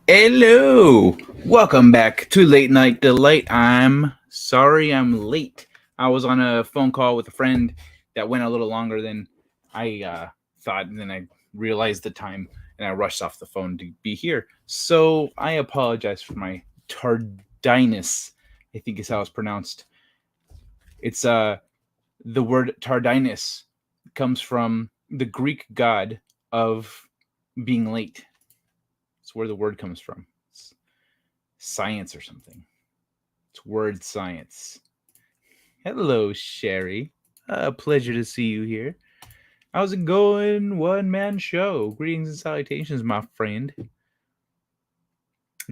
Hello, welcome back to Late Night Delight. I'm sorry I'm late. I was on a phone call with a friend that went a little longer than I thought, and then I realized the time and I rushed off the phone to be here. So I apologize for my tardiness. I think is how it's pronounced. It's the word tardiness comes from the Greek god of being late. It's where the word comes from. It's science or something. It's word science. Hello, Sherry. A pleasure to see you here. How's it going? One man show. Greetings and salutations, my friend.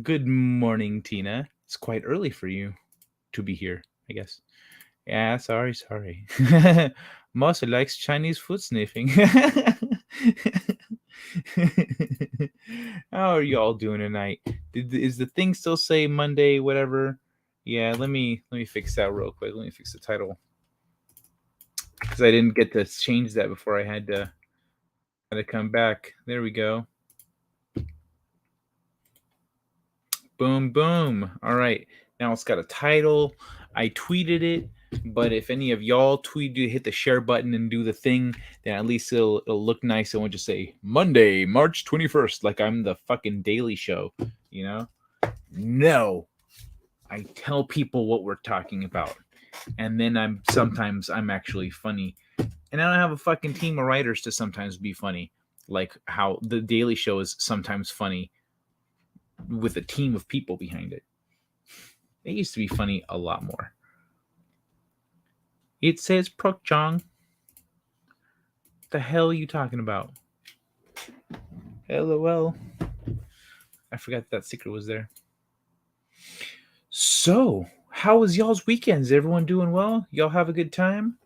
Good morning, Tina. It's quite early for you to be here, I guess. Yeah, sorry. Marcel likes Chinese food sniffing. How are y'all doing tonight? Is the thing still say Monday, whatever? Yeah, let me fix that real quick. Let me fix the title because I didn't get to change that before I had to come back. There we go. Boom, boom. All right, now it's got a title. I tweeted it, but if any of y'all hit the share button and do the thing, then at least it'll look nice. I won't just say Monday, March 21st, like I'm the fucking Daily Show, you know? No, I tell people what we're talking about, and then I'm actually funny, and I don't have a fucking team of writers to sometimes be funny, like how the Daily Show is sometimes funny with a team of people behind it. It used to be funny a lot more. It says Prok Chong. The hell are you talking about? LOL. I forgot that secret was there. So, how was y'all's weekends? Everyone doing well? Y'all have a good time?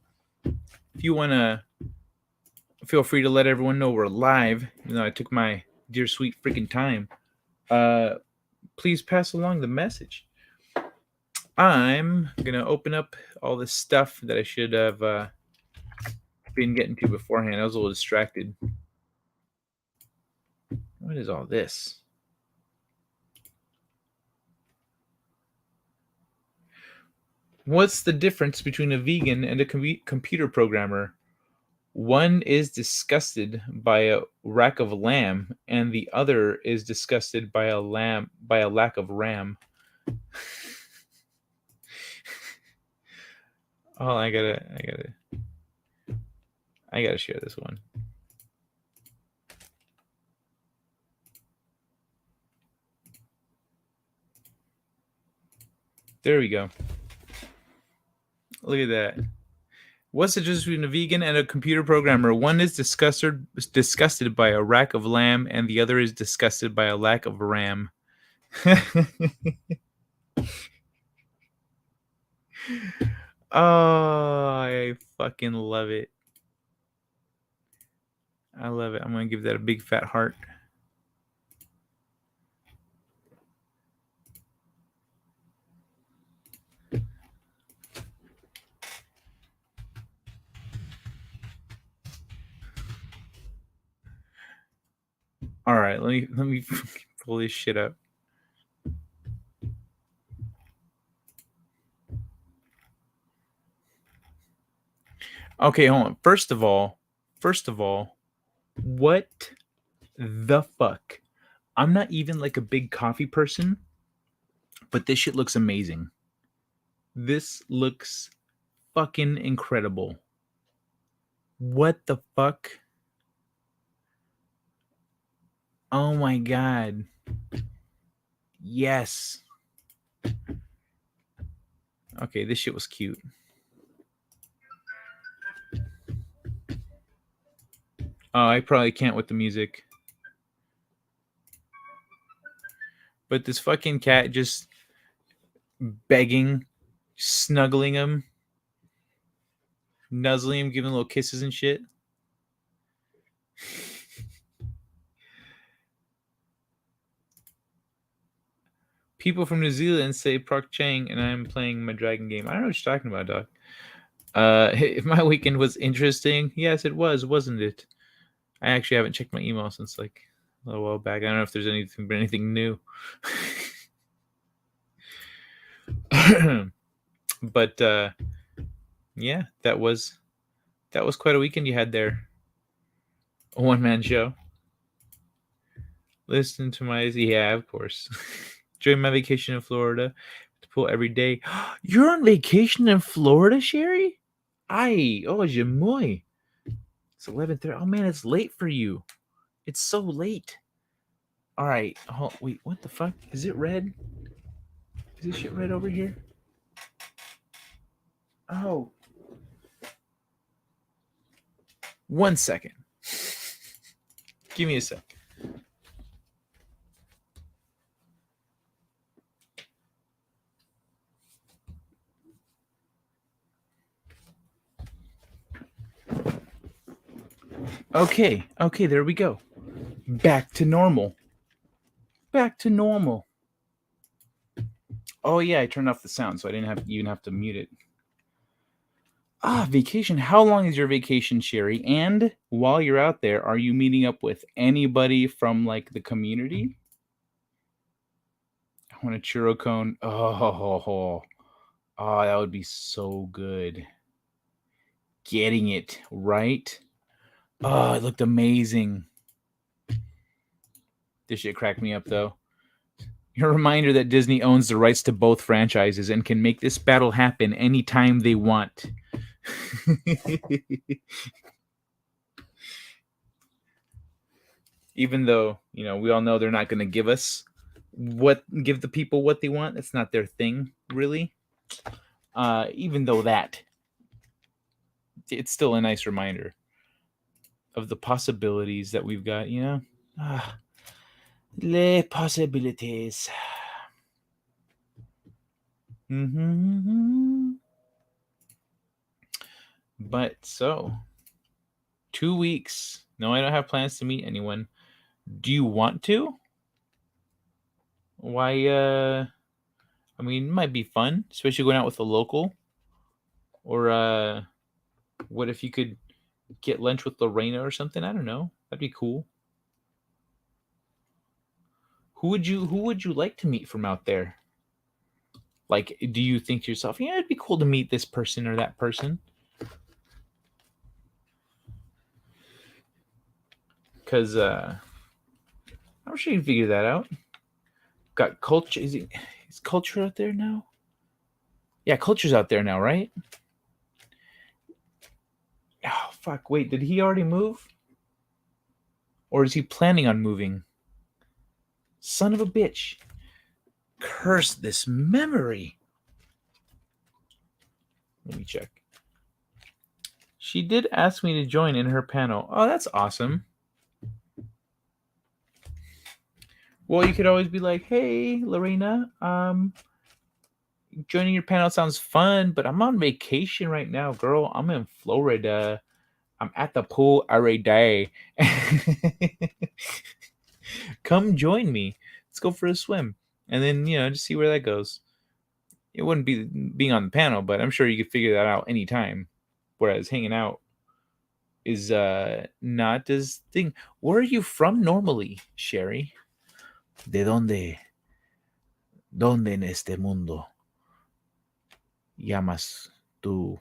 If you want to, feel free to let everyone know we're live. You know, I took my dear sweet freaking time. Please pass along the message. I'm going to open up all this stuff that I should have been getting to beforehand. I was a little distracted. What is all this? What's the difference between a vegan and a computer programmer? One is disgusted by a rack of lamb, and the other is disgusted by a lack of RAM. Oh, I gotta share this one. There we go. Look at that. What's the difference between a vegan and a computer programmer? One is disgusted by a rack of lamb, and the other is disgusted by a lack of RAM. Oh, I fucking love it. I love it. I'm going to give that a big fat heart. All right, let me pull this shit up. Okay, hold on. First of all, what the fuck? I'm not even like a big coffee person, but this shit looks amazing. This looks fucking incredible. What the fuck? Oh my god. Yes. Okay, this shit was cute. Oh, I probably can't with the music. But this fucking cat just begging, snuggling him, nuzzling him, giving little kisses and shit. People from New Zealand say Prok Chang, and I'm playing my dragon game. I don't know what you're talking about, Doc. If my weekend was interesting, yes, it was, wasn't it? I actually haven't checked my email since like a little while back. I don't know if there's anything new. But yeah, that was quite a weekend you had there. A one-man show. Listen to my of course. During my vacation in Florida, to pool every day. You're on vacation in Florida, Sherry? Je muy. It's 11:30. Oh man, it's late for you. It's so late. All right. Oh, wait, what the fuck? Is it red? Is this shit red over here? Oh. 1 second. Give me a sec. Okay, there we go. Back to normal. Oh yeah, I turned off the sound, so I didn't even have to mute it. Vacation. How long is your vacation, Sherry? And while you're out there, are you meeting up with anybody from like the community? I want a churro cone. Oh, that would be so good. Getting it right. Oh, it looked amazing. This shit cracked me up though. A reminder that Disney owns the rights to both franchises and can make this battle happen anytime they want. Even though, we all know they're not going to give the people what they want. It's not their thing, really. Even though that, it's still a nice reminder of the possibilities that we've got, Les possibilities. Mm-hmm. But so, 2 weeks. No, I don't have plans to meet anyone. Do you want to? Why? I mean, it might be fun, especially going out with a local. Or what if you could get lunch with Lorena or something? I don't know. That'd be cool. Who would you like to meet from out there? Like, do you think to yourself, yeah, it'd be cool to meet this person or that person? Because I'm sure you can figure that out. Got culture. Is culture out there now? Yeah, culture's out there now, right? Oh, fuck. Wait, did he already move? Or is he planning on moving? Son of a bitch. Curse this memory. Let me check. She did ask me to join in her panel. Oh, that's awesome. Well, you could always be like, hey, Lorena, joining your panel sounds fun, but I'm on vacation right now, girl. I'm in Florida. I'm at the pool every day. Come join me. Let's go for a swim. And then, just see where that goes. It wouldn't be being on the panel, but I'm sure you could figure that out anytime. Whereas hanging out is not as thing. Where are you from normally, Sherry? ¿De dónde? ¿Dónde en este mundo llamas tú?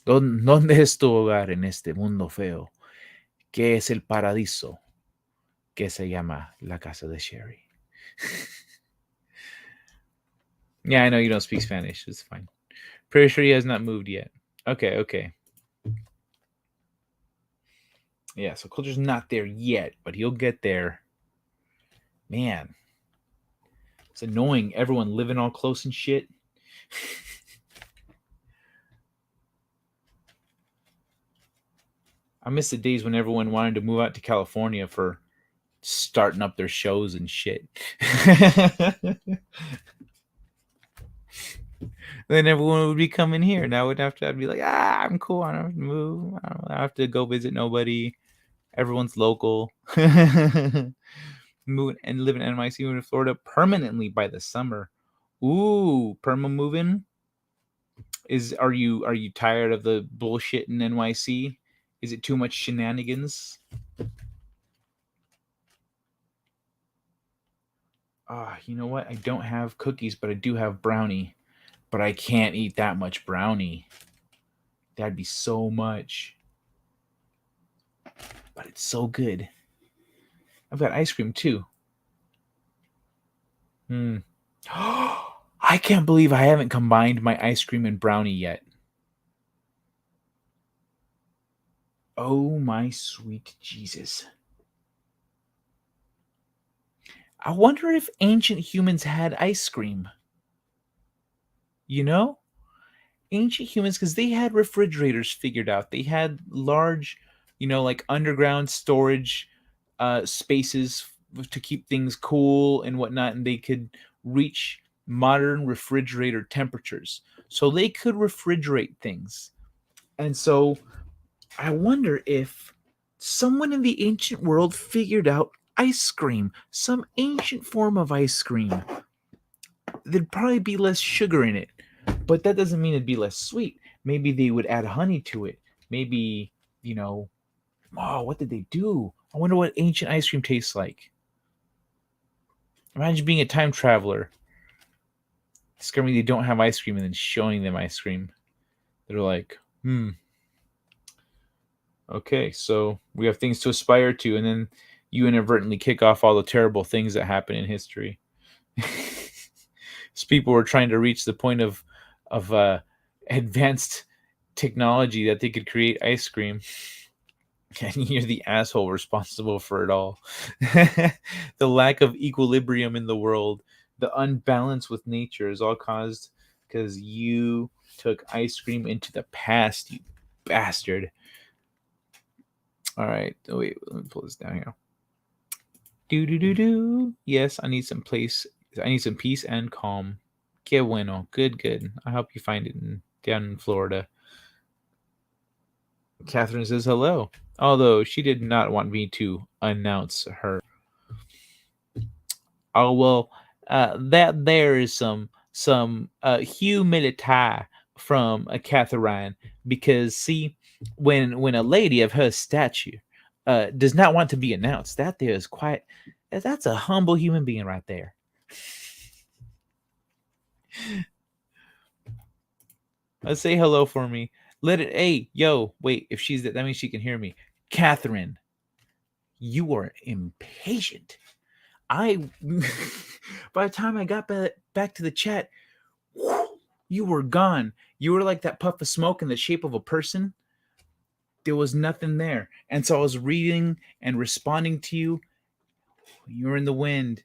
¿Dónde es tu hogar en este mundo feo? ¿Qué es el paraíso que se llama la casa de Sherry? Yeah, I know you don't speak Spanish. It's fine. Pretty sure he has not moved yet. Okay. Yeah, so culture's not there yet, but he'll get there. Man, it's annoying. Everyone living all close and shit. I miss the days when everyone wanted to move out to California for starting up their shows and shit. Then everyone would be coming here, and I'd be like, I'm cool. I don't have to move. I don't have to go visit nobody. Everyone's local. Move and live in NYC, move to Florida permanently by the summer. Ooh, perma moving. Are you tired of the bullshit in NYC? Is it too much shenanigans? You know what? I don't have cookies, but I do have brownie. But I can't eat that much brownie. That'd be so much. But it's so good. I've got ice cream too. Hmm. I can't believe I haven't combined my ice cream and brownie yet. Oh my sweet Jesus. I wonder if ancient humans had ice cream. You know? Ancient humans, because they had refrigerators figured out. They had large, like underground storage spaces to keep things cool and whatnot, and they could reach modern refrigerator temperatures. So they could refrigerate things. And so I wonder if someone in the ancient world figured out ice cream, some ancient form of ice cream. There'd probably be less sugar in it, but that doesn't mean it'd be less sweet. Maybe they would add honey to it. Maybe, you know, oh, what did they do? I wonder what ancient ice cream tastes like. Imagine being a time traveler, discovering they don't have ice cream and then showing them ice cream. They're like, okay, so we have things to aspire to, and then you inadvertently kick off all the terrible things that happen in history. So people were trying to reach the point of advanced technology that they could create ice cream, and you're the asshole responsible for it all. The lack of equilibrium in the world, the unbalance with nature is all caused because you took ice cream into the past, you bastard. All right, wait, let me pull this down here. Do. Yes, I need some place. I need some peace and calm. Que bueno. Good. I hope you find it down in Florida. Catherine says hello, although she did not want me to announce her. Oh well, that there is some humility from Catherine, because see, when a lady of her stature does not want to be announced, that there is quite, that's a humble human being right there. Say hello for me. Let it. Hey, yo, wait. If she's that means she can hear me. Catherine, you are impatient. I. By the time I got back to the chat, you were gone. You were like that puff of smoke in the shape of a person. There was nothing there, and so I was reading and responding to you. You were in the wind.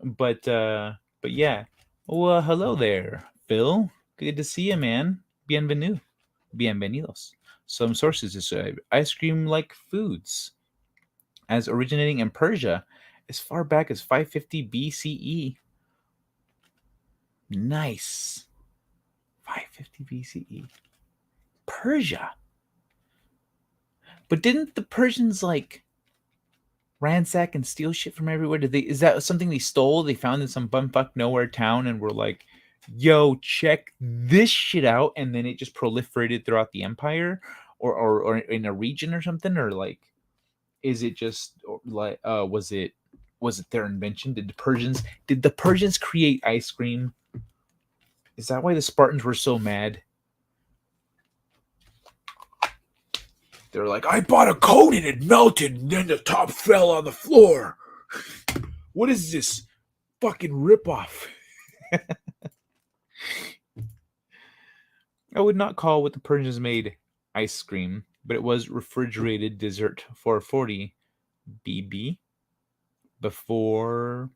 But yeah. Well, hello there, Phil. Good to see you, man. Bienvenidos. Some sources describe ice cream-like foods as originating in Persia as far back as 550 BCE. Nice. 550 BCE. Persia. But didn't the Persians like ransack and steal shit from everywhere? Is that something they stole? They found in some bumfuck nowhere town and were like, yo, check this shit out, and then it just proliferated throughout the empire, or in a region or something, or like, is it just like was it their invention? Did the Persians create ice cream? Is that why the Spartans were so mad? They're like, I bought a cone and it melted, and then the top fell on the floor. What is this fucking ripoff? I would not call what the Persians made ice cream, but it was refrigerated dessert 440 BB before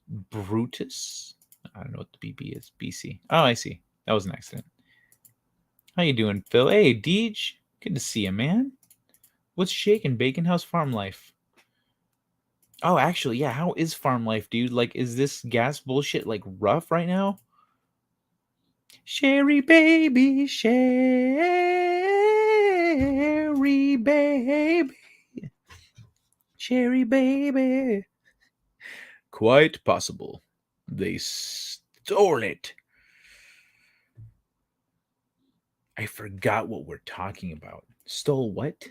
Brutus. I don't know what the BB is. BC. Oh, I see. That was an accident. How you doing, Phil? Hey, Deej. Good to see you, man. What's shaking, Bacon? How's farm life? Oh, actually, yeah. How is farm life, dude? Like, is this gas bullshit like rough right now? Sherry baby, Sherry baby, Sherry baby. Quite possible. They stole it. I forgot what we're talking about. Stole what?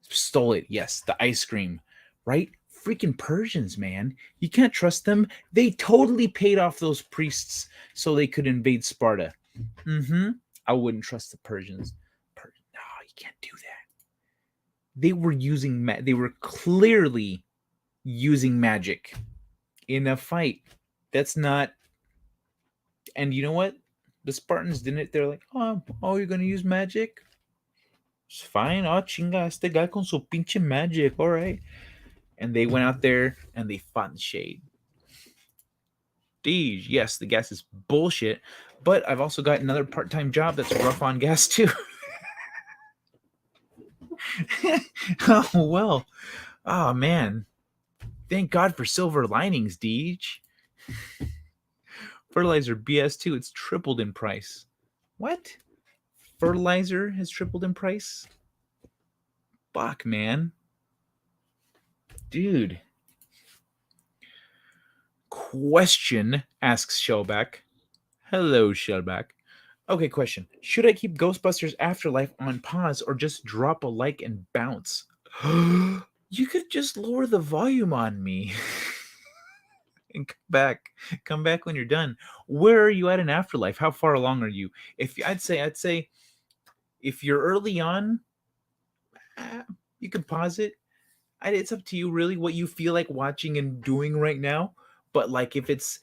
Stole it. Yes, the ice cream right? Freaking Persians, man. You can't trust them. They totally paid off those priests so they could invade Sparta. I wouldn't trust the Persians. No, you can't do that. They were using they were clearly using magic in a fight. That's not. And you know what? The Spartans didn't. They're like, oh, you're gonna use magic? It's fine. Oh, chinga, este guy con su pinche magic. All right. And they went out there and they fought in the shade. Yes, the gas is bullshit, but I've also got another part-time job that's rough on gas too. Oh well. Oh man. Thank God for silver linings, Deej. Fertilizer BS too. It's tripled in price. What? Fertilizer has tripled in price? Fuck, man. Dude. Question, asks Shellback. Hello, Shellback. Okay, question. Should I keep Ghostbusters Afterlife on pause or just drop a like and bounce? You could just lower the volume on me. And come back when you're done. Where are you at in Afterlife? How far along are you? I'd say if you're early on, you can pause it. It's up to you really what you feel like watching and doing right now. But like if it's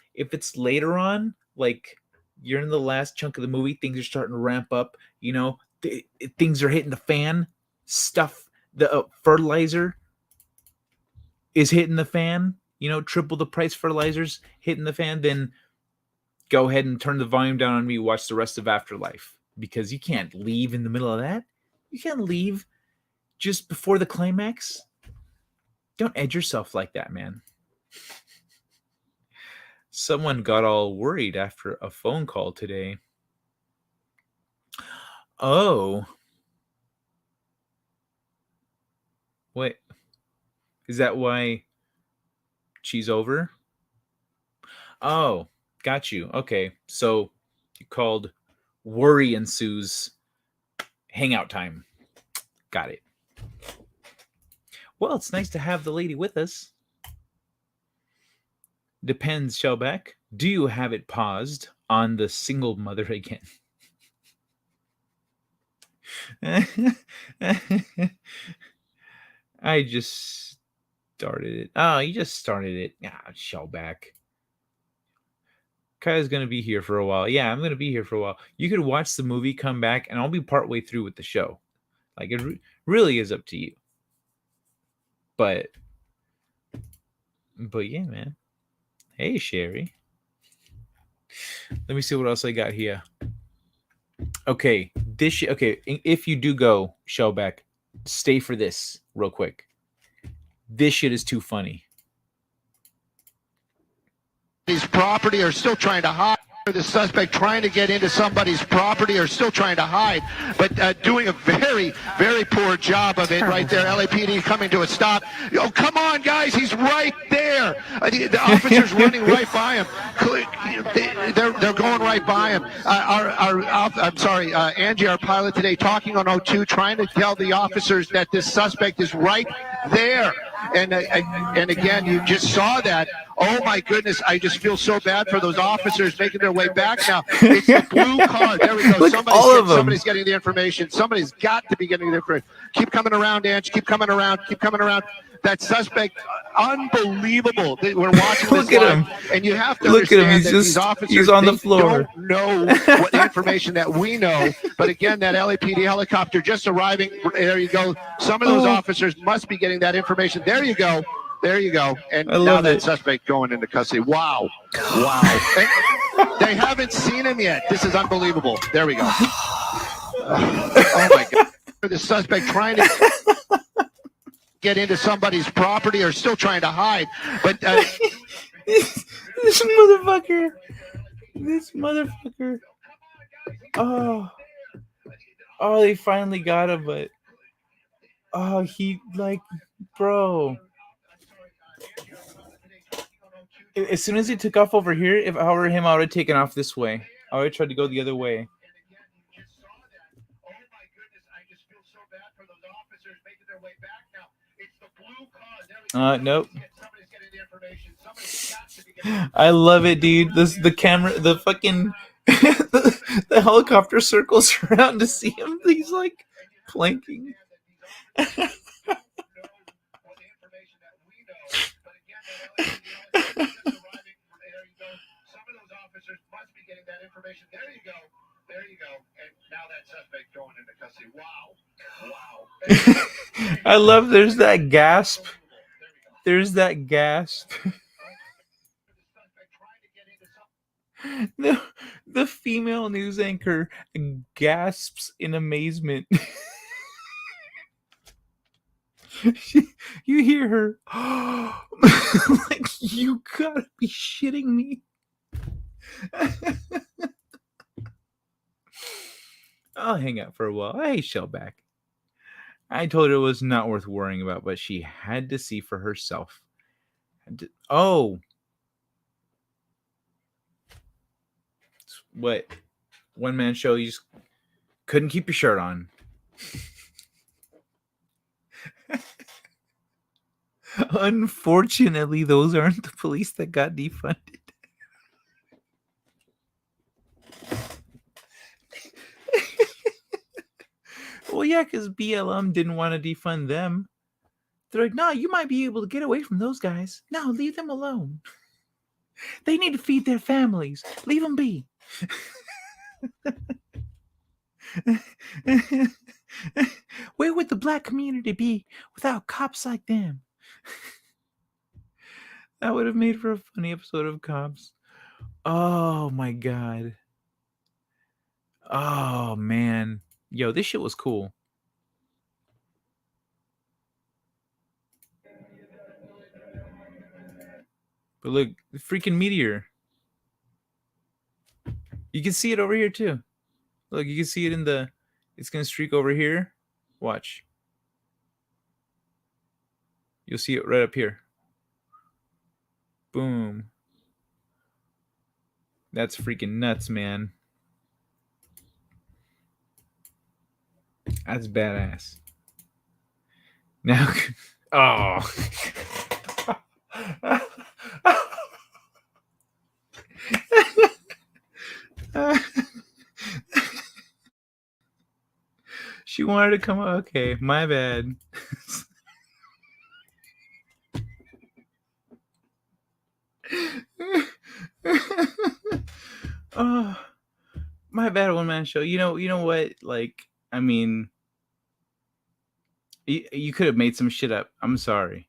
later on, like you're in the last chunk of the movie, things are starting to ramp up, things are hitting the fan, stuff, the fertilizer is hitting the fan, triple the price fertilizers hitting the fan, then go ahead and turn the volume down on me, watch the rest of Afterlife, because you can't leave in the middle of that. You can't leave just before the climax. Don't edge yourself like that, man. Someone got all worried after a phone call today. Oh. Wait. Is that why she's over? Oh, got you. Okay. So you called worry ensues hangout time. Got it. Well, it's nice to have the lady with us. Depends, Shellback. Do you have it paused on the single mother again? I just started it. Oh, you just started it. Shellback. Kaya's going to be here for a while. Yeah, I'm going to be here for a while. You could watch the movie, come back, and I'll be partway through with the show. Like, it really is up to you. But yeah, man. Hey, Sherry. Let me see what else I got here. Okay, if you do go, Shellback, stay for this real quick. This shit is too funny. His property are still trying to hide. The suspect trying to get into somebody's property or still trying to hide, but doing a very, very poor job of it right there. LAPD coming to a stop. Oh, come on, guys. He's right there. The officer's running right by him. They're going right by him. I'm sorry, Angie, our pilot today, talking on O2, trying to tell the officers that this suspect is right there. And again, you just saw that. Oh my goodness, I just feel so bad for those officers making their way back now. It's the blue car. There we go. Somebody's getting the information. Somebody's got to be getting the information. Keep coming around, Ange. Keep coming around. Keep coming around. That suspect, unbelievable. We're watching this live, and you have to understand that these officers on the floor. Don't know what information that we know. But again, that LAPD helicopter just arriving. There you go. Some of those officers must be getting that information. There you go. There you go. And now that suspect going into custody. Wow. They haven't seen him yet. This is unbelievable. There we go. Oh my God. The suspect trying to get into somebody's property or still trying to hide. But this motherfucker. Oh, they finally got him, but bro. As soon as he took off over here, if I were him, I would have taken off this way. I would have tried to go the other way. Oh my goodness, I just feel so bad for those officers making their way back now. It's the blue car. There we Nope. I love it, dude. The camera, the fucking the helicopter circles around to see him. He's like planking. I love. There's that gasp. There's that gasp. The female news anchor gasps in amazement. You hear her. Like, you gotta be shitting me. I'll hang out for a while. Hey, Shellback. I told her it was not worth worrying about, but she had to see for herself. Oh. What? One man show, you just couldn't keep your shirt on. Unfortunately, those aren't the police that got defunded. Well, yeah, because BLM didn't want to defund them. They're like, no, you might be able to get away from those guys. No, leave them alone. They need to feed their families. Leave them be. Where would the black community be without cops like them? That would have made for a funny episode of Cops. Oh my god. Oh man. Yo, this shit was cool. But look, the freaking meteor. You can see it over here too. Look, you can see it in the... It's going to streak over here. Watch. You'll see it right up here. Boom. That's freaking nuts, man. That's badass. Now... Oh... She wanted to come. Okay, my bad. Oh, my bad, one man show. You know what? Like, I mean, you could have made some shit up. I'm sorry.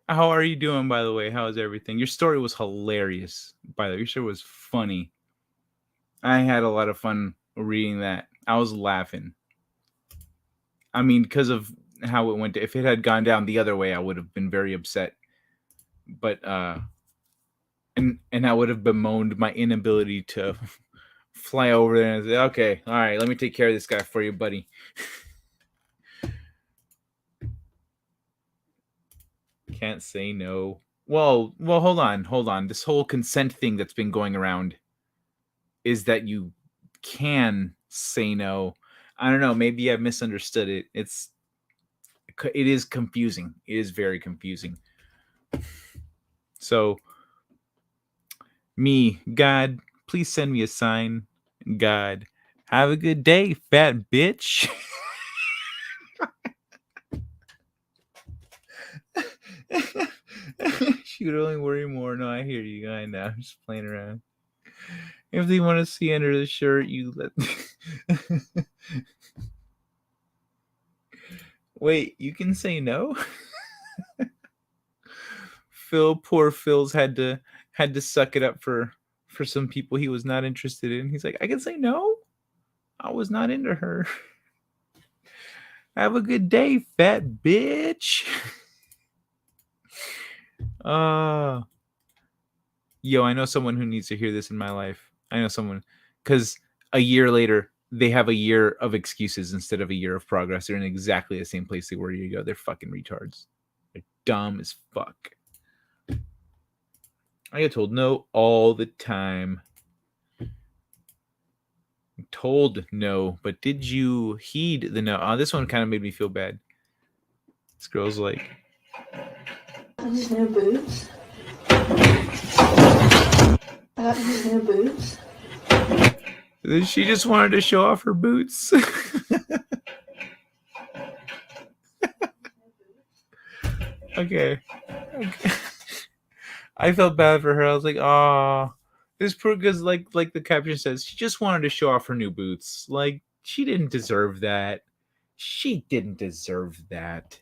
How are you doing, by the way? How is everything? Your story was hilarious, by the way. Your story was funny. I had a lot of fun reading that. I was laughing. I mean, because of how it went. If it had gone down the other way, I would have been very upset. But and I would have bemoaned my inability to fly over there and say, okay, all right, let me take care of this guy for you, buddy. Can't say no. Well, hold on. This whole consent thing that's been going around is that you can say no. I don't know. Maybe I misunderstood it. It is confusing. It is very confusing. So, God, please send me a sign. God, have a good day, fat bitch. She would only worry more. No, I hear you. I know. I'm just playing around. If they want to see under the shirt, you let. Wait, you can say no? Poor Phil's had to suck it up for some people he was not interested in. He's like, I can say no? I was not into her. Have a good day, fat bitch. Yo, I know someone who needs to hear this in my life. I know someone, because a year later, they have a year of excuses instead of a year of progress. They're in exactly the same place they were a year ago. They're fucking retards. They're dumb as fuck. I get told no all the time. Told no, but did you heed the no? This one kind of made me feel bad. This girl's like, These new boots. I got these new boots. she just wanted to show off her boots. Okay. I felt bad for her. I was like, oh, this poor, because like the caption says, she just wanted to show off her new boots. Like, she didn't deserve that. She didn't deserve that.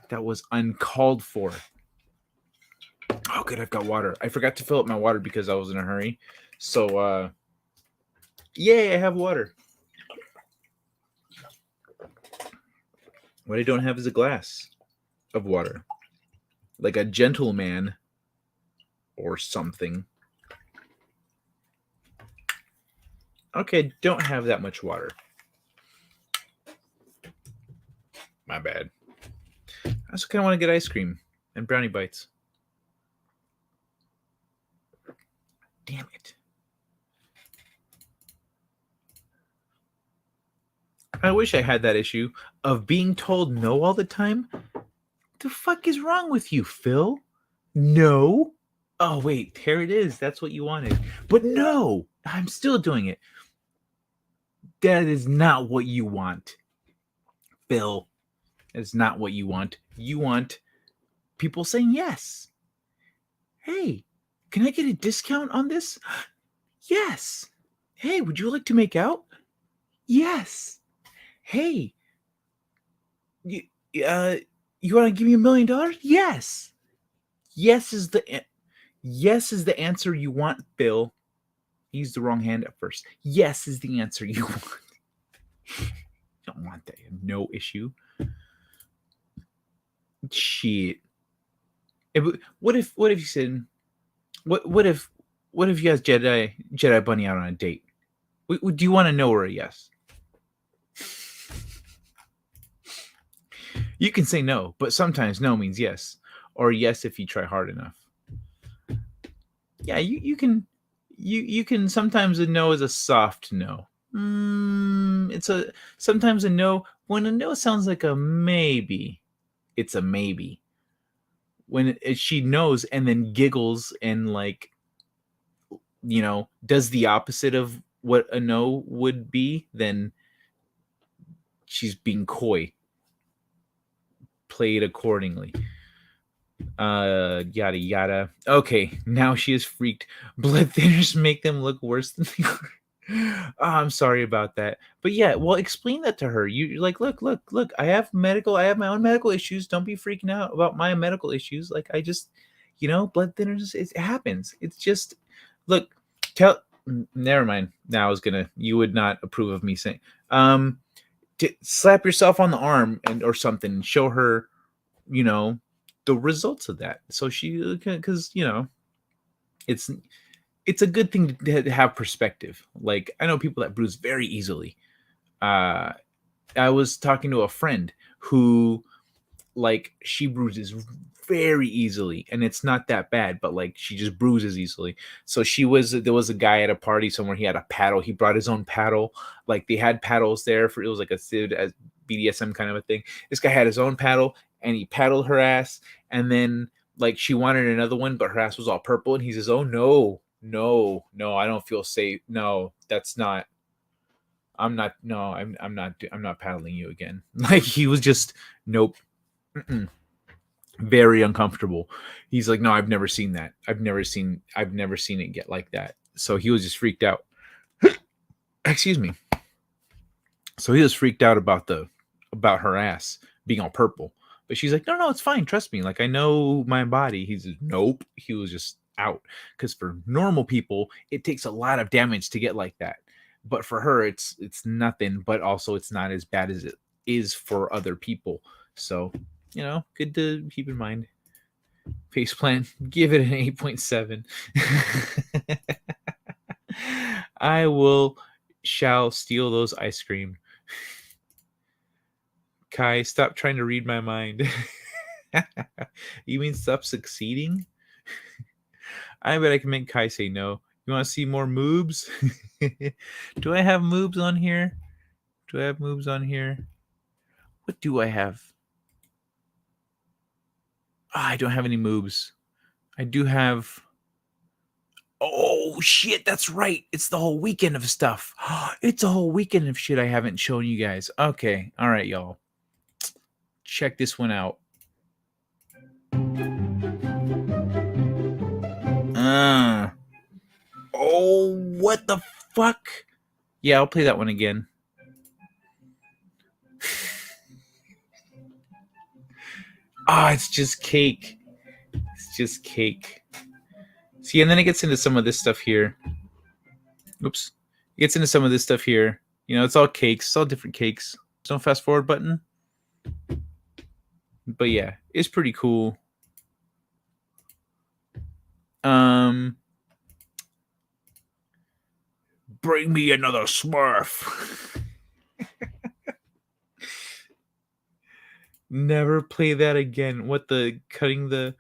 That was uncalled for. Oh, good, I've got water. I forgot to fill up my water because I was in a hurry. So, yay, I have water. What I don't have is a glass of water. Like a gentleman or something. Okay, don't have that much water. My bad. I also kind of want to get ice cream and brownie bites. Damn it. I wish I had that issue of being told no all the time. The fuck is wrong with you, Phil? No. Oh, wait, here it is. That's what you wanted. But no, I'm still doing it. That is not what you want, Phil. That's not what you want. You want people saying yes. Hey, can I get a discount on this? Yes. Hey, would you like to make out? Yes. Hey, you want to give me $1 million? Yes. Yes is the answer you want, Phil. He used the wrong hand at first. Yes is the answer you want. You don't want that. You have no issue. Shit. What if you said, what if you asked Jedi Bunny out on a date? Do you want to know or a yes? You can say no, but sometimes no means yes, or yes if you try hard enough. Yeah, you can sometimes a no is a soft no. It's sometimes a no. When a no sounds like a maybe, it's a maybe. When she knows and then giggles and like, does the opposite of what a no would be, then she's being coy. Play it accordingly. Yada yada. Okay, now she is freaked. Blood thinners make them look worse than they are. Oh, I'm sorry about that. But yeah, well, explain that to her. You're like, look, I have my own medical issues. Don't be freaking out about my medical issues. Like, I just, blood thinners, it happens. It's just, look, never mind. Now you would not approve of me saying, to slap yourself on the arm or something and show her, the results of that. So she, because, it's a good thing to have perspective. Like, I know people that bruise very easily. I was talking to a friend who, like, she bruises very easily, and it's not that bad, but like she just bruises easily. So there was a guy at a party somewhere. He had a paddle. He brought his own paddle. Like, they had paddles there it was like a BDSM kind of a thing. This guy had his own paddle, and he paddled her ass, and then like she wanted another one, but her ass was all purple, and he says, "Oh no, I don't feel safe. No, that's not. I'm not. No, I'm not paddling you again." Like, he was just, nope. Mm-mm. Very uncomfortable. He's like, "No, I've never seen that. I've never seen it get like that." So he was just freaked out. Excuse me. So he was freaked out about her ass being all purple. But she's like, no, it's fine. Trust me. Like, I know my body. He says, nope. He was just out. Because for normal people, it takes a lot of damage to get like that. But for her, it's nothing. But also, it's not as bad as it is for other people. So, good to keep in mind. Faceplant, give it an 8.7. I shall steal those ice cream. Kai, stop trying to read my mind. You mean stop succeeding? I bet I can make Kai say no. You want to see more moobs? Do I have moobs on here? What do I have? I don't have any moves. I do have. Oh shit, that's right. It's the whole weekend of stuff. It's a whole weekend of shit I haven't shown you guys. Okay, all right, y'all. Check this one out. Oh, what the fuck? Yeah, I'll play that one again. It's just cake. It's just cake. See, and then it gets into some of this stuff here. Oops. It gets into some of this stuff here. You know, it's all cakes. It's all different cakes. There's no fast forward button. But yeah, it's pretty cool. Bring me another Smurf. Never play that again. What the cutting the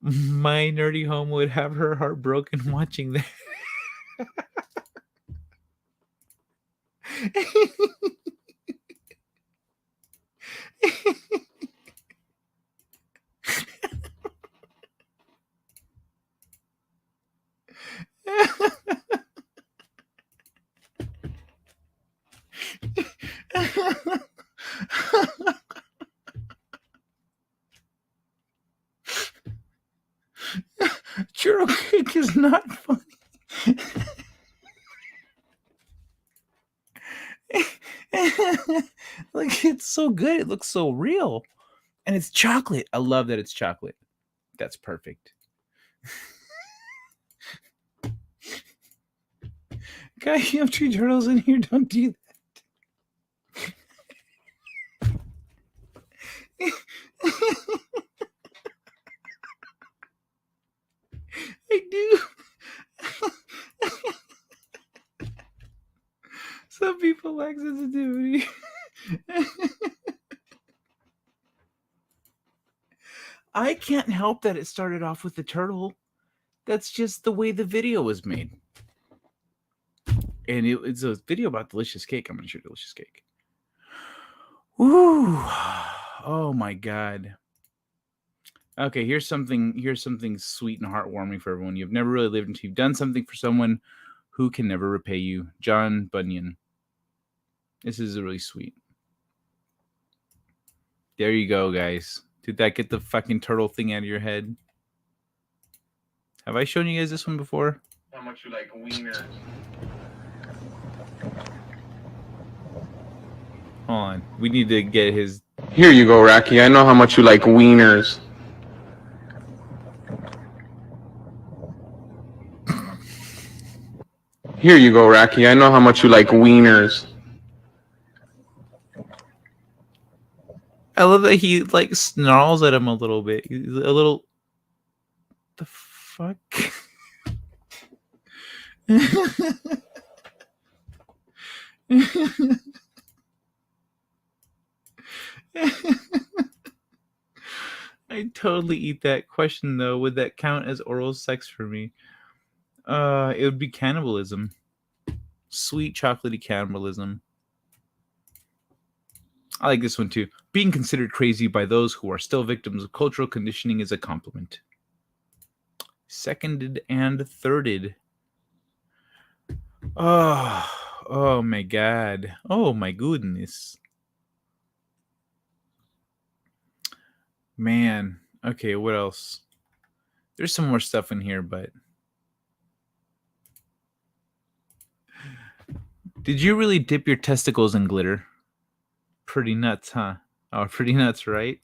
my nerdy home would have her heart broken watching that. Churro cake is not funny. Like, it's so good. It looks so real. And it's chocolate. I love that it's chocolate. That's perfect. Guy, you have 2 turtles in here. Don't do that. I do. Some people lack sensitivity. I can't help that it started off with the turtle. That's just the way the video was made. And it's a video about delicious cake. I'm going to show delicious cake. Ooh. Oh my God. Okay, here's something sweet and heartwarming for everyone. You've never really lived until you've done something for someone who can never repay you. John Bunyan. This is really sweet. There you go, guys. Did that get the fucking turtle thing out of your head? Have I shown you guys this one before? How much you like wieners? Hold on. We need to get his... Here you go, Rocky. I know how much you like wieners. Here you go, Rocky. I know how much you like wieners. I love that he, like, snarls at him a little bit. He's a little... The fuck? I'd totally eat that. Question, though, would that count as oral sex for me? It would be cannibalism. Sweet chocolatey cannibalism. I like this one too. Being considered crazy by those who are still victims of cultural conditioning is a compliment. Seconded and thirded. Oh my God. Oh my goodness. Man. Okay, what else? There's some more stuff in here, but... Did you really dip your testicles in glitter? Pretty nuts, huh? Oh, pretty nuts, right?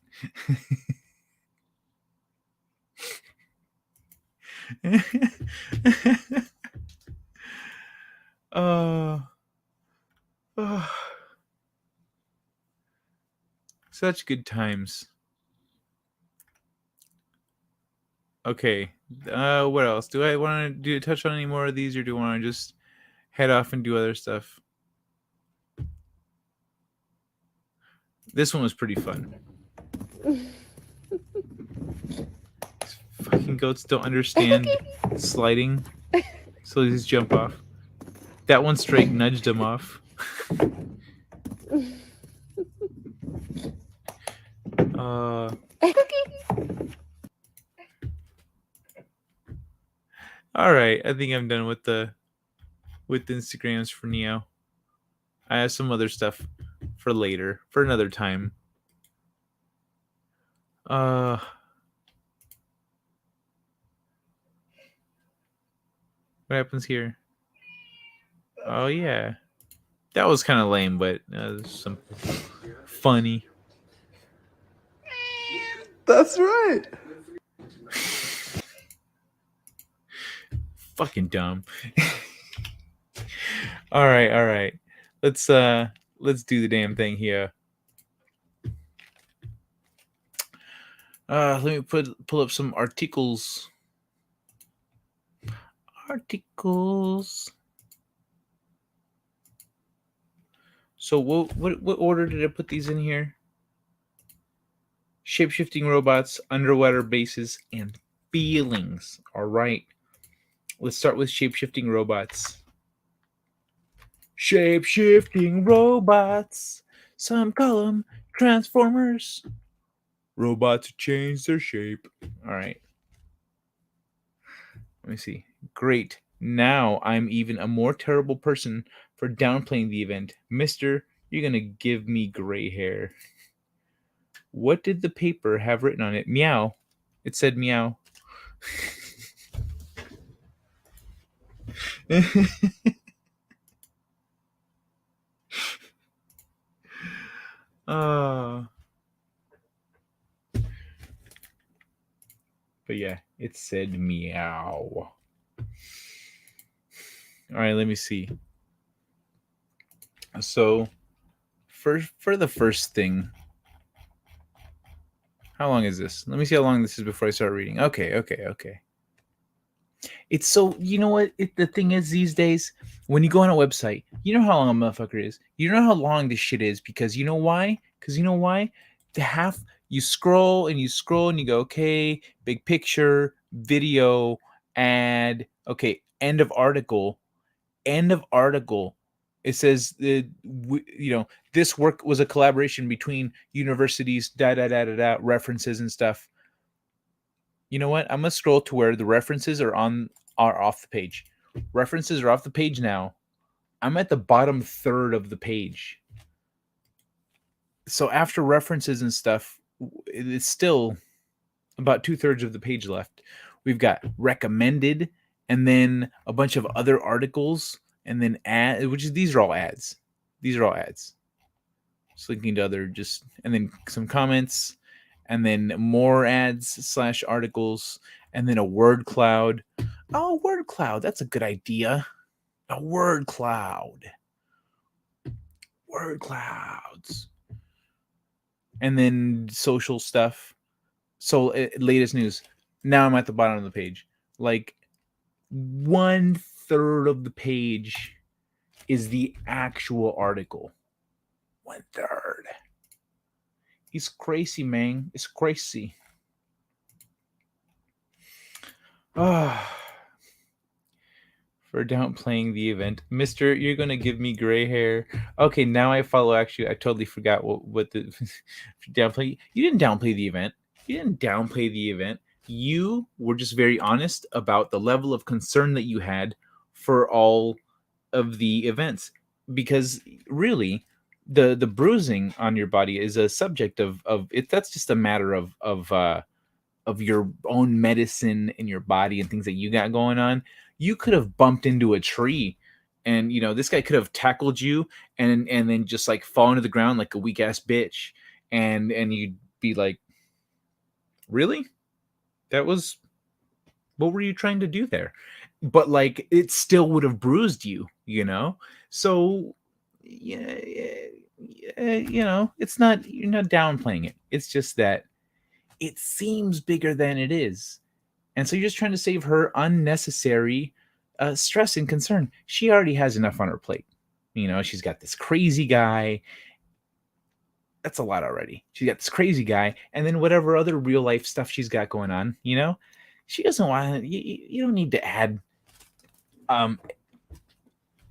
Such good times. Okay. What else? Do I want to touch on any more of these, or do I want to just head off and do other stuff? This one was pretty fun. These fucking goats don't understand sliding, so they just jump off. That one straight nudged him off. All right, I think I'm done with the Instagrams for Neo. I have some other stuff for later, for another time. What happens here? Oh yeah, that was kind of lame, but some funny. That's right. Fucking dumb. All right. Let's do the damn thing here. Let me pull up some articles. So what order did I put these in here? Shapeshifting robots, underwater bases, and feelings. All right. Let's start with shapeshifting robots. Shapeshifting robots. Some call them transformers. Robots change their shape. All right. Let me see. Great. Now I'm even a more terrible person for downplaying the event. Mister, you're going to give me gray hair. What did the paper have written on it? Meow. It said meow. But yeah, it said meow. All right, let me see. So, for the first thing, how long is this? Let me see how long this is before I start reading. Okay. It's so, you know what? The thing is, these days, when you go on a website, you know how long a motherfucker is. You know how long this shit is because you know why? You scroll and you go, okay, big picture, video, ad, okay, end of article. It says this work was a collaboration between universities, references and stuff. You know what? I'm gonna scroll to where the references are off the page. References are off the page now. I'm at the bottom third of the page. So after references and stuff, it's still about 2/3 of the page left. We've got recommended, and then a bunch of other articles, and then these are all ads. Just linking to other and then some comments, and then more ads / articles, and then a word cloud. Oh, word cloud. That's a good idea. A word cloud. Word clouds. And then social stuff. So latest news. Now I'm at the bottom of the page. Like 1/3 of the page is the actual article. 1/3. It's crazy, man. It's crazy. For downplaying the event. Mister, you're going to give me gray hair. Okay, now I follow. Actually, I totally forgot what the downplay. You didn't downplay the event. You were just very honest about the level of concern that you had for all of the events. Because really, the bruising on your body is a subject of it. That's just a matter of your own medicine in your body and things that you got going on. You could have bumped into a tree, and this guy could have tackled you and then just like fallen to the ground like a weak ass bitch, and you'd be like, really? That was, what were you trying to do there? But like, it still would have bruised you, So yeah, it's not, you're not downplaying it. It's just that it seems bigger than it is. And so you're just trying to save her unnecessary stress and concern. She already has enough on her plate. She's got this crazy guy. That's a lot already. She's got this crazy guy. And then whatever other real life stuff she's got going on, she doesn't want to, you don't need to add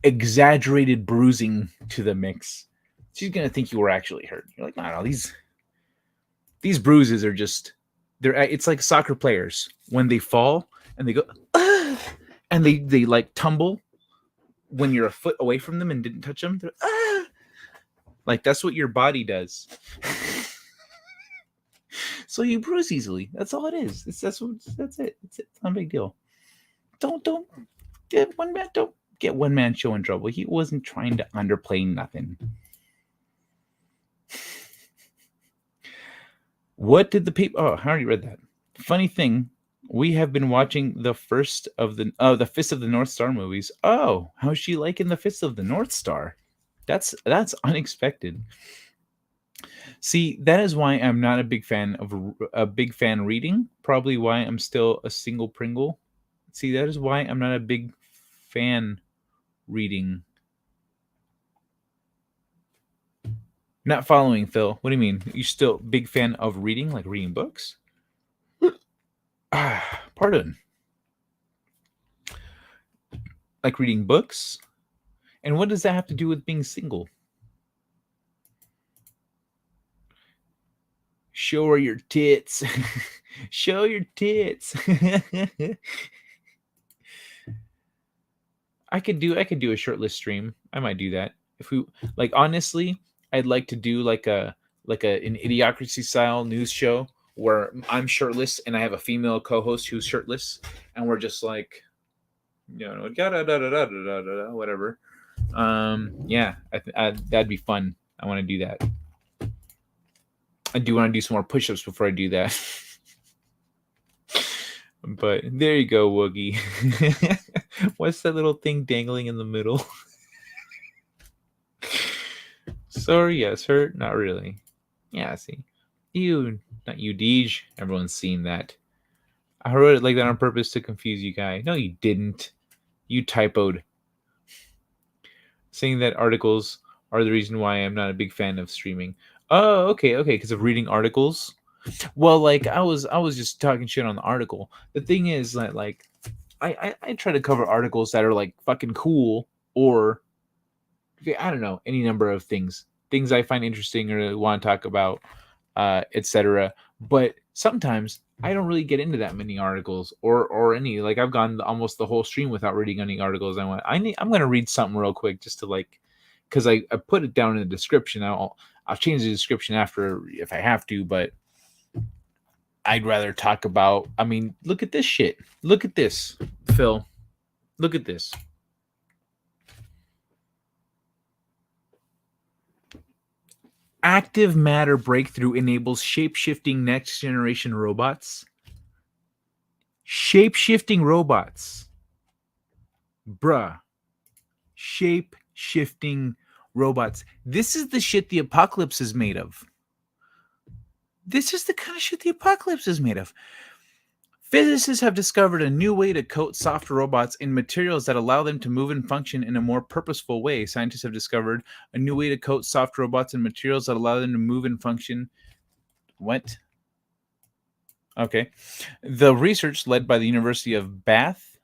exaggerated bruising to the mix. She's going to think you were actually hurt. You're like, no, these bruises are just, it's like soccer players when they fall and they go, and they like tumble when you're a foot away from them and didn't touch them. Ah! Like that's what your body does. So you bruise easily. That's all it is. That's it. It's not a big deal. Don't get one man. Don't get one man show in trouble. He wasn't trying to underplay nothing. What did the people? Oh, I already read that. Funny thing, we have been watching the first of the Fist of the North Star movies. Oh, how's she liking the Fist of the North Star? That's unexpected. See, that is why I'm not a big fan reading. Probably why I'm still a single Pringle. See, that is why I'm not a big fan reading. Not following, Phil. What do you mean? You still big fan of reading, like reading books? Pardon. Like reading books? And what does that have to do with being single? Show her your tits. Show your tits. I could do a shirtless stream. I might do that. If we like honestly, I'd like to do like an Idiocracy style news show where I'm shirtless and I have a female co-host who's shirtless and we're just like, whatever. Yeah, that'd be fun. I want to do that. I do want to do some more push-ups before I do that. But there you go, Woogie. What's that little thing dangling in the middle? Sorry, yes, hurt? Not really. Yeah, see. Not you, Deej. Everyone's seen that. I wrote it like that on purpose to confuse you guys. No, you didn't. You typoed. Saying that articles are the reason why I'm not a big fan of streaming. Oh, okay, because of reading articles. Well, like I was just talking shit on the article. The thing is that like I try to cover articles that are like fucking cool or I don't know, any number of things I find interesting or want to talk about, etc. But sometimes I don't really get into that many articles or any like I've gone almost the whole stream without reading any articles. I'm gonna read something real quick just to like because I put it down in the description. I'll change the description after if I have to, but I'd rather talk about, I mean, look at this shit. Look at this, Phil. Look at this. Active matter breakthrough enables shape-shifting next generation robots. Shape-shifting robots. Bruh. Shape-shifting robots. This is the shit the apocalypse is made of. This is the kind of shit the apocalypse is made of. Physicists have discovered a new way to coat soft robots in materials that allow them to move and function in a more purposeful way. Scientists have discovered a new way to coat soft robots in materials that allow them to move and function. What? Okay. The research led by the University of Bath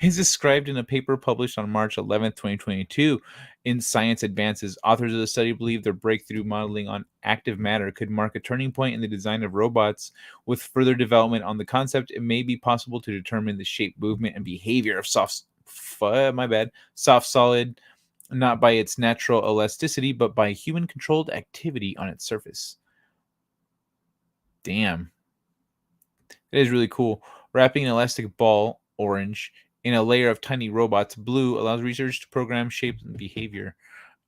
is described in a paper published on March 11th, 2022 in Science Advances. Authors of the study believe their breakthrough modeling on active matter could mark a turning point in the design of robots. With further development on the concept, it may be possible to determine the shape, movement, and behavior of soft solid, not by its natural elasticity, but by human-controlled activity on its surface. Damn. That is really cool. Wrapping an elastic ball, orange, in a layer of tiny robots, blue, allows research to program shape and behavior.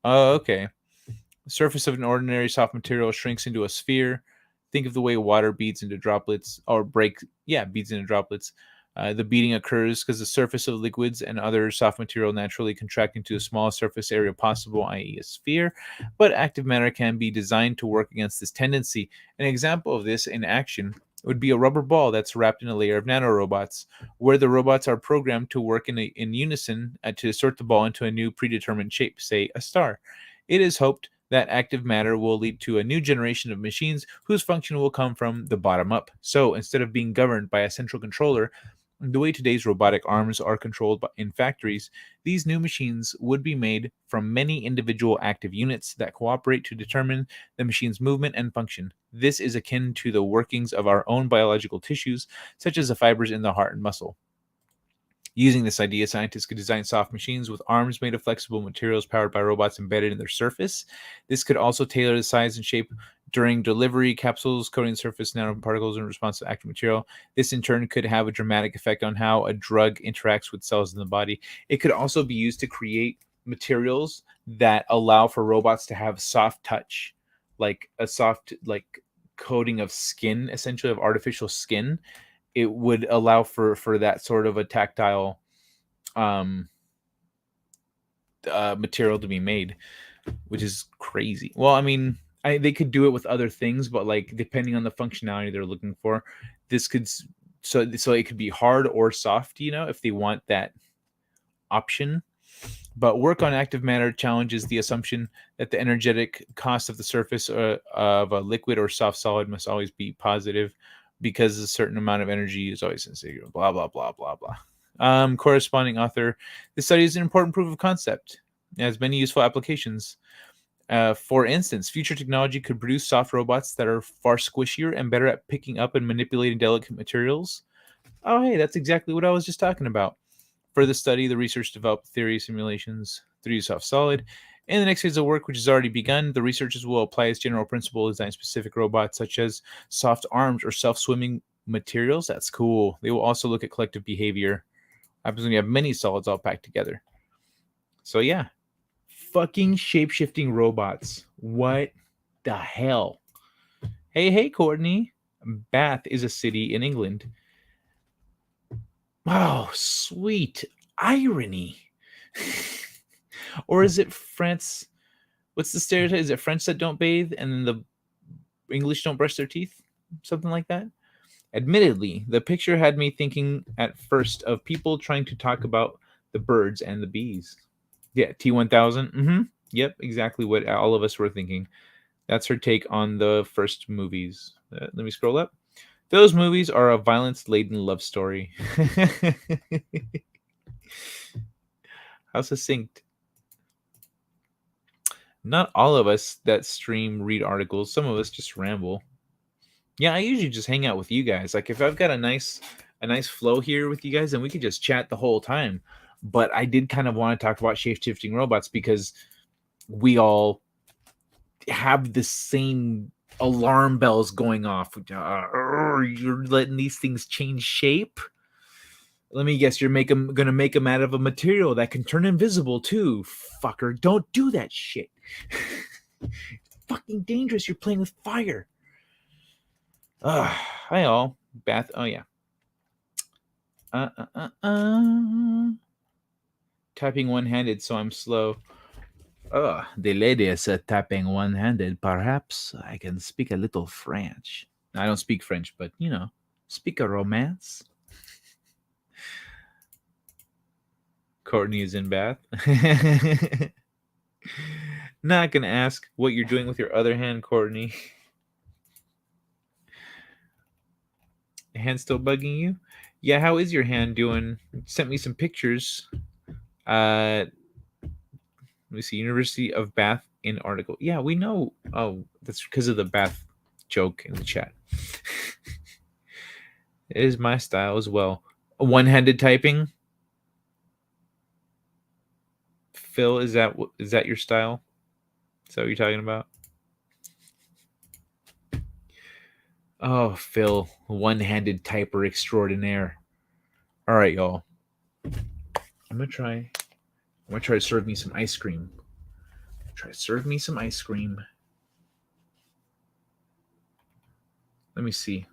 Oh, okay. The surface of an ordinary soft material shrinks into a sphere. Think of the way water beads into droplets, beads into droplets. The beading occurs because the surface of liquids and other soft material naturally contract into the smallest surface area possible, i.e. a sphere, but active matter can be designed to work against this tendency. An example of this in action would be a rubber ball that's wrapped in a layer of nanorobots, where the robots are programmed to work in unison to sort the ball into a new predetermined shape, say a star. It is hoped that active matter will lead to a new generation of machines whose function will come from the bottom up. So instead of being governed by a central controller, the way today's robotic arms are controlled in factories, these new machines would be made from many individual active units that cooperate to determine the machine's movement and function. This is akin to the workings of our own biological tissues, such as the fibers in the heart and muscle. Using this idea, scientists could design soft machines with arms made of flexible materials powered by robots embedded in their surface. This could also tailor the size and shape during delivery, capsules coating the surface nanoparticles in response to active material. This in turn could have a dramatic effect on how a drug interacts with cells in the body. It could also be used to create materials that allow for robots to have soft touch, like a soft coating of skin, essentially of artificial skin. It would allow for that sort of a tactile material to be made, which is crazy. Well, I mean, they could do it with other things, but like depending on the functionality they're looking for, this could so it could be hard or soft, if they want that option. But work on active matter challenges the assumption that the energetic cost of the surface of a liquid or soft solid must always be positive, because a certain amount of energy is always insignificant, blah, blah, blah, blah, blah. Corresponding author, this study is an important proof of concept. It has many useful applications. For instance, future technology could produce soft robots that are far squishier and better at picking up and manipulating delicate materials. Oh, hey, that's exactly what I was just talking about. For the study, the research developed theory simulations, 3D soft solid. In the next phase of work, which has already begun, the researchers will apply its general principle to design specific robots, such as soft arms or self-swimming materials. That's cool. They will also look at collective behavior. What happens when you have many solids all packed together? So yeah, fucking shape-shifting robots. What the hell? Hey, Courtney. Bath is a city in England. Oh, sweet irony. Or is it France? What's the stereotype? Is it French that don't bathe and then the English don't brush their teeth? Something like that? Admittedly, the picture had me thinking at first of people trying to talk about the birds and the bees. Yeah, T-1000. Yep, exactly what all of us were thinking. That's her take on the first movies. Let me scroll up. Those movies are a violence-laden love story. How succinct. Not all of us that stream read articles. Some of us just ramble. Yeah, I usually just hang out with you guys. Like if I've got a nice flow here with you guys, then we could just chat the whole time. But I did kind of want to talk about shape-shifting robots because we all have the same alarm bells going off. You're letting these things change shape? Let me guess, you're gonna make them out of a material that can turn invisible too. Fucker, don't do that shit. Fucking dangerous. You're playing with fire. Hi all. Bath. Oh yeah. Typing one-handed, so I'm slow. The lady is tapping one-handed. Perhaps I can speak a little French. I don't speak French, but speak a romance. Courtney is in Bath. Not gonna ask what you're doing with your other hand, Courtney. Hand still bugging you? Yeah, how is your hand doing? Sent me some pictures. Let me see. University of Bath in article. Yeah, we know. Oh, that's because of the Bath joke in the chat. It is my style as well. One-handed typing. Phil, is that your style? Is that what you're talking about? Oh, Phil, one-handed typer extraordinaire. All right, y'all. I'm gonna try to serve me some ice cream. Let me see.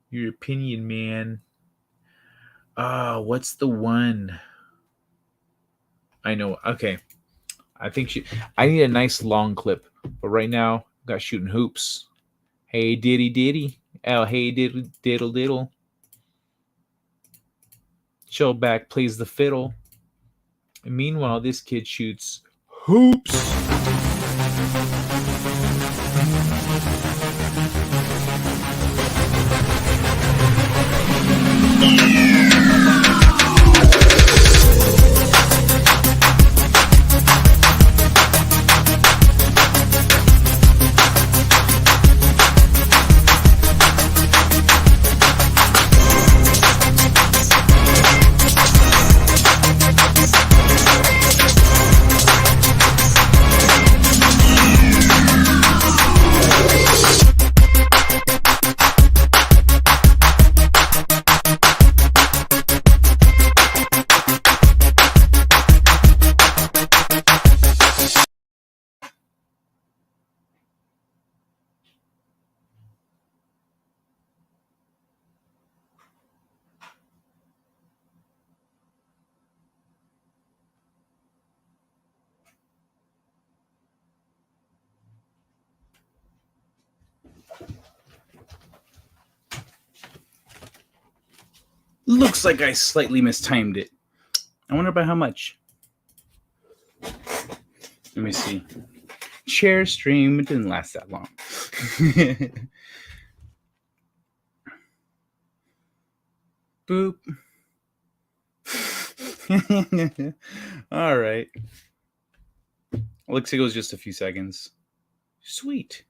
Your opinion, man. What's the one? I know. Okay. I need a nice long clip. But right now, I got shooting hoops. Hey, diddy diddy. Oh, hey, diddle diddle diddle. Shellback plays the fiddle. And meanwhile, this kid shoots hoops. Looks like I slightly mistimed it. I wonder by how much. Let me see. Share stream. It didn't last that long. Boop. All right. Looks like it was just a few seconds. Sweet.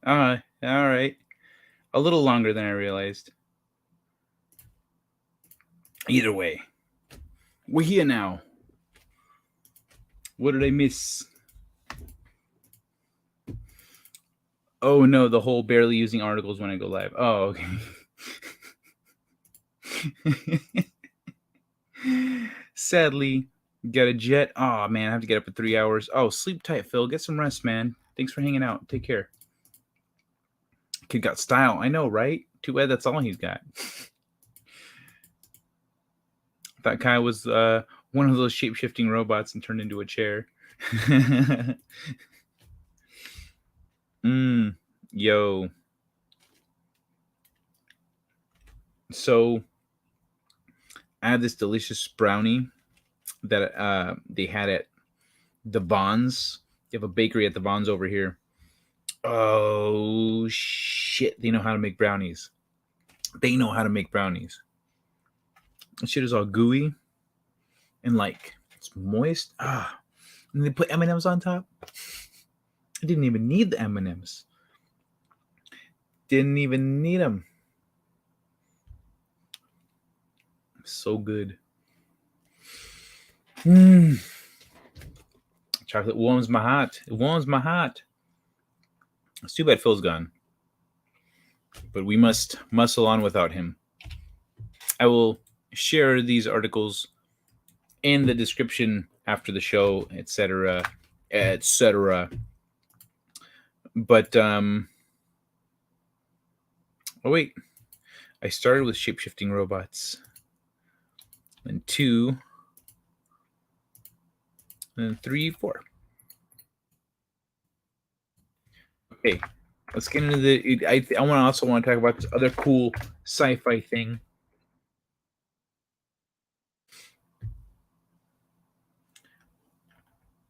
All right. A little longer than I realized. Either way, we're here now. What did I miss? Oh no, the whole barely using articles when I go live. Oh, okay. Sadly, got a jet. Oh man, I have to get up in 3 hours. Oh, sleep tight, Phil. Get some rest, man. Thanks for hanging out. Take care. Kid got style. I know, right? Too bad that's all he's got. That guy was one of those shape-shifting robots and turned into a chair. Yo. So I had this delicious brownie that they had at the Bonds. You have a bakery at the Bonds over here. Oh shit! They know how to make brownies. This shit is all gooey and like it's moist. And they put M&Ms on top. I didn't even need the M&Ms. Didn't even need them. So good. Chocolate warms my heart. It warms my heart. It's too bad Phil's gone. But we must muscle on without him. I will share these articles in the description after the show, etc., etc. But oh wait, I started with Shapeshifting Robots, and 2, and 3, 4. Okay, let's get into the. I also want to talk about this other cool sci-fi thing.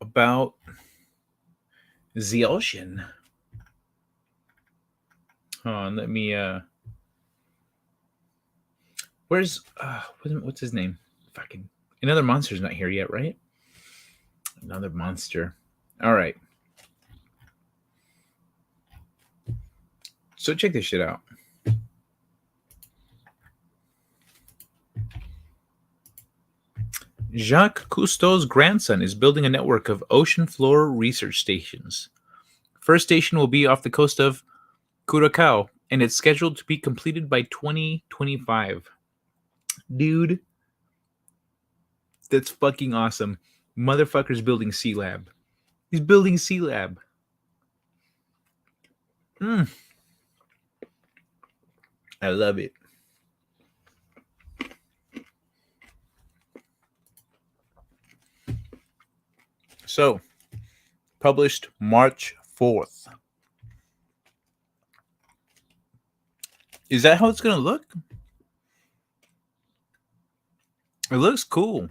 About the ocean. Hold on, let me where's what's his name? Fucking Another Monster's not here yet, right? Another Monster. All right. So check this shit out. Jacques Cousteau's grandson is building a network of ocean floor research stations. First station will be off the coast of Curacao, and it's scheduled to be completed by 2025. Dude, that's fucking awesome. Motherfucker's building Sea Lab. He's building Sea Lab. I love it. So, published March 4th. Is that how it's going to look? It looks cool.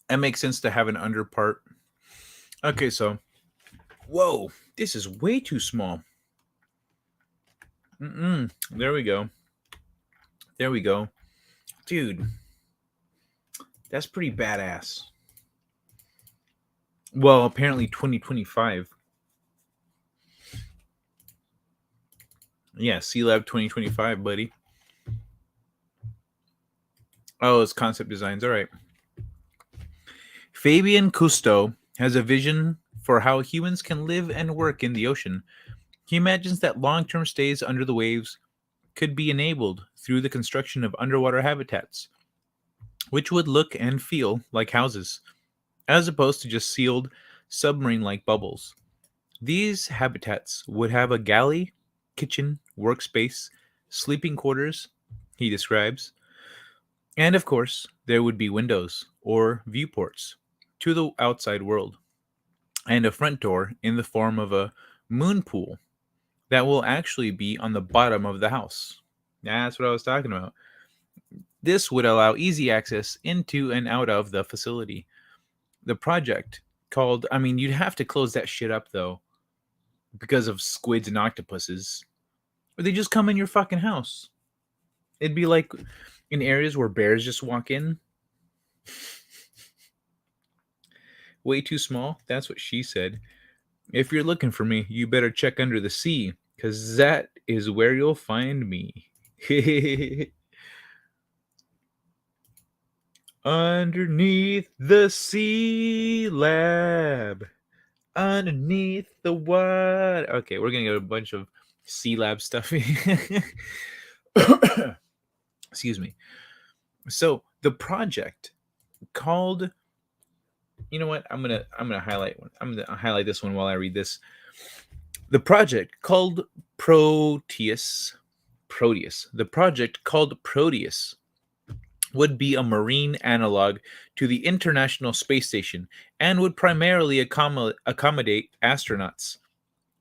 It makes sense to have an under part. Okay, so, whoa, this is way too small. There we go. Dude, that's pretty badass. Well, apparently 2025. Yeah, Sea Lab 2025, buddy. Oh, it's concept designs. All right. Fabien Cousteau has a vision for how humans can live and work in the ocean. He imagines that long-term stays under the waves could be enabled through the construction of underwater habitats, which would look and feel like houses, as opposed to just sealed submarine-like bubbles. These habitats would have a galley, kitchen, workspace, sleeping quarters, he describes, and of course, there would be windows or viewports to the outside world. and a front door in the form of a moon pool that will actually be on the bottom of the house. That's what I was talking about. This would allow easy access into and out of the facility. The project called, I mean, you'd have to close that shit up though because of squids and octopuses. Or they just come in your fucking house. It'd be like in areas where bears just walk in. Way too small? That's what she said. If you're looking for me, you better check under the sea, because that is where you'll find me. Underneath the sea lab. Underneath the water. Okay, we're going to get a bunch of sea lab stuff. Excuse me. So the project called, you know what? I'm gonna highlight one. I'm gonna highlight this one while I read this. The project called Proteus. The project called Proteus would be a marine analog to the International Space Station and would primarily accommodate astronauts,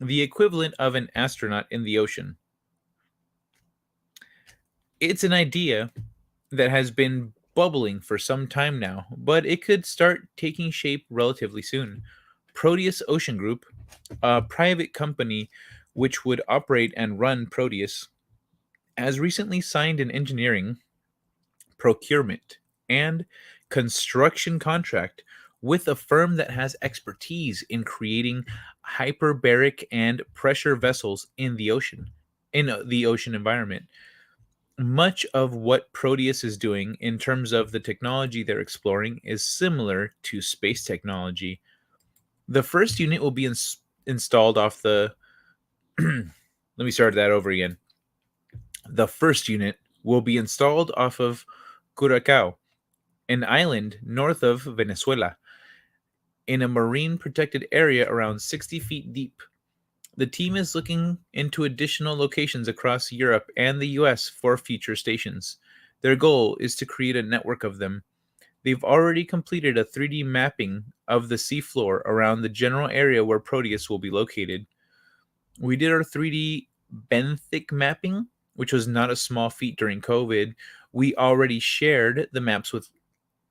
the equivalent of an astronaut in the ocean. It's an idea that has been bubbling for some time now, but it could start taking shape relatively soon. Proteus Ocean Group, a private company which would operate and run Proteus, has recently signed an engineering, procurement, and construction contract with a firm that has expertise in creating hyperbaric and pressure vessels in the ocean environment. Much of what Proteus is doing in terms of the technology they're exploring is similar to space technology. The first unit will be installed off the. Let me start that over again. The first unit will be installed off of Curacao, an island north of Venezuela, in a marine protected area around 60 feet deep. The team is looking into additional locations across Europe and the US for future stations. Their goal is to create a network of them. They've already completed a 3D mapping of the seafloor around the general area where Proteus will be located. We did our 3D benthic mapping, which was not a small feat during COVID. We already shared the maps with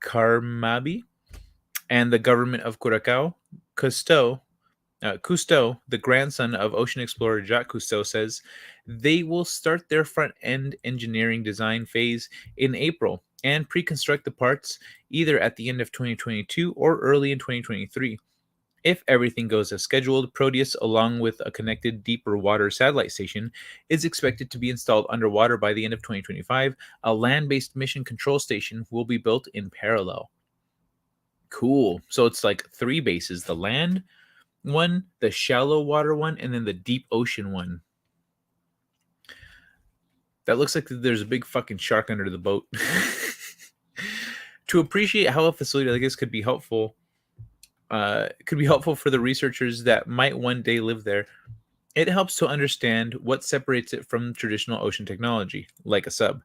Carmabi and the government of Curacao. Cousteau, the grandson of ocean explorer Jacques Cousteau, says they will start their front-end engineering design phase in April and pre-construct the parts either at the end of 2022 or early in 2023. If everything goes as scheduled, Proteus, along with a connected deeper water satellite station, is expected to be installed underwater by the end of 2025. A land-based mission control station will be built in parallel. Cool. So it's like 3 bases: the land one, the shallow water one, and then the deep ocean one. That looks like there's a big fucking shark under the boat. To appreciate how a facility like this could be helpful for the researchers that might one day live there. It helps to understand what separates it from traditional ocean technology, like a sub.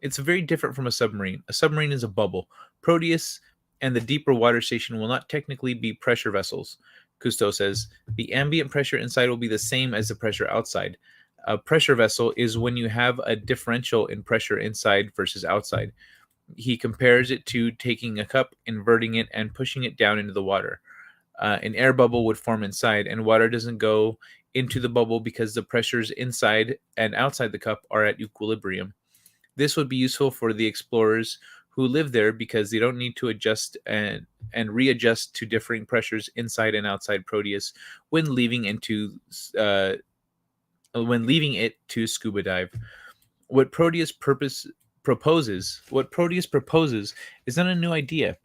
It's very different from a submarine. A submarine is a bubble. Proteus and the deeper water station will not technically be pressure vessels. Cousteau says the ambient pressure inside will be the same as the pressure outside. A pressure vessel is when you have a differential in pressure inside versus outside. He compares it to taking a cup, inverting it, and pushing it down into the water. An air bubble would form inside, and water doesn't go into the bubble because the pressures inside and outside the cup are at equilibrium. This would be useful for the explorers who live there because they don't need to adjust and readjust to differing pressures inside and outside Proteus when leaving it to scuba dive. What Proteus proposes is not a new idea.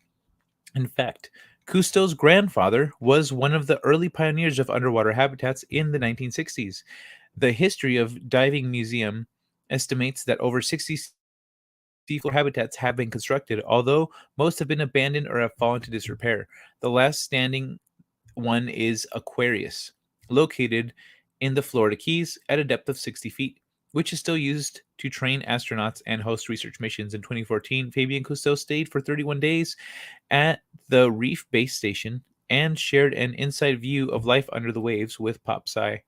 In fact, Cousteau's grandfather was one of the early pioneers of underwater habitats in the 1960s. The History of Diving Museum estimates that over 60 seafloor habitats have been constructed, although most have been abandoned or have fallen to disrepair. The last standing one is Aquarius, located in the Florida Keys at a depth of 60 feet, which is still used to train astronauts and host research missions. In 2014, Fabien Cousteau stayed for 31 days at the Reef Base Station and shared an inside view of life under the waves with PopSci.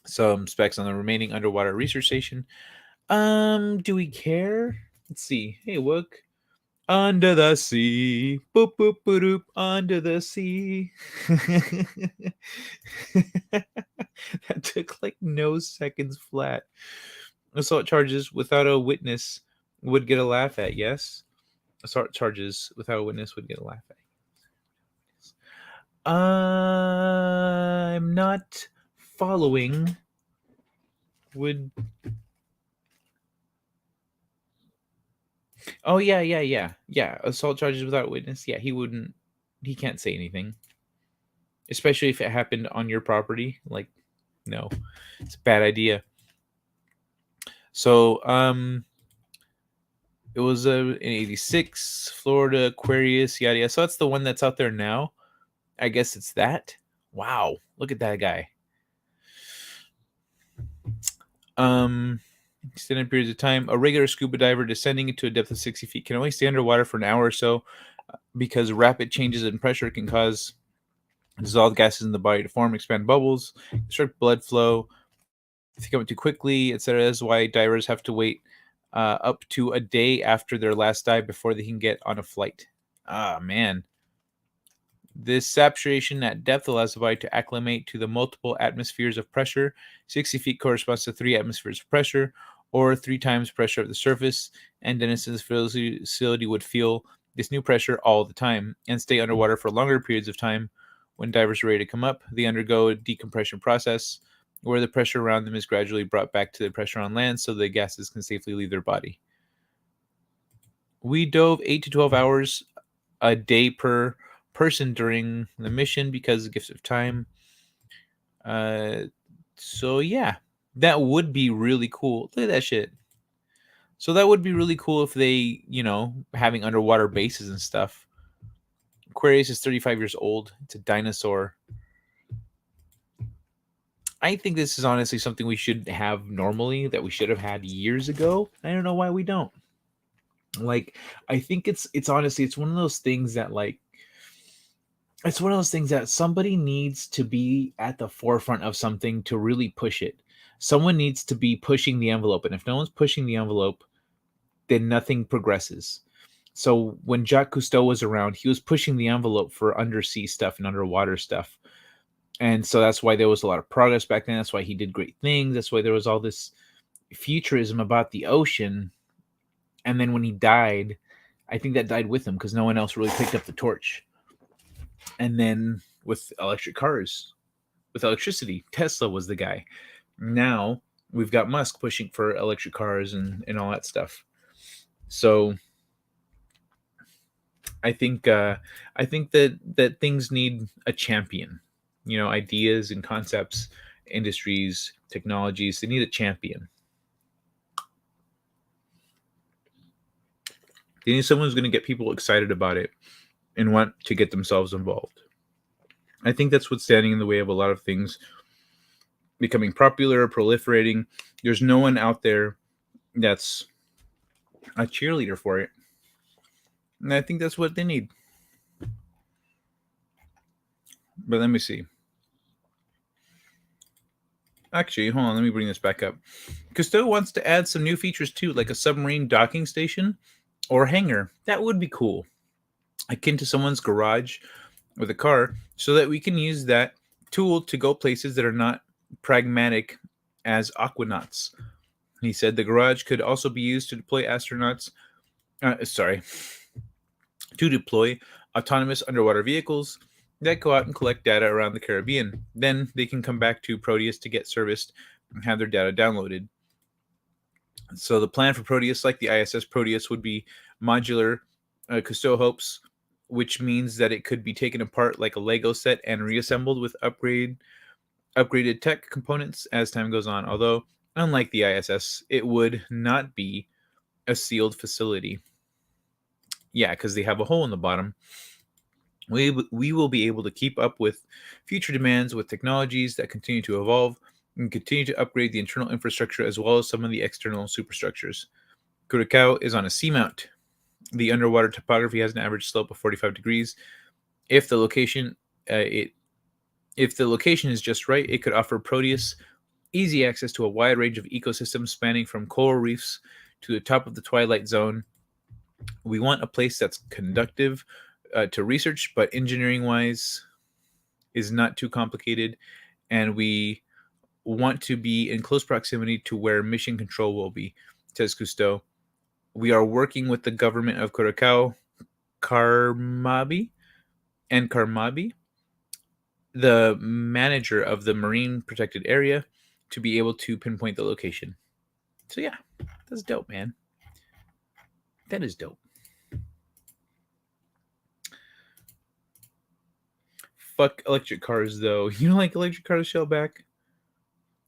Some specs on the remaining underwater research station. Do we care? Let's see. Hey, look. Under the sea. Boop, boop, boop, boop. Under the sea. That took like no seconds flat. Assault charges without a witness would get a laugh at, yes? Assault charges without a witness would get a laugh at. I'm not following. Would. Oh, yeah. Assault charges without a witness. Yeah, he can't say anything. Especially if it happened on your property. Like, no. It's a bad idea. So, it was in 86, Florida, Aquarius, yada yada. So that's the one that's out there now. I guess it's that. Wow, look at that guy. Extended periods of time. A regular scuba diver descending into a depth of 60 feet can only stay underwater for an hour or so because rapid changes in pressure can cause dissolved gases in the body to form, expand bubbles, disrupt blood flow, if you come too quickly, etc. That's why divers have to wait up to a day after their last dive before they can get on a flight. Ah, man. This saturation at depth allows the body to acclimate to the multiple atmospheres of pressure. 60 feet corresponds to 3 atmospheres of pressure, or 3 times pressure of the surface, and Dennison's facility would feel this new pressure all the time and stay underwater for longer periods of time. When divers are ready to come up, they undergo a decompression process where the pressure around them is gradually brought back to the pressure on land so the gases can safely leave their body. We dove 8 to 12 hours a day per person during the mission because of gifts of time. So yeah, that would be really cool. Look at that shit. So that would be really cool if they, having underwater bases and stuff. Aquarius is 35 years old. It's a dinosaur. I think this is honestly something we should have normally, that we should have had years ago. I don't know why we don't. Like, I think it's honestly, it's one of those things that it's one of those things that somebody needs to be at the forefront of something to really push it. Someone needs to be pushing the envelope. And if no one's pushing the envelope, then nothing progresses. So when Jacques Cousteau was around, he was pushing the envelope for undersea stuff and underwater stuff. And so that's why there was a lot of progress back then. That's why he did great things. That's why there was all this futurism about the ocean. And then when he died, I think that died with him because no one else really picked up the torch. And then with electric cars, with electricity, Tesla was the guy. Now we've got Musk pushing for electric cars and all that stuff. So I think that things need a champion. Ideas and concepts, industries, technologies, they need a champion. They need someone who's going to get people excited about it and want to get themselves involved. I think that's what's standing in the way of a lot of things becoming popular, proliferating. There's no one out there that's a cheerleader for it. And I think that's what they need. But let me see. Actually, hold on. Let me bring this back up. Cousteau wants to add some new features too, like a submarine docking station or hangar. That would be cool. Akin to someone's garage with a car, so that we can use that tool to go places that are not pragmatic as aquanauts. He said the garage could also be used to deploy to deploy autonomous underwater vehicles that go out and collect data around the Caribbean. Then they can come back to Proteus to get serviced and have their data downloaded. So the plan for Proteus, like the ISS Proteus, would be modular. Cousteau hopes, which means that it could be taken apart like a Lego set and reassembled with upgraded tech components as time goes on. Although, unlike the ISS, it would not be a sealed facility. Yeah, because they have a hole in the bottom. We will be able to keep up with future demands with technologies that continue to evolve and continue to upgrade the internal infrastructure as well as some of the external superstructures. Curacao is on a seamount. The underwater topography has an average slope of 45 degrees. If the location if the location is just right, it could offer Proteus easy access to a wide range of ecosystems spanning from coral reefs to the top of the Twilight Zone. We want a place that's conducive to research, but engineering-wise is not too complicated, and we want to be in close proximity to where mission control will be, says Cousteau. We are working with the government of Curacao, Carmabi, the manager of the marine protected area, to be able to pinpoint the location. So yeah, that's dope, man. That is dope. Fuck electric cars, though. You don't like electric cars, Shellback?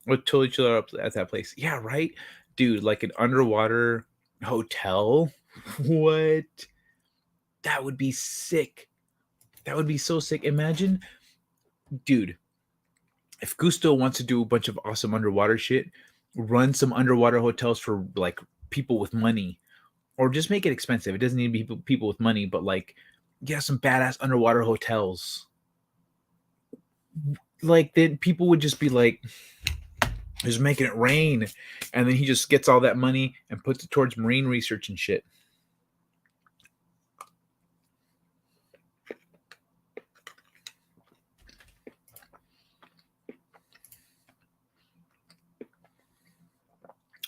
We'll totally chill up at that place. Yeah, right? Dude, like an underwater hotel? What? That would be sick. That would be so sick. Imagine, dude, if Gusto wants to do a bunch of awesome underwater shit, run some underwater hotels for like people with money, or just make it expensive. It doesn't need to be people with money, but like, yeah, some badass underwater hotels. Like, then people would just be like, just making it rain, and then he just gets all that money and puts it towards marine research and shit.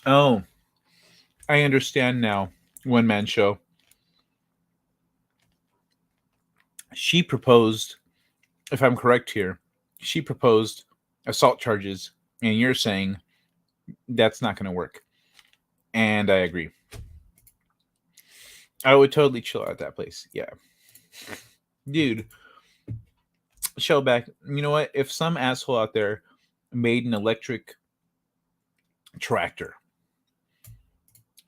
Oh, I understand now. One man show. She proposed, if I'm correct here, she proposed assault charges, and you're saying that's not going to work. And I agree. I would totally chill out at that place. Yeah. Dude, Shellback, you know what? If some asshole out there made an electric tractor,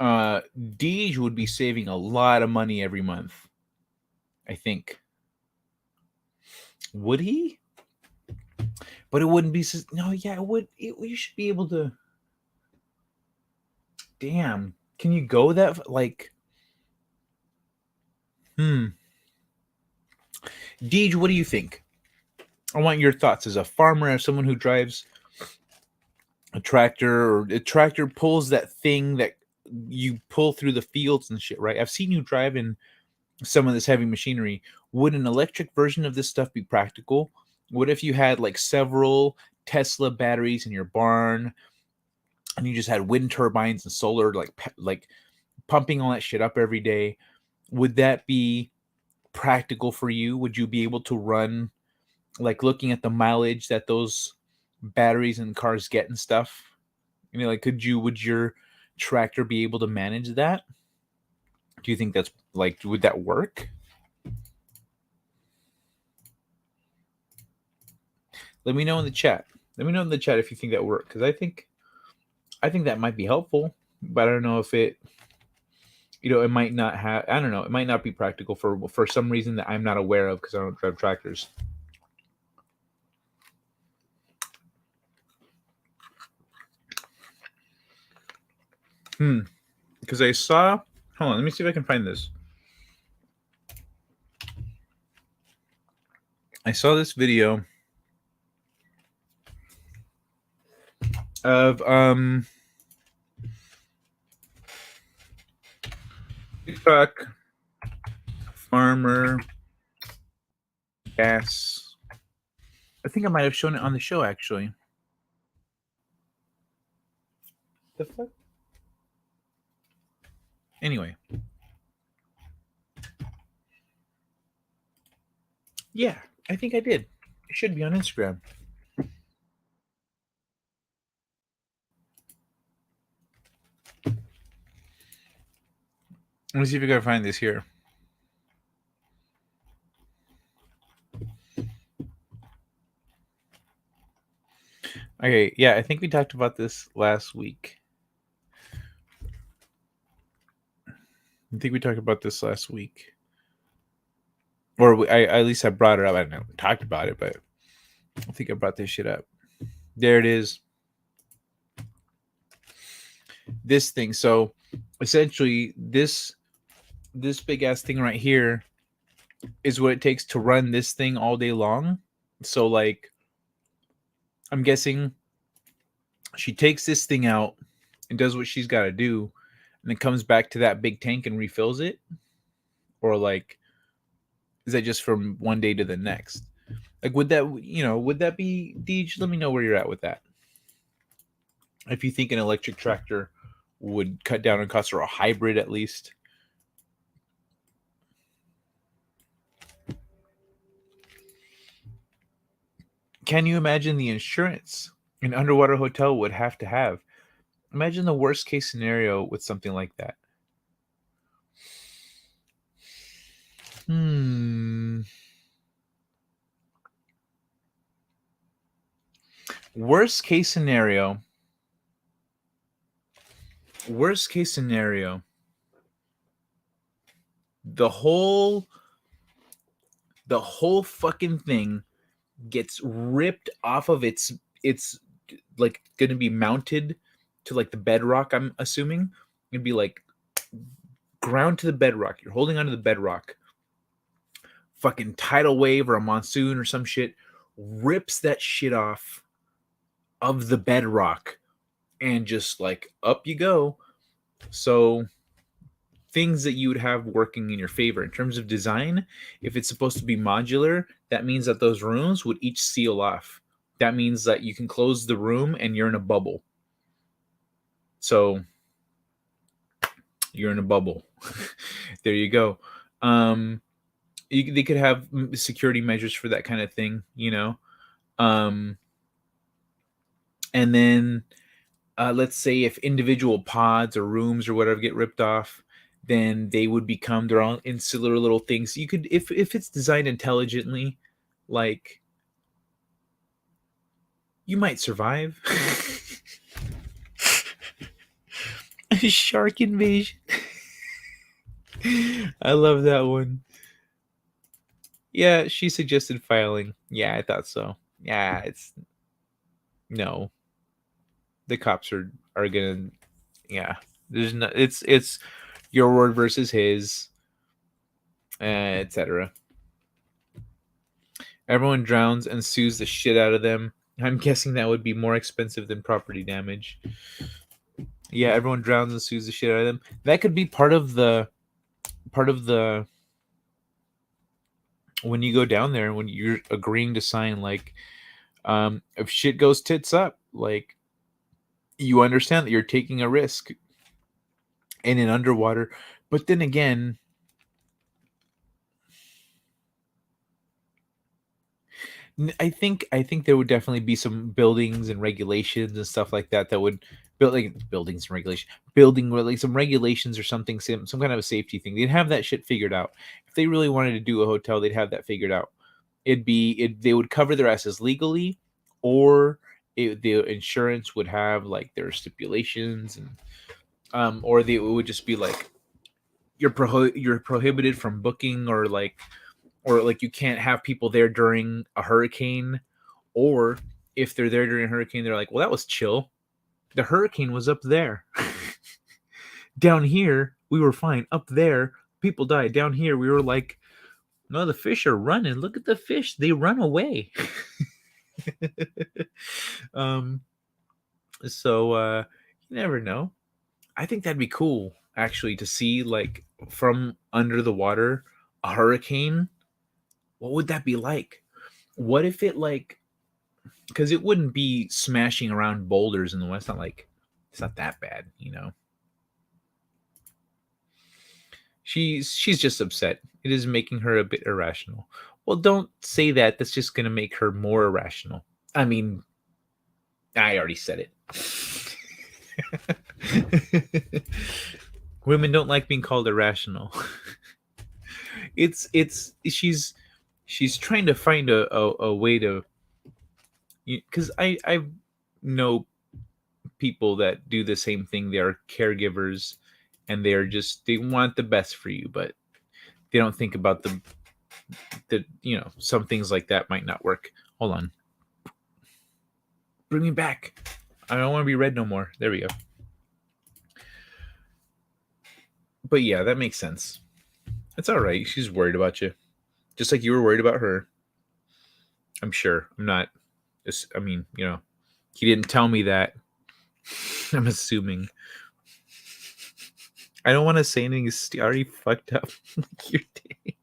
Deej would be saving a lot of money every month. I think. Would he? But it wouldn't be. No, yeah, it would. You should be able to. Damn. Can you go that? Like. Deej, what do you think? I want your thoughts as a farmer, as someone who drives a tractor, or a tractor pulls that thing that you pull through the fields and shit, right? I've seen you drive in some of this heavy machinery. Would an electric version of this stuff be practical? What if you had like several Tesla batteries in your barn, and you just had wind turbines and solar, like pumping all that shit up every day? Would that be practical for you? Would you be able to run, like, looking at the mileage that those batteries and cars get and stuff? You know, like, would your tractor be able to manage that? Do you think that's like, would that work? Let me know in the chat. Let me know in the chat if you think that work, because I think that might be helpful, but I don't know if it, it might not have. I don't know. It might not be practical for some reason that I'm not aware of, because I don't drive tractors. Because I saw. Hold on. Let me see if I can find this. I saw this video of TikTok farmer gas. I think I might have shown it on the show, actually. The fuck? Anyway. Yeah, I think I did. It should be on Instagram. Let me see if I can find this here. Okay, yeah, I think we talked about this last week. Or at least I brought it up. I don't know, we talked about it, but I think I brought this shit up. There it is. This thing. So essentially, this big ass thing right here is what it takes to run this thing all day long. So like, I'm guessing she takes this thing out and does what she's got to do, and then comes back to that big tank and refills it, or like, is that just from one day to the next? Like, would that be, Deej? Let me know where you're at with that. If you think an electric tractor would cut down on costs, or a hybrid at least. Can you imagine the insurance an underwater hotel would have to have? Imagine the worst case scenario with something like that. Worst case scenario. The whole fucking thing gets ripped off of its like going to be mounted to like the bedrock, I'm assuming. It'd be like ground to the bedrock. You're holding onto the bedrock. Fucking tidal wave or a monsoon or some shit rips that shit off of the bedrock and just like up you go. So things that you would have working in your favor in terms of design, if it's supposed to be modular, that means that those rooms would each seal off. That means that you can close the room and you're in a bubble. So you're in a bubble. There you go. They could have security measures for that kind of thing, you know. And then let's say if individual pods or rooms or whatever get ripped off, then they would become their own insular little things. You could, if it's designed intelligently, like, you might survive. A shark invasion. I love that one. Yeah, she suggested filing. Yeah, I thought so. Yeah, it's no. The cops are gonna. Yeah, there's no. It's your word versus his, etc. Everyone drowns and sues the shit out of them. I'm guessing that would be more expensive than property damage. Yeah, everyone drowns and sues the shit out of them. That could be part of the when you go down there, when you're agreeing to sign, like, if shit goes tits up, like, you understand that you're taking a risk in an underwater. But then again, I think there would definitely be some buildings and regulations and stuff like that would build, like, buildings and regulation, some regulations or something, some kind of a safety thing. They'd have that shit figured out. If they really wanted to do a hotel, they'd have that figured out. They would cover their asses legally, or the insurance would have like their stipulations, and or it would just be like you're prohibited from booking, or like you can't have people there during a hurricane. Or if they're there during a hurricane, they're like, well, that was chill. The hurricane was up there. Down here, we were fine. Up there, people died. Down here, we were like, no, the fish are running. Look at the fish. They run away. So you never know. I think that'd be cool, actually, to see, like, from under the water, a hurricane. What would that be like? What if it, like, because it wouldn't be smashing around boulders in the west. It's not that bad, you know. She's just upset. It is making her a bit irrational. Well, don't say that. That's just going to make her more irrational. I mean, I already said it. Women don't like being called irrational. She's trying to find a way to, because I know people that do the same thing. They are caregivers, and they want the best for you, but they don't think about the some things like that might not work. Hold on. Bring me back. I don't want to be read no more. There we go. But yeah, that makes sense. It's all right. She's worried about you. Just like you were worried about her. I'm sure. I'm not. I mean, he didn't tell me that. I'm assuming. I don't want to say anything. It's already fucked up. Your day.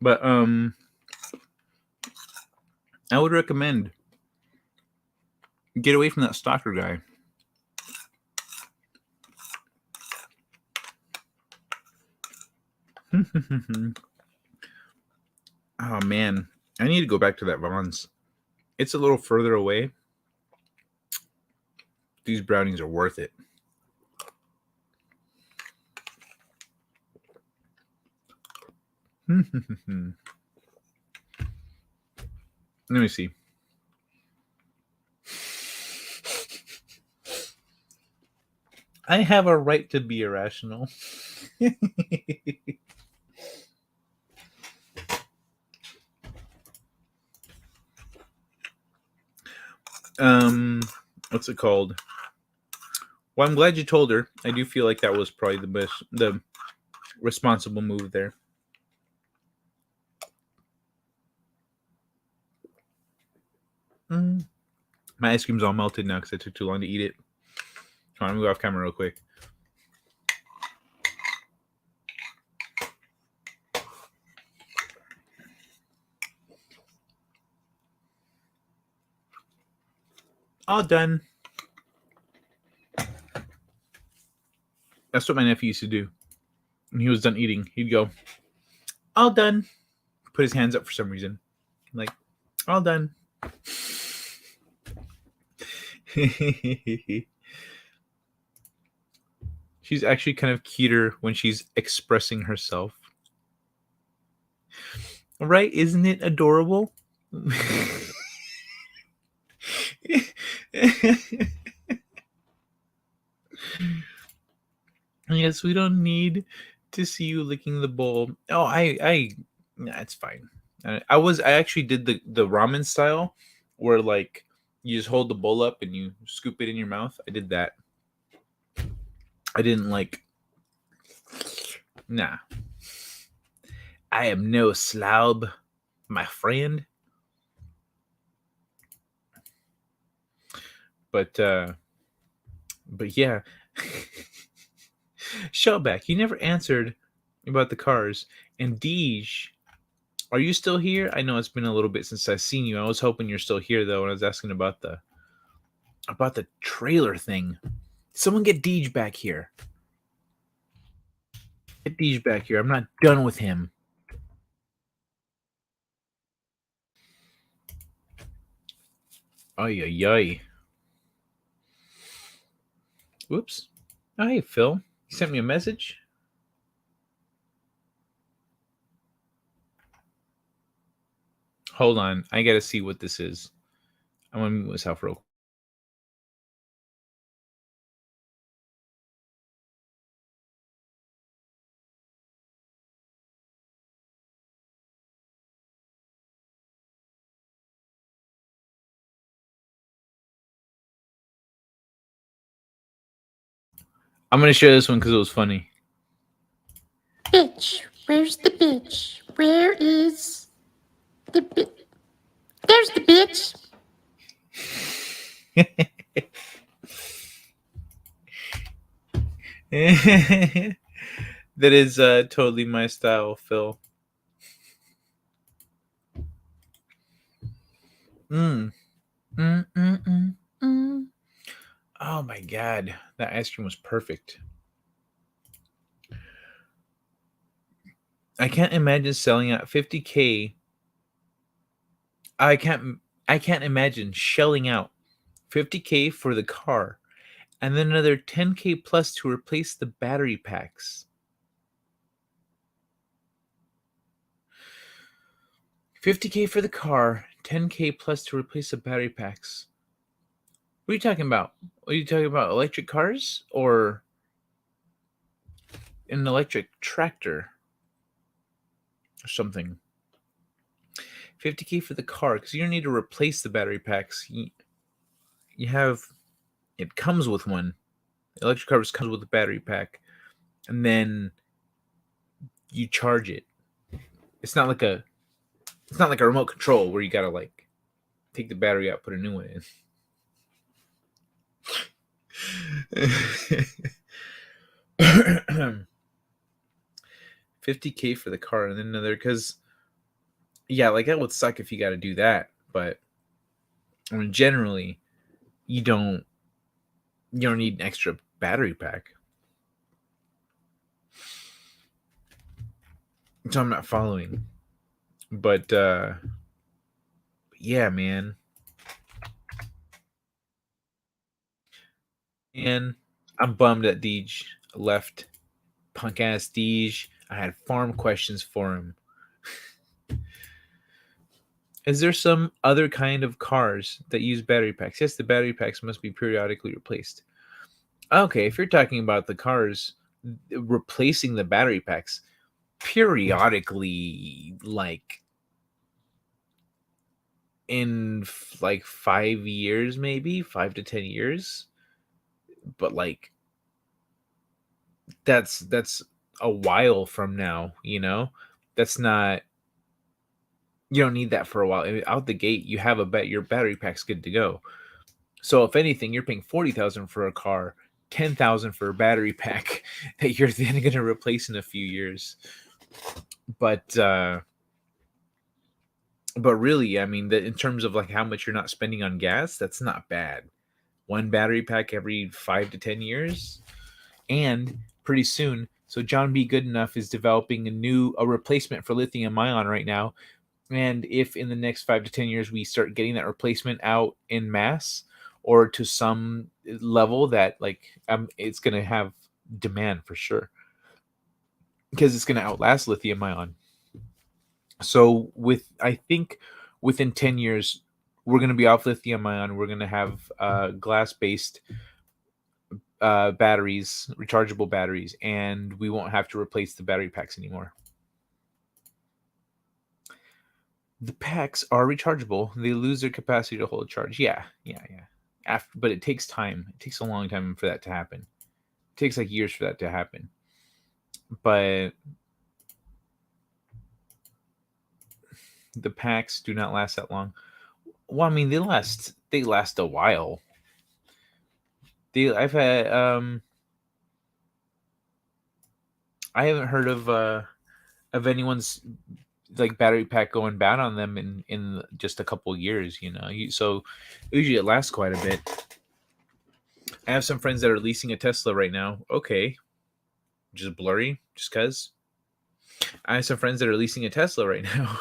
But I would recommend get away from that stalker guy. Oh man, I need to go back to that Vaughn's. It's a little further away. These brownies are worth it. Let me see. I have a right to be irrational. What's it called? Well, I'm glad you told her. I do feel like that was probably the responsible move there. My ice cream's all melted now because it took too long to eat it. Come on, I'm gonna go off camera real quick. All done. That's what my nephew used to do. When he was done eating, he'd go, all done. Put his hands up for some reason. Like, all done. She's actually kind of cuter when she's expressing herself. Right? Isn't it adorable? Yes, we don't need to see you licking the bowl. Oh, nah, it's fine. I actually did the ramen style where like you just hold the bowl up and you scoop it in your mouth. I did that. I didn't like. Nah. I am no slob, my friend. But yeah. Shellback, you never answered about the cars. And Deej, are you still here? I know it's been a little bit since I've seen you. I was hoping you're still here though, when I was asking about the trailer thing. Someone get Deej back here. Get Deej back here. I'm not done with him. Ay ay ay. Whoops. Oh, hey Phil. You sent me a message? Hold on. I gotta see what this is. I'm gonna mute myself real quick. I'm gonna share this one because it was funny. Bitch, where's the bitch? Where is the bitch? There's the bitch. That is totally my style, Phil. Oh my god, that ice cream was perfect. I can't imagine selling out 50K. I can't imagine shelling out 50K for the car and then another 10K plus to replace the battery packs. 50K for the car, 10K plus to replace the battery packs. What are you talking about? Are you talking about electric cars or an electric tractor or something? 50K for the car because you don't need to replace the battery packs. You have, it comes with one. Electric car comes with a battery pack, and then you charge it. It's not like a remote control where you gotta like take the battery out, put a new one in. 50K for the car, and then another, because yeah, like that would suck if you got to do that. But I mean, generally, you don't need an extra battery pack. So I'm not following. But yeah, man. And I'm bummed that Deej left. Punk ass Deej. I had farm questions for him. Is there some other kind of cars that use battery packs? Yes, the battery packs must be periodically replaced. Okay, if you're talking about the cars replacing the battery packs periodically, like in like 5 years, maybe 5 to 10 years, but like that's a while from now, you know. That's not, you don't need that for a while. Out the gate, you have your battery pack's good to go. So if anything, you're paying 40,000 for a car, 10,000 for a battery pack that you're then going to replace in a few years. But really, I mean, in terms of like how much you're not spending on gas, that's not bad. One battery pack every 5 to 10 years, and pretty soon. So John B. Goodenough is developing a replacement for lithium ion right now. And if in the next 5 to 10 years we start getting that replacement out in mass, or to some level that like it's going to have demand for sure, because it's going to outlast lithium ion. So I think within 10 years, we're going to be off lithium ion. We're going to have glass-based batteries, rechargeable batteries, and we won't have to replace the battery packs anymore. The packs are rechargeable. They lose their capacity to hold charge. Yeah. But it takes time. It takes a long time for that to happen. It takes like years for that to happen. But the packs do not last that long. Well, I mean, they last a while. I've had I haven't heard of anyone's like battery pack going bad on them in just a couple of years, you know. So usually it lasts quite a bit. I have some friends that are leasing a Tesla right now. Okay, just blurry, just cause. I have some friends that are leasing a Tesla right now,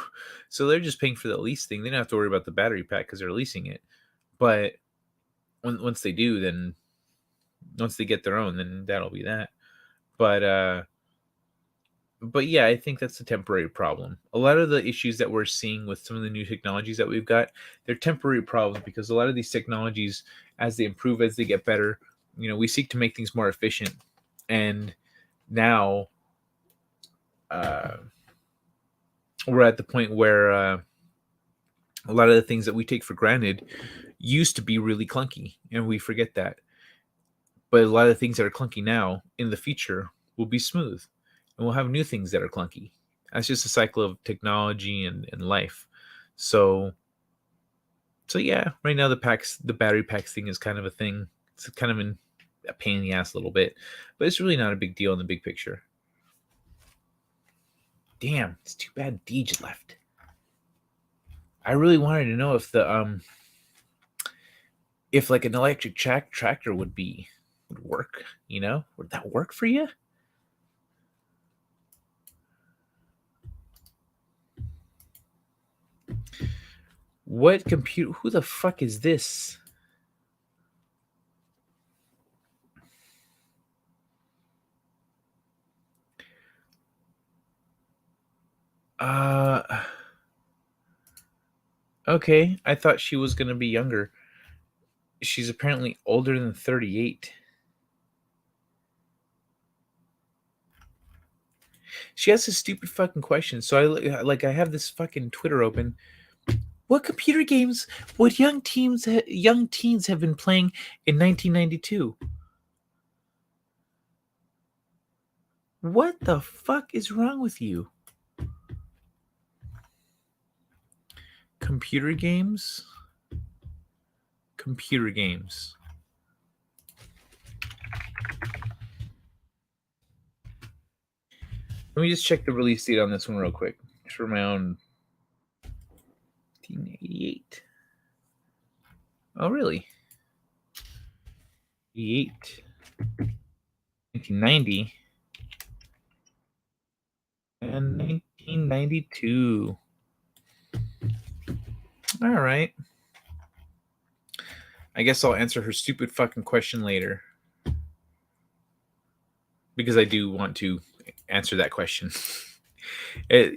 so they're just paying for the lease thing. They don't have to worry about the battery pack because they're leasing it. But once they do, then once they get their own, then that'll be that. But yeah, I think that's a temporary problem. A lot of the issues that we're seeing with some of the new technologies that we've got, they're temporary problems because a lot of these technologies, as they improve, as they get better, you know, we seek to make things more efficient. And now we're at the point where a lot of the things that we take for granted used to be really clunky, and we forget that. But a lot of things that are clunky now in the future will be smooth, and we'll have new things that are clunky. That's just a cycle of technology and life. So yeah, right now the battery packs thing is kind of a thing. It's kind of a pain in the ass a little bit, but it's really not a big deal in the big picture. Damn, it's too bad Deej left. I really wanted to know if if like an electric tractor would work, you know? Would that work for you? What computer? Who the fuck is this? Okay, I thought she was gonna be younger. She's apparently older than 38. She has a stupid fucking question. So I have this fucking Twitter open. What computer games would young teens have been playing in 1992? What the fuck is wrong with you? Computer games? Computer games. Let me just check the release date on this one real quick. Just for my own 1988. Oh, really? 88. 1990. And 1992. All right. I guess I'll answer her stupid fucking question later. Because I do want to answer that question. That's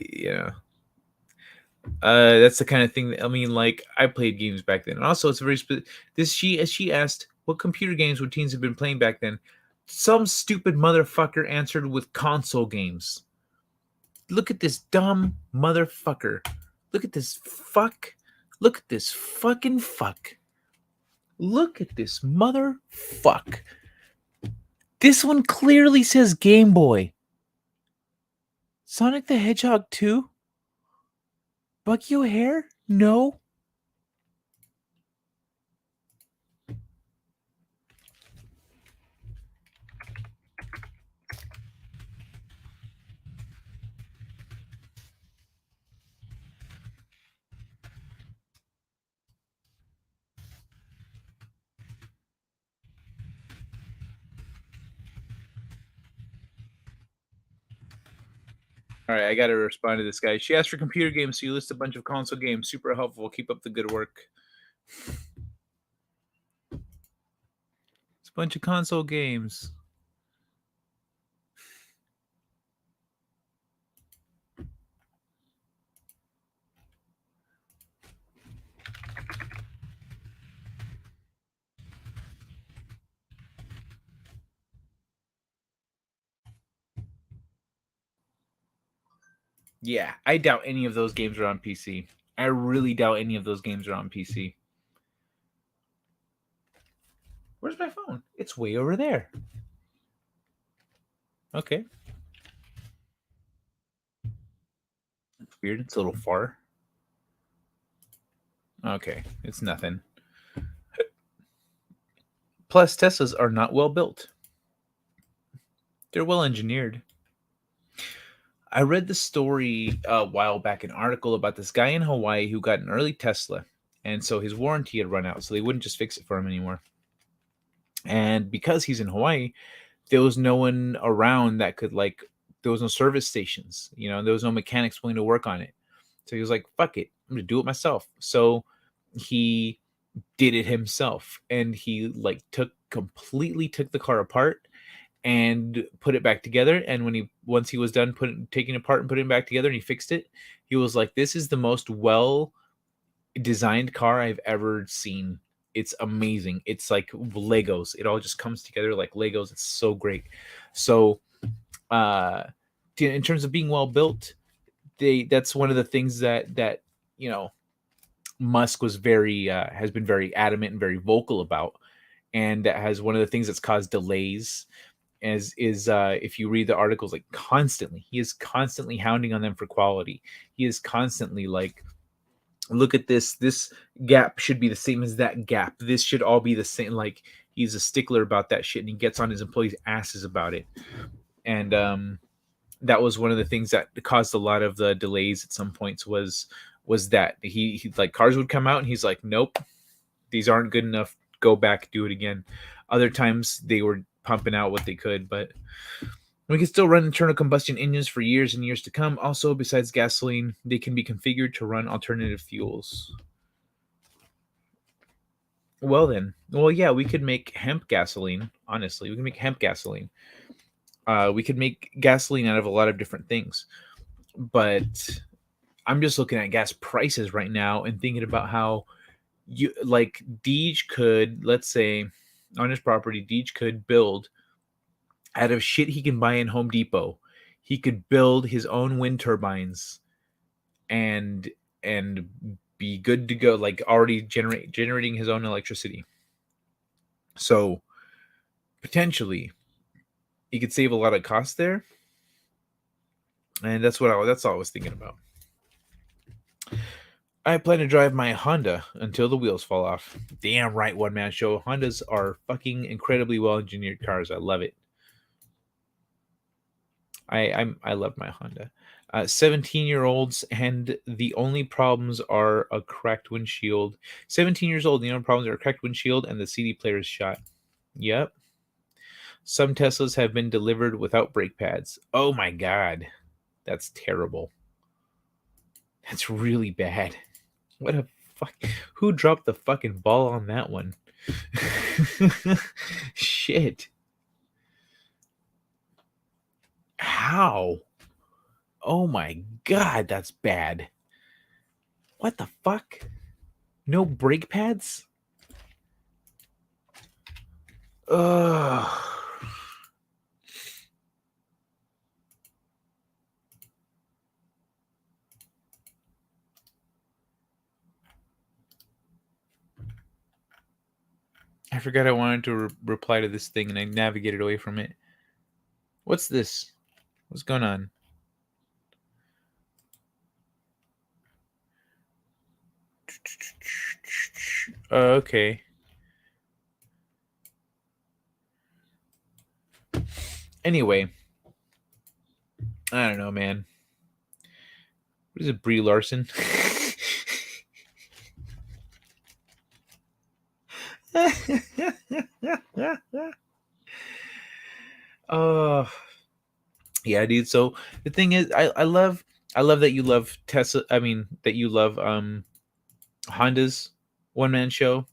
the kind of thing that, I mean, like, I played games back then. And also, it's very she asked, what computer games would teens have been playing back then? Some stupid motherfucker answered with console games. Look at this dumb motherfucker. Look at this fuck. Look at this fucking fuck. Look at this motherfuck. This one clearly says Game Boy. Sonic the Hedgehog 2? Bucky O'Hare? No. All right, I got to respond to this guy. She asked for computer games, so you list a bunch of console games. Super helpful. Keep up the good work. It's a bunch of console games. Yeah, I doubt any of those games are on PC. I really doubt any of those games are on PC. Where's my phone? It's way over there. Okay. It's weird. It's a little far. Okay, it's nothing. Plus, Teslas are not well built. They're well engineered. I read the story a while back, an article about this guy in Hawaii who got an early Tesla. And so his warranty had run out, so they wouldn't just fix it for him anymore. And because he's in Hawaii, there was no one around that could, like, there was no service stations, there was no mechanics willing to work on it. So he was like, fuck it, I'm going to do it myself. So he did it himself. And he, like, completely took the car apart and put it back together. And once he was done taking it apart and putting it back together, and he fixed it, he was like, this is the most well designed car I've ever seen. It's amazing. It's like Legos. It all just comes together like Legos. It's so great. So in terms of being well built, that's one of the things that Musk was has been very adamant and very vocal about, and that has one of the things that's caused delays is if you read the articles, like, constantly, he is constantly hounding on them for quality. He is constantly like, look at this gap should be the same as that gap. This should all be the same. Like, he's a stickler about that shit, and he gets on his employees' asses about it. And that was one of the things that caused a lot of the delays at some points was that he like, cars would come out and he's like, nope, these aren't good enough. Go back, do it again. Other times they were pumping out what they could, but we can still run internal combustion engines for years and years to come. Also, besides gasoline, they can be configured to run alternative fuels. Well, yeah, we could make hemp gasoline. Honestly, we can make hemp gasoline. We could make gasoline out of a lot of different things. But I'm just looking at gas prices right now and thinking about how Deej could, let's say, on his property, Deej could build out of shit he can buy in Home Depot. He could build his own wind turbines and be good to go, like, already generating his own electricity. So potentially he could save a lot of costs there. And that's all I was thinking about. I plan to drive my Honda until the wheels fall off. Damn right, one man show. Hondas are fucking incredibly well engineered cars. I love it. I love my Honda. 17-year-olds, and the only problems are a cracked windshield. 17 years old, the only problems are a cracked windshield and the CD player is shot. Yep. Some Teslas have been delivered without brake pads. Oh my god. That's terrible. That's really bad. What a fuck. Who dropped the fucking ball on that one? Shit. How? Oh my god, that's bad. What the fuck? No brake pads? Ugh. I forgot I wanted to reply to this thing and I navigated away from it. What's this? What's going on? Okay. Anyway. I don't know, man. What is it, Brie Larson? Yeah, dude. So the thing is, I love that you love Tesla. I mean, that you love Honda's one man show,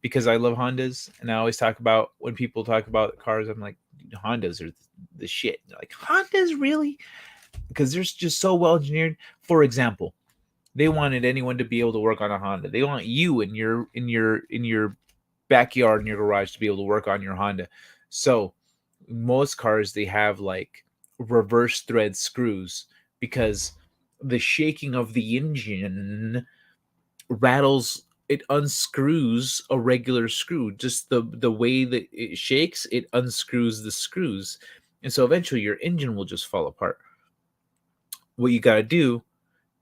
because I love Hondas, and I always talk about, when people talk about cars, I'm like, Hondas are the shit. They're like, Hondas, really? Because they're just so well engineered. For example, they wanted anyone to be able to work on a Honda. They want you in your backyard, in your garage, to be able to work on your Honda. So most cars, they have like reverse thread screws, because the shaking of the engine rattles, it unscrews a regular screw. Just the way that it shakes, it unscrews the screws, and so eventually your engine will just fall apart. What you got to do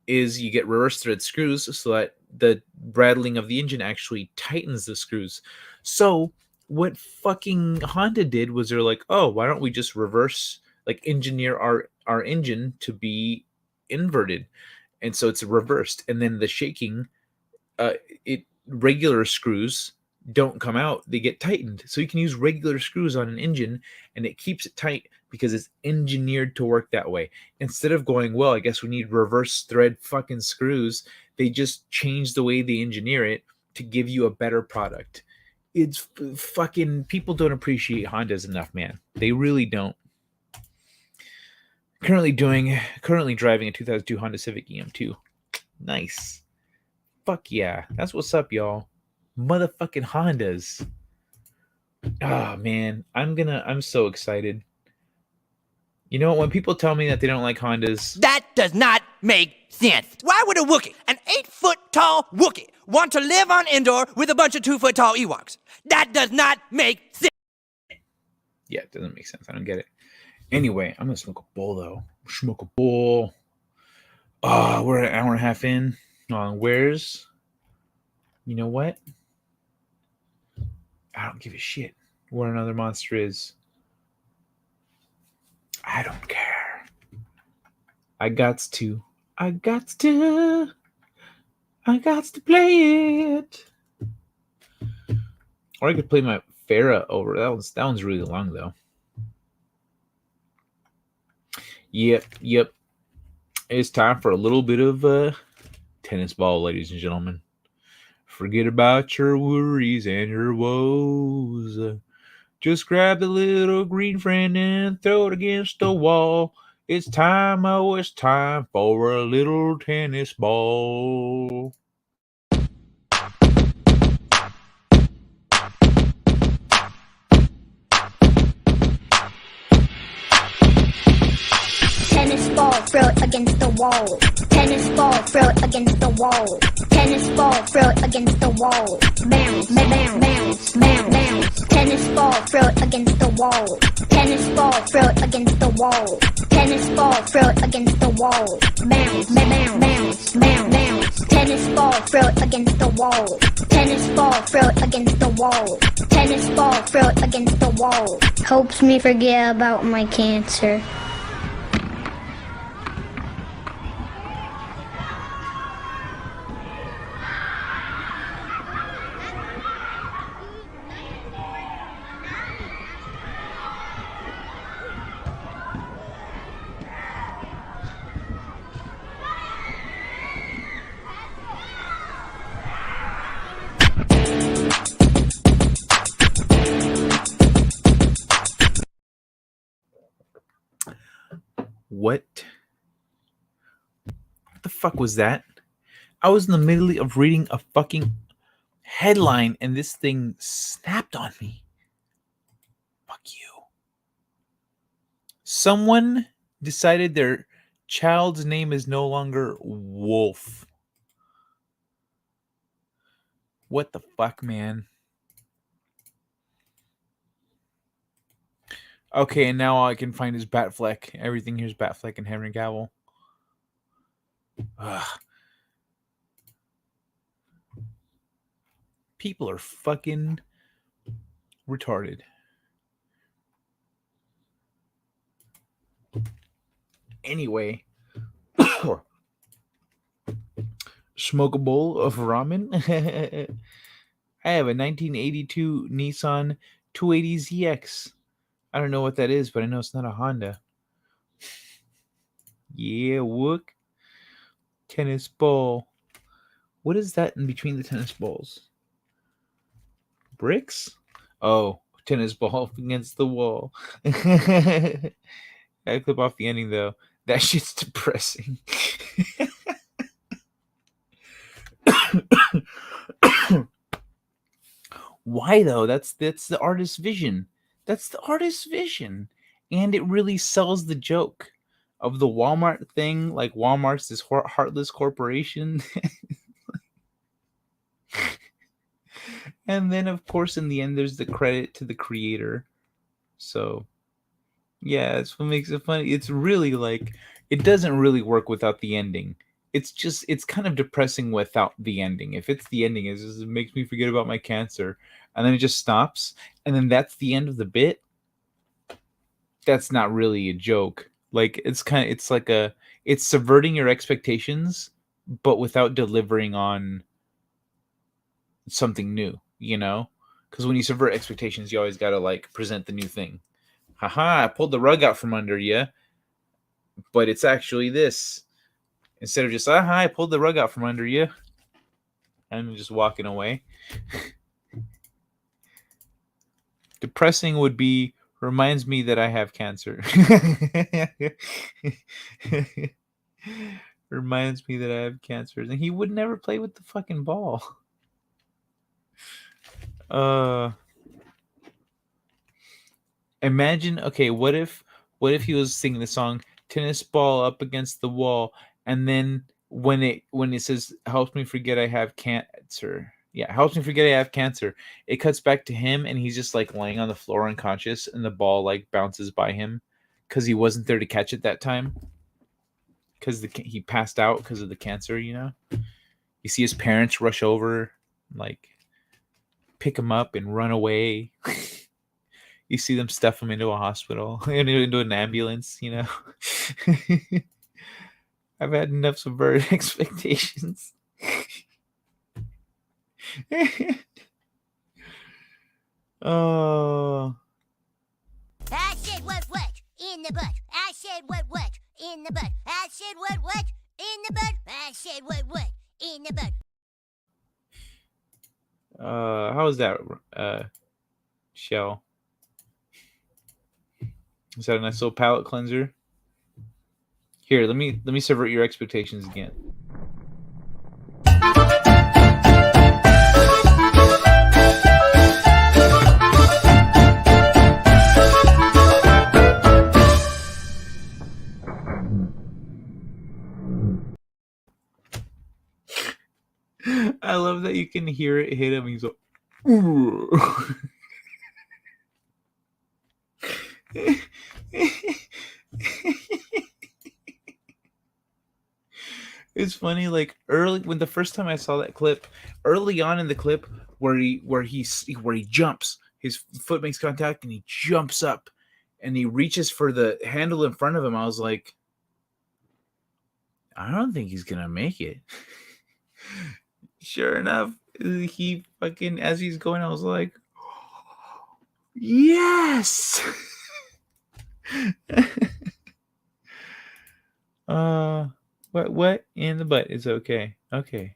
is you get reverse thread screws so that the rattling of the engine actually tightens the screws. So what fucking Honda did was, they're like, oh, why don't we just reverse, like, engineer our engine to be inverted, and so it's reversed, and then the shaking, regular screws don't come out, they get tightened. So you can use regular screws on an engine and it keeps it tight because it's engineered to work that way. Instead of going, well, I guess we need reverse thread fucking screws, they just change the way they engineer it to give you a better product. It's fucking, people don't appreciate Hondas enough, man. They really don't. Currently driving a 2002 Honda Civic EM2. Nice. Fuck yeah. That's what's up, y'all. Motherfucking Hondas. Oh man, I'm so excited. You know, when people tell me that they don't like Hondas, that does not make sense. Why would a Wookiee, an 8-foot tall Wookiee, want to live on Endor with a bunch of 2-foot tall Ewoks? That does not make sense. Yeah, it doesn't make sense. I don't get it. Anyway, I'm gonna smoke a bowl though. Smoke a bowl. We're an hour and a half in. Where's? You know what? I don't give a shit what another monster is. I don't care. I got to play it. Or I could play my Farah over. That one's really long though. Yep. It's time for a little bit of tennis ball, ladies and gentlemen. Forget about your worries and your woes. Just grab the little green friend and throw it against the wall. It's time for a little tennis ball. Tennis ball, throw it against the wall. Tennis ball, throw it against the wall. Tennis ball, throw it against the wall. Bounce, bounce, bounce, bounce. Tennis ball, throw it against the wall. Tennis ball, throw it against the wall. Tennis ball, throw it against the wall. Bounce, bounce, bounce, bounce, bounce. Tennis ball, throw it against the wall. Tennis ball, throw it against the wall. Tennis ball, throw it against the wall. Helps me forget about my cancer. What the fuck was that? I was in the middle of reading a fucking headline and this thing snapped on me. Fuck you. Someone decided their child's name is no longer Wolf. What the fuck, man? Okay, and now all I can find is Batfleck. Everything here's Batfleck and Henry Cavill. Ugh. People are fucking retarded. Anyway, smoke a bowl of ramen. I have a 1982 Nissan 280ZX. I don't know what that is, but I know it's not a Honda. Yeah, look. Tennis ball. What is that in between the tennis balls? Bricks? Oh, tennis ball against the wall. I clip off the ending though. That shit's depressing. Why though? That's the artist's vision. That's the artist's vision. And it really sells the joke of the Walmart thing. Like Walmart's this heartless corporation. And then, of course, in the end, there's the credit to the creator. So, yeah, it's what makes it funny. It's really like, it doesn't really work without the ending. It's kind of depressing without the ending. If it's the ending, it makes me forget about my cancer. And then it just stops. And then that's the end of the bit. That's not really a joke. Like, it's subverting your expectations, but without delivering on something new, you know? Because when you subvert expectations, you always got to, like, present the new thing. Haha, I pulled the rug out from under you. But it's actually this. Instead of just, I pulled the rug out from under you. And just walking away. Depressing would be, reminds me that I have cancer. Reminds me that I have cancer. And he would never play with the fucking ball. Imagine, okay, what if he was singing the song Tennis Ball Up Against the Wall, and then when it says helps me forget I have cancer. Yeah, helps me forget I have cancer. It cuts back to him and he's just like laying on the floor unconscious and the ball like bounces by him because he wasn't there to catch it that time. Because he passed out because of the cancer, you know? You see his parents rush over, like pick him up and run away. You see them stuff him into a hospital, into an ambulance, you know? I've had enough subverted expectations. Oh. I said what in the butt. I said what in the butt. I said what in the butt. I said what in the butt. How is that, Shell? Is that a nice little palate cleanser? Here, let me subvert your expectations again. I love that you can hear it hit him. He's like, ooh. It's funny, like early when the first time I saw that clip, early on in the clip where he jumps, his foot makes contact and he jumps up and he reaches for the handle in front of him. I was like, I don't think he's gonna make it. Sure enough, he fucking as he's going, I was like, yes. What in the butt is okay. Okay.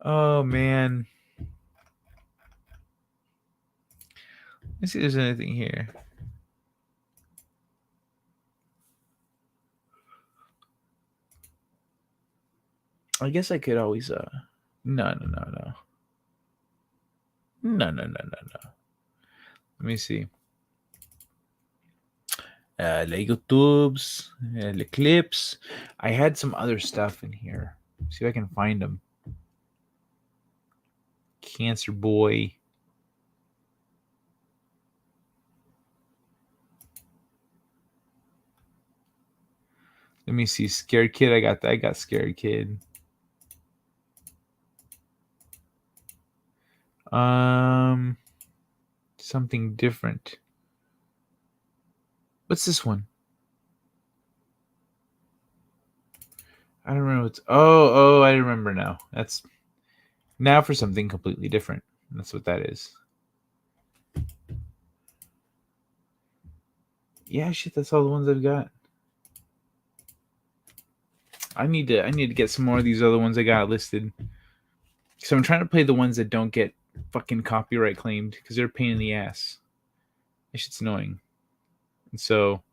Oh man. Let's see if there's anything here. I guess I could always no. Let me see. Lego tubes, the clips. I had some other stuff in here. See if I can find them. Cancer boy. Let me see. Scared kid. I got scared kid. Something different. What's this one? I don't remember. Oh, I remember now. That's now for something completely different. That's what that is. Yeah, shit. That's all the ones I've got. I need to get some more of these other ones I got listed. So I'm trying to play the ones that don't get fucking copyright claimed because they're a pain in the ass. That shit's annoying. And so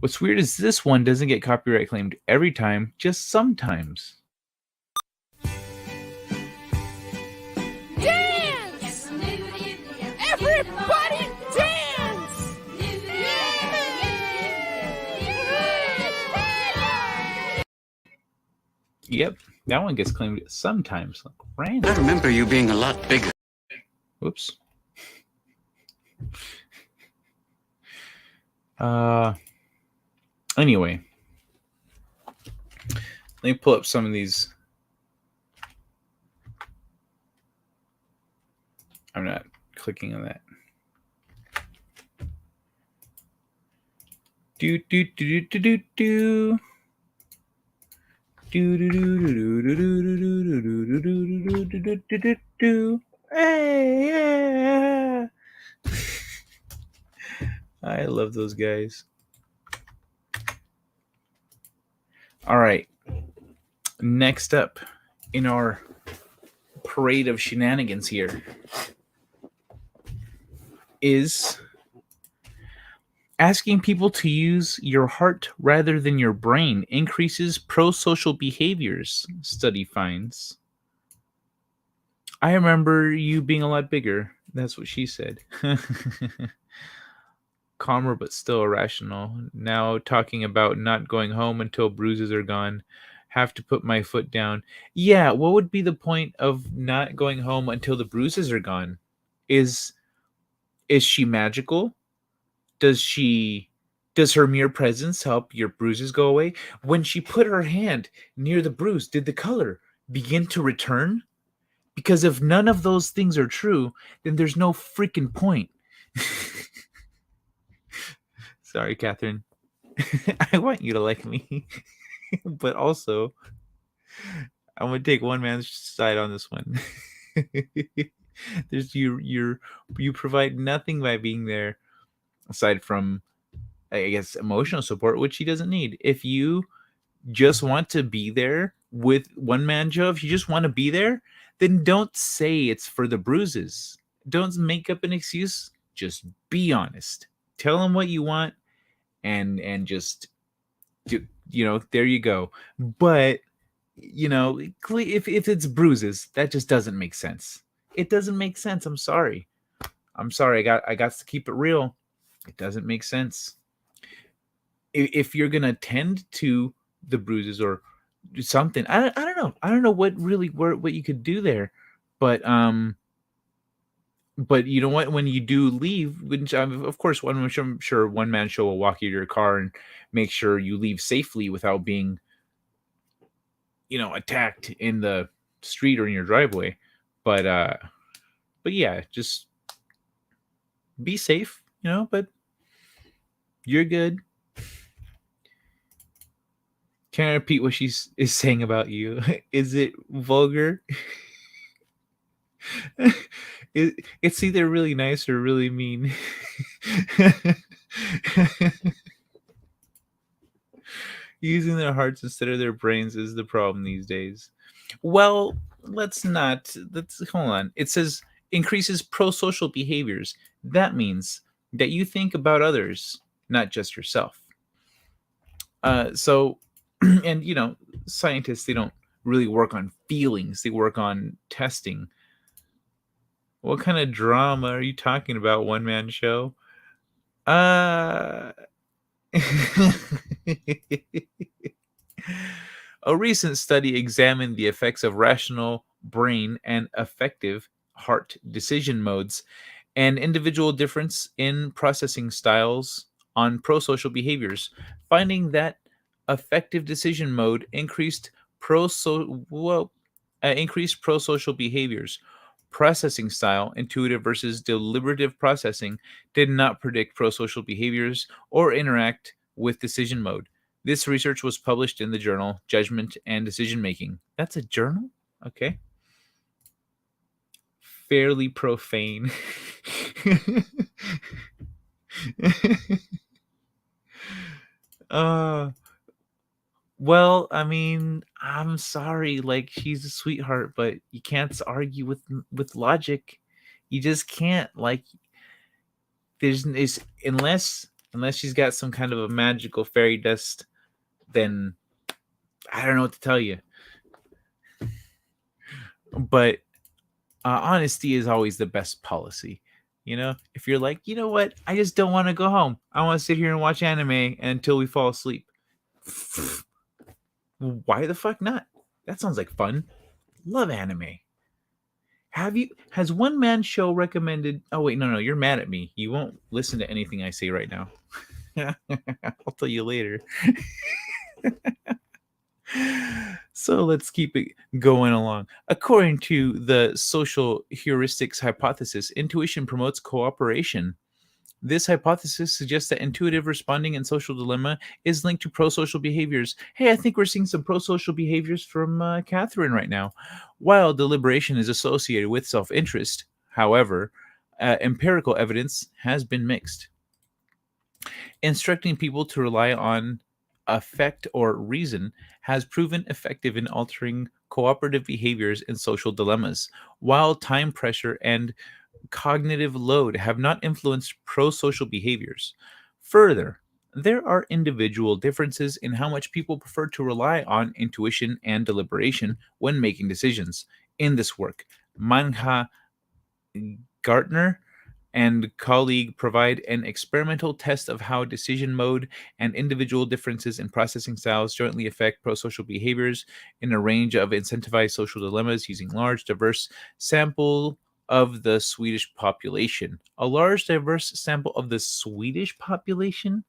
what's weird is this one doesn't get copyright claimed every time, just sometimes. Dance! Everybody dance! Yep, that one gets claimed sometimes. Like random. I remember you being a lot bigger. Whoops. Anyway, let me pull up some of these. I'm not clicking on that. Do. Hey, yeah. I love those guys. All right. Next up in our parade of shenanigans here is asking people to use your heart rather than your brain increases pro-social behaviors, study finds. I remember you being a lot bigger. That's what she said. Calmer but still irrational. Now talking about not going home until bruises are gone. Have to put my foot down. Yeah, what would be the point of not going home until the bruises are gone? Is she magical? Does her mere presence help your bruises go away? When she put her hand near the bruise, did the color begin to return? Because if none of those things are true, then there's no freaking point. Sorry, Catherine. I want you to like me. But also, I'm going to take one man's side on this one. There's you provide nothing by being there aside from, I guess, emotional support, which he doesn't need. If you just want to be there with one man Joe, if you just want to be there, then don't say it's for the bruises. Don't make up an excuse. Just be honest. Tell him what you want, and just do, there you go. But if it's bruises, that just doesn't make sense. It doesn't make sense. I'm sorry. I got to keep it real. It doesn't make sense. If you're gonna tend to the bruises or something, I don't know what you could do there, but But you know what? When you do leave, which of course, I'm sure one man show will walk you to your car and make sure you leave safely without being, attacked in the street or in your driveway. But yeah, just be safe, but you're good. Can I repeat what is saying about you? Is it vulgar? It's either really nice or really mean. Using their hearts instead of their brains is the problem these days. Well, let's hold on. It says increases pro-social behaviors. That means that you think about others, not just yourself. So, and scientists, they don't really work on feelings, they work on testing. What kind of drama are you talking about, one man show? A recent study examined the effects of rational brain and affective heart decision modes and individual difference in processing styles on pro-social behaviors, finding that affective decision mode increased pro-social behaviors. Processing style, intuitive versus deliberative processing, did not predict pro-social behaviors or interact with decision mode. This research was published in the journal Judgment and Decision Making. That's a journal? Okay. Fairly profane. Well, I mean, I'm sorry. Like, she's a sweetheart, but you can't argue with logic. You just can't. Like, unless she's got some kind of a magical fairy dust, then I don't know what to tell you. But honesty is always the best policy. If you're like, you know what, I just don't want to go home. I want to sit here and watch anime until we fall asleep. Why the fuck not? That sounds like fun. Love anime. Has one man show recommended? Oh wait, no, you're mad at me. You won't listen to anything I say right now. I'll tell you later. So let's keep it going along. According to the social heuristics hypothesis, intuition promotes cooperation. This hypothesis suggests that intuitive responding in social dilemma is linked to pro-social behaviors. Hey, I think we're seeing some pro-social behaviors from Catherine right now. While deliberation is associated with self-interest, however, empirical evidence has been mixed. Instructing people to rely on affect or reason has proven effective in altering cooperative behaviors in social dilemmas, while time pressure and cognitive load have not influenced pro-social behaviors. Further, there are individual differences in how much people prefer to rely on intuition and deliberation when making decisions. In this work, Manja Gartner and colleague provide an experimental test of how decision mode and individual differences in processing styles jointly affect pro-social behaviors in a range of incentivized social dilemmas using large, diverse sample of the Swedish population. A large, diverse sample of the Swedish population?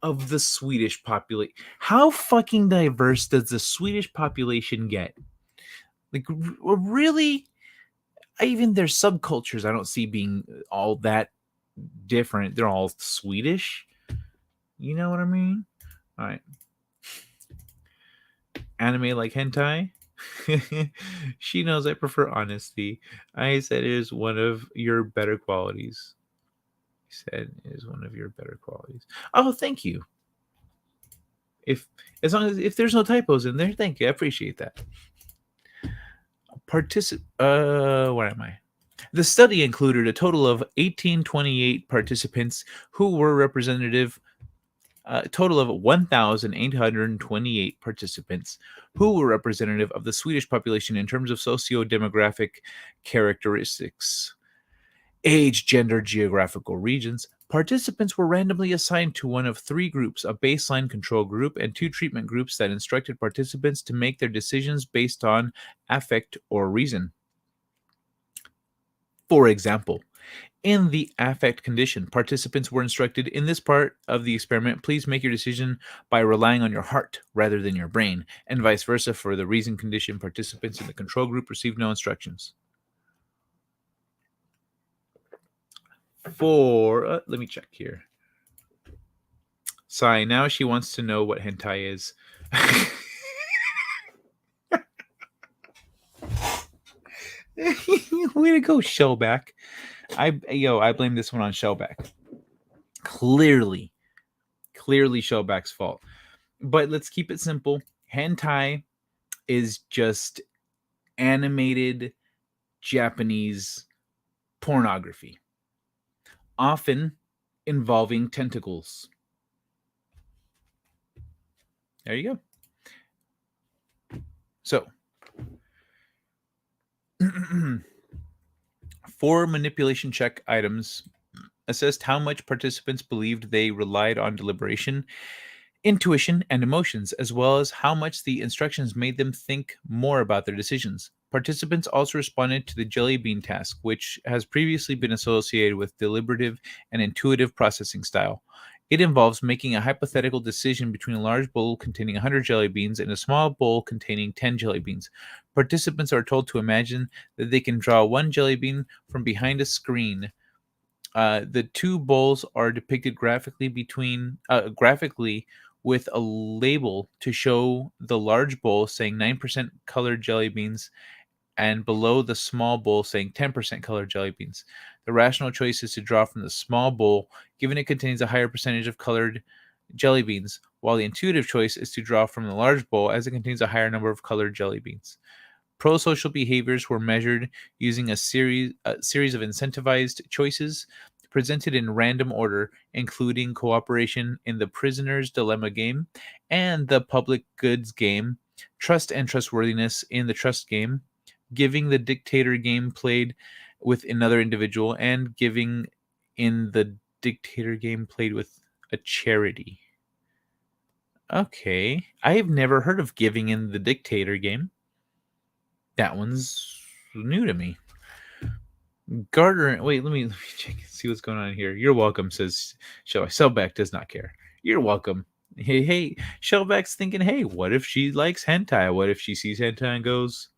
Of the Swedish population. How fucking diverse does the Swedish population get? Like, really? Even their subcultures I don't see being all that different. They're all Swedish. You know what I mean? All right. Anime like hentai? She knows I prefer honesty. I said it is one of your better qualities. Said it is one of your better qualities. Oh, thank you. If there's no typos in there, thank you. I appreciate that. Where am I? The study included a total of 1828 participants who were representative. A total of 1,828 participants who were representative of the Swedish population in terms of socio-demographic characteristics. Age, gender, geographical regions. Participants were randomly assigned to one of three groups, a baseline control group and two treatment groups that instructed participants to make their decisions based on affect or reason. For example, In the affect condition, participants were instructed in this part of the experiment, please make your decision by relying on your heart rather than your brain, and vice versa. For the reason condition, participants in the control group received no instructions. Let me check here. Sai, now she wants to know what hentai is. Way to go, Shellback. I blame this one on Shellback. Clearly Shellback's fault. But let's keep it simple. Hentai is just animated Japanese pornography, often involving tentacles. There you go. So, 4 manipulation check items assessed how much participants believed they relied on deliberation, intuition, and emotions, as well as how much the instructions made them think more about their decisions. Participants also responded to the jelly bean task, which has previously been associated with deliberative and intuitive processing style. It involves making a hypothetical decision between a large bowl containing 100 jelly beans and a small bowl containing 10 jelly beans. Participants are told to imagine that they can draw one jelly bean from behind a screen. The 2 bowls are depicted graphically with a label to show the large bowl saying 9% colored jelly beans and below the small bowl saying 10% colored jelly beans. The rational choice is to draw from the small bowl, given it contains a higher percentage of colored jelly beans, while the intuitive choice is to draw from the large bowl as it contains a higher number of colored jelly beans. Pro-social behaviors were measured using a series of incentivized choices presented in random order, including cooperation in the prisoner's dilemma game and the public goods game, trust and trustworthiness in the trust game, giving the dictator game played with another individual, and giving in the dictator game played with a charity. Okay, I have never heard of giving in the dictator game. That one's new to me. Gardner, wait, let me check and see what's going on here. You're welcome, says Shellback. Shellback does not care. You're welcome. Hey, Shellback's thinking, hey, what if she likes hentai? What if she sees hentai and goes,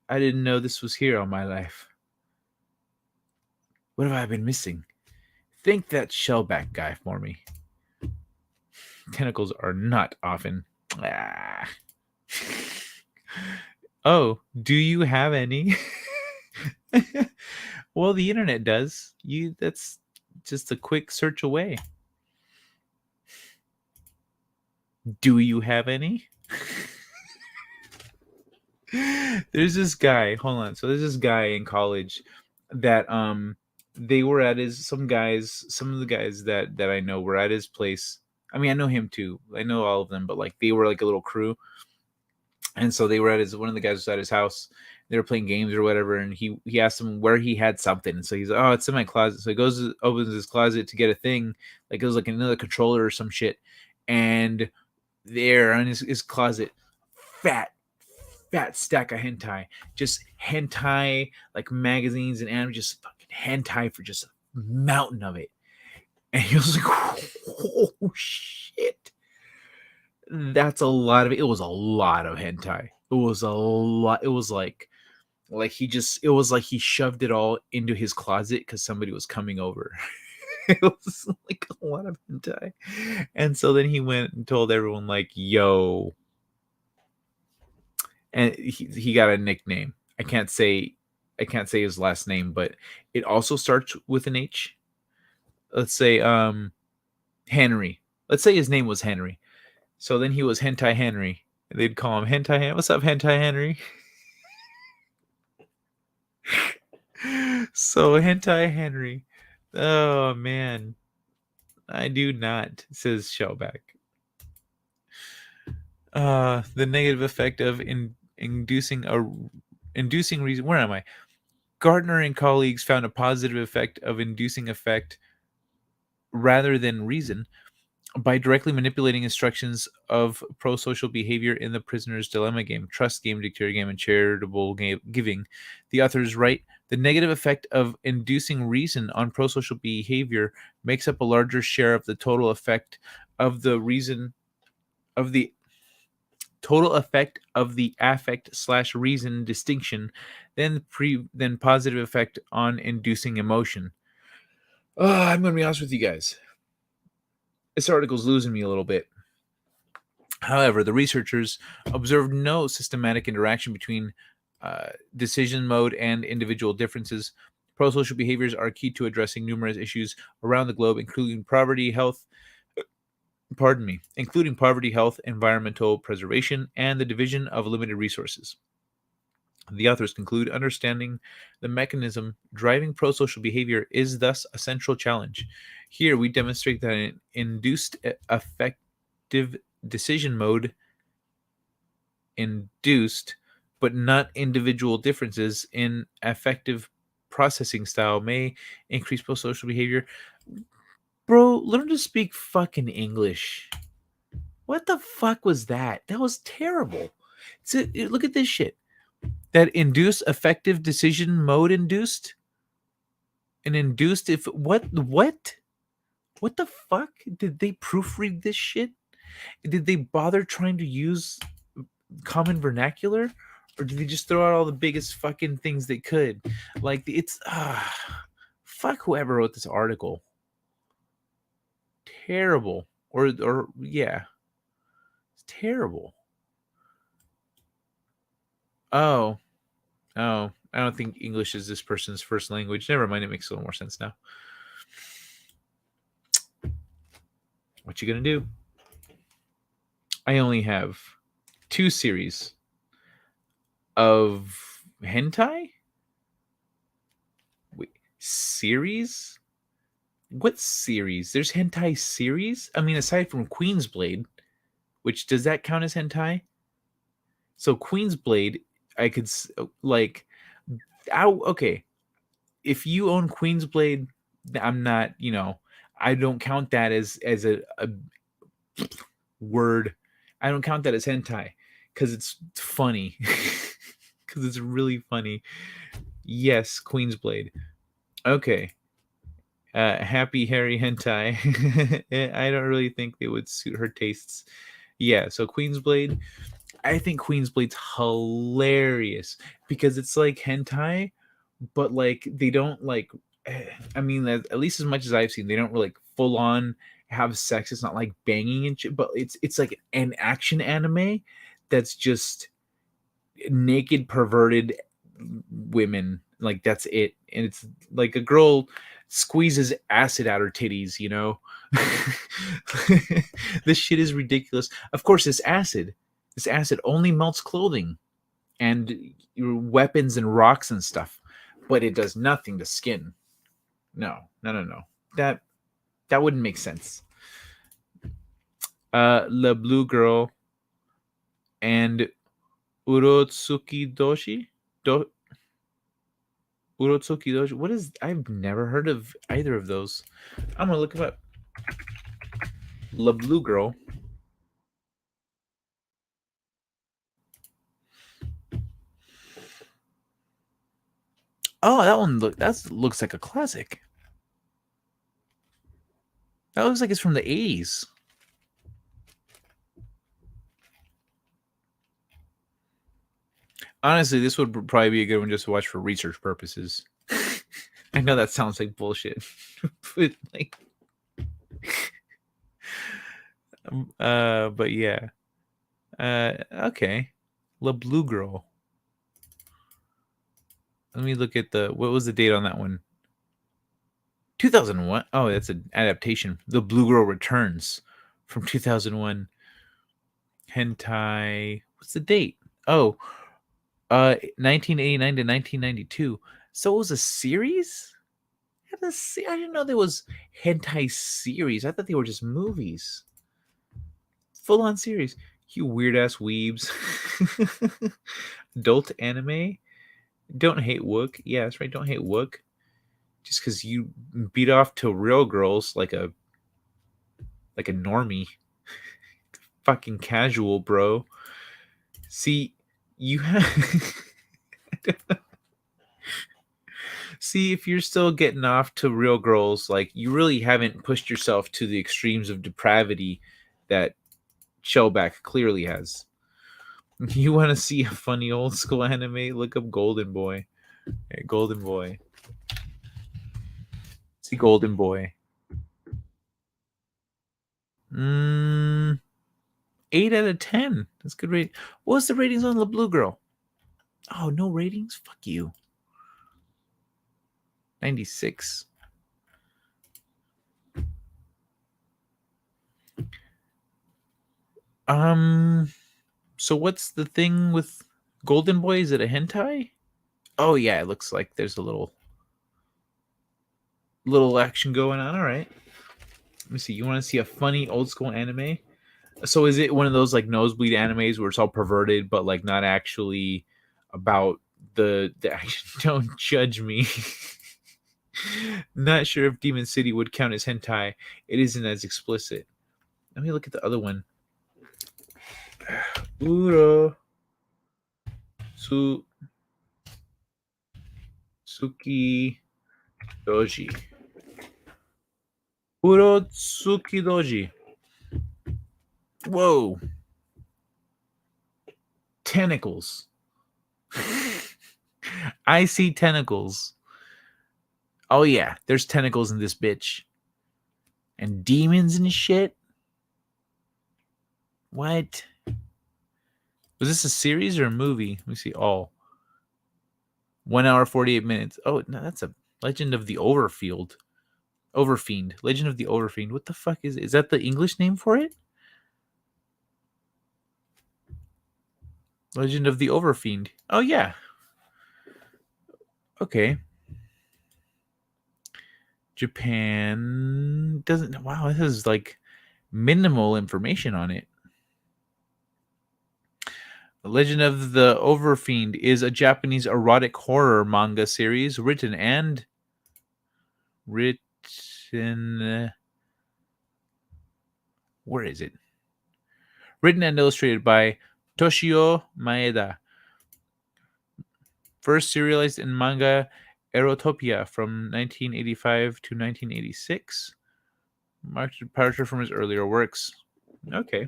I didn't know this was here all my life. What have I been missing? Think that Shellback guy for me. Tentacles are not often. Oh, do you have any? Well, the internet does. That's just a quick search away. Do you have any? There's this guy, hold on. So there's this guy in college that they were at some of the guys that I know were at his place. I mean, I know him too. I know all of them, but like they were like a little crew. And so they were at one of the guys was at his house. They were playing games or whatever, and he asked him where he had something. And so he's like, oh, it's in my closet. So he opens his closet to get a thing, like it was like another controller or some shit. And there on his closet, fat stack of hentai, just hentai like magazines and anime, just fucking hentai for just a mountain of it. And he was like, oh shit, that's a lot of it. It was a lot of hentai. It was a lot. It was like it was like he shoved it all into his closet because somebody was coming over. It was like a lot of hentai. And so then he went and told everyone like, yo, and he got a nickname. I can't say his last name, but it also starts with an H. Let's say Henry. Let's say his name was Henry. So then he was Hentai Henry. They'd call him Hentai Henry. What's up, Hentai Henry? So Hentai Henry. Oh man. I do not, says Shellback. The negative effect of inducing reason. Where am I? Gardner and colleagues found a positive effect of inducing effect rather than reason by directly manipulating instructions of pro-social behavior in the prisoner's dilemma game, trust game, dictator game, and charitable giving. The authors write The negative effect of inducing reason on prosocial behavior makes up a larger share of the total effect of the reason of the total effect of the affect/reason distinction than positive effect on inducing emotion. I'm going to be honest with you guys. This article's losing me a little bit. However, the researchers observed no systematic interaction between decision mode and individual differences. Prosocial behaviors are key to addressing numerous issues around the globe, including poverty, health, environmental preservation, and the division of limited resources. The authors conclude understanding the mechanism driving prosocial behavior is thus a central challenge. Here we demonstrate that an induced affective decision mode but not individual differences in affective processing style may increase prosocial behavior. Bro, learn to speak fucking English. What the fuck was that? That was terrible. Look at this shit. That induced affective decision mode induced? An induced if what the fuck? Did they proofread this shit? Did they bother trying to use common vernacular? Or did they just throw out all the biggest fucking things they could? Like it's fuck whoever wrote this article. Terrible. Or yeah. It's terrible. Oh, I don't think English is this person's first language. Never mind, it makes a little more sense now. What you gonna do? I only have 2 series of hentai? Wait, series? What series? There's hentai series? I mean, aside from Queensblade, which does that count as hentai? So Queensblade, I could like, okay. If you own Queensblade, I'm not, I don't count that as a word. I don't count that as hentai because it's funny. Because it's really funny. Yes, Queensblade. Okay. Happy Harry hentai. I don't really think they would suit her tastes. Yeah, so Queensblade. I think Queensblade's hilarious because it's like hentai, but like they don't like. I mean, at least as much as I've seen, they don't really like full on have sex. It's not like banging and shit, but it's like an action anime that's just naked perverted women. Like that's it, and it's like a girl squeezes acid out her titties. This shit is ridiculous. Of course, this acid only melts clothing and your weapons and rocks and stuff, but it does nothing to skin. No. That wouldn't make sense. La Blue Girl and Urotsuki Doshi? Urotsuki Doshi. What is... I've never heard of either of those. I'm going to look them up. La Blue Girl. Oh, that one looks like a classic. That looks like it's from the 80s. Honestly, this would probably be a good one just to watch for research purposes. I know that sounds like bullshit, but like, but yeah. Okay. La Blue Girl. Let me look at what was the date on that one? 2001. Oh, that's an adaptation. The Blue Girl Returns from 2001. Hentai. What's the date? Oh, 1989 to 1992. So it was a series? I didn't know there was hentai series. I thought they were just movies. Full on series. You weird ass weebs. Adult anime. Don't hate Wook. Yeah, that's right. Don't hate Wook. Just because you beat off to real girls like a normie. Fucking casual, bro. See, you have See, if you're still getting off to real girls, like you really haven't pushed yourself to the extremes of depravity that Shellback clearly has. You want to see a funny old school anime? Look up Golden Boy. Hey, Golden Boy. See Golden Boy. 8 out of 10. That's good rating. What's the ratings on the Blue Girl? Oh, no ratings? Fuck you. 96. So what's the thing with Golden Boy? Is it a hentai? Oh yeah, it looks like there's a little action going on. All right. Let me see. You want to see a funny old school anime? So is it one of those like nosebleed animes where it's all perverted, but like not actually about the action? Don't judge me. Not sure if Demon City would count as hentai. It isn't as explicit. Let me look at the other one. Uro Suki Doji. Urotsuki Doji. Whoa. Tentacles. I see tentacles. Oh yeah, there's tentacles in this bitch. And demons and shit. What? Was this a series or a movie? Let me see. All. 1 hour, 48 minutes. Oh, no, that's a Legend of the Overfield. Overfiend. Legend of the Overfiend. What the fuck is it? Is that the English name for it? Legend of the Overfiend. Oh, yeah. Okay. Japan doesn't. Wow, this is like minimal information on it. The Legend of the Overfiend is a Japanese erotic horror manga series written. Where is it? Written and illustrated by Toshio Maeda. First serialized in manga Erotopia from 1985 to 1986. Marked departure from his earlier works. Okay.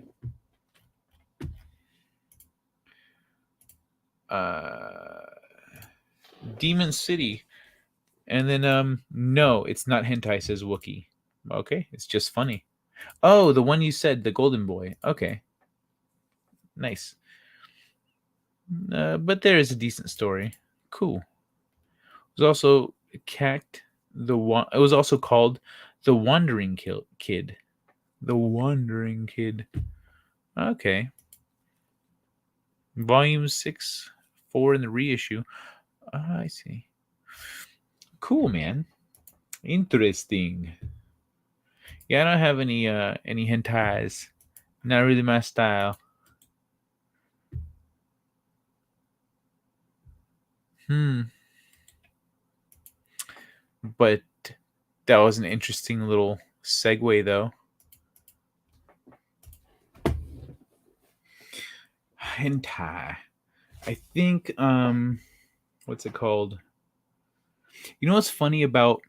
Demon City. And then no, it's not hentai, says Wookie. Okay, it's just funny. Oh, the one you said, the Golden Boy. Okay. Nice. But there is a decent story. Cool. It was also it was also called The Wandering Kid. The Wandering Kid. Okay. Volume 6, 4 in the reissue. I see. Cool, man. Interesting. Yeah, I don't have any hentais. Not really my style. But that was an interesting little segue, though. Hentai. I think what's it called? You know what's funny about,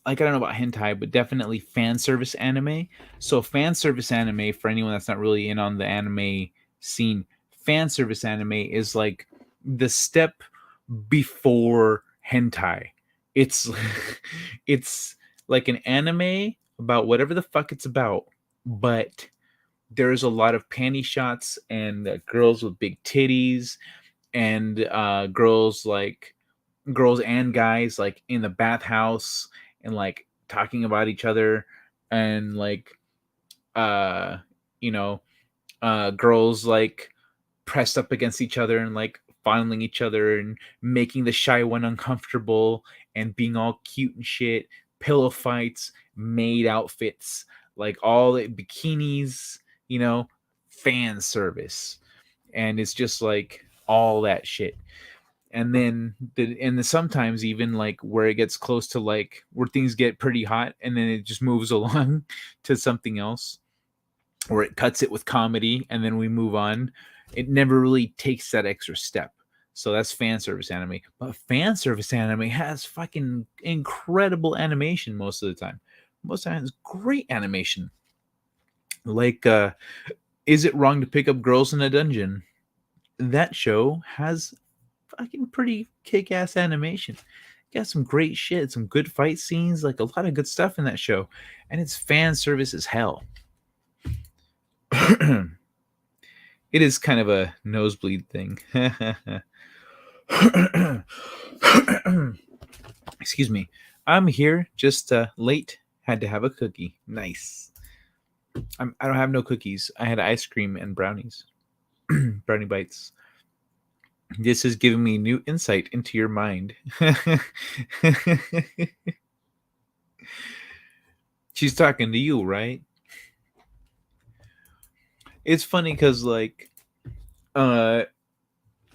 like, I don't know about hentai, but definitely fan service anime. So fan service anime, for anyone that's not really in on the anime scene, fan service anime is like the step before hentai. It's it's like an anime about whatever the fuck it's about, but there's a lot of panty shots and girls with big titties and girls and guys like in the bathhouse and like talking about each other and like girls like pressed up against each other and like fondling each other and making the shy one uncomfortable and being all cute and shit, pillow fights, maid outfits, like all the bikinis, fan service. And it's just like all that shit. And then sometimes even like where it gets close to like where things get pretty hot and then it just moves along to something else, or it cuts it with comedy and then we move on. It never really takes that extra step. So that's fan service anime. But fan service anime has fucking incredible animation most of the time. Most of the time, it's great animation. Like, Is It Wrong to Pick Up Girls in a Dungeon? That show has fucking pretty kick-ass animation. Got some great shit, some good fight scenes, like a lot of good stuff in that show. And it's fan service as hell. It is kind of a nosebleed thing. Excuse me. I'm here just late. Had to have a cookie. Nice. I don't have no cookies. I had ice cream and brownies. Brownie bites. This is giving me new insight into your mind. She's talking to you, right? It's funny because, like, a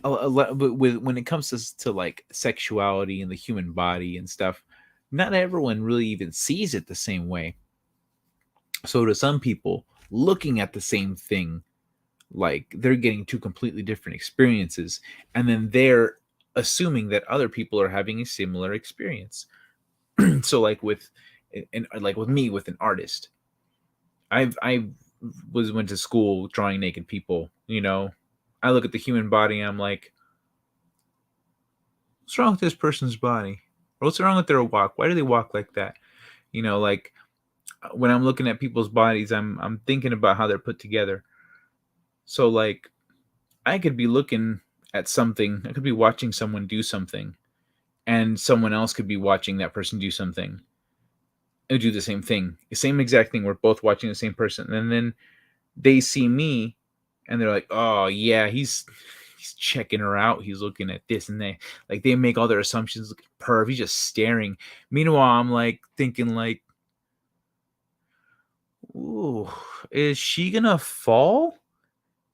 lot, but when it comes to like sexuality and the human body and stuff, not everyone really even sees it the same way. So to some people, looking at the same thing, like they're getting two completely different experiences, and then they're assuming that other people are having a similar experience. So like with me with an artist, I went to school drawing naked people. I look at the human body and I'm like, what's wrong with this person's body? Or what's wrong with their walk? Why do they walk like that? Like when I'm looking at people's bodies, I'm thinking about how they're put together. So like I could be looking at something, I could be watching someone do something, and someone else could be watching that person do something and do the same thing. The same exact thing. We're both watching the same person. And then they see me and they're like, oh yeah, he's checking her out. He's looking at this and that. Like they make all their assumptions. Look at perv. He's just staring. Meanwhile, I'm like thinking like, ooh, is she gonna fall?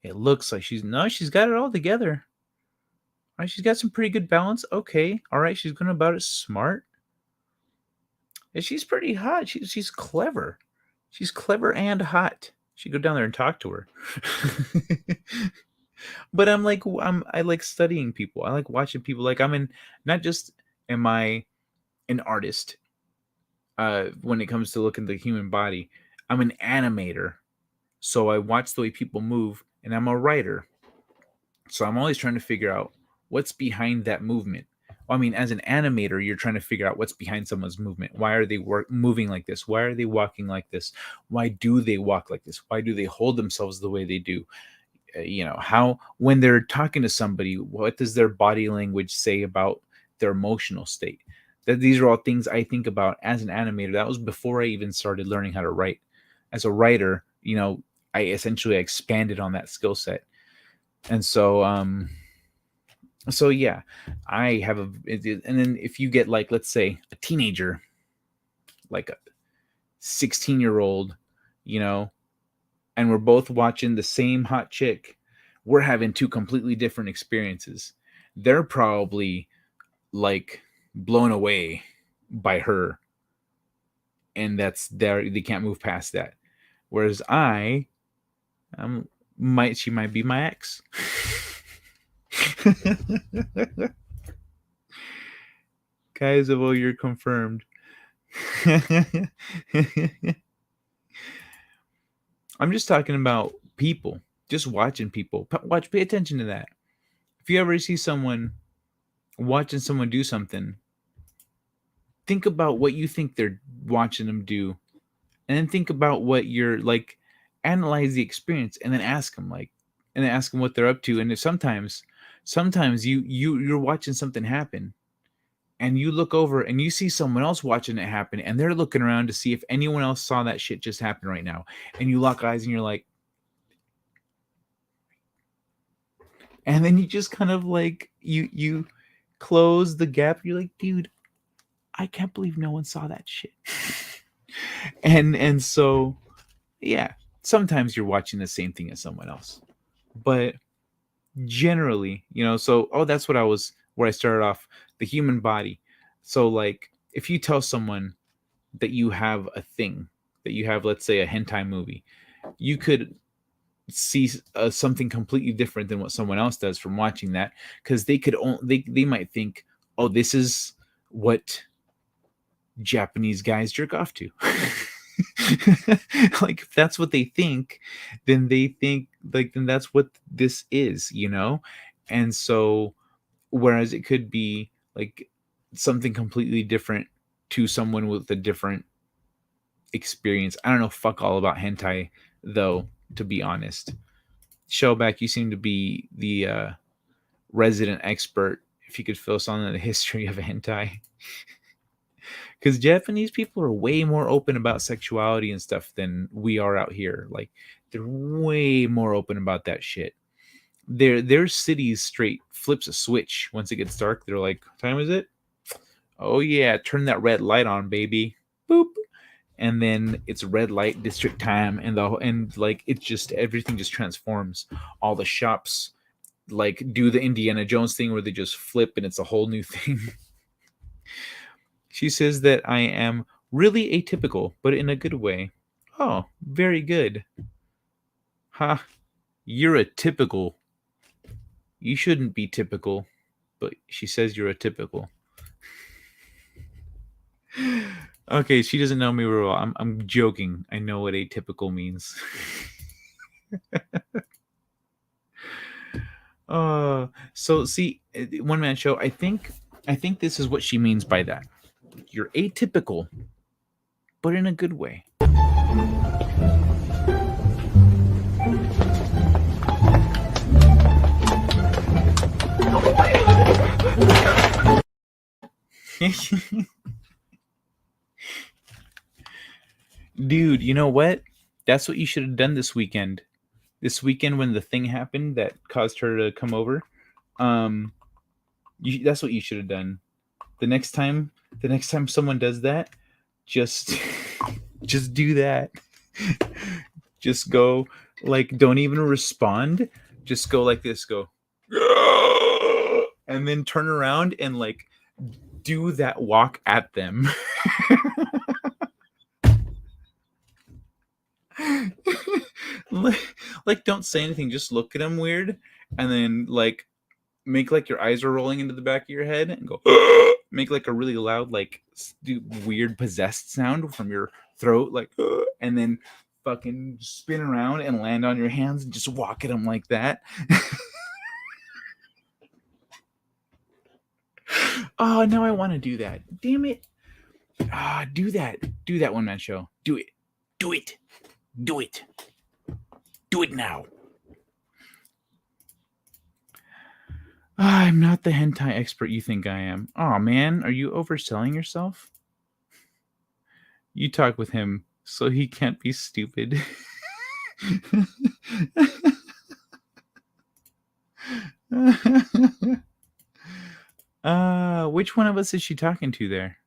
It looks like she's got it all together. All right, she's got some pretty good balance. Okay, all right, she's going about it smart. And she's pretty hot. She's clever. She's clever and hot. Should go down there and talk to her. But I like studying people. I like watching people. Like not just am I an artist when it comes to looking at the human body. I'm an animator. So I watch the way people move, and I'm a writer. So I'm always trying to figure out what's behind that movement. Well, I mean, as an animator, you're trying to figure out what's behind someone's movement. Why are they moving like this? Why are they walking like this? Why do they walk like this? Why do they hold themselves the way they do? How, when they're talking to somebody, what does their body language say about their emotional state? These are all things I think about as an animator. That was before I even started learning how to write. As a writer, I essentially expanded on that skill set. And so yeah, I have and then if you get like, let's say a teenager, like a 16-year-old, and we're both watching the same hot chick, we're having two completely different experiences. They're probably like blown away by her, and they can't move past that. Whereas she might be my ex. Guys, well, you're confirmed. I'm just talking about people, just watching people. Pay attention to that. If you ever see someone watching someone do something, think about what you think they're watching them do, and then think about what you're like. Analyze the experience, and then ask them what they're up to. And if sometimes you're watching something happen, and you look over and you see someone else watching it happen, and they're looking around to see if anyone else saw that shit just happen right now, and you lock eyes and you're like, and then you just kind of like you close the gap. You're like, dude, I can't believe no one saw that shit. and so yeah, sometimes you're watching the same thing as someone else, but generally, that's where I started off, the human body. So like, if you tell someone that you have a thing, that you have, let's say, a hentai movie, you could see something completely different than what someone else does from watching that, because they might think, oh, this is what Japanese guys jerk off to. Like, if that's what they think, then they think, like, then that's what this is, you know? And so, whereas it could be like something completely different to someone with a different experience. I don't know fuck all about hentai, though, to be honest. Shellback, you seem to be the resident expert. If you could fill us on the history of hentai. Because Japanese people are way more open about sexuality and stuff than we are out here. Like, they're way more open about that shit. Their cities straight flips a switch once it gets dark. They're like, what time is it? Oh yeah, turn that red light on, baby. Boop. And then it's red light district time, and like, it's just, everything just transforms. All the shops like do the Indiana Jones thing where they just flip and it's a whole new thing. She says that I am really atypical, but in a good way. Oh, very good. Ha, huh, you're a typical. You shouldn't be typical, but she says you're atypical. Okay, she doesn't know me real well. I'm joking. I know what atypical means. So see, one man show. I think this is what she means by that. You're atypical, but in a good way. Dude, you know what? That's what you should have done this weekend. This weekend, when the thing happened that caused her to come over, that's what you should have done. The next time someone does that, just do that. Just go, like, don't even respond. Just go like this. Go, and then turn around and like do that walk at them. Like, don't say anything, just look at them weird, and then like make like your eyes are rolling into the back of your head and go make like a really loud, like, weird possessed sound from your throat, like, and then fucking spin around and land on your hands and just walk at them like that. Oh, now I want to do that. Damn it. Do that one man show. Do it now. I'm not the hentai expert you think I am. Oh man, are you overselling yourself? You talk with him so he can't be stupid. Which one of us is she talking to there?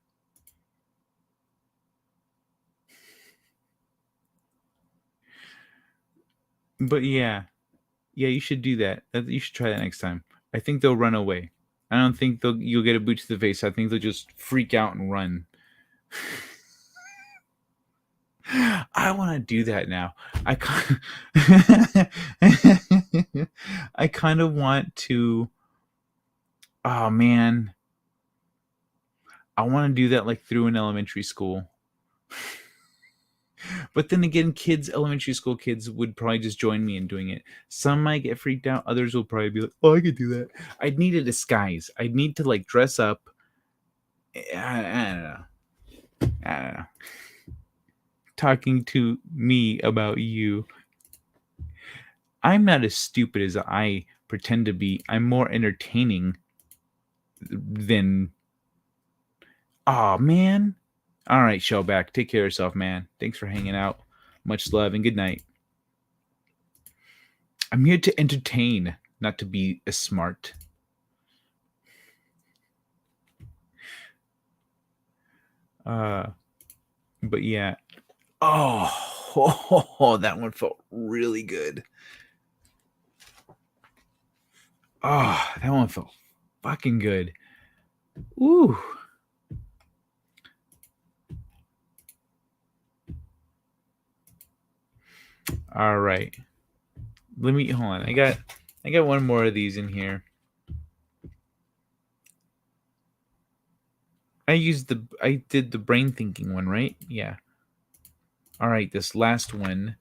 But yeah, you should do that. You should try that next time. I think they'll run away. I don't think you'll get a boot to the face. I think they'll just freak out and run. I want to do that now. I kind of want to. Oh man, I want to do that like through an elementary school. But then again, elementary school kids would probably just join me in doing it. Some might get freaked out. Others will probably be like, oh, I could do that. I'd need a disguise. I'd need to like dress up. I don't know. Talking to me about you. I'm not as stupid as I pretend to be. I'm more entertaining than... Oh, man. All right, Shellback. Take care of yourself, man. Thanks for hanging out. Much love and good night. I'm here to entertain, not to be as smart. But yeah. Oh, that one felt really good. Oh, that one felt fucking good. Ooh. All right. Let me hold on. I got one more of these in here. I did the brain thinking one, right? Yeah. All right, this last one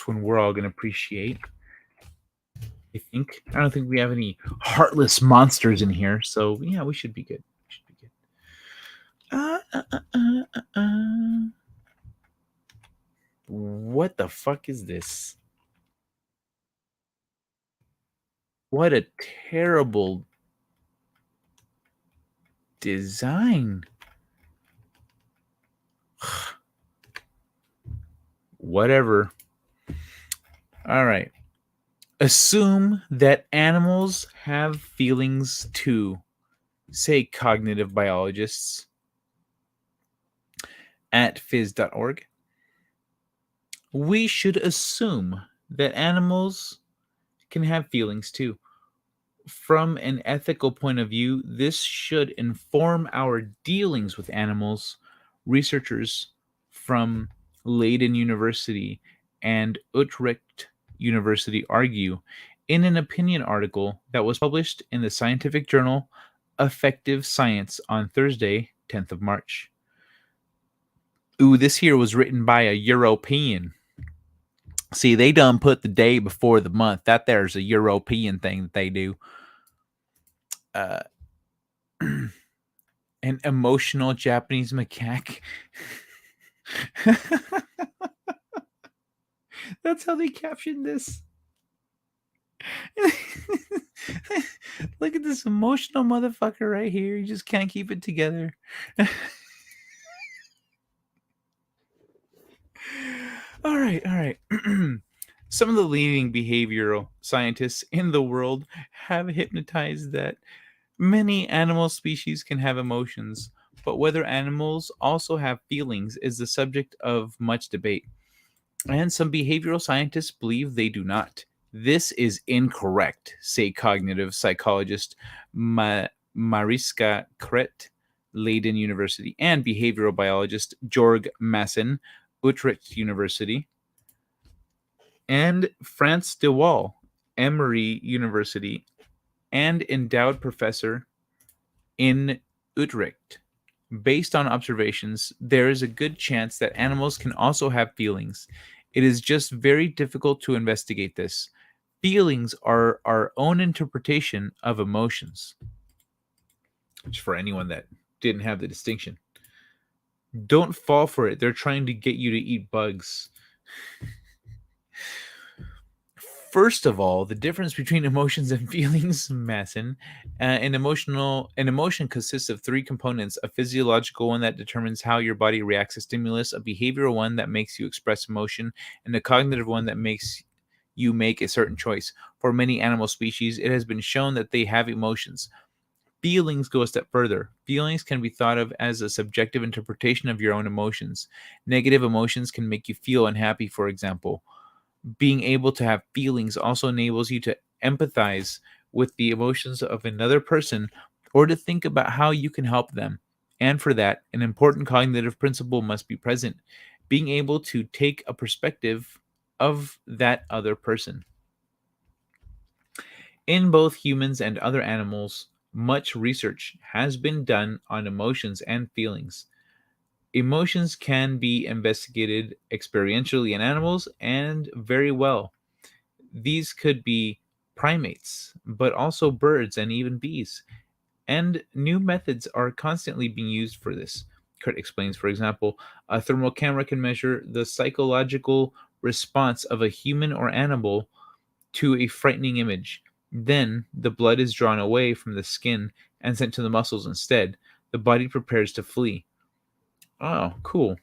we're all gonna appreciate. I think. I don't think we have any heartless monsters in here, so yeah, we should be good. What the fuck is this? What a terrible design. Whatever. All right. Assume that animals have feelings too, say cognitive biologists at phys.org. We should assume that animals can have feelings too. From an ethical point of view, this should inform our dealings with animals. Researchers from Leiden University and Utrecht University argue in an opinion article that was published in the scientific journal Affective Science on Thursday, 10th of March. Ooh, this here was written by a European. See, they done put the day before the month. That there's a European thing that they do. An emotional Japanese macaque. That's how they captioned this. Look at this emotional motherfucker right here. You just can't keep it together. All right. Some of the leading behavioral scientists in the world have hypnotized that many animal species can have emotions, but whether animals also have feelings is the subject of much debate. And some behavioral scientists believe they do not. This is incorrect, say cognitive psychologist Mariska Kret, Leiden University, and behavioral biologist Jorg Masson, Utrecht University, and France de Waal, Emory University, and endowed professor in Utrecht. Based on observations, there is a good chance that animals can also have feelings. It is just very difficult to investigate this. Feelings are our own interpretation of emotions. Which, for anyone that didn't have the distinction, don't fall for it. They're trying to get you to eat bugs. First of all, the difference between emotions and feelings, Masson. An emotion consists of three components: a physiological one that determines how your body reacts to stimulus, a behavioral one that makes you express emotion, and a cognitive one that makes you make a certain choice. For many animal species, it has been shown that they have emotions. Feelings go a step further. Feelings can be thought of as a subjective interpretation of your own emotions. Negative emotions can make you feel unhappy, for example. Being able to have feelings also enables you to empathize with the emotions of another person or to think about how you can help them. And for that, an important cognitive principle must be present: being able to take a perspective of that other person. In both humans and other animals, much research has been done on emotions and feelings. Emotions can be investigated experientially in animals and very well. These could be primates, but also birds and even bees. And new methods are constantly being used for this. Kurt explains, for example, a thermal camera can measure the psychological response of a human or animal to a frightening image. Then the blood is drawn away from the skin and sent to the muscles instead. The body prepares to flee. Oh, cool.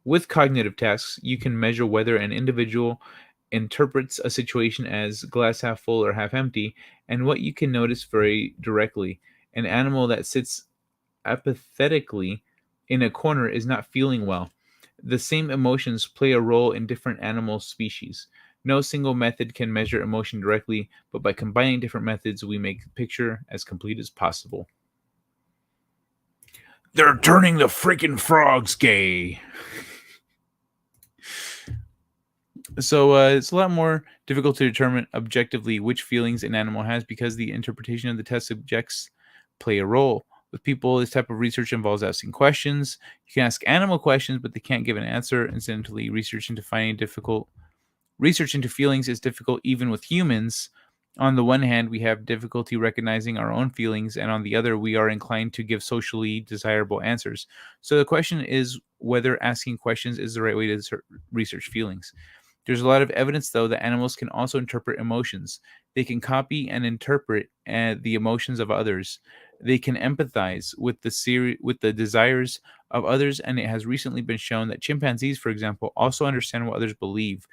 With cognitive tasks, you can measure whether an individual interprets a situation as glass half full or half empty, and what you can notice very directly. An animal that sits apathetically in a corner is not feeling well. The same emotions play a role in different animal species. No single method can measure emotion directly, but by combining different methods, we make the picture as complete as possible. They're turning the freaking frogs gay. So it's a lot more difficult to determine objectively which feelings an animal has because the interpretation of the test subjects play a role. With people, this type of research involves asking questions. You can ask animal questions, but they can't give an answer. Incidentally, research into feelings is difficult even with humans. On the one hand, we have difficulty recognizing our own feelings, and on the other, we are inclined to give socially desirable answers. So the question is whether asking questions is the right way to research feelings. There's a lot of evidence, though, that animals can also interpret emotions. They can copy and interpret the emotions of others. They can empathize with the desires of others, and it has recently been shown that chimpanzees, for example, also understand what others believe.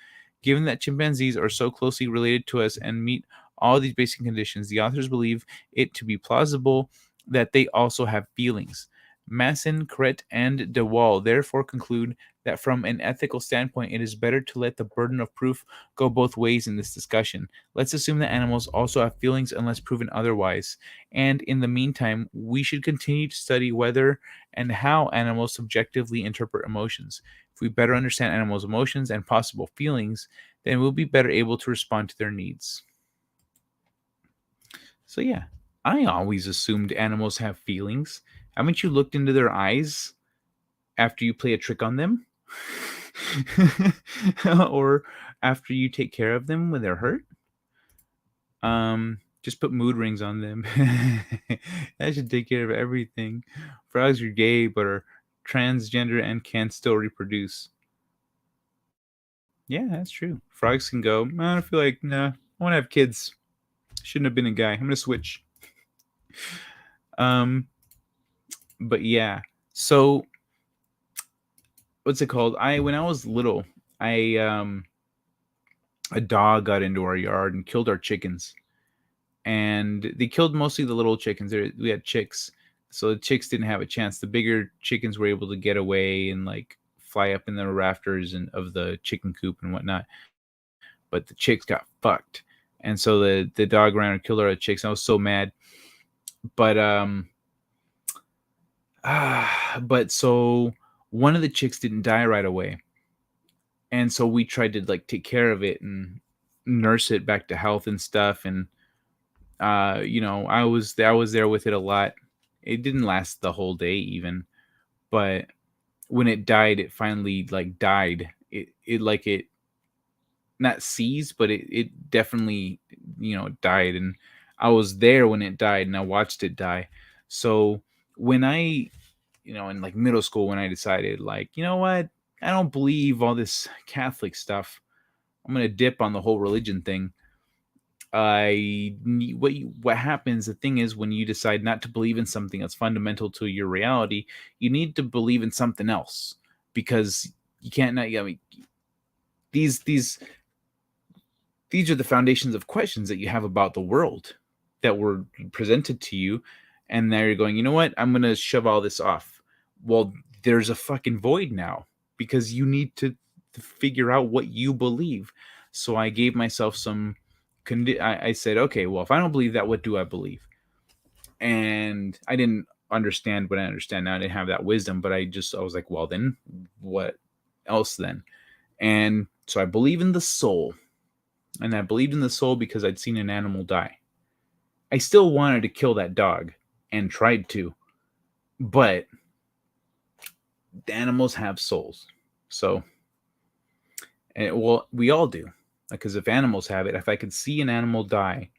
Given that chimpanzees are so closely related to us and meet all these basic conditions, the authors believe it to be plausible that they also have feelings. Masson, Cret, and De Waal therefore conclude that from an ethical standpoint, it is better to let the burden of proof go both ways in this discussion. Let's assume that animals also have feelings unless proven otherwise. And in the meantime, we should continue to study whether and how animals subjectively interpret emotions. If we better understand animals' emotions and possible feelings, then we'll be better able to respond to their needs. So, yeah, I always assumed animals have feelings. Haven't you looked into their eyes after you play a trick on them? Or after you take care of them when they're hurt? Just put mood rings on them. That should take care of everything. Frogs are gay but are transgender and can still reproduce. Yeah, that's true. Frogs can go, I feel like, nah, I want to have kids. Shouldn't have been a guy. I'm going to switch. But yeah. So what's it called? When I was little, a dog got into our yard and killed our chickens. And they killed mostly the little chickens. We had chicks, so the chicks didn't have a chance. The bigger chickens were able to get away and like fly up in the rafters and of the chicken coop and whatnot. But the chicks got fucked, and so the dog ran and killed our chicks. I was so mad. But so one of the chicks didn't die right away, and so we tried to like take care of it and nurse it back to health and stuff. And I was there with it a lot. It didn't last the whole day even, but when it died, it finally like died. It not seized, but it definitely died. And I was there when it died, and I watched it die. So when I in like middle school, when I decided like, you know what, I don't believe all this Catholic stuff, I'm gonna dip on the whole religion thing. What happens, the thing is, when you decide not to believe in something that's fundamental to your reality, you need to believe in something else, because you can't not. I mean, these are the foundations of questions that you have about the world that were presented to you, and now you're going, you know what, I'm gonna shove all this off. Well, there's a fucking void now, because you need to figure out what you believe. So I gave myself some I said, okay, well, if I don't believe that, what do I believe? And I didn't understand what I understand now. I didn't have that wisdom, but I was like, well, then what else then? And so I believe in the soul. And I believed in the soul because I'd seen an animal die. I still wanted to kill that dog and tried to, but the animals have souls. So, well, we all do. Because if animals have it, if I could see an animal die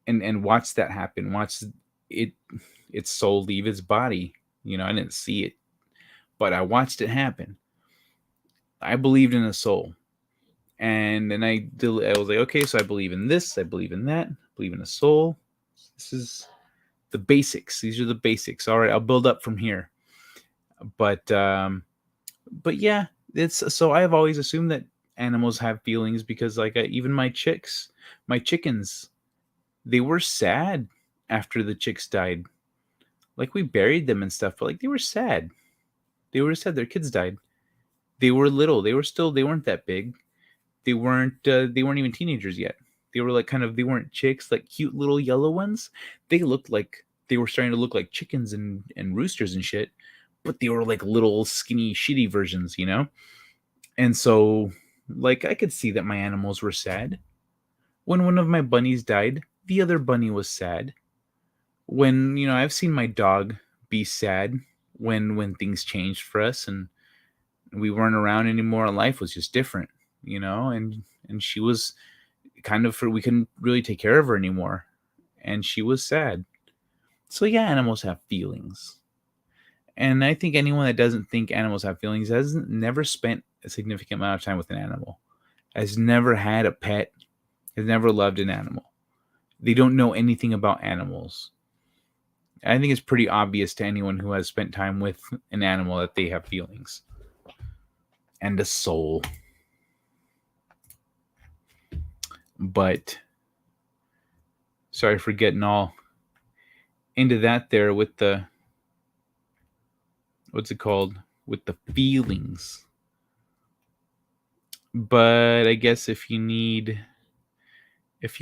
and watch that happen, watch its soul leave its body, I didn't see it, but I watched it happen. I believed in a soul. And then I was like, okay, so I believe in this, I believe in that, I believe in a soul. This is the basics. These are the basics. All right, I'll build up from here. But yeah, so I've always assumed that animals have feelings, because like even my chickens, they were sad after the chicks died. Like we buried them and stuff, but like they were sad. Their kids died. They were little. They weren't that big. They weren't even teenagers yet. They were like they weren't chicks, like cute little yellow ones. They looked like they were starting to look like chickens and roosters and shit, but they were like little skinny shitty versions, And so Like, I could see that my animals were sad. When one of my bunnies died, the other bunny was sad. When, I've seen my dog be sad when things changed for us and we weren't around anymore and life was just different, and she was we couldn't really take care of her anymore and she was sad. So yeah, animals have feelings. And I think anyone that doesn't think animals have feelings hasn't never spent a significant amount of time with an animal, has never had a pet, has never loved an animal. They don't know anything about animals. I think it's pretty obvious to anyone who has spent time with an animal that they have feelings and a soul. But sorry for getting all into that there with the, what's it called? With the feelings. But I guess if you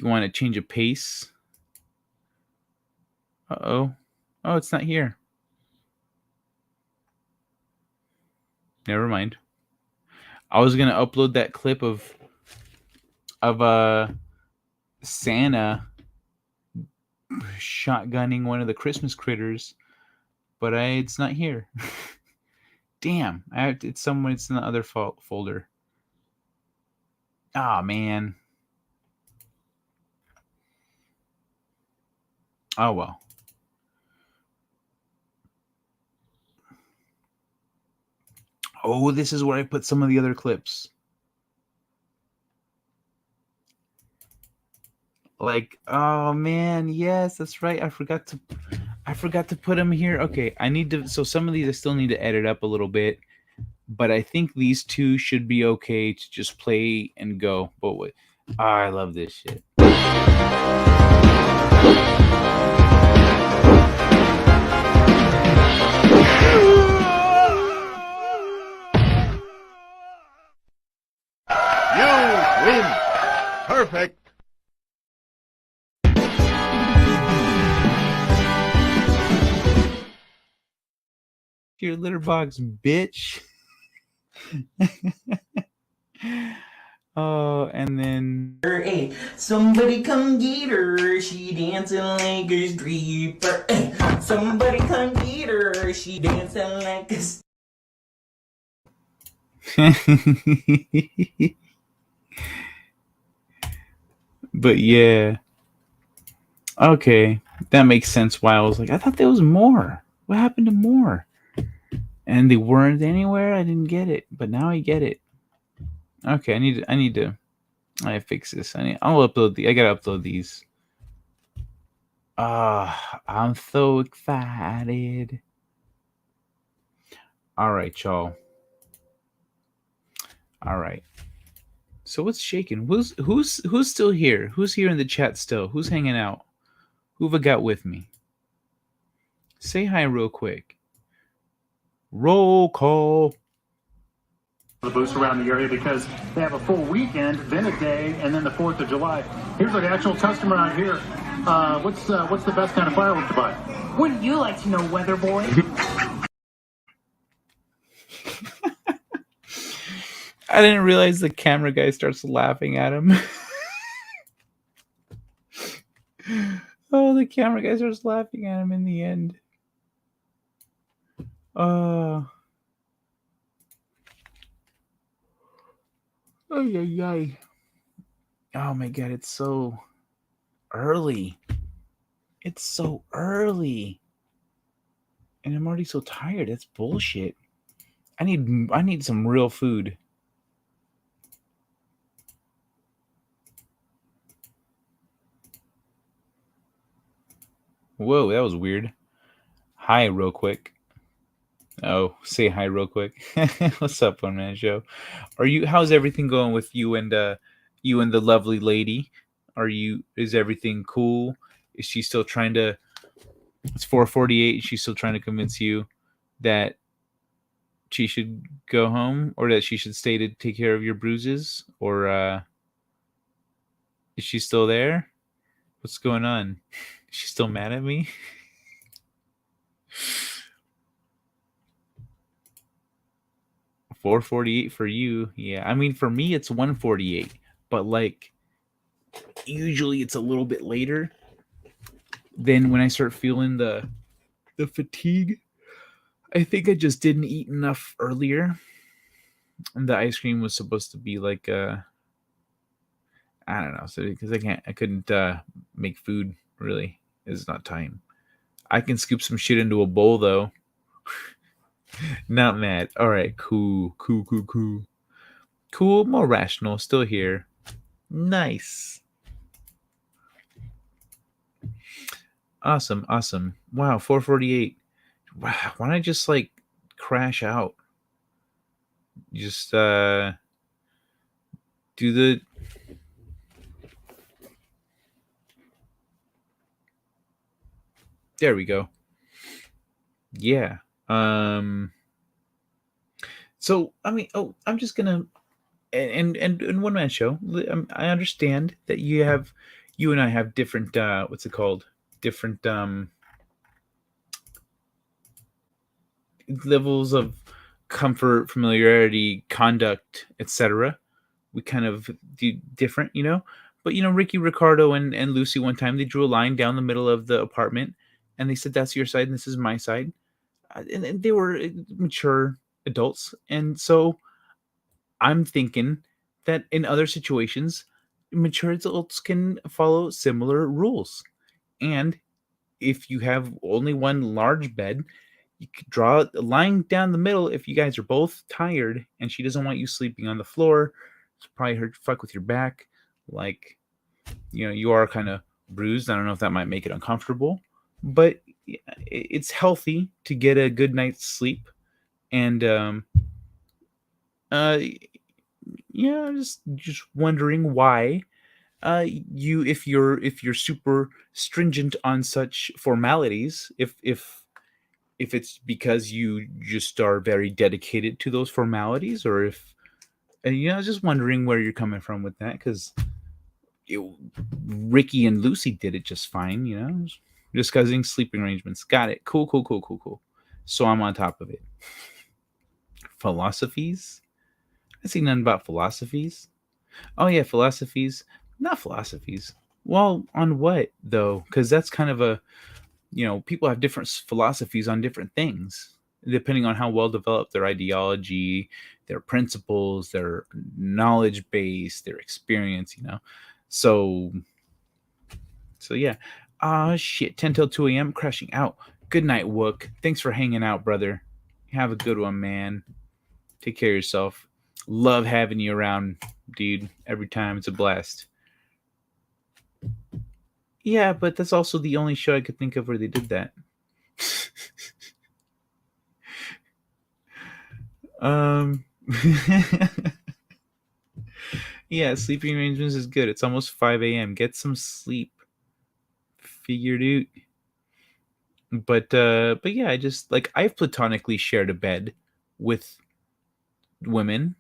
want to change a pace. Oh, it's not here. Never mind. I was gonna upload that clip of Santa shotgunning one of the Christmas critters, but it's not here. Damn, it's somewhere. It's in the other folder. Ah, man. Oh well. Oh, this is where I put some of the other clips. Like, oh man, yes, that's right. I forgot to put them here. Okay, so some of these I still need to edit up a little bit, but I think these two should be okay to just play and go. But wait, I love this shit. You win. Perfect. Your litter box, bitch. Oh, and then Hey, somebody come get her. She dancing like a stripper. Hey, somebody come get her. She dancing like a. But yeah. Okay, that makes sense why I was like, I thought there was more. What happened to more? And they weren't anywhere. I didn't get it, but now I get it. Okay, I fix this. I'll upload I gotta upload these. I'm so excited. All right, y'all. All right. So what's shaking? Who's still here? Who's here in the chat still? Who's hanging out? Who've I got with me? Say hi real quick. Roll call. The booths around the area because they have a full weekend, then a day, and then the 4th of July. Here's an actual customer out here. What's the best kind of firework to buy? Wouldn't you like to know, weather boy? I didn't realize the camera guy starts laughing at him. Oh, the camera guy starts laughing at him in the end. Oh, ay. Oh my god, it's so early. It's so early. And I'm already so tired. That's bullshit. I need some real food. Whoa, that was weird. Hi, real quick. Oh, say hi real quick. What's up, One Man Show? How's everything going with you and the lovely lady? Is everything cool? Is she still trying to, it's 4:48, she's still trying to convince you that she should go home or that she should stay to take care of your bruises? Or is she still there? What's going on? Is she still mad at me? 4:48 for you. Yeah, I mean for me it's 1:48, but like usually it's a little bit later. Then when I start feeling the fatigue, I think I just didn't eat enough earlier. And the ice cream was supposed to be like I don't know, so because I couldn't make food really. It's not time. I can scoop some shit into a bowl though. Not mad. All right, cool. Cool, more rational, still here. Nice. Awesome. Wow, 4:48. Wow, why don't I just like crash out? Just do the There we go. Yeah. So I mean, I'm just gonna and one man show. I understand that you and I have different what's it called? Different levels of comfort, familiarity, conduct, etc. We kind of do different, you know. But you know, Ricky, Ricardo, and Lucy one time they drew a line down the middle of the apartment, and they said, "That's your side, and this is my side." And they were mature adults, and so I'm thinking that in other situations, mature adults can follow similar rules. And if you have only one large bed, you could draw a line down the middle if you guys are both tired and she doesn't want you sleeping on the floor. It's probably hurt fuck with your back. Like, you know, you are kind of bruised. I don't know if that might make it uncomfortable, but it's healthy to get a good night's sleep. And uh yeah, I'm just wondering why you if you're super stringent on such formalities, if it's because you just are very dedicated to those formalities, or if you know, I was just wondering where you're coming from with that, because Ricky and Lucy did it just fine, you know, discussing sleeping arrangements. Got it. Cool. So I'm on top of it. Philosophies? I see nothing about philosophies. Oh yeah, philosophies. Not philosophies. Well, on what though? Because that's kind of a, you know, people have different philosophies on different things depending on how well developed their ideology, their principles, their knowledge base, their experience, you know. So yeah. Ah shit, 10 till 2 a.m. crashing out. Good night, Wook. Thanks for hanging out, brother. Have a good one, man. Take care of yourself. Love having you around, dude. Every time it's a blast. Yeah, but that's also the only show I could think of where they did that. Yeah, sleeping arrangements is good. It's almost 5 a.m. Get some sleep. Figured out. But yeah, I just like I've platonically shared a bed with women.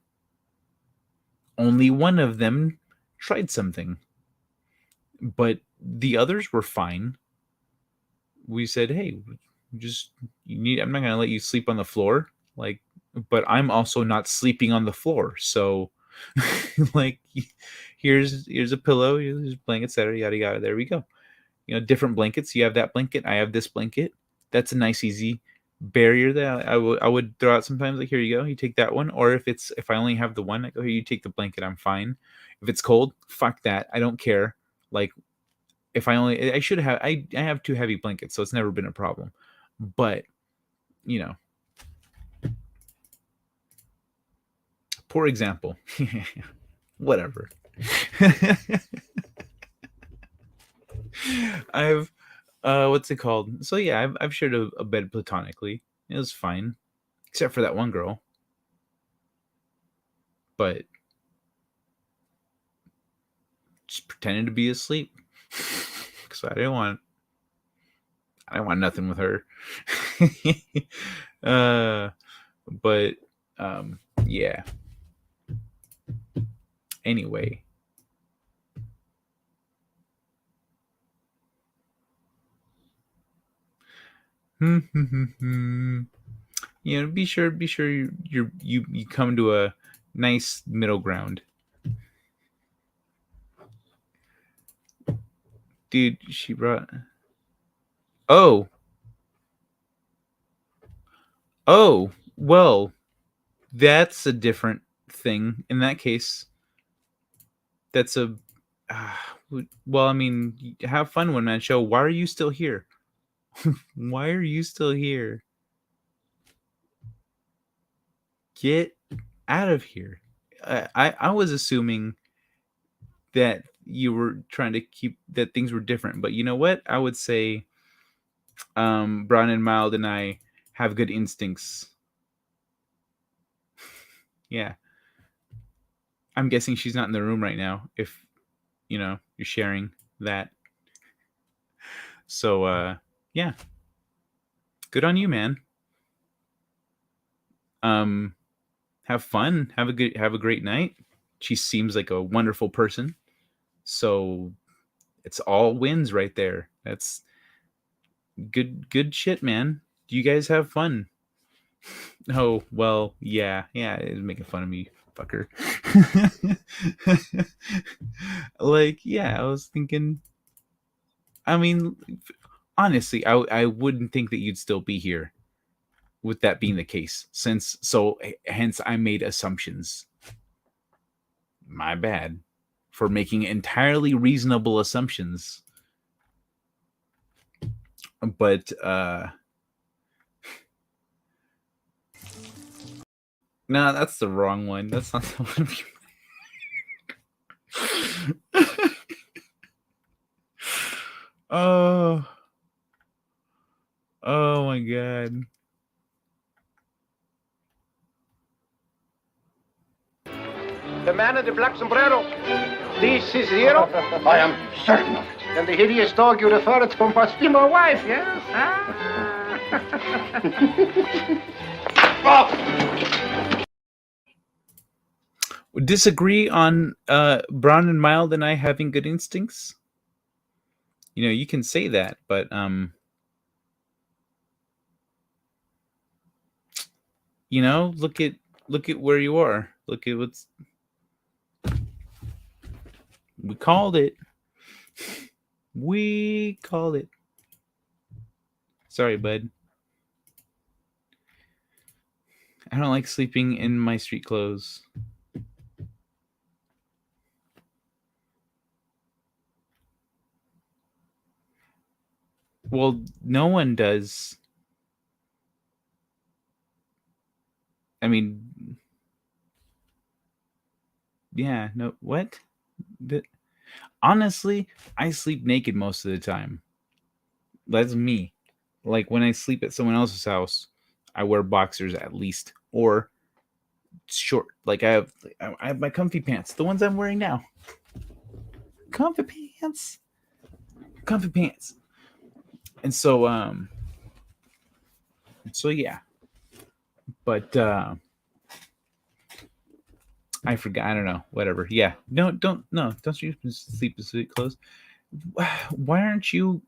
Only one of them tried something, but the others were fine. We said, "Hey, just I'm not gonna let you sleep on the floor, like, but I'm also not sleeping on the floor, so like, here's a pillow, here's a blanket, etc. Yada yada. There we go. You know, different blankets. You have that blanket. I have this blanket. That's a nice, easy barrier that I would throw out sometimes. Like, here you go. You take that one. Or if I only have the one, I go, here, you take the blanket. I'm fine. If it's cold, fuck that. I don't care. Like, if I should have, I have two heavy blankets, so it's never been a problem. But, you know, poor example. Whatever. I've what's it called? So yeah, I've shared a bed platonically. It was fine, except for that one girl. But just pretending to be asleep because I didn't want nothing with her. But yeah. Anyway. Be sure you come to a nice middle ground. Dude, she brought. Oh, well, that's a different thing. In that case, that's a. Well, I mean, have fun, one man show. Why are you still here? Why are you still here? Get out of here. I was assuming that you were trying to keep that things were different, but you know what? I would say Brown and Mild and I have good instincts. Yeah. I'm guessing she's not in the room right now if you're sharing that. So yeah. Good on you, man. Have fun. Have a great night. She seems like a wonderful person. So it's all wins right there. That's good shit, man. Do you guys have fun? Oh, well, yeah, it's making fun of me, fucker. Like, yeah, I was thinking, I mean, honestly, I wouldn't think that you'd still be here with that being the case, hence I made assumptions. My bad for making entirely reasonable assumptions. But no, that's the wrong one. That's not the one. Oh my god. The man in the black sombrero. This is Zero? I am certain of it. And the hideous dog you refer to must be my wife, yes? Disagree on Brown and Mild and I having good instincts? You can say that, but look at where you are. Look at what's we called it. We called it. Sorry, bud. I don't like sleeping in my street clothes. Well, no one does. I mean, yeah, no, what? Honestly, I sleep naked most of the time. That's me. Like when I sleep at someone else's house, I wear boxers at least, or short. Like I have my comfy pants, the ones I'm wearing now. Comfy pants. And so yeah. But I forgot. I don't know. Whatever. Yeah. No, don't sleep in street clothes. Why aren't you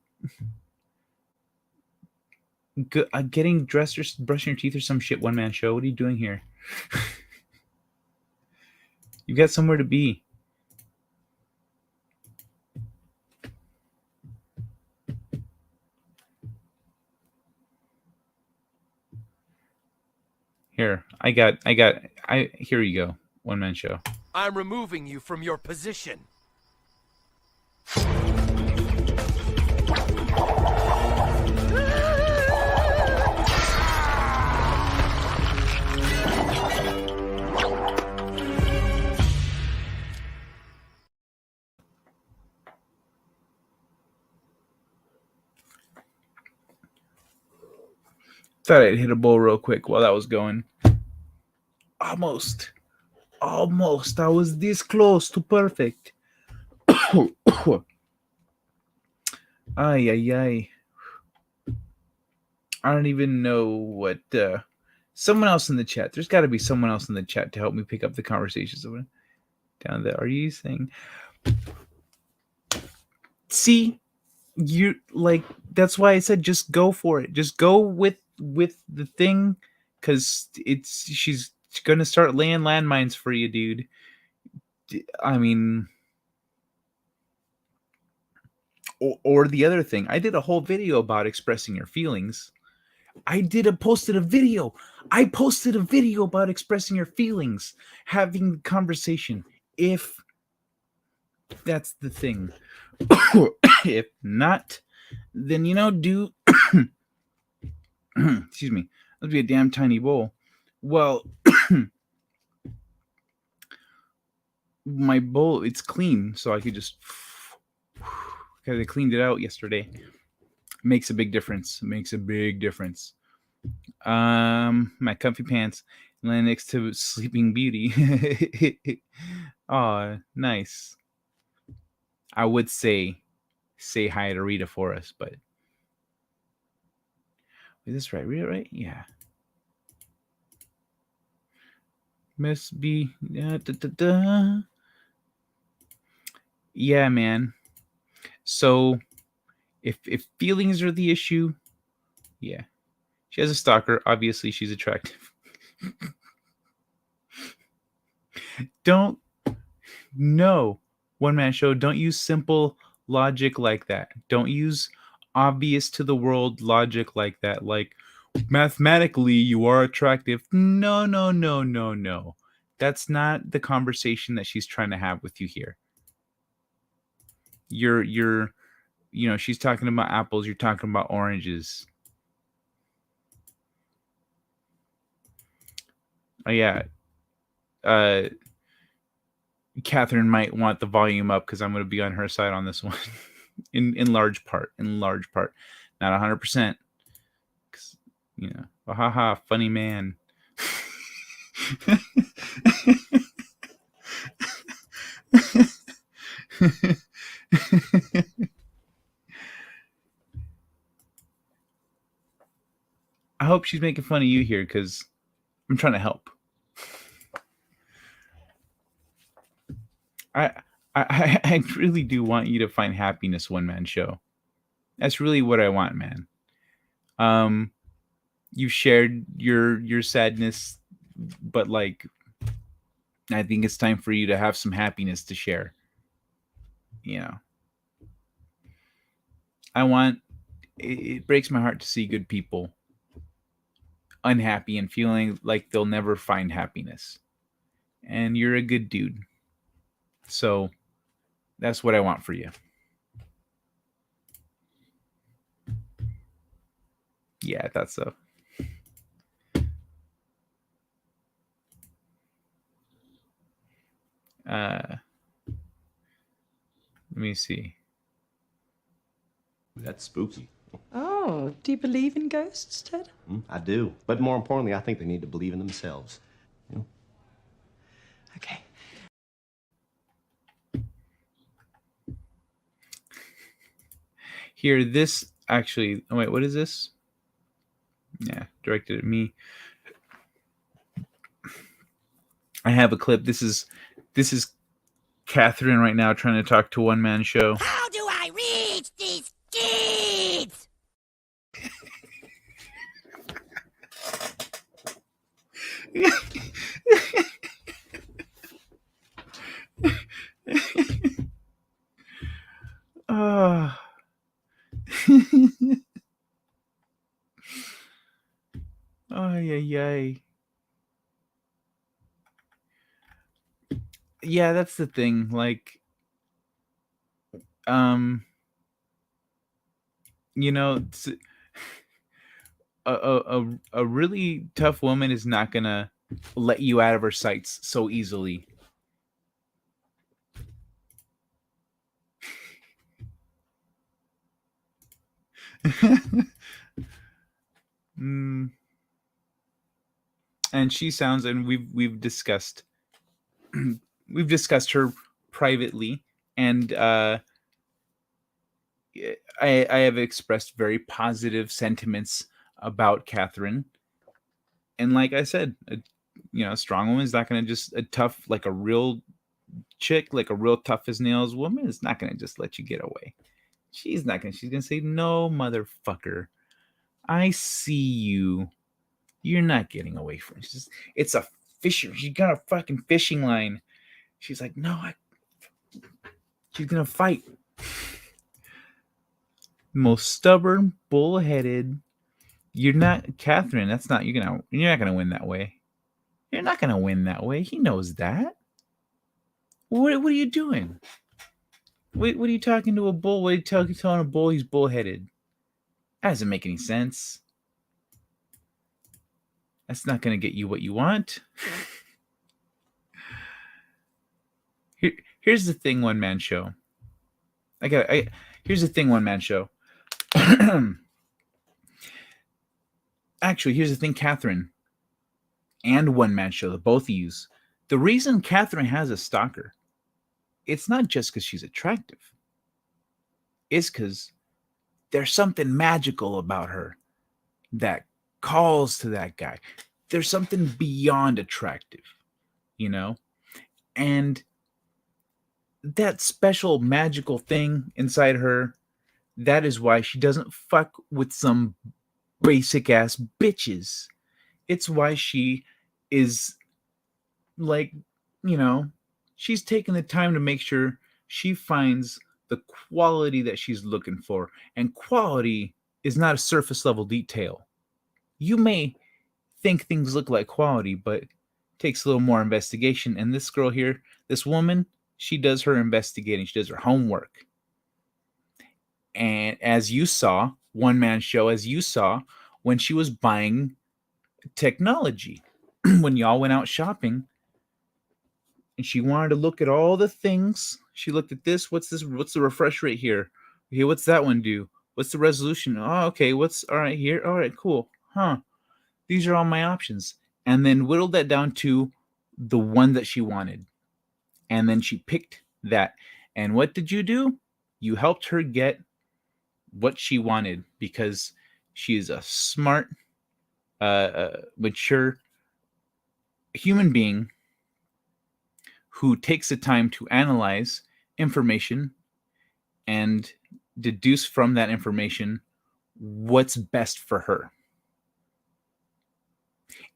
getting dressed or brushing your teeth or some shit? One man show. What are you doing here? You got somewhere to be. Here, here you go. One man show. I'm removing you from your position. Thought I'd hit a bowl real quick while that was going. Almost. I was this close to perfect. Ay. I don't even know what. Someone else in the chat. There's got to be someone else in the chat to help me pick up the conversations down there. Are you saying? See, you like. That's why I said just go for it. Just go with the thing because she's gonna start laying landmines for you, dude. I mean, or the other thing, I did a whole video about expressing your feelings. I posted a video about expressing your feelings, having conversation. If that's the thing, if not, then do excuse me, that'd be a damn tiny bowl. Well, my bowl, it's clean, so I could just, because I cleaned it out yesterday. Makes a big difference. My comfy pants laying next to Sleeping Beauty. Oh, nice. I would say hi to Rita for us, but is this right? Rita, right? Yeah. Miss B. Yeah, man. So if feelings are the issue, yeah. She has a stalker. Obviously, she's attractive. One man show. Don't use simple logic like that. Don't use obvious to the world logic like that. Like, mathematically, you are attractive. No. That's not the conversation that she's trying to have with you here. You're she's talking about apples. You're talking about oranges. Oh, yeah. Catherine might want the volume up because I'm going to be on her side on this one. in large part. Not 100%. Haha, funny man. I hope she's making fun of you here because I'm trying to help. I really do want you to find happiness, one man show. That's really what I want, man. You've shared your sadness, but like, I think it's time for you to have some happiness to share. It breaks my heart to see good people unhappy and feeling like they'll never find happiness. And you're a good dude. So that's what I want for you. Yeah, that's so. Let me see. That's spooky. Oh, do you believe in ghosts, Ted? I do. But more importantly, I think they need to believe in themselves. Okay. Here, this actually... Oh, wait, what is this? Yeah, directed at me. I have a clip. This is Catherine right now trying to talk to one man show. How do I reach these kids? Oh. Yeah. Yeah, that's the thing. Like, a really tough woman is not gonna let you out of her sights so easily. And she sounds, and we've discussed her privately, and I have expressed very positive sentiments about Catherine. And like I said, a strong woman is not going to just like a real chick, like a real tough as nails woman is not going to just let you get away. She's going to say, no, motherfucker. I see you. You're not getting away from it. It's a fishing. She got a fucking fishing line. She's like, no, she's gonna fight. Most stubborn, bullheaded. You're not, Catherine. That's not you're not gonna win that way. You're not gonna win that way. He knows that. What are you doing? What are you talking to a bull? What are you telling a bull he's bullheaded? That doesn't make any sense. That's not gonna get you what you want. Here's the thing, one man show. Here's the thing, one man show. Actually, here's the thing, Catherine and one man show, the both of yous. The reason Catherine has a stalker, it's not just because she's attractive. It's because there's something magical about her that calls to that guy. There's something beyond attractive, you know? And that special magical thing inside her, that is why she doesn't fuck with some basic ass bitches. It's why she is like, you know, she's taking the time to make sure she finds the quality that she's looking for. And quality is not a surface level detail. You may think things look like quality, but it takes a little more investigation. And this girl here, this woman, she does her investigating. She does her homework. And as you saw, one man show, as you saw when she was buying technology, when y'all went out shopping and she wanted to look at all the things. She looked at this. What's this? What's the refresh rate here? Okay, what's that one do? What's the resolution? Oh, okay. What's all right here? All right, cool. Huh. These are all my options. And then whittled that down to the one that she wanted. And then she picked that. And what did you do? You helped her get what she wanted because she is a smart, mature human being who takes the time to analyze information and deduce from that information what's best for her.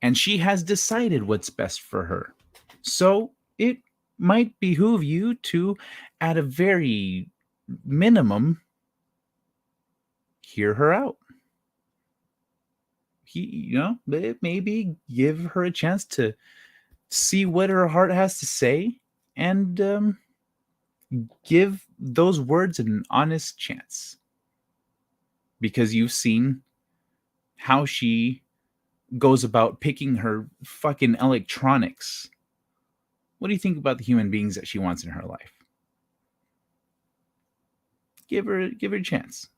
And she has decided what's best for her. So it might behoove you to, at a very minimum, hear her out. Maybe give her a chance to see what her heart has to say and give those words an honest chance. Because you've seen how she goes about picking her fucking electronics. What do you think about the human beings that she wants in her life? Give her a chance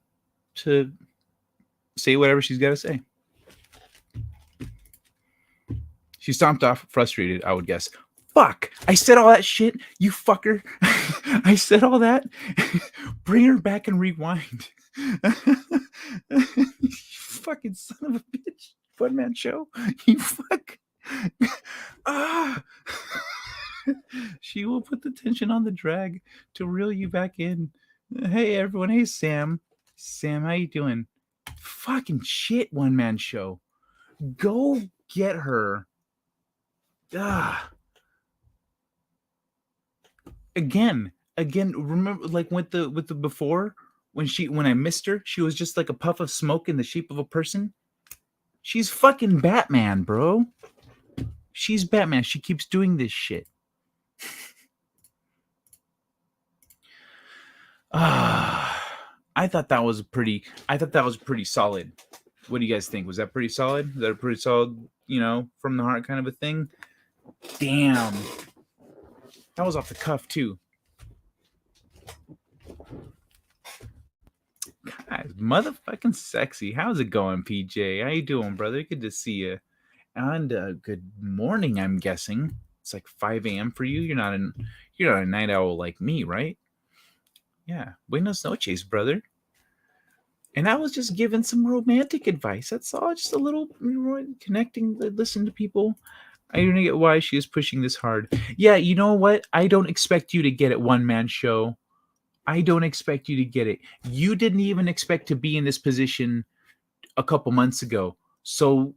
to say whatever she's got to say. She stomped off frustrated, I would guess. Fuck! I said all that shit, you fucker. I said all that. Bring her back and rewind. You fucking son of a bitch. One man show. You fuck. She will put the tension on the drag to reel you back in. Hey everyone. Hey Sam. Sam, how you doing? Fucking shit, one man show. Go get her. Again, remember like with the before when I missed her, she was just like a puff of smoke in the shape of a person. She's fucking Batman, bro. She's Batman. She keeps doing this shit. I thought that was pretty solid. What do you guys think? Was that pretty solid? Is that a pretty solid, from the heart kind of a thing? Damn. That was off the cuff too. God, motherfucking sexy. How's it going, PJ? How you doing, brother? Good to see you. And good morning, I'm guessing. It's like 5 a.m. for you. You're not a night owl like me, right? Yeah. Buenos noches, brother. And I was just giving some romantic advice. That's all. Just a little connecting, listen to people. I don't get why she is pushing this hard. Yeah, you know what? I don't expect you to get it, one man show. I don't expect you to get it. You didn't even expect to be in this position a couple months ago. So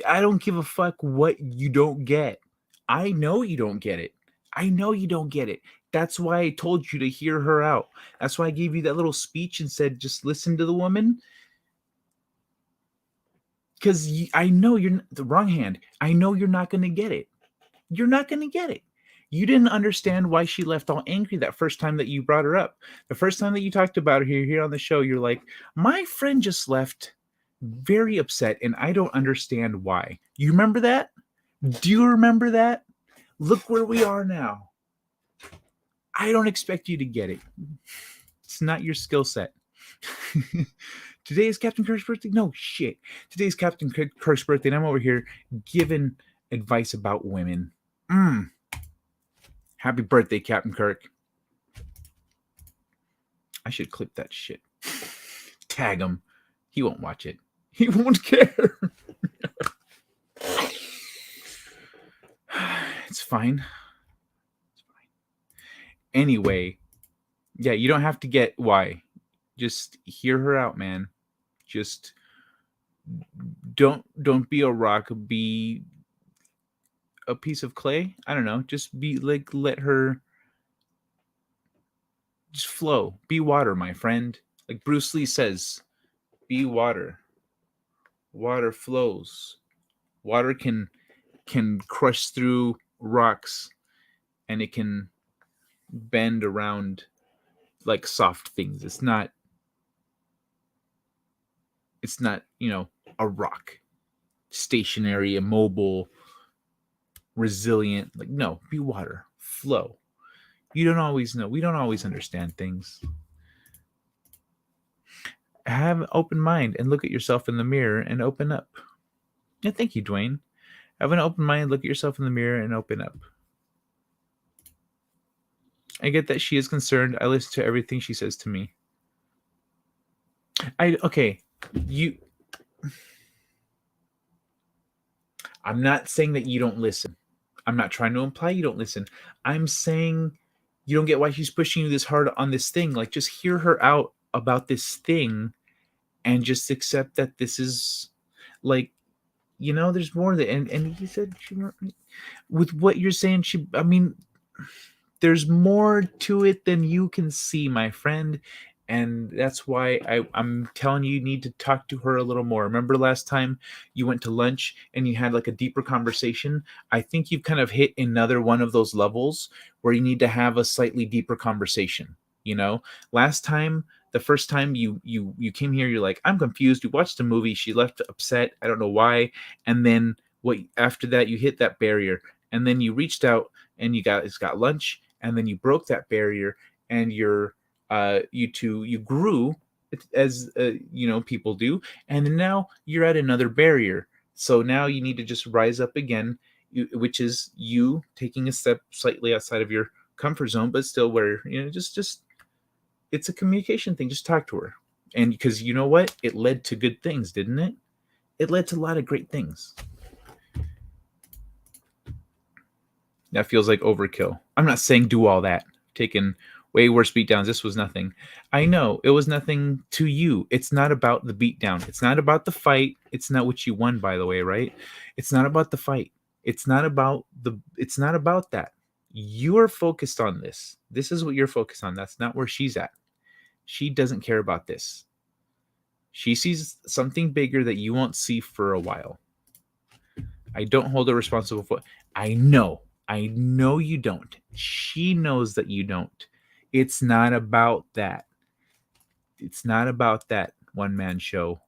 I don't give a fuck what you don't get. I know you don't get it. I know you don't get it. That's why I told you to hear her out. That's why I gave you that little speech and said, just listen to the woman. Because I know you're the wrong hand. I know you're not going to get it. You're not going to get it. You didn't understand why she left all angry that first time that you brought her up. The first time that you talked about her here on the show, you're like, my friend just left very upset and I don't understand why. You remember that? Do you remember that? Look where we are now. I don't expect you to get it. It's not your skill set. Today is Captain Kirk's birthday? No, shit. Today's Captain Kirk's birthday, and I'm over here giving advice about women. Happy birthday, Captain Kirk. I should clip that shit. Tag him. He won't watch it. He won't care. It's fine. It's fine. Anyway, yeah, you don't have to get why. Just hear her out, man. Just don't be a rock, be a piece of clay. I don't know. Just be like, let her just flow. Be water, my friend. Like Bruce Lee says, be water. Water flows. Water can crush through rocks and it can bend around like soft things. It's not, a rock. Stationary, immobile, resilient. Like, no, be water. Flow. You don't always know. We don't always understand things. Have an open mind and look at yourself in the mirror and open up. Yeah, thank you, Dwayne. Have an open mind, look at yourself in the mirror and open up. I get that she is concerned. I listen to everything she says to me. I'm not saying that you don't listen. I'm not trying to imply you don't listen. I'm saying you don't get why she's pushing you this hard on this thing. Like, just hear her out about this thing and just accept that this is like, there's more that, and he said, with what you're saying, there's more to it than you can see, my friend. And that's why I'm telling you need to talk to her a little more. Remember last time you went to lunch and you had like a deeper conversation? I think you've kind of hit another one of those levels where you need to have a slightly deeper conversation. Last time, the first time you came here, you're like, I'm confused. You watched a movie. She left upset. I don't know why. And then after that, you hit that barrier. And then you reached out and you got lunch. And then you broke that barrier and you grew as people do, and now you're at another barrier. So now you need to just rise up again, which is you taking a step slightly outside of your comfort zone, but still where just it's a communication thing. Just talk to her, and because you know what, it led to good things, didn't it? It led to a lot of great things. That feels like overkill. I'm not saying do all that. Taking way worse beatdowns. This was nothing. I know it was nothing to you. It's not about the beatdown. It's not about the fight. It's not what you won, by the way, right? It's not about the fight. It's not about that. You are focused on this. This is what you're focused on. That's not where she's at. She doesn't care about this. She sees something bigger that you won't see for a while. I don't hold her responsible for. I know you don't. She knows that you don't. It's not about that. It's not about that one-man show.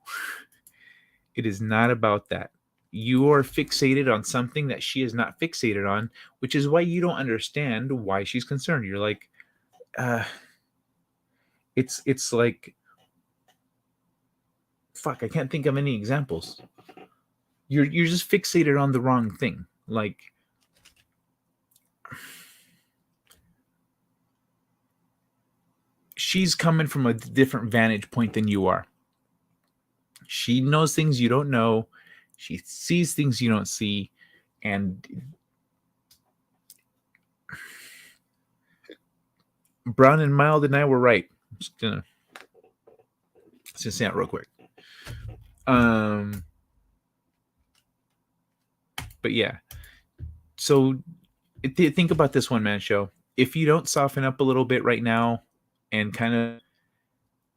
It is not about that. You are fixated on something that she is not fixated on, which is why you don't understand why she's concerned. You're like, it's like, fuck, I can't think of any examples. You're just fixated on the wrong thing. Like, she's coming from a different vantage point than you are. She knows things you don't know. She sees things you don't see. And Brown and Mild and I were right. I'm just gonna say that real quick. But yeah. So think about this one man show. If you don't soften up a little bit right now and kind of,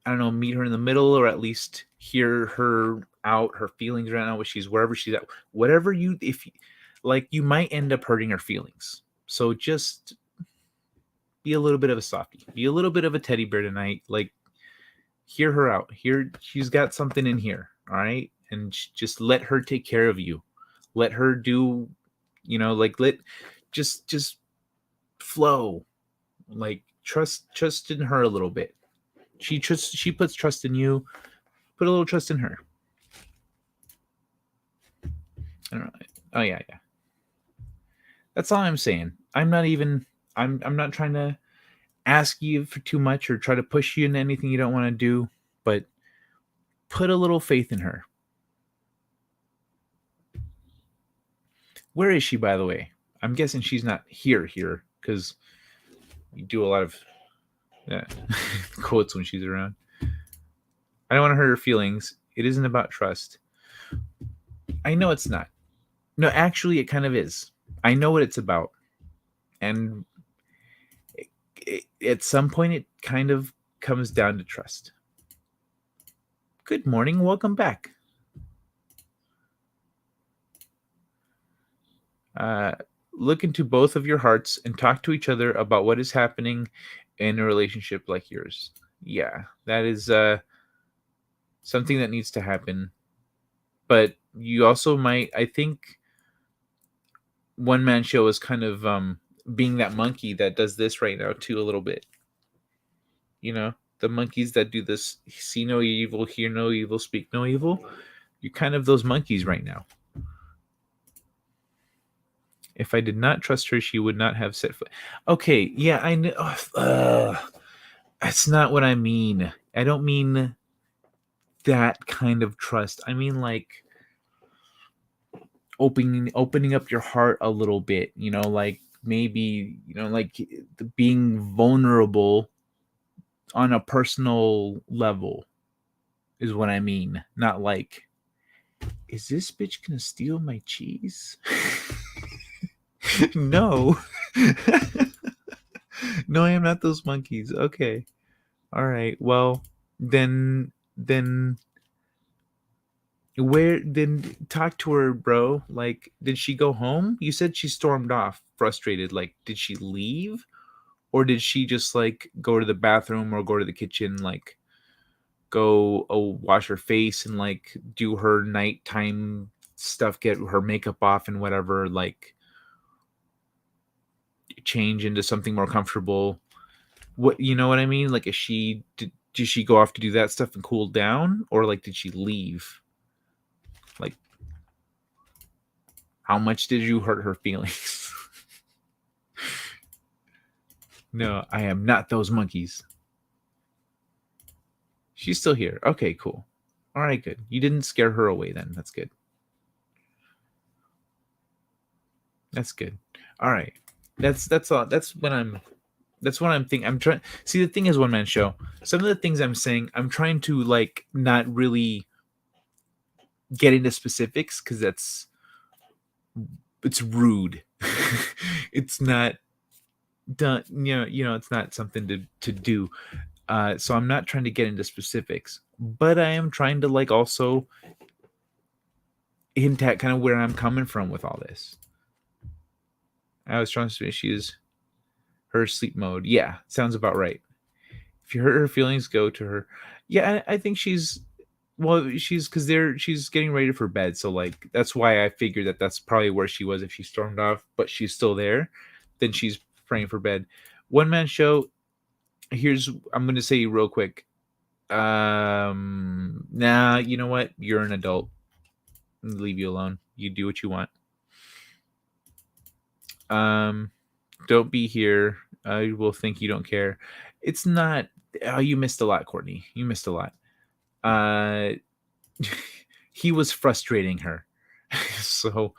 I don't know, meet her in the middle, or at least hear her out, her feelings right now, she's wherever she's at, whatever you, if like, you might end up hurting her feelings. So just be a little bit of a softie, be a little bit of a teddy bear tonight. Like, hear her out. Here, she's got something in here. All right. And just let her take care of you. Let her do, like, just flow. Like, trust in her a little bit. She puts trust in you. Put a little trust in her. I don't know. Oh yeah. That's all I'm saying. I'm not trying to ask you for too much or try to push you into anything you don't want to do, but put a little faith in her. Where is she, by the way? I'm guessing she's not here because you do a lot of quotes when she's around. I don't want to hurt her feelings. It isn't about trust. I know it's not. No, actually, it kind of is. I know what it's about. And at some point, it kind of comes down to trust. Good morning. Welcome back. Look into both of your hearts and talk to each other about what is happening in a relationship like yours. Yeah, that is something that needs to happen. But you also might, I think, One Man Show is kind of being that monkey that does this right now too, a little bit. The monkeys that do this, see no evil, hear no evil, speak no evil. You're kind of those monkeys right now. If I did not trust her, she would not have set foot. Okay, yeah, I know. That's not what I mean. I don't mean that kind of trust. I mean, like, opening up your heart a little bit. Like, maybe, like, being vulnerable on a personal level is what I mean. Not like, is this bitch gonna steal my cheese? No. No, I am not those monkeys. Okay. All right. Well, then talk to her, bro. Like, did she go home? You said she stormed off frustrated. Like, did she leave? Or did she just, like, go to the bathroom or go to the kitchen, like, go wash her face and, like, do her nighttime stuff, get her makeup off and whatever, like, change into something more comfortable? What, you know what I mean? Like, did she go off to do that stuff and cool down? Or, like, did she leave? Like, how much did you hurt her feelings? No, I am not those monkeys. She's still here. Okay, cool. All right, good. You didn't scare her away then. That's good. That's good. All right. That's all. That's what I'm thinking. I'm trying. See, the thing is, One Man Show. Some of the things I'm saying, I'm trying to, like, not really get into specifics because it's rude. It's not done. It's not something to do. So I'm not trying to get into specifics, but I am trying to, like, also hint at kind of where I'm coming from with all this. I was trying to say she's her sleep mode. Yeah, sounds about right. If you hurt her feelings, go to her. Yeah, I think she's she's getting ready for bed. So, like, that's why I figured that's probably where she was if she stormed off, but she's still there. Then she's praying for bed. One Man Show. I'm going to say real quick. Nah, you know what? You're an adult. I'll leave you alone. You do what you want. Don't be here. I will think you don't care. It's not. Oh, you missed a lot, Courtney. You missed a lot. He was frustrating her, so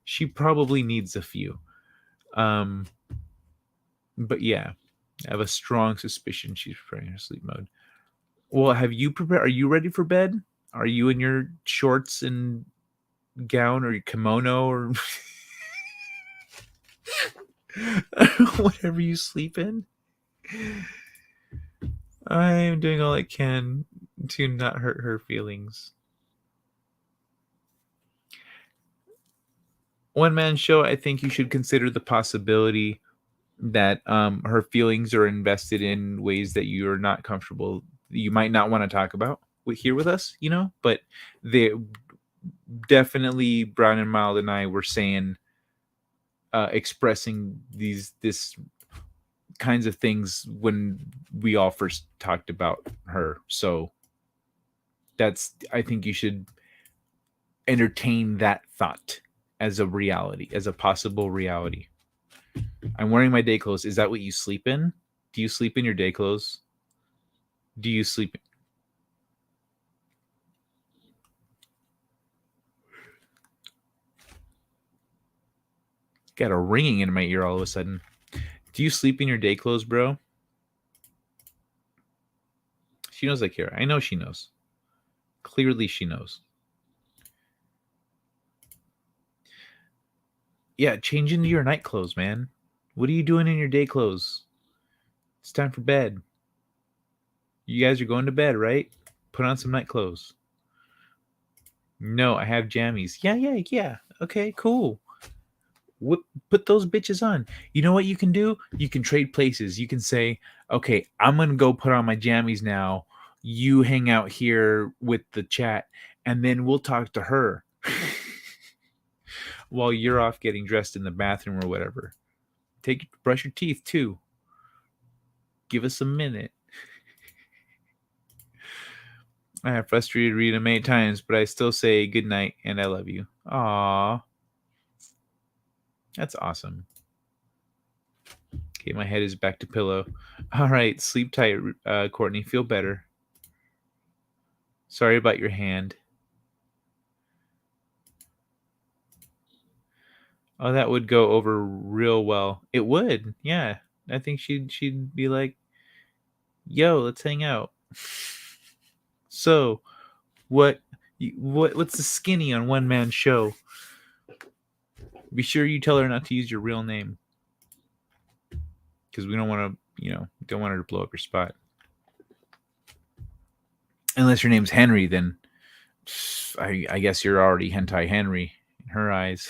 she probably needs a few. But yeah, I have a strong suspicion she's preparing her sleep mode. Well, have you prepared? Are you ready for bed? Are you in your shorts and gown or your kimono or whatever you sleep in. I am doing all I can to not hurt her feelings. One man show, I think you should consider the possibility that her feelings are invested in ways that you are not comfortable, you might not want to talk about here with us, you know, but they definitely, Brown and Mild and I were saying, expressing this kinds of things when we all first talked about her. So that's, I think you should entertain that thought as a reality, as a possible reality. I'm wearing my day clothes. Is that what you sleep in? Do you sleep in your day clothes? Do you sleep? Got a ringing in my ear all of a sudden. Do you sleep in your day clothes, bro? She knows I care. I know she knows. Clearly she knows. Yeah, change into your night clothes, man. What are you doing in your day clothes? It's time for bed. You guys are going to bed, right? Put on some night clothes. No, I have jammies. Yeah. Okay, cool. Put those bitches on. You know what you can do? You can trade places. You can say, okay, I'm going to go put on my jammies now. You hang out here with the chat, and then we'll talk to her while you're off getting dressed in the bathroom or whatever. Brush your teeth too. Give us a minute. I have frustrated Rita many times, but I still say good night and I love you. Aww. That's awesome. Okay, my head is back to pillow. All right, sleep tight, Courtney. Feel better. Sorry about your hand. Oh, that would go over real well. It would, yeah. I think she'd be like, "Yo, let's hang out." So, what's the skinny on one man show? Be sure you tell her not to use your real name, because we don't want to, don't want her to blow up your spot. Unless your name's Henry, then I guess you're already hentai Henry in her eyes.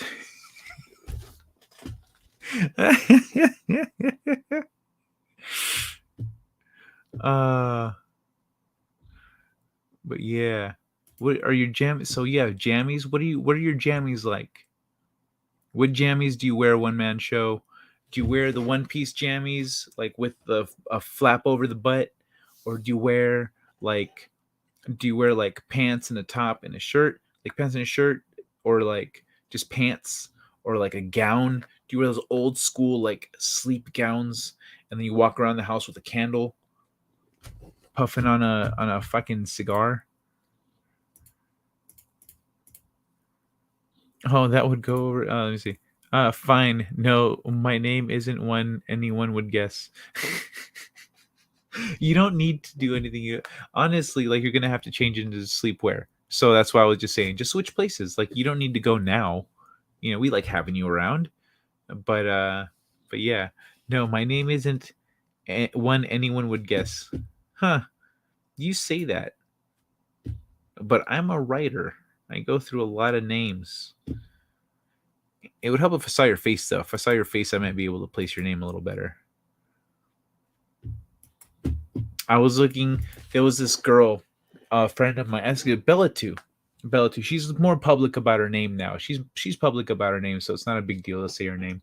But yeah, what are your jammies? So yeah, jammies. What are your jammies like? What jammies do you wear one man show? Do you wear the one piece jammies like with a flap over the butt, or do you wear like pants and a top and a shirt, like pants and a shirt, or like just pants, or like a gown? Do you wear those old school like sleep gowns, and then you walk around the house with a candle, puffing on a fucking cigar? Oh, that would go over. Let me see. Fine. No, my name isn't one anyone would guess. You don't need to do anything. Honestly, like, you're gonna have to change into sleepwear. So that's why I was just saying, just switch places. Like, you don't need to go now. We like having you around. But yeah. No, my name isn't one anyone would guess. Huh. You say that. But I'm a writer. I go through a lot of names. It would help if I saw your face, though. If I saw your face, I might be able to place your name a little better. I was looking. There was this girl, a friend of mine. Bella too. She's more public about her name now. She's public about her name, so it's not a big deal to say her name.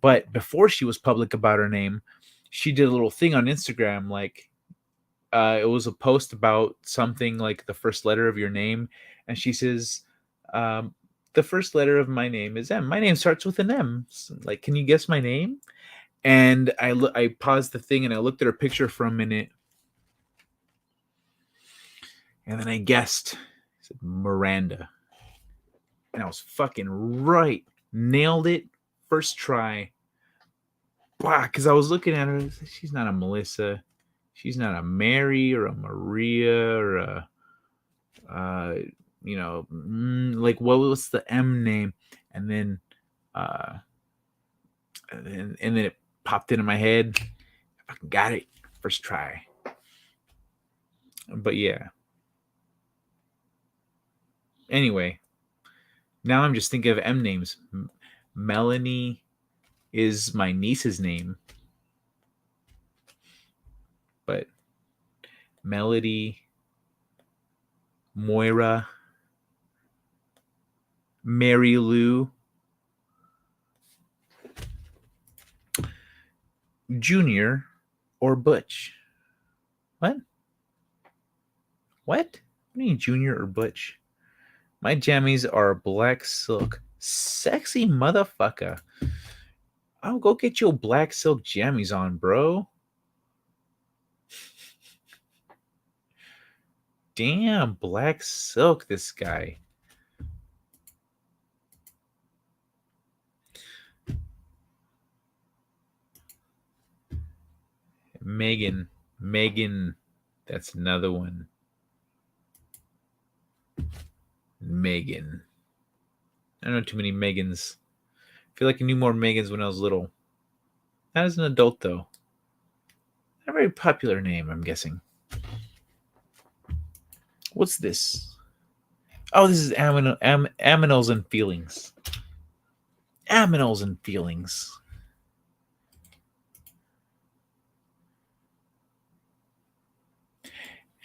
But before she was public about her name, she did a little thing on Instagram. Like, it was a post about something like the first letter of your name, and she says, the first letter of my name is M. My name starts with an M. Like, can you guess my name? And I paused the thing and I looked at her picture for a minute. And then I guessed. I said Miranda. And I was fucking right. Nailed it. First try. Because I was looking at her. She's not a Melissa. She's not a Mary or a Maria or a like what was the M name? And then and then it popped into my head. I fucking got it first try. But yeah. Anyway, now I'm just thinking of M names. Melanie is my niece's name, but Melody, Moira, Mary Lou, Junior, or Butch. What? What do you mean Junior or Butch? My jammies are black silk. Sexy motherfucker. I'll go get your black silk jammies on, bro. Damn, black silk, this guy. Megan. That's another one. Megan. I don't know too many Megans. I feel like I knew more Megans when I was little. Not as an adult, though. Not a very popular name, I'm guessing. What's this? Oh, this is Aminals and Feelings. Aminals and Feelings.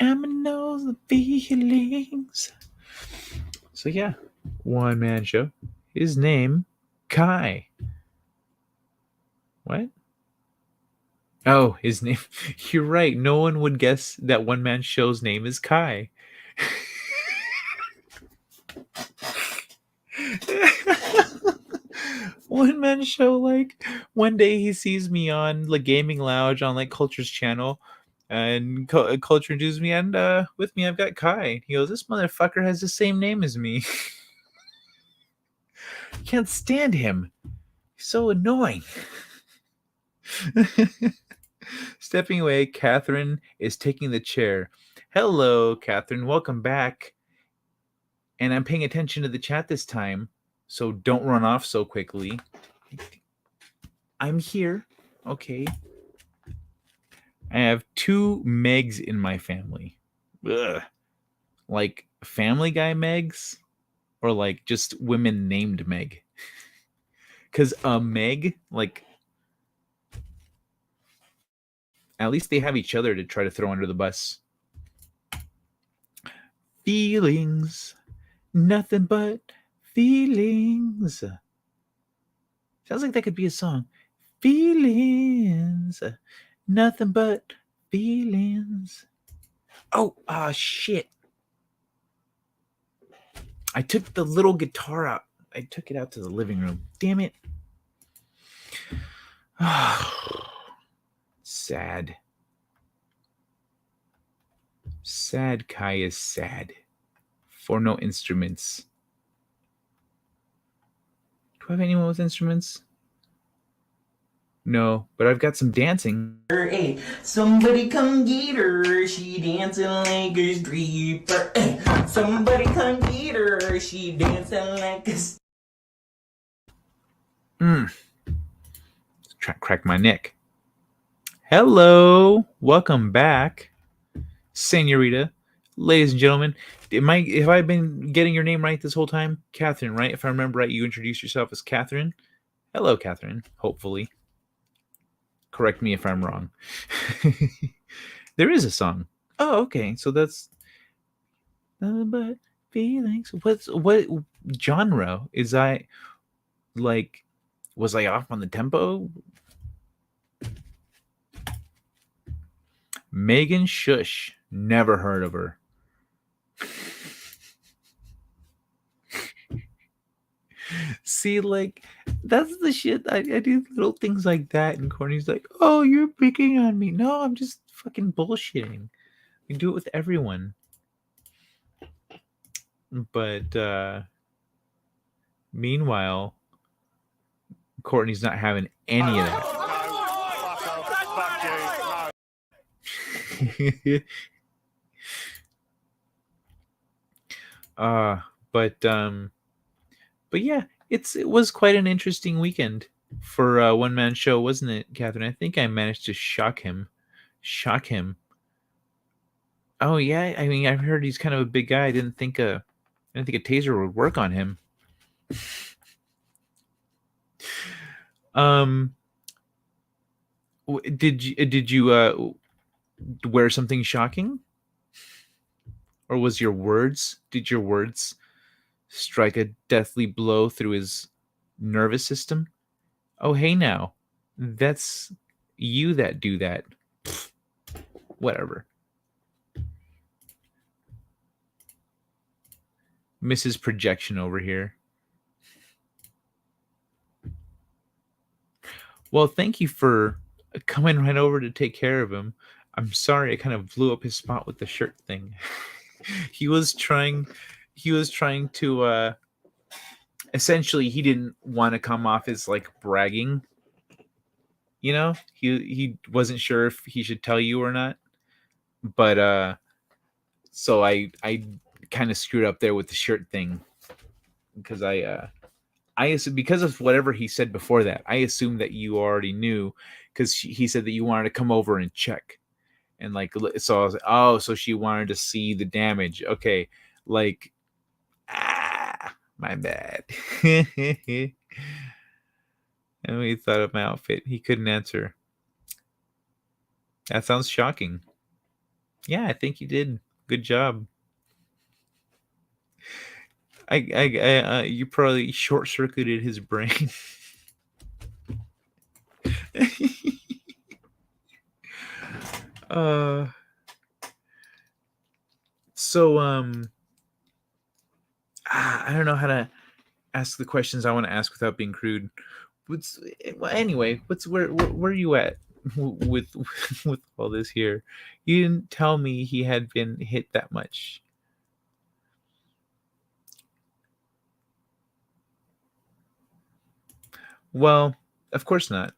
Aminals and Feelings. So yeah, one man show. His name, Kai. What? Oh, his name. You're right. No one would guess that one man show's name is Kai. One man show, like, one day he sees me on the gaming lounge on like Culture's channel, and Culture introduces me, and with me I've got Kai. He goes, "This motherfucker has the same name as me." Can't stand him. He's so annoying. Stepping away, Catherine is taking the chair. Hello, Catherine. Welcome back. And I'm paying attention to the chat this time, so don't run off so quickly. I'm here. Okay. I have 2 Megs in my family. Ugh. Like Family Guy Megs, or like just women named Meg. Because a Meg, like, at least they have each other to try to throw under the bus. Feelings. Nothing but feelings. Sounds like that could be a song. Feelings. Nothing but feelings. Oh, shit. I took the little guitar out. I took it out to the living room. Damn it. Sad. Sad Kai is sad. For no instruments. Do I have anyone with instruments? No, but I've got some dancing. Hey, somebody come get her, she dancing like a stripper. Hey, somebody come get her, she dancing like a... Try to crack my neck. Hello, welcome back, Senorita. Ladies and gentlemen, have I been getting your name right this whole time? Catherine, right? If I remember right, you introduced yourself as Catherine. Hello, Catherine. Hopefully. Correct me if I'm wrong. There is a song. Oh, okay. So that's nothing but feelings. What genre is I like? Was I off on the tempo? Megan Shush. Never heard of her. See, like, that's the shit. I do little things like that, and Courtney's like, "Oh, you're picking on me." No, I'm just fucking bullshitting. We do it with everyone. But meanwhile, Courtney's not having any of that. But yeah, it was quite an interesting weekend for a one man show, wasn't it, Catherine? I think I managed to shock him. Shock him. Oh yeah, I mean I've heard he's kind of a big guy. I didn't think a taser would work on him. Um, did you wear something shocking, or did your words strike a deathly blow through his nervous system? Oh hey now, that's you that do that. Pfft, whatever. Mrs. Projection over here. Well, thank you for coming right over to take care of him. I'm sorry I kind of blew up his spot with the shirt thing. he was trying to essentially he didn't want to come off as like bragging. You know? He wasn't sure if he should tell you or not. But so I kind of screwed up there with the shirt thing because I assume because of whatever he said before that, I assumed that you already knew because he said that you wanted to come over and check. And like, so I was like, oh, so she wanted to see the damage. Okay. Like, my bad. And we thought of my outfit. He couldn't answer. That sounds shocking. Yeah, I think you did. Good job. You probably short circuited his brain. So I don't know how to ask the questions I want to ask without being crude. Anyway, where are you at with with all this here? You didn't tell me he had been hit that much. Well, of course not.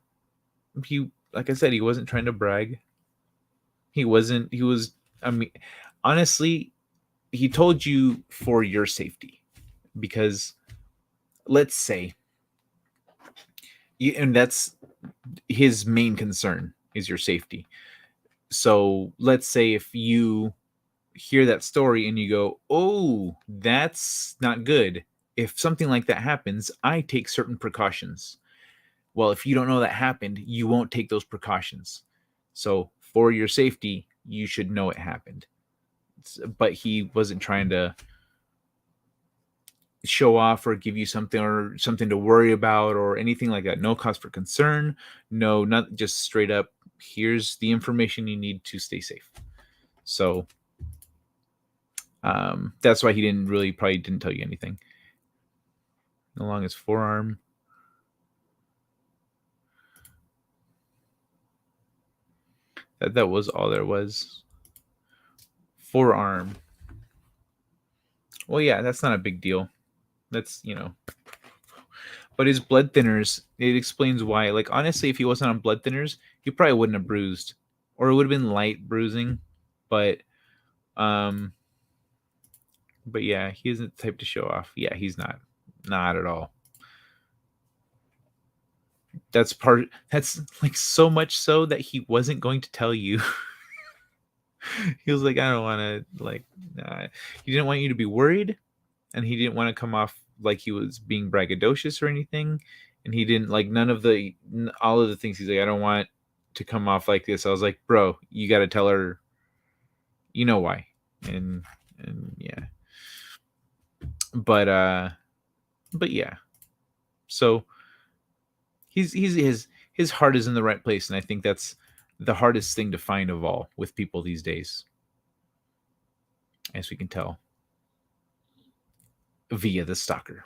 Like I said, he wasn't trying to brag. He was, I mean, honestly, he told you for your safety because let's say, and that's his main concern is your safety. So let's say if you hear that story and you go, oh, that's not good. If something like that happens, I take certain precautions. Well, if you don't know that happened, you won't take those precautions. So for your safety, you should know it happened. But he wasn't trying to show off or give you something to worry about or anything like that. No cause for concern. No, not just straight up. Here's the information you need to stay safe. So that's why he probably didn't tell you anything. Along his forearm. That was all there was. Forearm. Well, yeah, that's not a big deal. That's, But his blood thinners, it explains why. Like, honestly, if he wasn't on blood thinners, he probably wouldn't have bruised. Or it would have been light bruising. But yeah, he isn't the type to show off. Yeah, he's not. Not at all. That's like so much so that he wasn't going to tell you. He was like, I don't want to, like, nah. He didn't want you to be worried, and he didn't want to come off like he was being braggadocious or anything. And he didn't like all of the things. He's like, I don't want to come off like this. I was like, bro, you got to tell her, you know why. And yeah. But yeah. So his heart is in the right place, and I think that's the hardest thing to find of all with people these days, as we can tell via the stalker.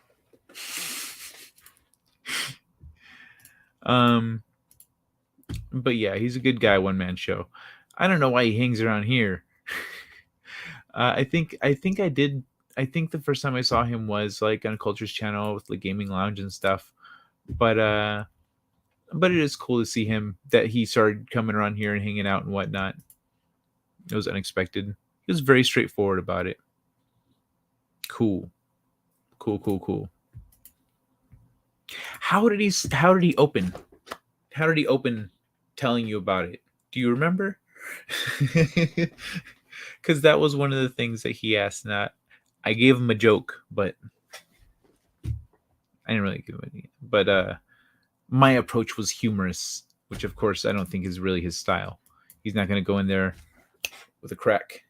But yeah, he's a good guy, one man show. I don't know why he hangs around here. I think the first time I saw him was like on Culture's channel with the gaming lounge and stuff. But it is cool to see him that he started coming around here and hanging out and whatnot. It was unexpected. He was very straightforward about it. Cool. How did he open? How did he open telling you about it? Do you remember? Because that was one of the things that he asked. Not, I gave him a joke, but I didn't really give him any. But my approach was humorous, which of course I don't think is really his style. He's not going to go in there with a crack,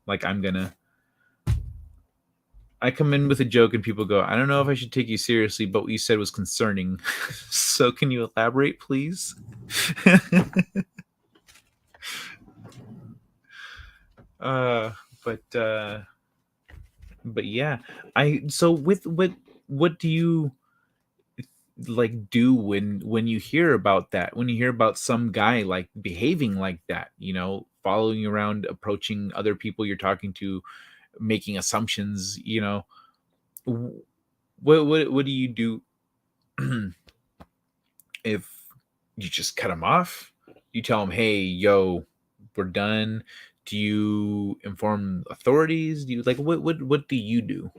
like I'm gonna. I come in with a joke and people go, I don't know if I should take you seriously, but what you said was concerning. So can you elaborate, please? But yeah, so with what do you like do when you hear about that, when you hear about some guy like behaving like that, following you around, approaching other people you're talking to, making assumptions, what do you do? If you just cut him off, you tell him, hey, yo, we're done. Do you inform authorities? Do you like what do you do?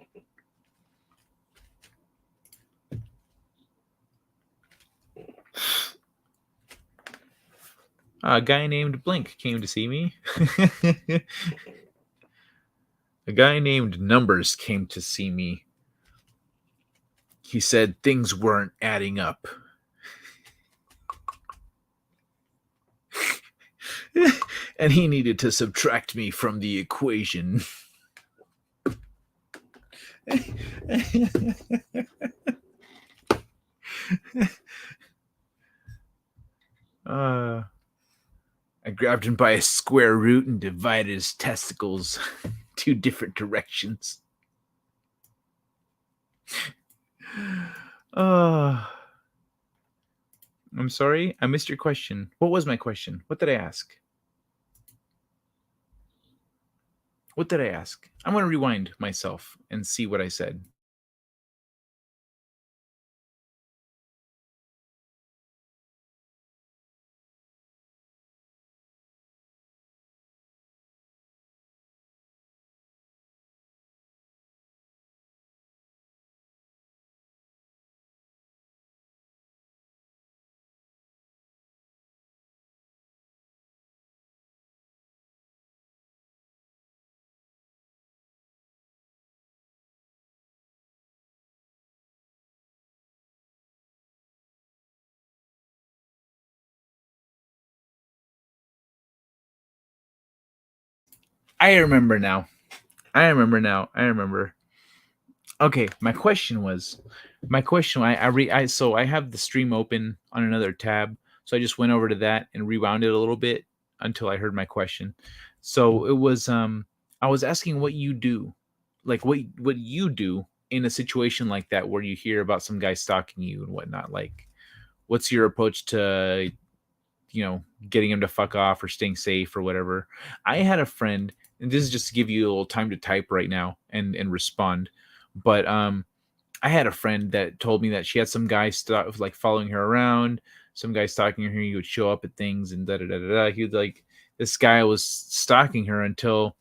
A guy named Blink came to see me. A guy named Numbers came to see me. He said things weren't adding up. And he needed to subtract me from the equation. I grabbed him by a square root and divided his testicles 2 different directions. I'm sorry, I missed your question. What was my question? What did I ask? What did I ask? I'm going to rewind myself and see what I said. I remember now. Okay, my question, so I have the stream open on another tab, so I just went over to that and rewound it a little bit until I heard my question. So it was I was asking what you do, like what you do in a situation like that where you hear about some guy stalking you and whatnot. Like, what's your approach to getting him to fuck off or staying safe or whatever? I had a friend, and this is just to give you a little time to type right now and respond. But I had a friend that told me that she had some guy like following her around, some guy stalking her. He would show up at things and da da da da. He would like, this guy was stalking her until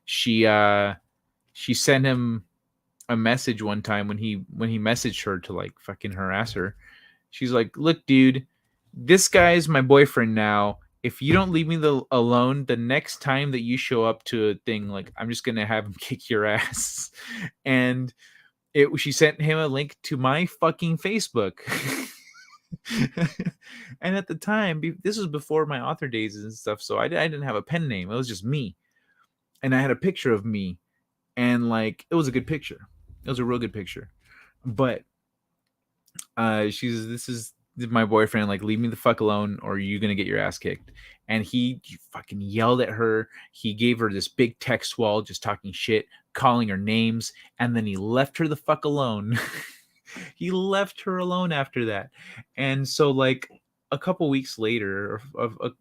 she sent him a message one time when he messaged her to like fucking harass her. She's like, look, dude, this guy's my boyfriend now. If you don't leave me alone, the next time that you show up to a thing, like, I'm just gonna have him kick your ass. And she sent him a link to my fucking Facebook. And at the time, this was before my author days and stuff, so I didn't have a pen name. It was just me, and I had a picture of me, and like, it was a good picture. It was a real good picture. But this is my boyfriend, like, leave me the fuck alone or you're gonna get your ass kicked. And he fucking yelled at her. He gave her this big text wall, just talking shit, calling her names, and then he left her the fuck alone. He left her alone after that. And so, like, a couple weeks later,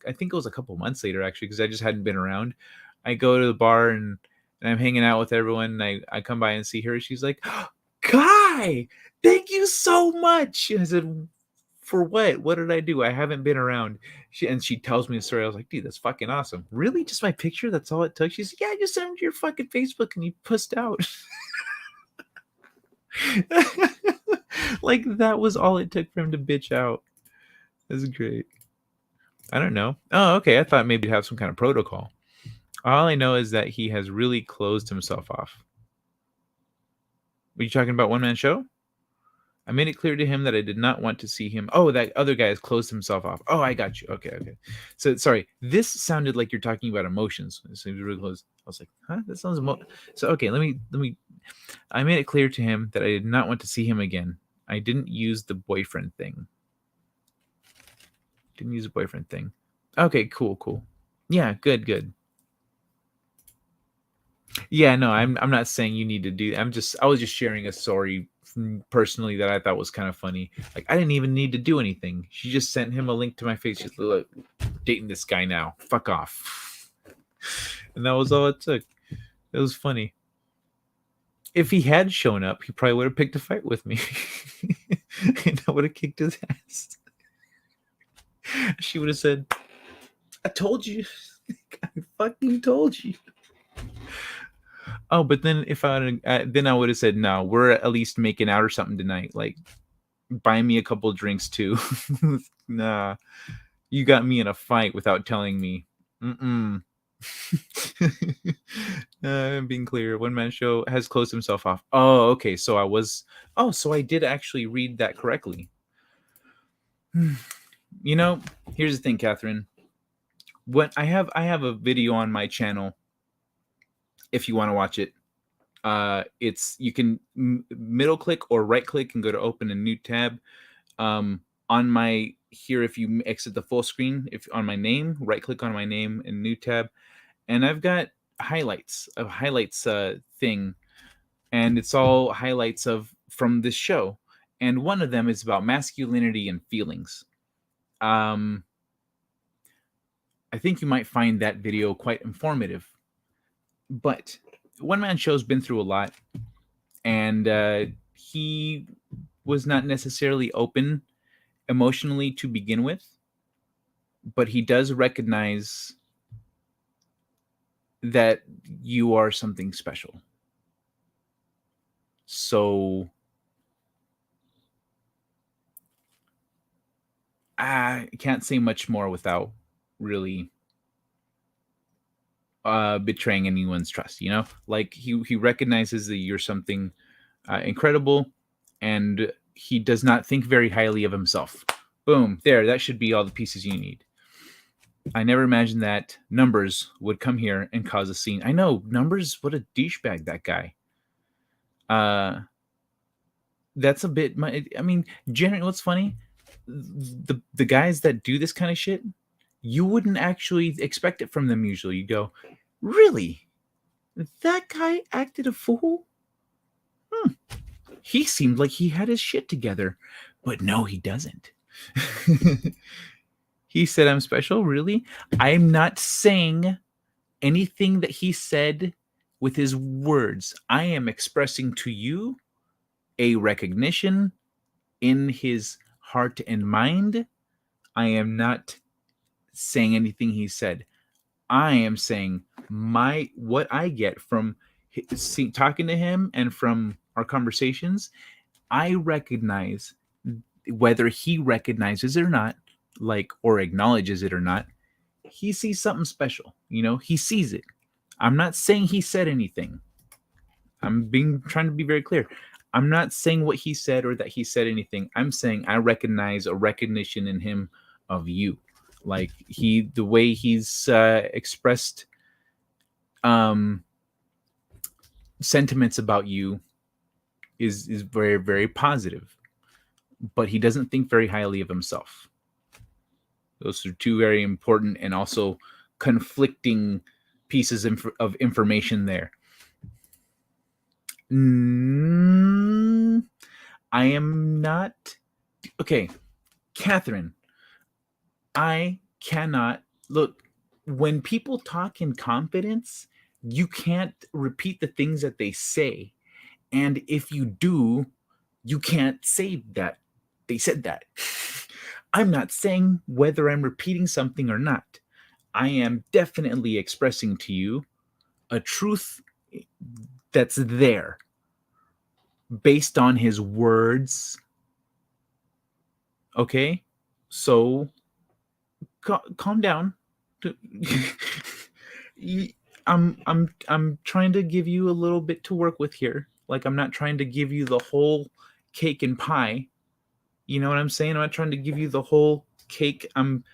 I think it was a couple months later, actually, because I just hadn't been around, I go to the bar and I'm hanging out with everyone, and I come by and see her. She's like, Kai, thank you so much. And I said, for what? What did I do? I haven't been around. She tells me the story. I was like, dude, that's fucking awesome. Really? Just my picture? That's all it took? She's like, yeah, I just sent it to your fucking Facebook and you pussed out. Like that was all it took for him to bitch out. That's great. I don't know. Oh, okay. I thought maybe he'd have some kind of protocol. All I know is that he has really closed himself off. Were you talking about One Man Show? I made it clear to him that I did not want to see him. Oh, that other guy has closed himself off. Oh, I got you. Okay, okay. So sorry, this sounded like you're talking about emotions. So he was really close. I was like, huh? That sounds so okay. Let me. I made it clear to him that I did not want to see him again. I didn't use the boyfriend thing. Didn't use a boyfriend thing. Okay, cool. Yeah, good. Yeah, no, I'm not saying you need to do. I was just sharing a story personally that I thought was kind of funny. Like I didn't even need to do anything. She just sent him a link to my face. She's like, dating this guy now. Fuck off. And that was all it took. It was funny. If he had shown up, he probably would have picked a fight with me. And I would have kicked his ass. She would have said, I told you. I fucking told you. Oh, but then if then I would have said, no, we're at least making out or something tonight. Like, buy me a couple drinks too. Nah, you got me in a fight without telling me. Being clear, One Man Show has closed himself off. Oh, okay. So I did actually read that correctly. You know, here's the thing, Catherine. When I have a video on my channel. If you want to watch it, you can middle click or right click and go to open a new tab. On my here, if you exit the full screen, if on my name, right click on my name and new tab, and I've got highlights thing, and it's all highlights from this show, and one of them is about masculinity and feelings. I think you might find that video quite informative. But One Man Show's been through a lot, and he was not necessarily open emotionally to begin with, but he does recognize that you are something special. So I can't say much more without really betraying anyone's trust, you know? Like he recognizes that you're something incredible, and he does not think very highly of himself. Boom, there, that should be all the pieces you need. I never imagined that Numbers would come here and cause a scene. I know, Numbers, what a douchebag, that guy. That's a bit, I mean, generally, what's funny, the guys that do this kind of shit, you wouldn't actually expect it from them usually. You go, really? That guy acted a fool? He seemed like he had his shit together, but no, he doesn't. He said, I'm special? Really? I'm not saying anything that he said with his words. I am expressing to you a recognition in his heart and mind. I am not saying anything he said. I am saying what I get from talking to him and from our conversations. I recognize, whether he recognizes it or not, or acknowledges it or not, he sees something special. You know, he sees it. I'm not saying he said anything. I'm trying to be very clear. I'm not saying what he said or that he said anything. I'm saying I recognize a recognition in him of you. Like the way he's expressed sentiments about you is very, very positive, but he doesn't think very highly of himself. Those are two very important and also conflicting pieces of information there. I am not okay, Catherine. I cannot look when people talk in confidence. You can't repeat the things that they say, and if you do, you can't say that they said that. I'm not saying whether I'm repeating something or not. I am definitely expressing to you a truth that's there. based on his words. Okay, so calm down. I'm trying to give you a little bit to work with here. Like, I'm not trying to give you the whole cake and pie. You know what I'm saying? I'm not trying to give you the whole cake. I'm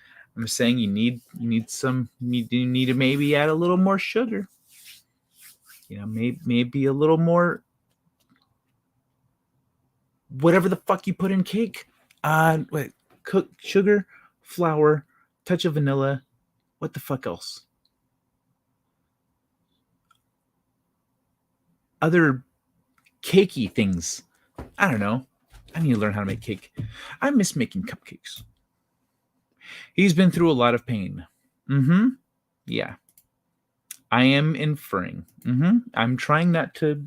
saying you need to maybe add a little more sugar. You know, maybe a little more whatever the fuck you put in cake. Cook sugar, flour, touch of vanilla. What the fuck else? Other cakey things. I don't know. I need to learn how to make cake. I miss making cupcakes. He's been through a lot of pain. Mm-hmm. Yeah. I am inferring. Mm-hmm. I'm trying not to.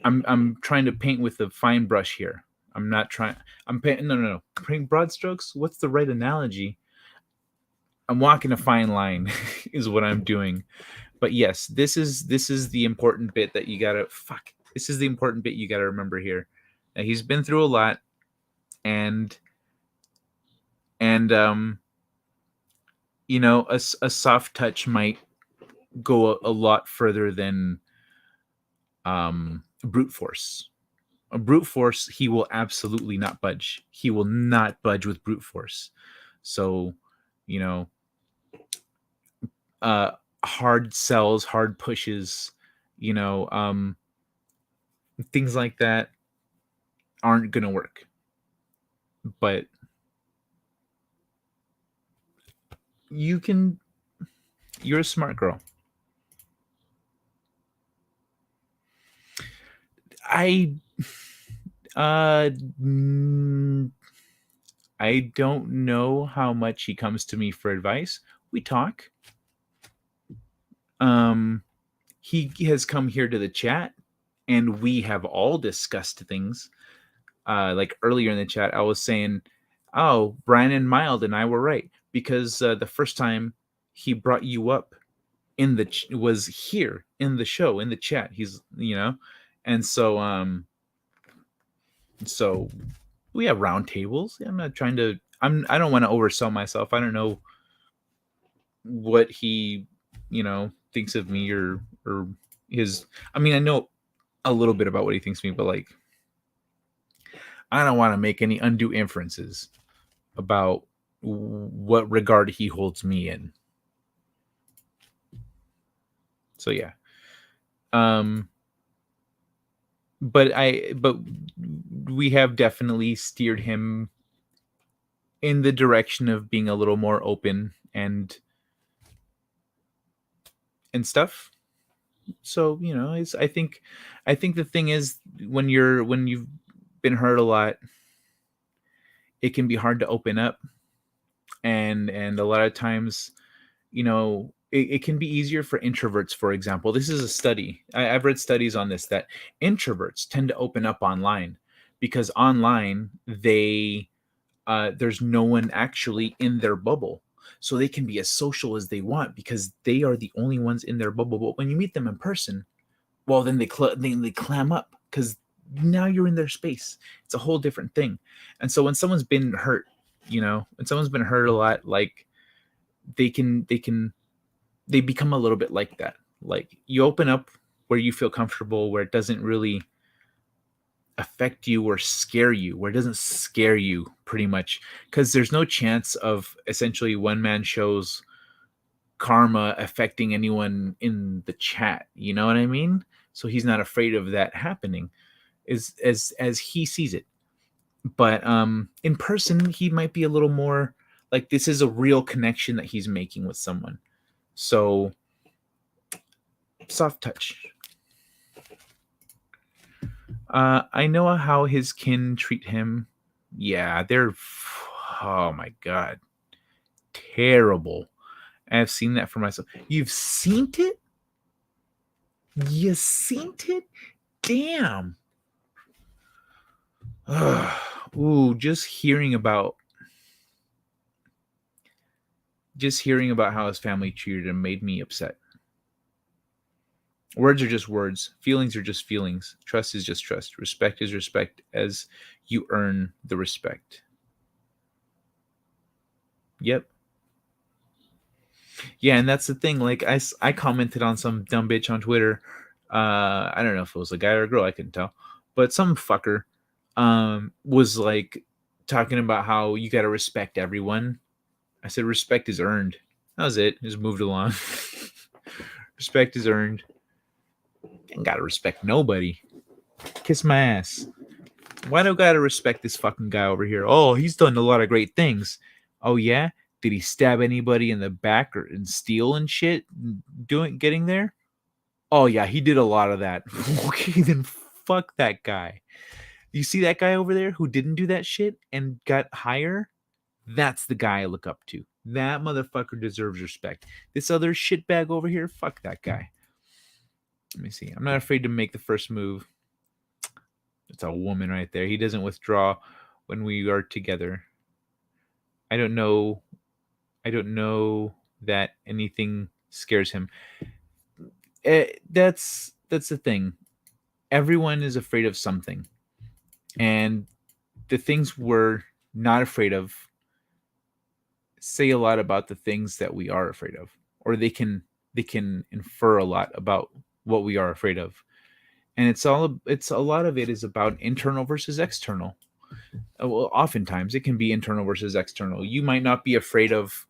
I'm trying to paint with a fine brush here. I'm not trying. I'm painting. No. Painting broad strokes. What's the right analogy? I'm walking a fine line, is what I'm doing. But yes, this is the important bit that you gotta. Fuck. This is the important bit you gotta remember here. Now, he's been through a lot, and you know, a soft touch might go a lot further than brute force. A brute force, he will absolutely not budge. He will not budge with brute force. So, you know, hard sells, hard pushes, you know, things like that aren't gonna work. But you're a smart girl. I don't know how much he comes to me for advice. We talk. He has come here to the chat, and we have all discussed things. Like earlier in the chat, I was saying, "Oh, Brian and Mild and I were right," because the first time he brought you up in the was here in the show in the chat. He's, you know, and so we have round tables. I'm not trying to. I don't want to oversell myself. I don't know what he, you know, thinks of me or his. I mean, I know a little bit about what he thinks of me, but like, I don't want to make any undue inferences about what regard he holds me in. So yeah. But we have definitely steered him in the direction of being a little more open and stuff. So, you know, I think the thing is, when you've been hurt a lot, it can be hard to open up, and a lot of times, you know, it can be easier for introverts. For example, this is a study. I've read studies on this, that introverts tend to open up online because online there's no one actually in their bubble. So they can be as social as they want because they are the only ones in their bubble. But when you meet them in person, well, then they clam up because now you're in their space. It's a whole different thing. And so when someone's been hurt, you know, when someone's been hurt a lot, like they become a little bit like that. Like, you open up where you feel comfortable, where it doesn't really affect you or scare you, where it doesn't scare you pretty much, because there's no chance of essentially one man shows karma affecting anyone in the chat. You know what I mean? So he's not afraid of that happening, as he sees it. But in person, he might be a little more like, this is a real connection that he's making with someone. So soft touch. I know how his kin treat him. Yeah, they're, oh my god, terrible. I've seen that for myself. You've seen it? You seen it? Damn. Ooh, just hearing about how his family treated him made me upset. Words are just words. Feelings are just feelings. Trust is just trust. Respect is respect as you earn the respect. Yep. Yeah, and that's the thing. Like I commented on some dumb bitch on Twitter. I don't know if it was a guy or a girl. I couldn't tell, but some fucker was like talking about how you got to respect everyone. I said respect is earned. That was it. Just moved along. Respect is earned. Ain't gotta respect nobody. Kiss my ass. Why do I gotta respect this fucking guy over here? Oh, he's done a lot of great things. Oh yeah? Did he stab anybody in the back or and steal and shit? Getting there? Oh yeah, he did a lot of that. Okay, then fuck that guy. You see that guy over there who didn't do that shit and got higher? That's the guy I look up to. That motherfucker deserves respect. This other shitbag over here, fuck that guy. Let me see. I'm not afraid to make the first move. It's a woman right there. He doesn't withdraw when we are together. I don't know that anything scares him. That's the thing. Everyone is afraid of something. And the things we're not afraid of say a lot about the things that we are afraid of, or they can infer a lot about what we are afraid of. And it's a lot of it is about internal versus external. Well, oftentimes it can be internal versus external. You might not be afraid of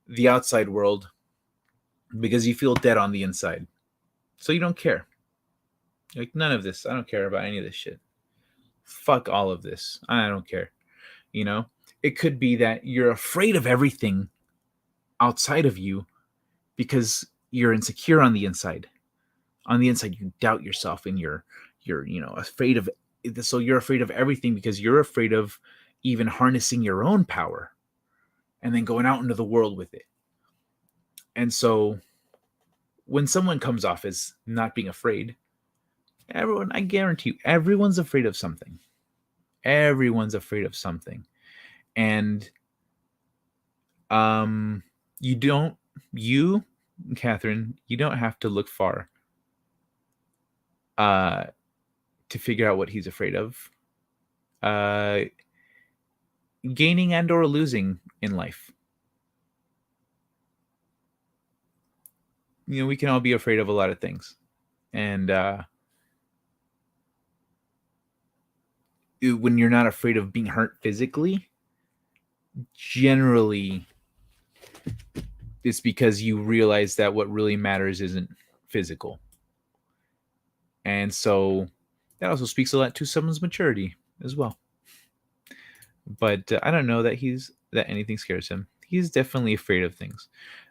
the outside world because you feel dead on the inside, so you don't care. Like, none of this. I don't care about any of this shit. Fuck all of this. I don't care. It could be that you're afraid of everything outside of you because you're insecure on the inside. On the inside, you doubt yourself, and you're afraid of. So you're afraid of everything because you're afraid of even harnessing your own power, and then going out into the world with it. And so, when someone comes off as not being afraid, I guarantee you, everyone's afraid of something. Everyone's afraid of something, and you, Catherine, you don't have to look far to figure out what he's afraid of. Gaining and or losing in life. We can all be afraid of a lot of things. And when you're not afraid of being hurt physically, generally it's because you realize that what really matters isn't physical. And so that also speaks a lot to someone's maturity as well. But I don't know that anything scares him. He's definitely afraid of things.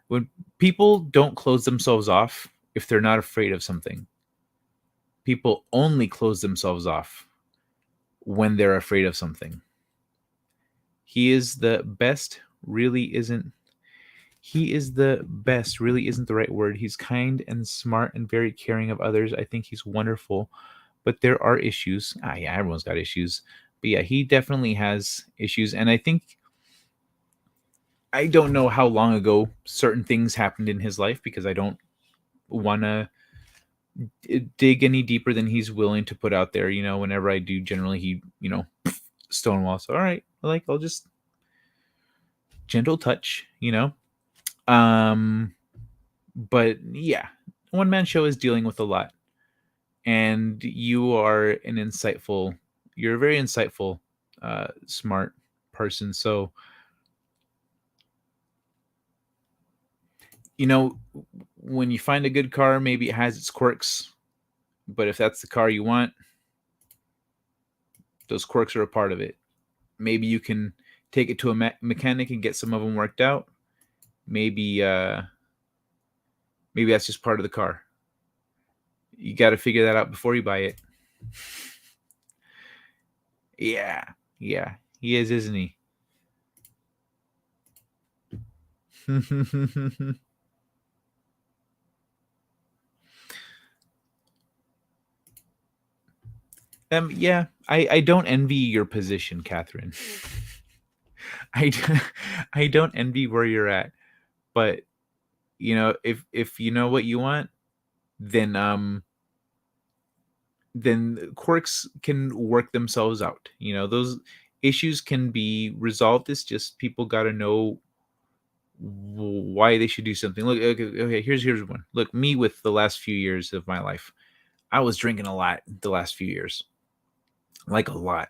When people don't close themselves off if they're not afraid of something, people only close themselves off when they're afraid of something. He is the best really isn't the right word. He's kind and smart and very caring of others. I think he's wonderful, but there are issues. Yeah, everyone's got issues. But yeah, he definitely has issues. And I don't know how long ago certain things happened in his life, because I don't want to dig any deeper than he's willing to put out there. Whenever I do, generally he, stonewalls. All right, I'll just gentle touch, But yeah, one man show is dealing with a lot, and you're a very insightful, smart person. So, when you find a good car, maybe it has its quirks, but if that's the car you want, those quirks are a part of it. Maybe you can take it to a mechanic and get some of them worked out. Maybe that's just part of the car. You got to figure that out before you buy it. Yeah, he is, isn't he? Yeah, I don't envy your position, Catherine. I don't envy where you're at, but if you know what you want, then quirks can work themselves out. Those issues can be resolved. It's just people got to know why they should do something. Look, okay, here's one. Look, me with the last few years of my life, I was drinking a lot the last few years, like a lot.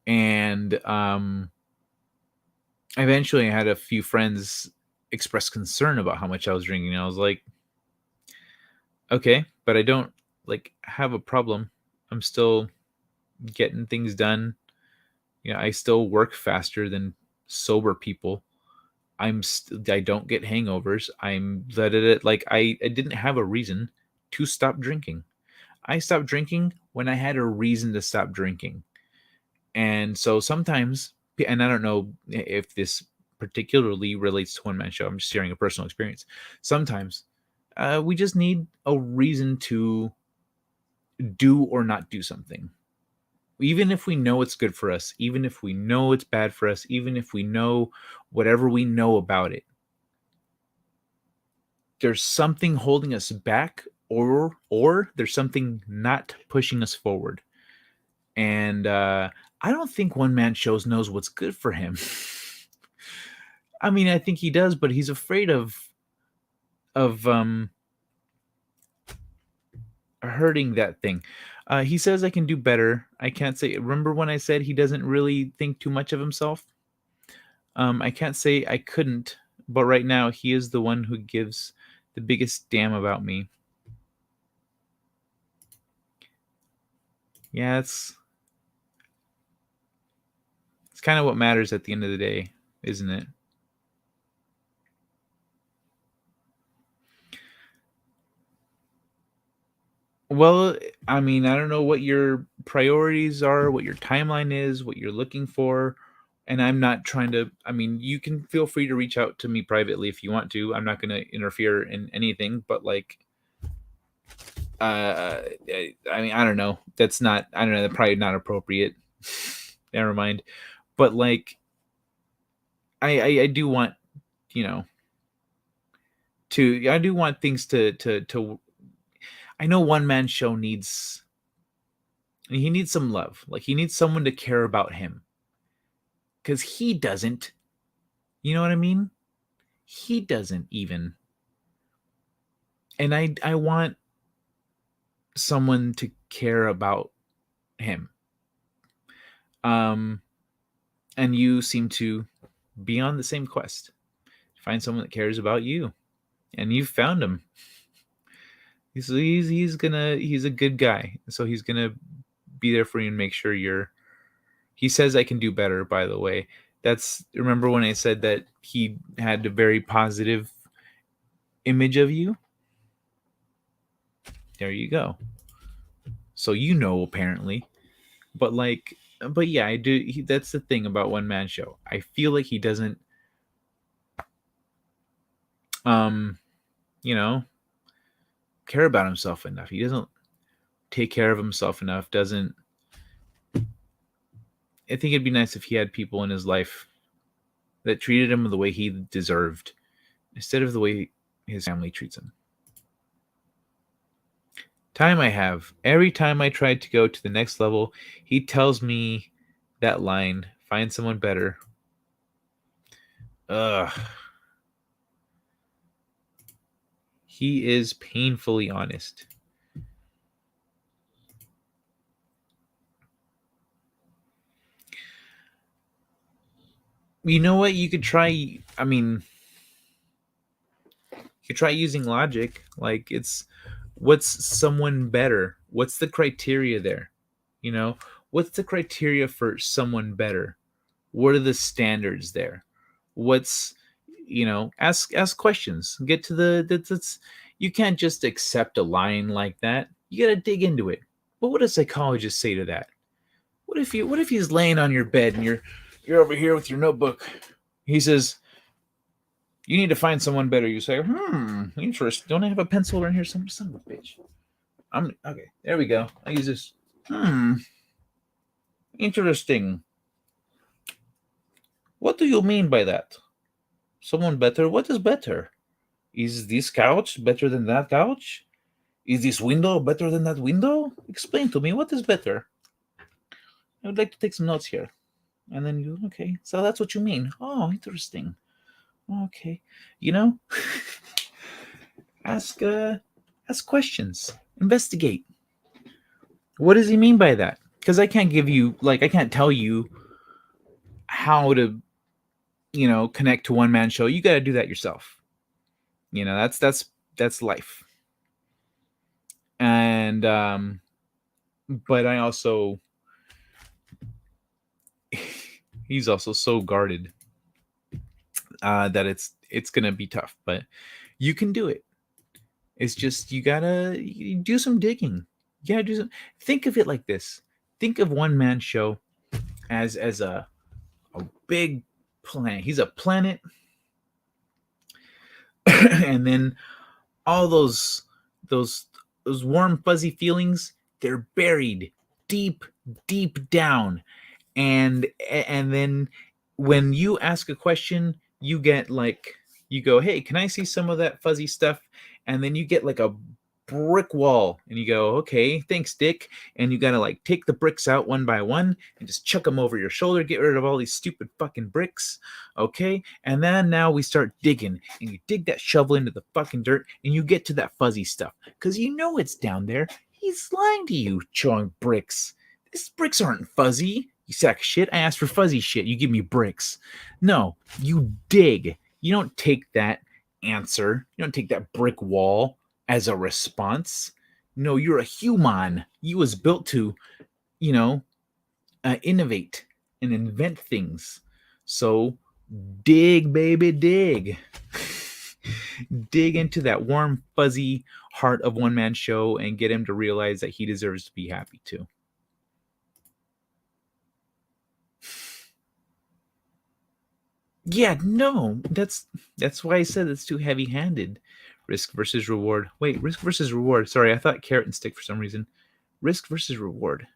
And eventually I had a few friends express concern about how much I was drinking. And I was like, okay, but I don't have a problem. I'm still getting things done. I still work faster than sober people. I don't get hangovers. I didn't have a reason to stop drinking. I stopped drinking when I had a reason to stop drinking. And so sometimes, and I don't know if this particularly relates to One Man Show, I'm just sharing a personal experience. Sometimes we just need a reason to do or not do something. Even if we know it's good for us, even if we know it's bad for us, even if we know whatever we know about it, there's something holding us back, or there's something not pushing us forward. And I don't think One Man Shows knows what's good for him. I mean, I think he does, but he's afraid of hurting that thing. He says I can do better. I can't say. Remember when I said he doesn't really think too much of himself? I can't say I couldn't, but right now he is the one who gives the biggest damn about me. Yeah, it's kind of what matters at the end of the day, isn't it? Well, I mean, I don't know what your priorities are, what your timeline is, what you're looking for. And I'm not trying to, I mean, you can feel free to reach out to me privately if you want to. I'm not going to interfere in anything, but I mean, I don't know. That's probably not appropriate. Never mind. But I do want, I do want things to I know One Man Show needs some love. He needs someone to care about him. Because he doesn't. You know what I mean? He doesn't even. And I want someone to care about him. And you seem to be on the same quest. Find someone that cares about you. And you've found him. He's a good guy. So he's gonna be there for you and make sure he says I can do better, by the way. Remember when I said that he had a very positive image of you? There you go. So apparently. But yeah, I do. That's the thing about One Man Show. I feel like he doesn't, care about himself enough. He doesn't take care of himself enough. I think it'd be nice if he had people in his life that treated him the way he deserved, instead of the way his family treats him. Time I have. Every time I tried to go to the next level, he tells me that line, find someone better. Ugh. He is painfully honest. You know what? You could try, I mean, you could try using logic. What's someone better? What's the criteria there? What's the criteria for someone better? What are the standards there? Ask questions. Get to that's you can't just accept a line like that. You got to dig into it. But what does psychologists say to that? What if he's laying on your bed and you're over here with your notebook? He says, you need to find someone better. You say, interesting. Don't I have a pencil around here? Son of a bitch. Okay. There we go. I use this. Interesting. What do you mean by that? Someone better? What is better? Is this couch better than that couch? Is this window better than that window? Explain to me, what is better? I would like to take some notes here. And then you, okay, so that's what you mean. Oh, interesting. Okay. You know, ask questions. Investigate. What does he mean by that? Because I can't give you, like, I can't tell you how to, you know, connect to one man show. You got to do that yourself. You know, that's life. And but I also he's also so guarded that it's gonna be tough, but you can do it. It's just you do some digging. You gotta do some. Think of it like this. Think of one man show as a big planet. He's a planet, and then all those warm fuzzy feelings, they're buried deep down, and then when you ask a question, you get like, you go, hey, can I see some of that fuzzy stuff? And then you get like a brick wall, and you go, okay, thanks, Dick. And you gotta like take the bricks out one by one and just chuck them over your shoulder, get rid of all these stupid fucking bricks. Okay, and then now we start digging, and you dig that shovel into the fucking dirt, and you get to that fuzzy stuff because you know it's down there. He's lying to you, showing bricks. These bricks aren't fuzzy, you sack of shit. I asked for fuzzy shit, you give me bricks. No, you dig. You don't take that answer, you don't take that brick wall as a response. No, you're a human. You was built to, you know, innovate and invent things. So dig, baby, dig. Dig into that warm, fuzzy heart of one man show and get him to realize that he deserves to be happy too. Yeah, no, that's why I said it's too heavy-handed. Risk versus reward. Wait, risk versus reward. Sorry, I thought carrot and stick for some reason. Risk versus reward.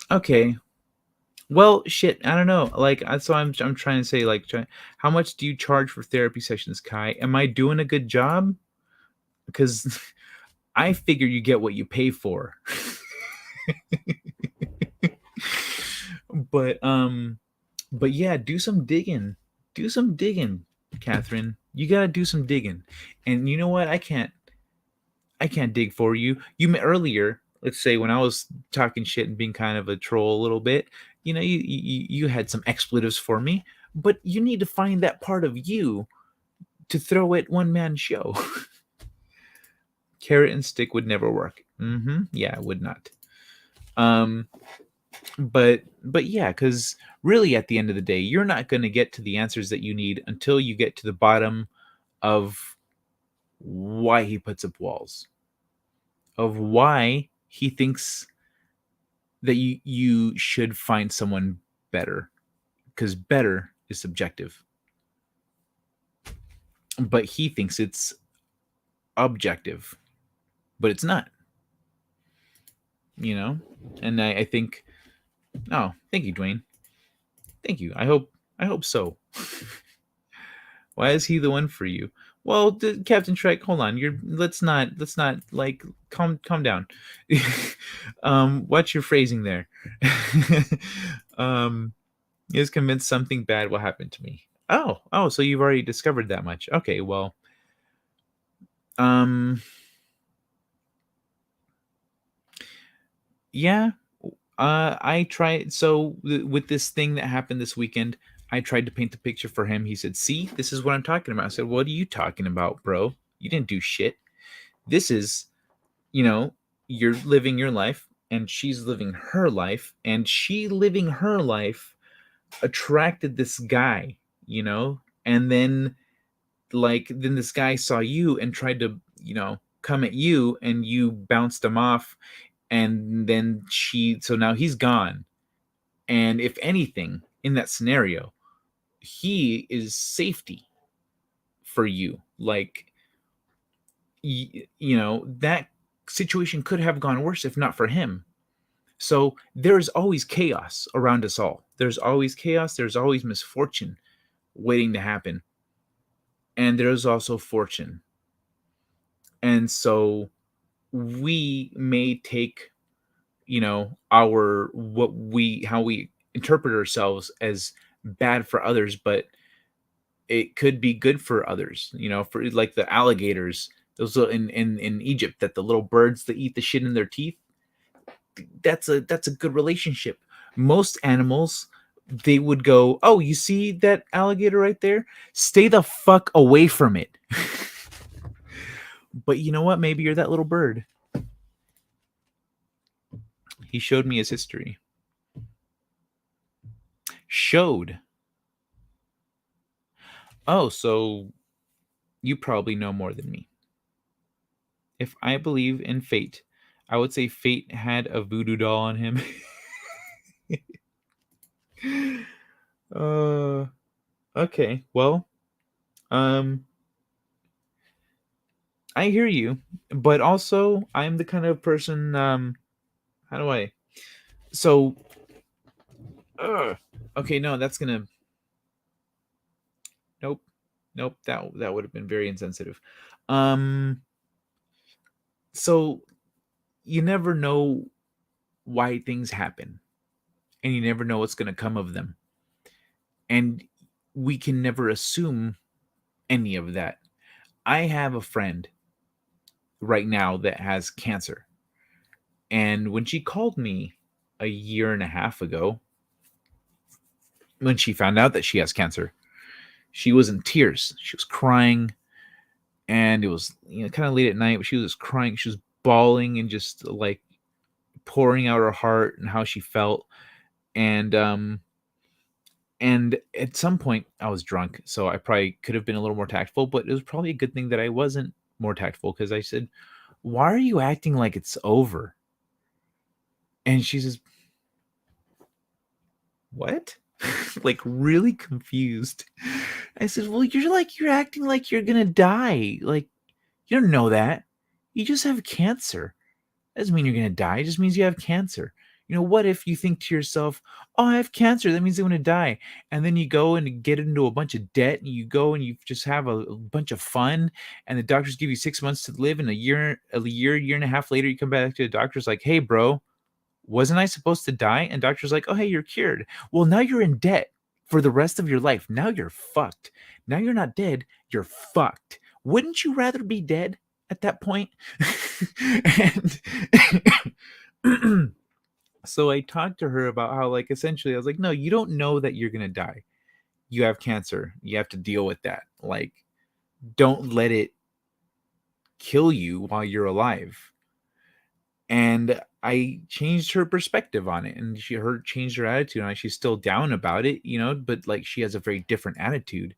Okay. Well, shit, I don't know. Like, so I'm trying to say, like, how much do you charge for therapy sessions, Kai? Am I doing a good job? Because I figure you get what you pay for. But yeah, do some digging. Do some digging, Catherine. You gotta do some digging. And you know what? I can't dig for you. You earlier, let's say when I was talking shit and being kind of a troll a little bit, you know, you had some expletives for me, but you need to find that part of you to throw at one man show. Carrot and stick would never work. Yeah, it would not. But yeah, because really at the end of the day, you're not going to get to the answers that you need until you get to the bottom of why he puts up walls, of why he thinks that you should find someone better, because better is subjective, but he thinks it's objective, but it's not, you know. And I think, oh, thank you, Dwayne. Thank you. I hope so. Why is he the one for you? Well, Captain Shrek, hold on. Let's not like calm down. Watch your phrasing there. Is convinced something bad will happen to me. Oh, so you've already discovered that much. Okay, well, yeah. I tried. So with this thing that happened this weekend, I tried to paint the picture for him. He said, "See, this is what I'm talking about." I said, "What are you talking about, bro? You didn't do shit. This is, you know, you're living your life, and she's living her life, and she living her life attracted this guy, you know, and then then this guy saw you and tried to, you know, come at you, and you bounced him off, and then so now he's gone. And if anything, in that scenario, he is safety for you. Like, you know, that situation could have gone worse if not for him. So there's always chaos around us all. There's always chaos. There's always misfortune waiting to happen. And there's also fortune. And so we may take, how we interpret ourselves as bad for others, but it could be good for others, for like the alligators, those in Egypt, that the little birds that eat the shit in their teeth. That's a good relationship. Most animals, they would go, oh, you see that alligator right there? Stay the fuck away from it. But you know what? Maybe you're that little bird. He showed me his history. Showed. Oh, so you probably know more than me. If I believe in fate, I would say fate had a voodoo doll on him. Okay. Well, I hear you, but also I'm the kind of person, how do I? So, okay, no, that's gonna, nope, nope, that would have been very insensitive. So you never know why things happen, and you never know what's gonna come of them, and we can never assume any of that. I have a friend right now that has cancer, and when she called me a year and a half ago, when she found out that she has cancer, she was in tears. She was crying, and it was kind of late at night. But she was just crying. She was bawling and just like pouring out her heart and how she felt. And at some point, I was drunk, so I probably could have been a little more tactful. But it was probably a good thing that I wasn't more tactful, because I said, "Why are you acting like it's over?" And she says, "What?" Like really confused. I said, "Well, you're acting like you're gonna die. Like you don't know that. You just have cancer. Doesn't mean you're gonna die. It just means you have cancer. What if you think to yourself, oh, I have cancer, that means I'm gonna die. And then you go and get into a bunch of debt, and you go and you just have a bunch of fun, and the doctors give you 6 months to live, and a year and a half later, you come back to the doctor's like, hey, bro, wasn't I supposed to die? And doctor's like, oh, hey, you're cured. Well, now you're in debt for the rest of your life. Now you're fucked. Now you're not dead, you're fucked. Wouldn't you rather be dead at that point?" And so I talked to her about how, like, essentially, I was like, no, you don't know that you're going to die. You have cancer. You have to deal with that. Like, don't let it kill you while you're alive. And I changed her perspective on it, and changed her attitude on it. She's still down about it, but like she has a very different attitude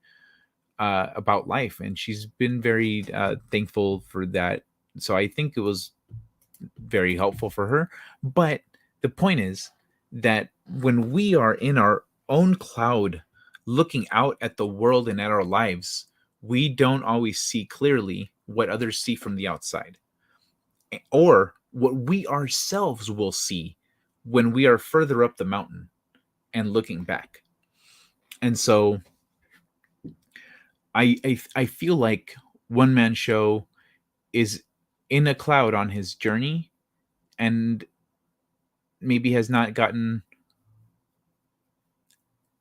about life, and she's been very thankful for that. So I think it was very helpful for her. But the point is that when we are in our own cloud, looking out at the world and at our lives, we don't always see clearly what others see from the outside, or what we ourselves will see when we are further up the mountain and looking back. And so I feel like One Man Show is in a cloud on his journey, and maybe has not gotten,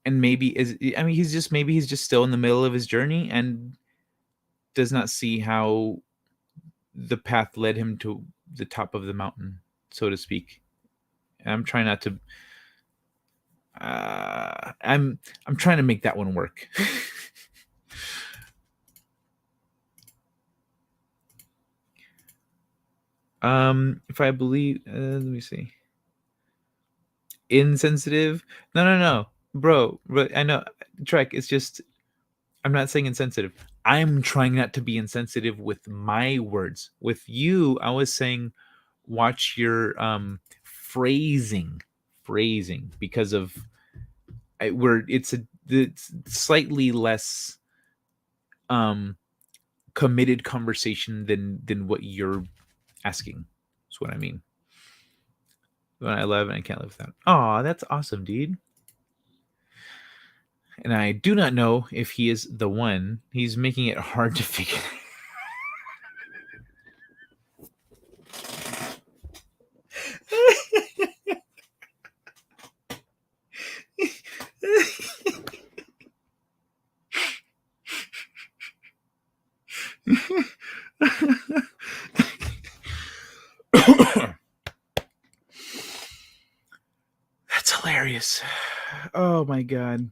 and maybe he's just still in the middle of his journey and does not see how the path led him to the top of the mountain, so to speak. And I'm trying not to I'm trying to make that one work. If I believe, let me see. Insensitive? No, bro. I know, Trek. It's just, I'm not saying insensitive. I'm trying not to be insensitive with my words. With you, I was saying, watch your phrasing, because of it's slightly less committed conversation than what you're asking. That's what I mean. When I love and I can't live without. Aw, that's awesome, dude. And I do not know if he is the one. He's making it hard to figure. Oh my god.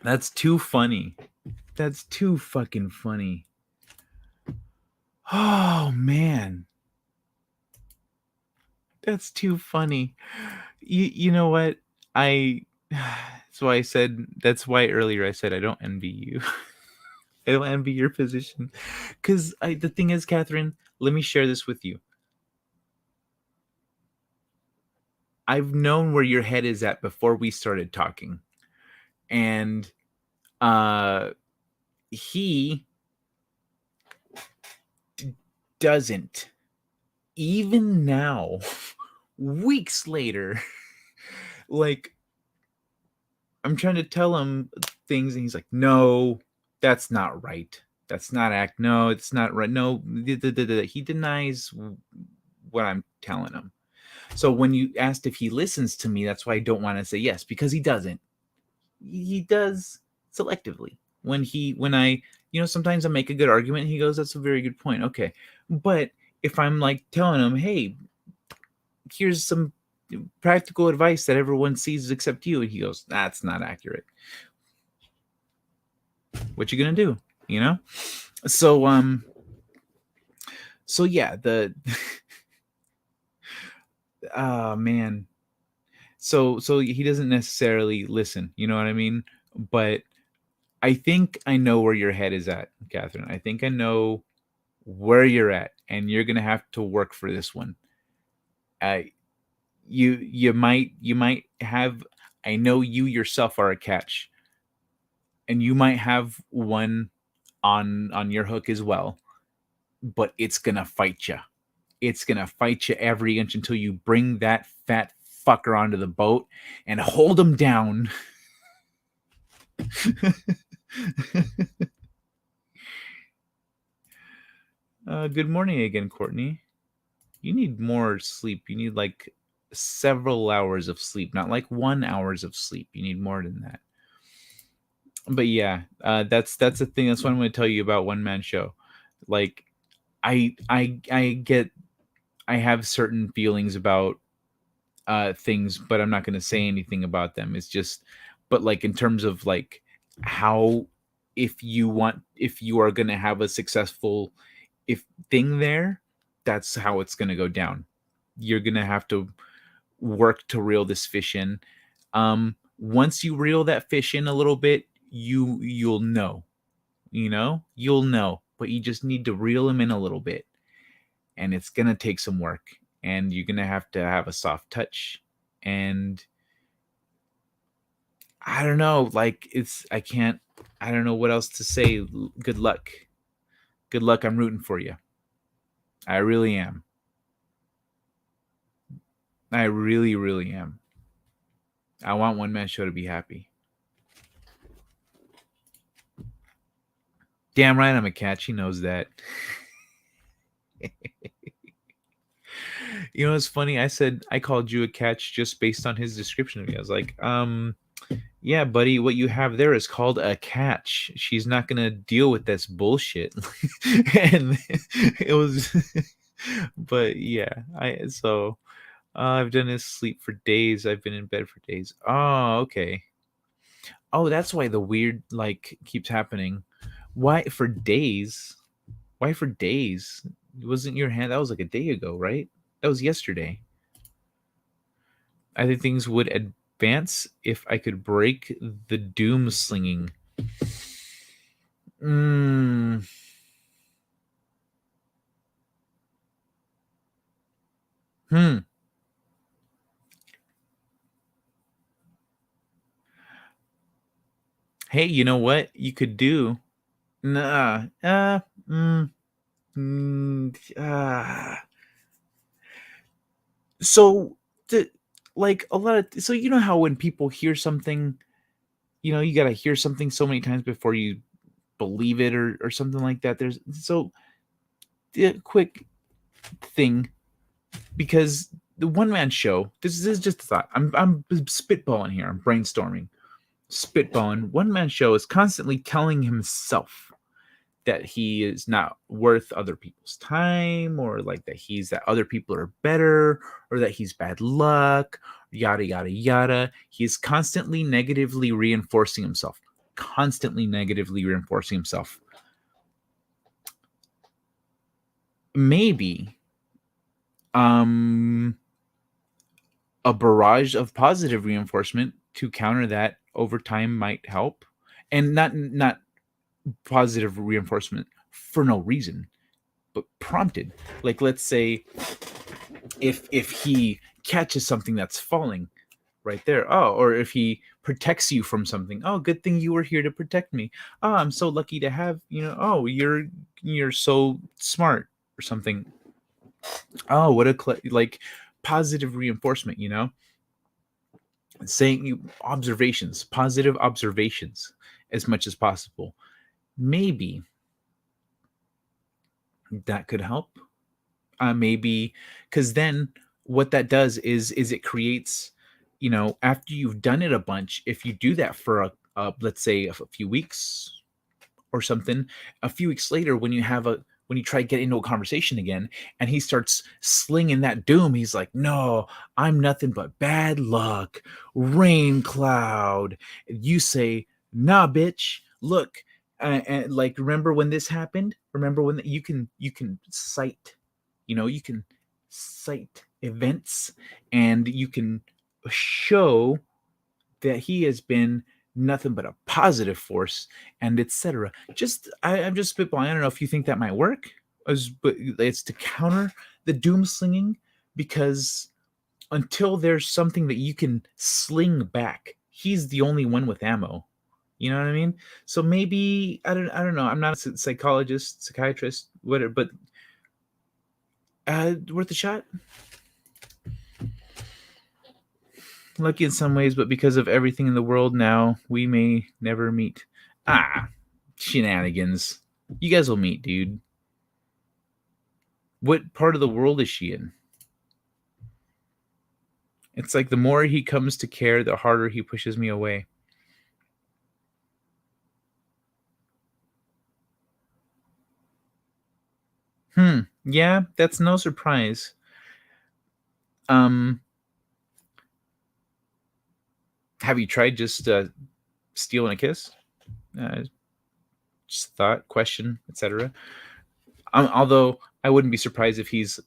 That's too funny. That's too fucking funny. Oh man. That's too funny. You know what? That's why earlier I said I don't envy you. I don't envy your position. Cuz the thing is, Catherine, let me share this with you. I've known where your head is at before we started talking. And he doesn't. Even now, weeks later, like I'm trying to tell him things and he's like, "No, that's not right. That's not act. No, it's not right. No." He denies what I'm telling him. So when you asked if he listens to me, that's why I don't want to say yes, because he doesn't. He does selectively. When I, sometimes I make a good argument and he goes, "That's a very good point." Okay. But if I'm like telling him, "Hey, here's some practical advice that everyone sees except you," and he goes, "That's not accurate." What you gonna do? So yeah, oh man. So he doesn't necessarily listen, you know what I mean? But I think I know where your head is at, Catherine. I think I know where you're at, and you're gonna have to work for this one. You might have. I know you yourself are a catch, and you might have one on your hook as well. But it's gonna fight you. It's gonna fight you every inch until you bring that fat fucker onto the boat and hold him down. Good morning again, Courtney. You need more sleep. You need like several hours of sleep, not like 1 hour of sleep. You need more than that. But yeah, that's the thing. That's what I'm going to tell you about One Man Show. Like, I have certain feelings about things, but I'm not going to say anything about them. It's just, but like in terms of like how, if you are going to have a successful thing there, that's how it's going to go down. You're going to have to work to reel this fish in. Once you reel that fish in a little bit, you'll know, you'll know, but you just need to reel him in a little bit, and it's going to take some work, and you're going to have a soft touch. And I don't know, like I don't know what else to say. Good luck. Good luck. I'm rooting for you. I really am. I really, really am. I want One Man Show to be happy. Damn right I'm a cat. She knows that. You know, it's funny. I called you a catch just based on his description of me. I was like, yeah, buddy, what you have there is called a catch. She's not going to deal with this bullshit. And it was, but yeah, I've done this sleep for days. I've been in bed for days. Oh, okay. Oh, that's why the weird like keeps happening. Why for days? Why for days? It wasn't your hand. That was like a day ago, right? That was yesterday. I think things would advance if I could break the doom slinging. Hey, you know what you could do? Nah. So like a lot of, so you know how when people hear something, you got to hear something so many times before you believe it or something like that. There's so the quick thing, because the One Man Show, this is just a thought. I'm spitballing here. I'm brainstorming. One Man Show is constantly telling himself that he is not worth other people's time, or like that other people are better, or that he's bad luck, yada, yada, yada. He's constantly negatively reinforcing himself. Constantly negatively reinforcing himself. Maybe a barrage of positive reinforcement to counter that over time might help. And not positive reinforcement for no reason, but prompted. Like, let's say if he catches something that's falling right there, or if he protects you from something, good thing you were here to protect me. I'm so lucky to have, you're so smart or something. What a like positive reinforcement, saying observations, positive observations as much as possible. Maybe that could help. Maybe because then what that does is it creates, after you've done it a bunch, if you do that for let's say a few weeks or something, a few weeks later, when you try to get into a conversation again and he starts slinging that doom, he's like, no, I'm nothing but bad luck, rain cloud. You say, nah, bitch, look, and like, remember when this happened? Remember when you can cite, you can cite events and you can show that he has been nothing but a positive force, and etc. I'm just spitballing. I don't know if you think that might work, but it's to counter the doom slinging, because until there's something that you can sling back, he's the only one with ammo. You know what I mean? So maybe I don't know. I'm not a psychologist, psychiatrist, whatever, but worth a shot. Lucky in some ways, but because of everything in the world now, we may never meet. Shenanigans. You guys will meet, dude. What part of the world is she in? It's like the more he comes to care, the harder he pushes me away. Yeah, that's no surprise. Have you tried just stealing a kiss? Just thought, question, etc. Although I wouldn't be surprised if he's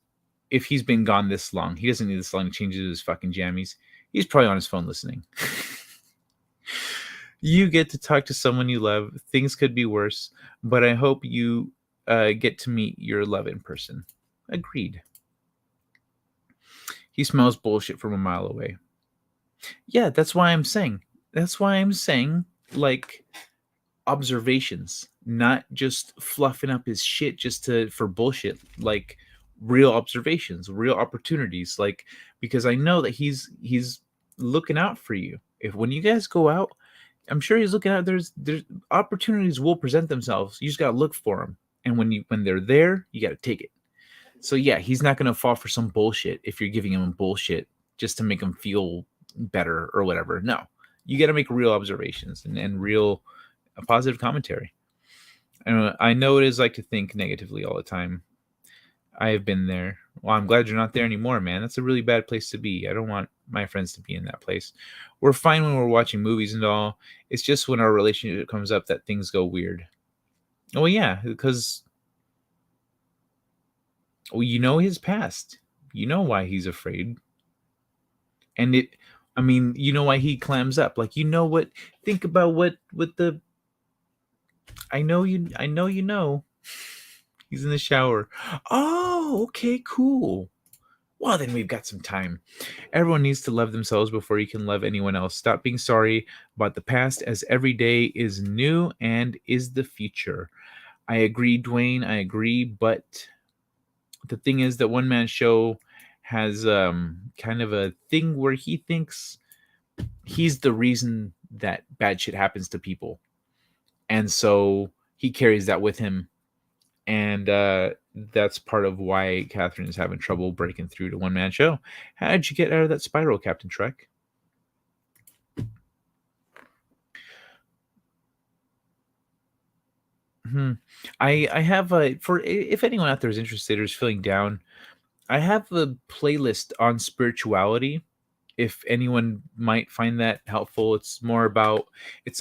been gone this long. He doesn't need this long to change his fucking jammies. He's probably on his phone listening. You get to talk to someone you love. Things could be worse, but I hope you get to meet your love in person. Agreed. He smells bullshit from a mile away. Yeah, that's why I'm saying. Like, observations, not just fluffing up his shit just for bullshit. Like, real observations, real opportunities. Like, because I know that he's looking out for you. When you guys go out, I'm sure he's looking out. There's opportunities will present themselves. You just gotta look for them, and when they're there, you gotta take it. So yeah, he's not gonna fall for some bullshit if you're giving him bullshit just to make him feel better or whatever. No, you got to make real observations and real positive commentary. I know what it is like to think negatively all the time. I have been there. Well, I'm glad you're not there anymore, man. That's a really bad place to be. I don't want my friends to be in that place. We're fine when we're watching movies and all. It's just when our relationship comes up that things go weird. Oh yeah, because you know his past. You know why he's afraid. And you know why he clams up. Like, think about what the, I know you know. He's in the shower. Oh, okay, cool. Well, then we've got some time. Everyone needs to love themselves before you can love anyone else. Stop being sorry about the past, as every day is new and is the future. I agree, Dwayne. I agree. But the thing is that One Man Show has kind of a thing where he thinks he's the reason that bad shit happens to people. And so he carries that with him. And that's part of why Catherine is having trouble breaking through to One Man Show. How did you get out of that spiral, Captain Trek? I have for if anyone out there is interested or is feeling down, I have a playlist on spirituality if anyone might find that helpful, it's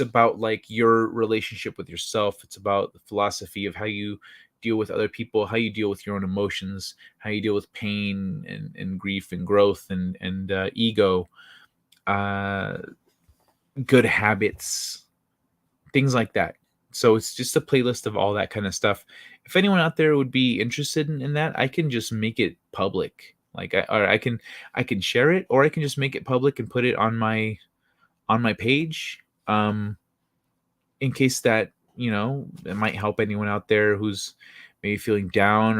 about like your relationship with yourself. It's about the philosophy of how you deal with other people, how you deal with your own emotions, how you deal with pain and grief and growth and ego, uh, good habits, things like that. So it's just a playlist of all that kind of stuff. If anyone out there would be interested in that, I can just make it public. Like I can share it, or I can just make it public and put it on my page. In case that, it might help anyone out there who's maybe feeling down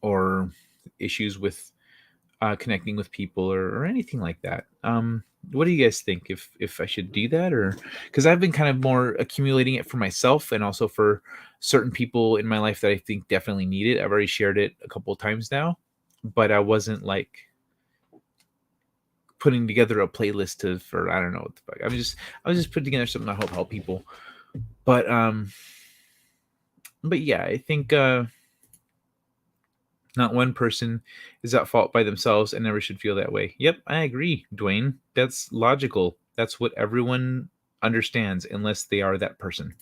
or issues with connecting with people or anything like that. What do you guys think, if I should do that? Or because I've been kind of more accumulating it for myself and also for certain people in my life that I think definitely need it. I've already shared it a couple of times now, but I wasn't like putting together a playlist for I don't know what the fuck. I was just putting together something I hope help people. But yeah, I think not one person is at fault by themselves and never should feel that way. Yep, I agree, Dwayne. That's logical. That's what everyone understands, unless they are that person.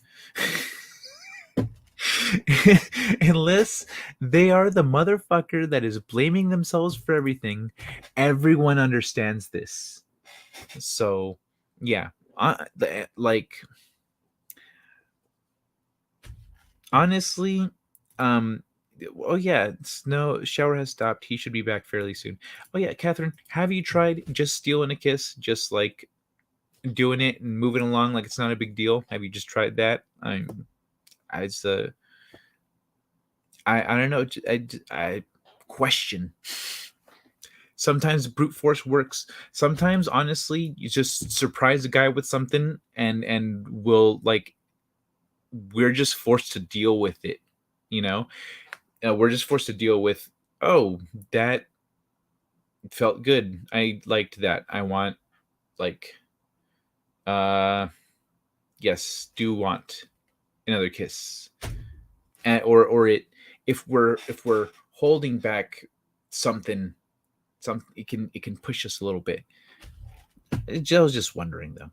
Unless they are the motherfucker that is blaming themselves for everything, everyone understands this. So, yeah, like honestly, oh yeah, snow shower has stopped. He should be back fairly soon. Oh yeah, Catherine, have you tried just stealing a kiss, just like doing it and moving along like it's not a big deal? Have you just tried that? It's I don't know. I question. Sometimes brute force works. Sometimes, honestly, you just surprise a guy with something, and will like we're just forced to deal with it. You know, we're just forced to deal with. Oh, that felt good. I liked that. I want like yes, do want another kiss. Or it if we're holding back something it can push us a little bit. I was just wondering though.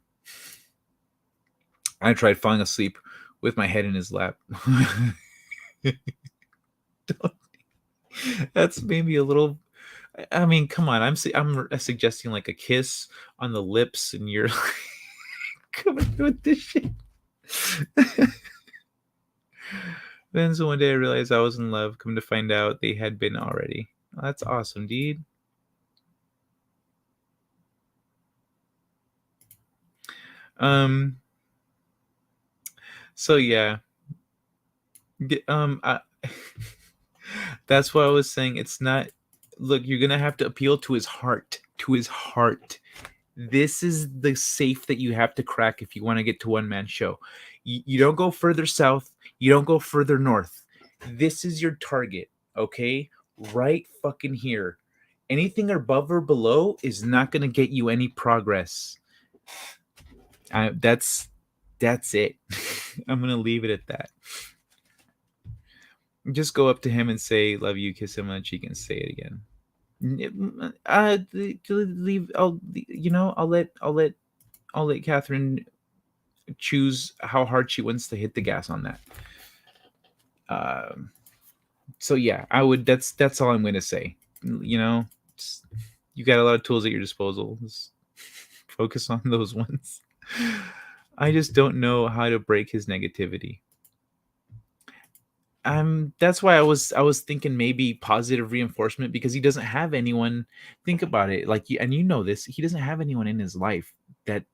I tried falling asleep with my head in his lap. That's maybe a little. I mean, come on. I'm suggesting like a kiss on the lips, and you're coming with this shit. Then so one day I realized I was in love. Come to find out, they had been already. Oh, that's awesome, dude. So yeah. That's what I was saying. It's not. Look, you're gonna have to appeal to his heart. To his heart. This is the safe that you have to crack if you want to get to one man show. You don't go further south. You don't go further north. This is your target. Okay, right fucking here. Anything above or below is not gonna get you any progress. That's it. I'm gonna leave it at that. Just go up to him and say "love you," kiss him on the cheek, and say it again. Leave. I'll let Catherine choose how hard she wants to hit the gas on that. So yeah, I would. That's all I'm going to say. You got a lot of tools at your disposal. Just focus on those ones. I just don't know how to break his negativity. That's why I was thinking maybe positive reinforcement, because he doesn't have anyone. Think about it, like, and you know this, he doesn't have anyone in his life that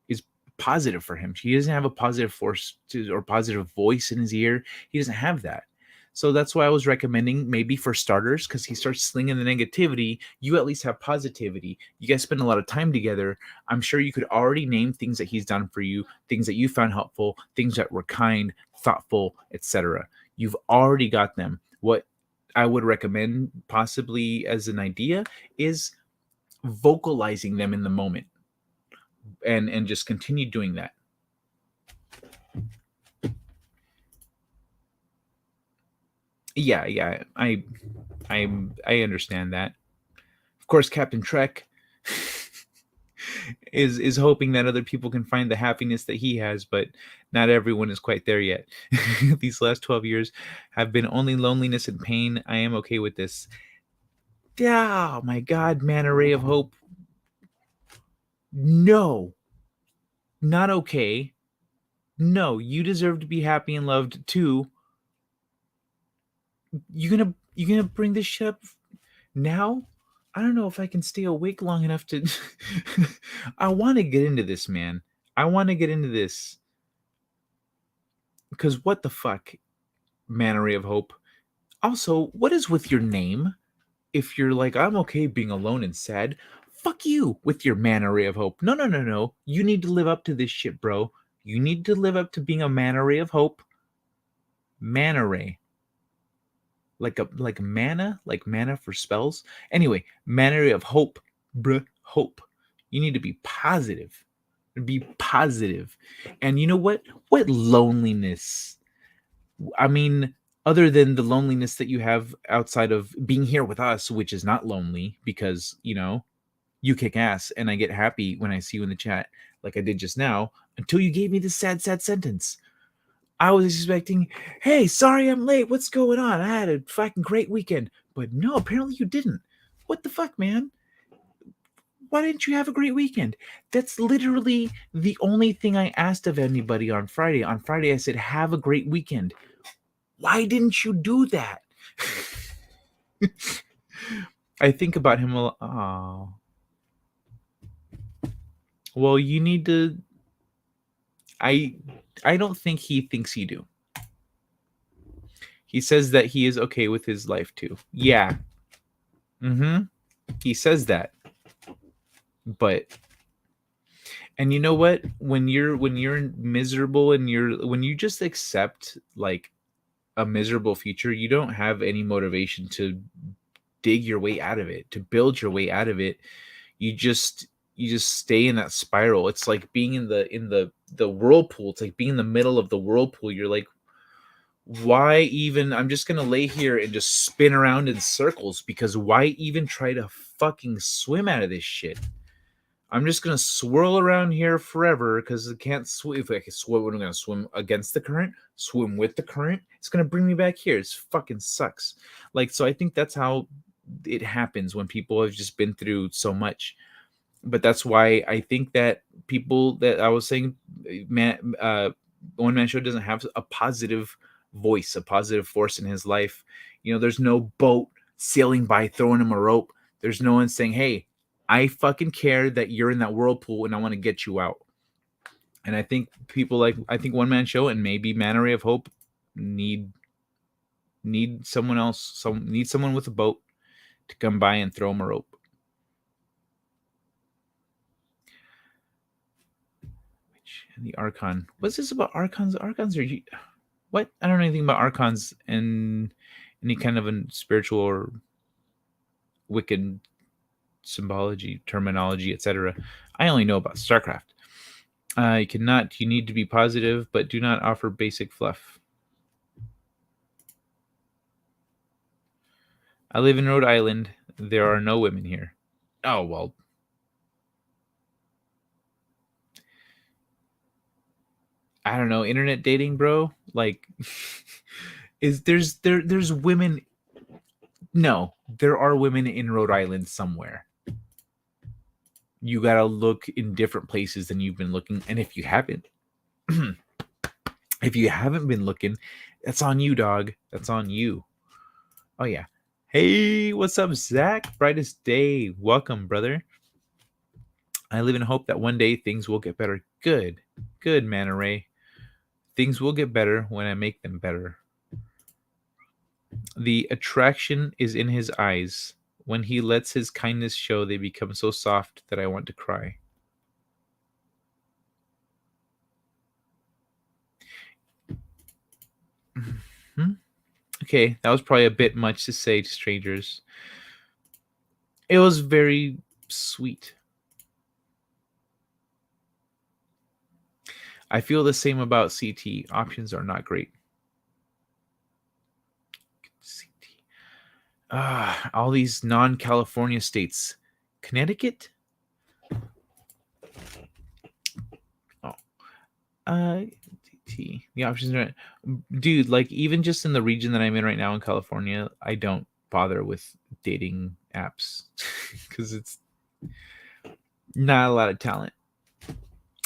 is positive for him. He doesn't have a positive force or positive voice in his ear. He doesn't have that. So that's why I was recommending, maybe for starters, because he starts slinging the negativity, you at least have positivity. You guys spend a lot of time together. I'm sure you could already name things that he's done for you, things that you found helpful, things that were kind, thoughtful, etc. You've already got them. What I would recommend, possibly as an idea, is vocalizing them in the moment, and just continue doing that. Yeah, I understand that. Of course, Captain Trek is hoping that other people can find the happiness that he has, but not everyone is quite there yet. These last 12 years have been only loneliness and pain. I am okay with this. Oh my God, man, a ray of hope. No, not okay. No, you deserve to be happy and loved too. You gonna bring this shit up now? I don't know if I can stay awake long enough to. I want to get into this, man. I want to get into this because what the fuck, man, a ray of hope. Also, what is with your name? If you're like, I'm okay being alone and sad, fuck you with your man array of hope. No, no, no, no. You need to live up to this shit, bro. You need to live up to being a man array of hope. Man array. Like mana, like mana for spells. Anyway, man array of hope, bruh, hope. You need to be positive. Be positive. And you know what? What loneliness. I mean, other than the loneliness that you have outside of being here with us, which is not lonely because, you know, you kick ass and I get happy when I see you in the chat like I did just now until you gave me this sad, sad sentence. I was expecting, hey, sorry I'm late. What's going on? I had a fucking great weekend. But no, apparently you didn't. What the fuck, man? Why didn't you have a great weekend? That's literally the only thing I asked of anybody on Friday. On Friday, I said, have a great weekend. Why didn't you do that? I think about him a lot. Oh. Well, you need to. I don't think he thinks you do. He says that he is okay with his life too. Yeah. Mm-hmm. He says that. But and you know what? When you're miserable and when you just accept like a miserable future, you don't have any motivation to dig your way out of it, to build your way out of it. You just stay in that spiral. It's like being in the whirlpool. It's like being in the middle of the whirlpool. You're like, why even? I'm just gonna lay here and just spin around in circles because why even try to fucking swim out of this shit? I'm just gonna swirl around here forever because I can't swim. If I can swim, I'm gonna swim against the current, swim with the current. It's gonna bring me back here. It fucking sucks. Like, so I think that's how it happens when people have just been through so much. But that's why I think that people that I was saying, One Man Show doesn't have a positive voice, a positive force in his life. You know, there's no boat sailing by throwing him a rope. There's no one saying, hey, I fucking care that you're in that whirlpool and I want to get you out. And I think people I think One Man Show and maybe Man Array of Hope need someone else, need someone with a boat to come by and throw him a rope. And the Archon. What's this about Archons? Archons are what? I don't know anything about Archons and any kind of a spiritual or wicked symbology, terminology, etc. I only know about StarCraft. You need to be positive, but do not offer basic fluff. I live in Rhode Island. There are no women here. Oh, well. I don't know, internet dating, bro? Like, there's women. No, there are women in Rhode Island somewhere. You gotta look in different places than you've been looking. And if you haven't, been looking, that's on you, dog. That's on you. Oh, yeah. Hey, what's up, Zach? Brightest day. Welcome, brother. I live in hope that one day things will get better. Good, Man Array. Things will get better when I make them better. The attraction is in his eyes. When he lets his kindness show, they become so soft that I want to cry. Mm-hmm. Okay, that was probably a bit much to say to strangers. It was very sweet. I feel the same about CT. Options are not great. CT. All these non-California states. Connecticut? Oh. The options are, dude, like even just in the region that I'm in right now in California, I don't bother with dating apps because it's not a lot of talent.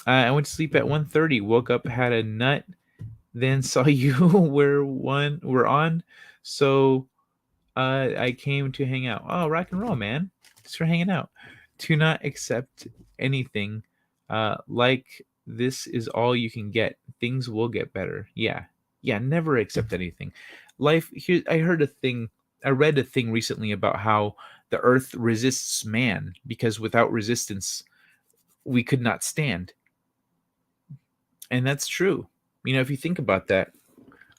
I went to sleep at 1:30, woke up, had a nut, then saw you were on. So I came to hang out. Oh, rock and roll, man. Thanks for hanging out. To not accept anything like this is all you can get. Things will get better. Yeah. Yeah, never accept anything. Life here I read a thing recently about how the earth resists man because without resistance we could not stand. And that's true. You know, if you think about that,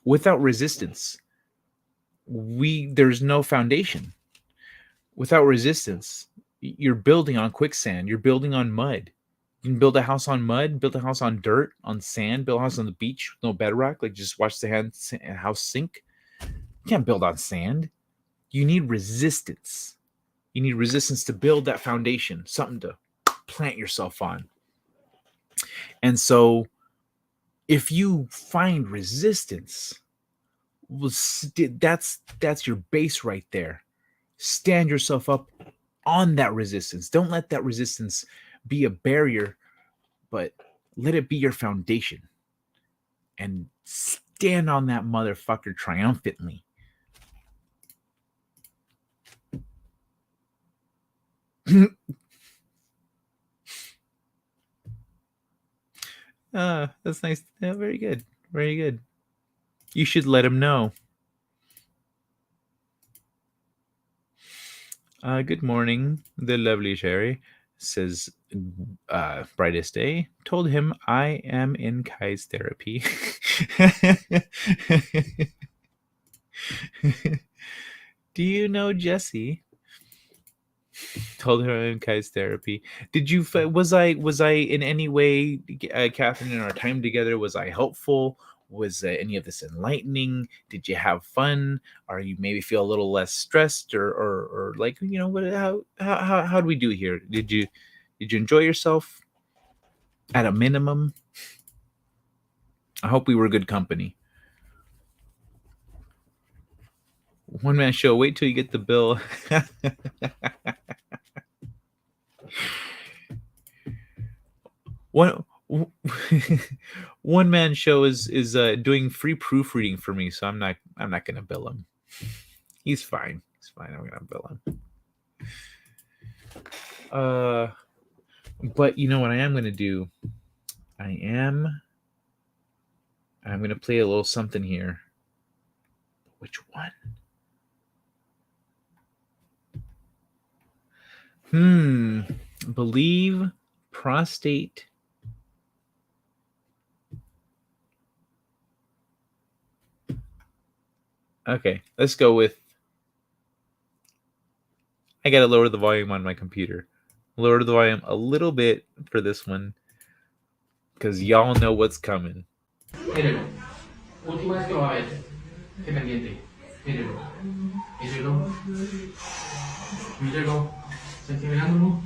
without resistance, there's no foundation. Without resistance, you're building on quicksand, you're building on mud. You can build a house on mud, build a house on dirt, on sand, build a house on the beach with no bedrock, like just watch the house sink. You can't build on sand. You need resistance. You need resistance to build that foundation, something to plant yourself on. And so if you find resistance, that's your base right there. Stand yourself up on that resistance. Don't let that resistance be a barrier, but let it be your foundation. And stand on that motherfucker triumphantly. That's nice. Yeah, very good. Very good. You should let him know. Good morning, the lovely Sherry, says brightest day. Told him I am in Kai's therapy. Do you know Jesse? Told her I'm in Kai's therapy. Did you? Was I in any way, Catherine, in our time together? Was I helpful? Was any of this enlightening? Did you have fun? Or you maybe feel a little less stressed, or like what? How do we do here? Did you enjoy yourself? At a minimum, I hope we were good company. One man show. Wait till you get the bill. One man show is doing free proofreading for me, so I'm not gonna bill him. He's fine. I'm gonna bill him. But you know what I am gonna do? I'm gonna play a little something here. Which one? Believe prostate. Okay, let's go with. I gotta lower the volume on my computer. Lower the volume a little bit for this one, because y'all know what's coming. Mírelo. Última vez que lo va a ver. Qué pendiente. Mírelo. Mírelo. Mírelo. ¿Se está mirándolo?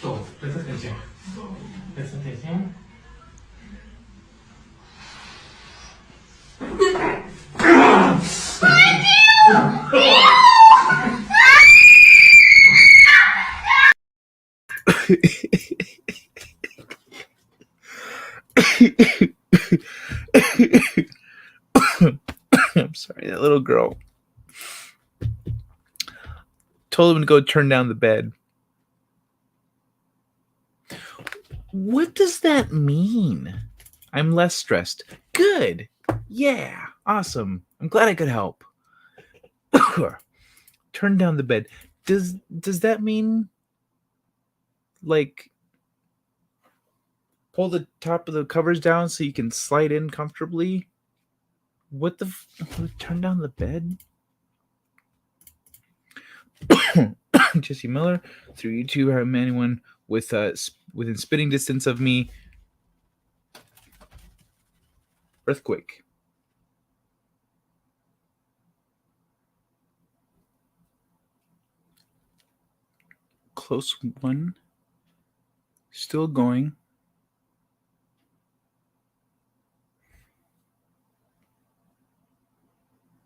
Todo. Presta atención. Presta atención. I'm sorry, that little girl. Told him to go turn down the bed. What does that mean? I'm less stressed. Good. Yeah. Awesome. I'm glad I could help. Turn down the bed. Does that mean like pull the top of the covers down so you can slide in comfortably? What the turn down the bed? Jesse Miller, through YouTube, have anyone with within spitting distance of me. Earthquake. close one. Still going.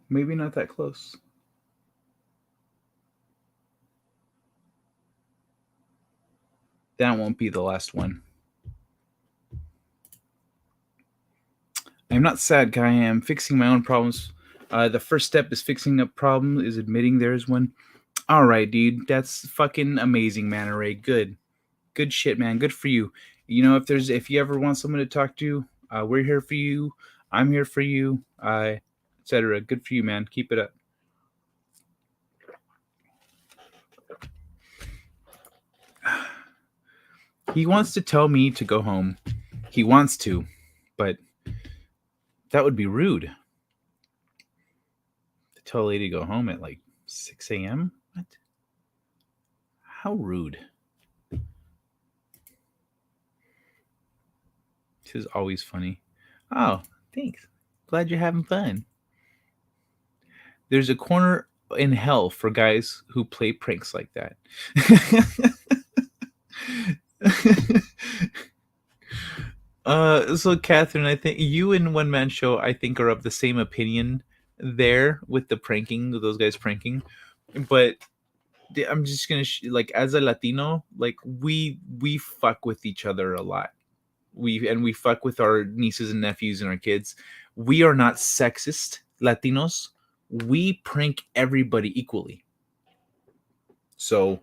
Maybe not that close. That won't be the last one. I'm not sad, guy. I am fixing my own problems. The first step is fixing a problem, is admitting there is one. All right, dude. That's fucking amazing, man. Array. Good shit, man. Good for you. You know, if you ever want someone to talk to, we're here for you. I'm here for you, etc. Good for you, man. Keep it up. He wants to tell me to go home. He wants to, but that would be rude. To tell a lady to go home at like 6 a.m.? What? How rude. This is always funny. Oh, thanks. Glad you're having fun. There's a corner in hell for guys who play pranks like that. So Catherine, I think you and One Man Show, I think, are of the same opinion there with the pranking, those guys pranking. But I'm just gonna like, as a Latino, like we fuck with each other a lot. We fuck with our nieces and nephews and our kids. We are not sexist Latinos. We prank everybody equally. So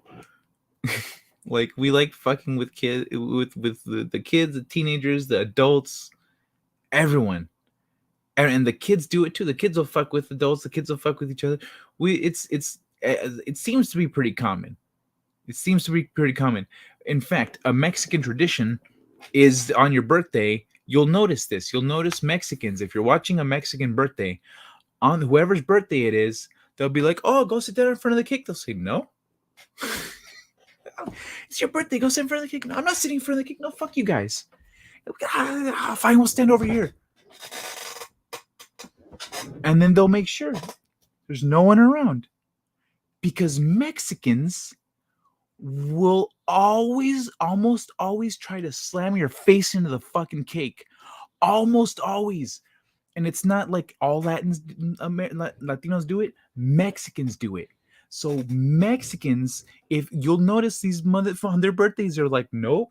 like we like fucking with the kids, the teenagers, the adults, everyone. And the kids do it too. The kids will fuck with adults, the kids will fuck with each other. It seems to be pretty common. It seems to be pretty common. In fact, a Mexican tradition is on your birthday. You'll notice this. You'll notice Mexicans, if you're watching a Mexican birthday, on whoever's birthday it is, they'll be like, "Oh, go sit down in front of the cake." They'll say, "No." It's your birthday. Go sit in front of the cake. No, I'm not sitting in front of the cake. No, fuck you guys. Fine, we'll stand over here. And then they'll make sure there's no one around. Because Mexicans will almost always try to slam your face into the fucking cake. Almost always. And it's not like all Latinos do it. Mexicans do it. So Mexicans, if you'll notice, these on their birthdays are like, no,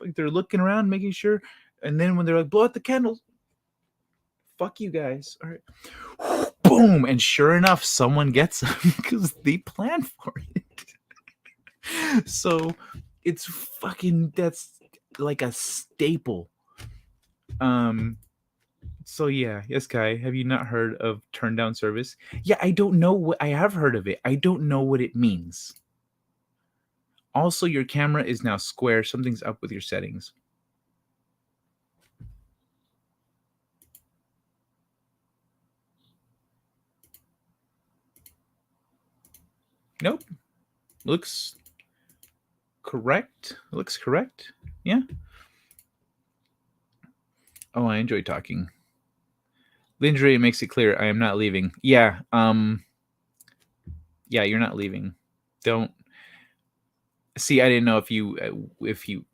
like they're looking around, making sure. And then when they're like, blow out the candles, fuck you guys. All right. Boom. And sure enough, someone gets them because they planned for it. So it's fucking, that's like a staple. So yeah, yes, Kai, have you not heard of turn down service? Yeah, I don't know what, I have heard of it. I don't know what it means. Also, your camera is now square. Something's up with your settings. Nope. Looks correct. Looks correct. Yeah. Oh, I enjoy talking. Lingerie makes it clear I am not leaving. Yeah. Yeah, you're not leaving. Don't. See, I didn't know if you,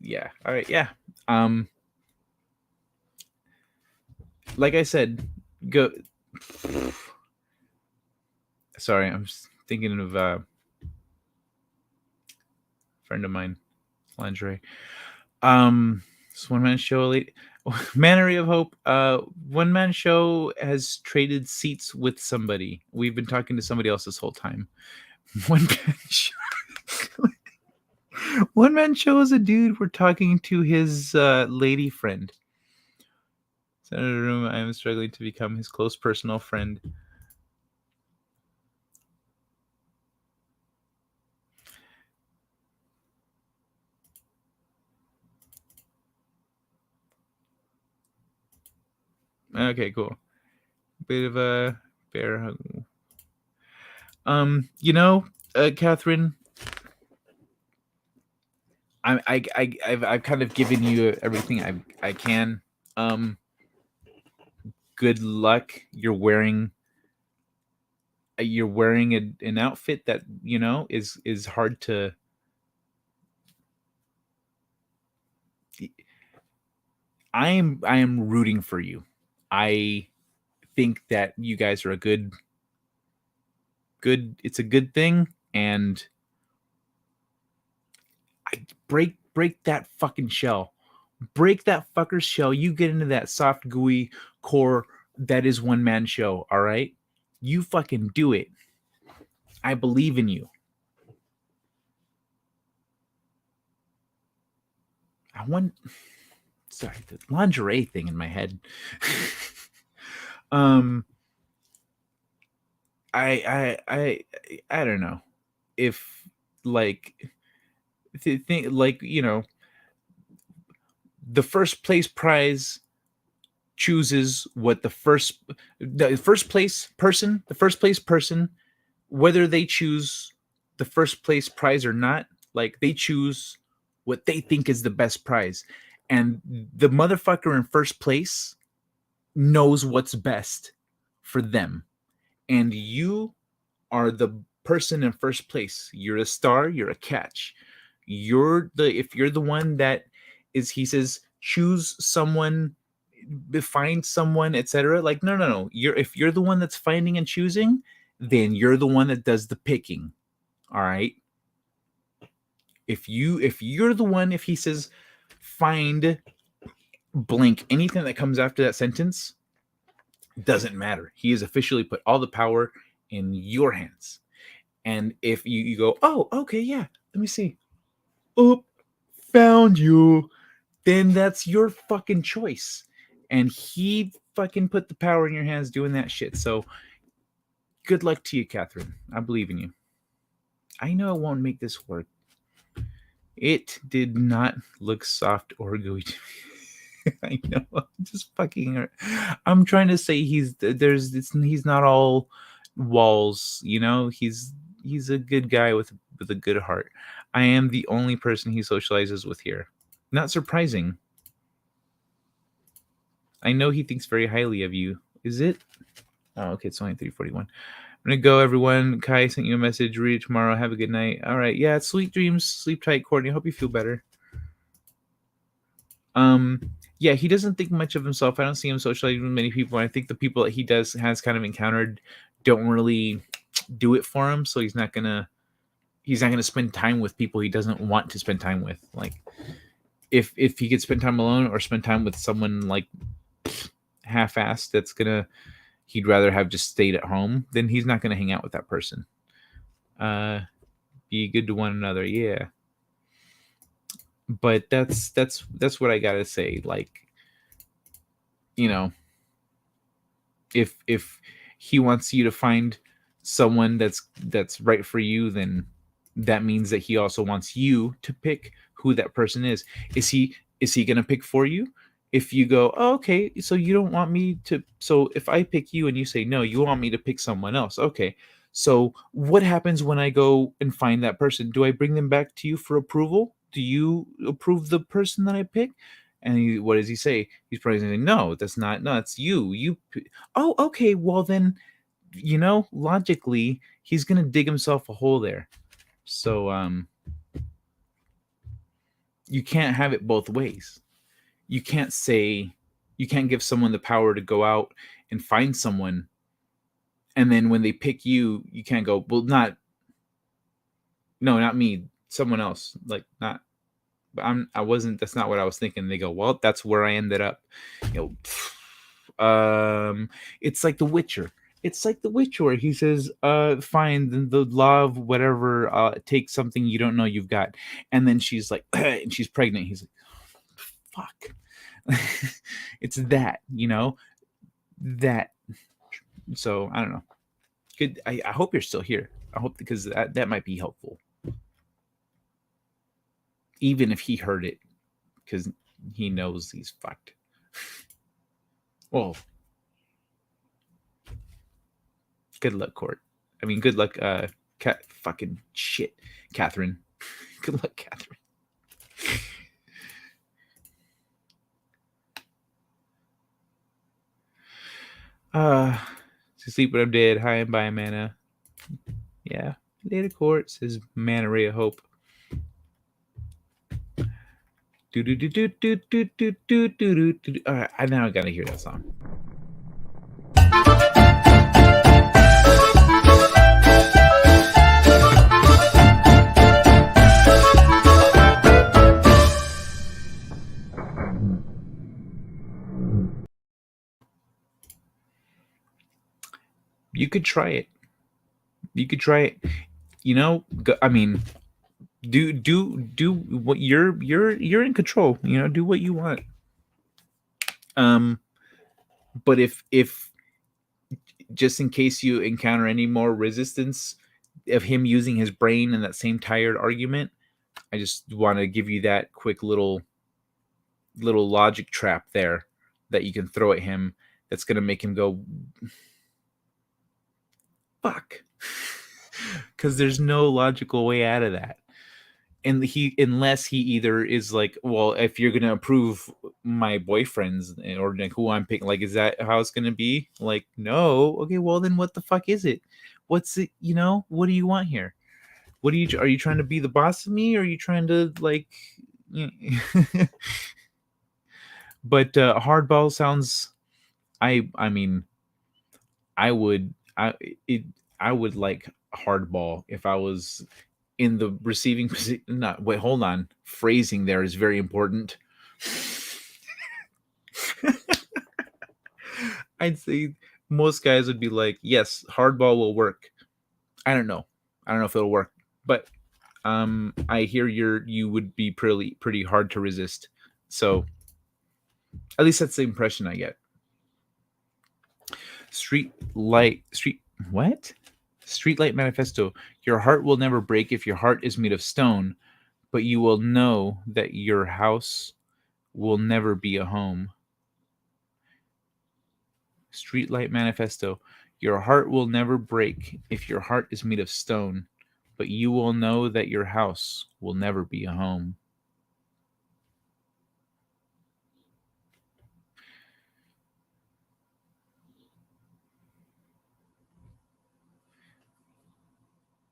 yeah. All right. Yeah. Like I said, go. Sorry, I'm just thinking of a friend of mine, lingerie. This One Man Show, Mannery of Hope. One Man Show has traded seats with somebody. We've been talking to somebody else this whole time. One Man Show. One Man Show is a dude. We're talking to his lady friend. Senator Room, I am struggling to become his close personal friend. Okay, cool. Bit of a bear hug. Catherine, I've kind of given you everything I can. Good luck. You're wearing an outfit that is hard to I am rooting for you. I think that you guys are a good. It's a good thing, and break that fucking shell. Break that fucker's shell. You get into that soft, gooey core that is one man show. All right, you fucking do it. I believe in you. I want. Sorry, the lingerie thing in my head. I don't know if like think like the first place prize chooses what the first place person, whether they choose the first place prize or not, like they choose what they think is the best prize, and the motherfucker in first place knows what's best for them, and you are the person in first place. You're a star, you're a catch. If you're the one that is, he says, choose someone, find someone, etc. Like, no. If you're the one that's finding and choosing, then you're the one that does the picking. All right. If you're the one, if he says find blank, anything that comes after that sentence doesn't matter. He has officially put all the power in your hands. And if you go, oh, okay, yeah, let me see. Oh, found you. Then that's your fucking choice. And he fucking put the power in your hands doing that shit. So good luck to you, Catherine. I believe in you. I know it won't make this work. It did not look soft or gooey to me. I know. I'm just fucking. I'm trying to say he's not all walls. He's a good guy with a good heart. I am the only person he socializes with here. Not surprising. I know he thinks very highly of you. Is it? Oh, okay. It's only 3:41. I'm gonna go, everyone. Kai sent you a message. Read it tomorrow. Have a good night. All right. Yeah. Sweet dreams. Sleep tight, Courtney. Hope you feel better. Yeah, he doesn't think much of himself. I don't see him socializing with many people. I think the people that he has kind of encountered don't really do it for him. So he's not gonna spend time with people he doesn't want to spend time with. Like if he could spend time alone or spend time with someone like half-assed, he'd rather have just stayed at home, then he's not gonna hang out with that person. Be good to one another, yeah. But that's what I gotta say. Like, if he wants you to find someone that's right for you, then that means that he also wants you to pick who that person is. Is he gonna pick for you? If you go, oh, okay, so you don't want me to, so if I pick you and you say no, you want me to pick someone else, okay, so what happens when I go and find that person? Do I bring them back to you for approval? Do you approve the person that I pick? And what does he say? He's probably saying, no, it's you. Oh, okay, well then, logically, he's gonna dig himself a hole there. So you can't have it both ways. You can't give someone the power to go out and find someone, and then when they pick you, you can't go, well, not me, someone else. Like, not, I wasn't, that's not what I was thinking. They go, well, that's where I ended up. It's like The Witcher. It's like The Witcher where he says, fine, the law of whatever, take something you don't know you've got. And then she's like, and she's pregnant. He's like, fuck. It's that, that. So I don't know. Good. I hope you're still here. I hope, because that might be helpful. Even if he heard it, because he knows he's fucked. Well, good luck, Court. I mean, good luck, fucking shit, Catherine. Good luck, Catherine. To sleep when I'm dead. Hi and bye, Mana. Yeah. Later, Court, says Mana Ray of Hope. All right, I now gotta hear that song. You could try it. You could try it. You know, I mean, do what you're in control. You know, do what you want. But if just in case you encounter any more resistance of him using his brain in that same tired argument, I just want to give you that quick little logic trap there that you can throw at him that's going to make him go fuck, because there's no logical way out of that. And unless he either is like, well, if you're gonna approve my boyfriends or like who I'm picking, like, is that how it's gonna be? Like, no. Okay, well then what the fuck is it? What's it? You know, what do you want here? What are you trying to be the boss of me? Or are you trying to like? But hardball sounds. I mean, I would like hardball if I was in the receiving position. Not wait, hold on. Phrasing there is very important. I'd say most guys would be like, yes, hardball will work. I don't know if it'll work, but I hear you would be pretty hard to resist. So at least that's the impression I get. Streetlight Manifesto. Your heart will never break if your heart is made of stone, but you will know that your house will never be a home. Streetlight Manifesto. Your heart will never break if your heart is made of stone, but you will know that your house will never be a home.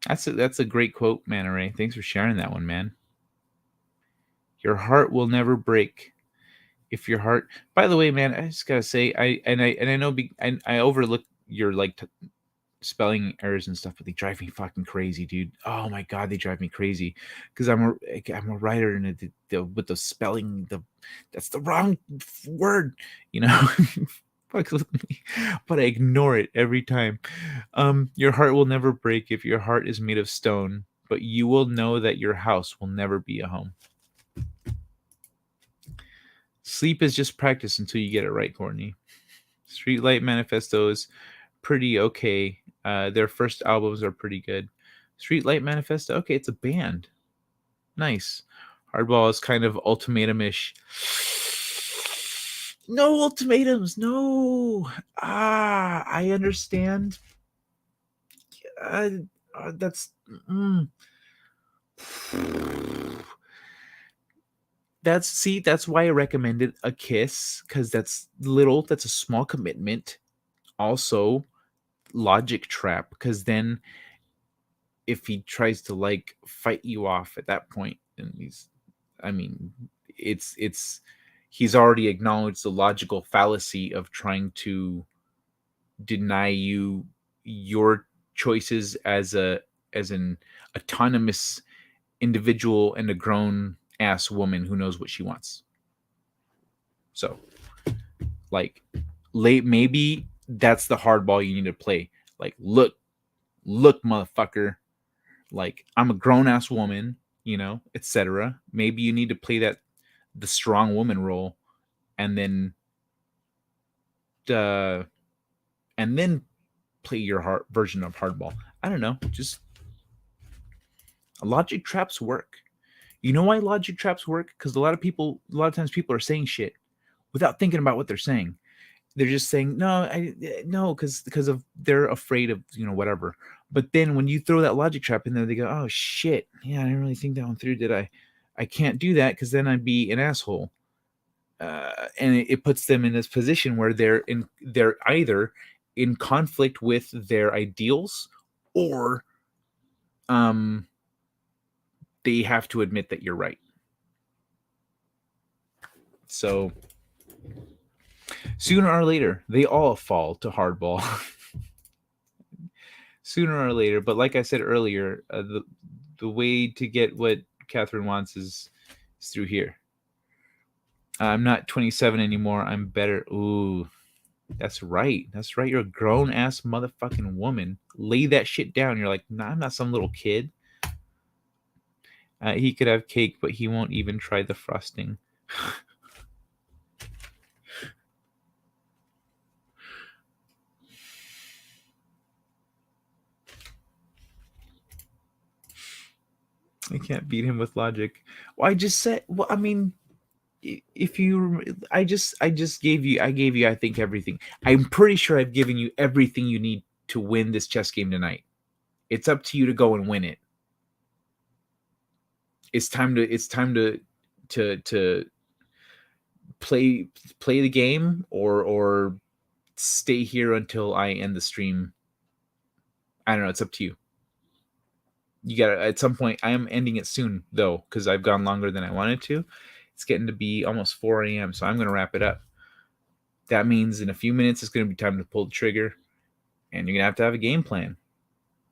That's a great quote, Man Ray. Thanks for sharing that one, man. Your heart will never break if your heart. By the way, man, I just gotta say, I know I overlook your like spelling errors and stuff, but they drive me fucking crazy, dude. Oh my god, they drive me crazy because I'm a writer and with the spelling, that's the wrong word, you know. Fuck with me, but I ignore it every time. Your heart will never break if your heart is made of stone, but you will know that your house will never be a home. Sleep is just practice until you get it right, Courtney. Streetlight Manifesto is pretty okay. Their first albums are pretty good. Streetlight Manifesto, okay, it's a band. Nice. Hardball is kind of ultimatum-ish. No ultimatums, no. I understand. That's that's why I recommended a kiss, because that's a small commitment. Also, logic trap, because then if he tries to like fight you off at that point, and he's already acknowledged the logical fallacy of trying to deny you your choices as an autonomous individual and a grown ass woman who knows what she wants. So like maybe that's the hardball you need to play. Like, look motherfucker, like, I'm a grown ass woman, you know, etc. Maybe you need to play the strong woman role, and then play your heart version of hardball. I don't know, just logic traps work. You know why logic traps work? Because a lot of times people are saying shit without thinking about what they're saying. They're just saying no, because of they're afraid of, you know, whatever. But then when you throw that logic trap in there, they go, oh shit, yeah, I didn't really think that one through, did I? I can't do that because then I'd be an asshole. And it puts them in this position where they're either in conflict with their ideals, or they have to admit that you're right. So sooner or later, they all fall to hardball. Sooner or later, but like I said earlier, the way to get what Catherine wants is through here. I'm not 27 anymore. I'm better. Ooh, that's right. That's right. You're a grown ass motherfucking woman. Lay that shit down. You're like, nah, I'm not some little kid. He could have cake, but he won't even try the frosting. I can't beat him with logic. Well, I just said. Well, I mean, if you, I gave you. I gave you. I think everything. I'm pretty sure I've given you everything you need to win this chess game tonight. It's up to you to go and win it. It's time to play the game or stay here until I end the stream. I don't know. It's up to you. You gotta, at some point, I am ending it soon though, because I've gone longer than I wanted to. It's getting to be almost 4 a.m. So I'm gonna wrap it up. That means in a few minutes it's gonna be time to pull the trigger, and you're gonna have a game plan.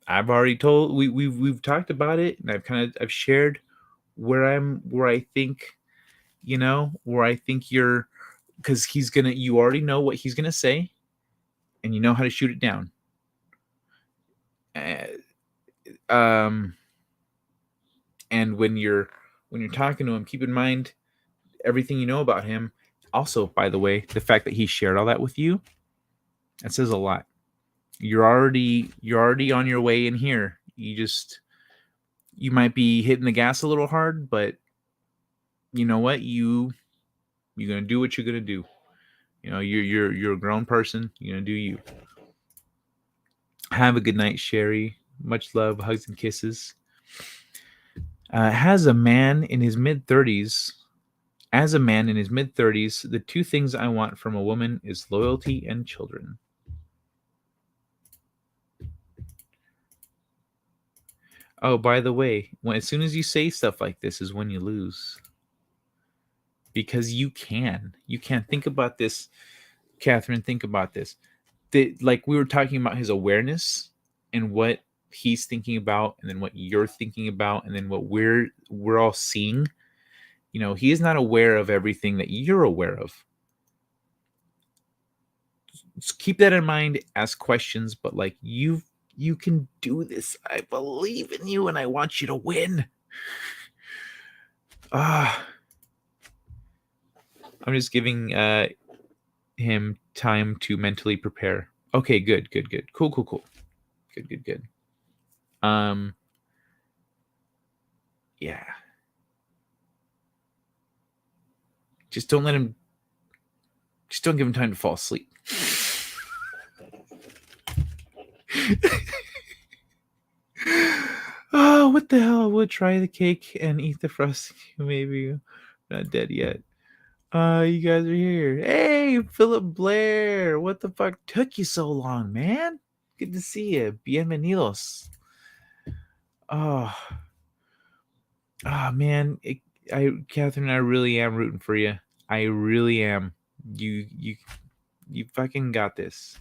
I've already told we've talked about it, and I've shared where I think, where I think you're, because you already know what he's gonna say, and you know how to shoot it down. And when you're talking to him, keep in mind everything you know about him. Also, by the way, the fact that he shared all that with you, that says a lot. You're already on your way in here. You might be hitting the gas a little hard, but you know what? You're gonna do what you're gonna do. You're a grown person. You're gonna do you. Have a good night, Sherry. Much love, hugs and kisses. As a man in his mid-30s, the two things I want from a woman is loyalty and children. Oh, by the way, as soon as you say stuff like this is when you lose. Because you can think about this, Catherine. Think about this. Like we were talking about his awareness and what he's thinking about, and then what you're thinking about, and then what we're all seeing. He is not aware of everything that you're aware of. So keep that in mind. Ask questions, but like you can do this. I believe in you, and I want you to win. I'm just giving him time to mentally prepare. Okay, good. Cool. Good. Yeah. Just don't give him time to fall asleep. Oh, what the hell? We'll try the cake and eat the frosting. Maybe not dead yet. You guys are here. Hey, Philip Blair. What the fuck took you so long, man? Good to see you. Bienvenidos. Oh man. Catherine, I really am rooting for you. I really am. You fucking got this.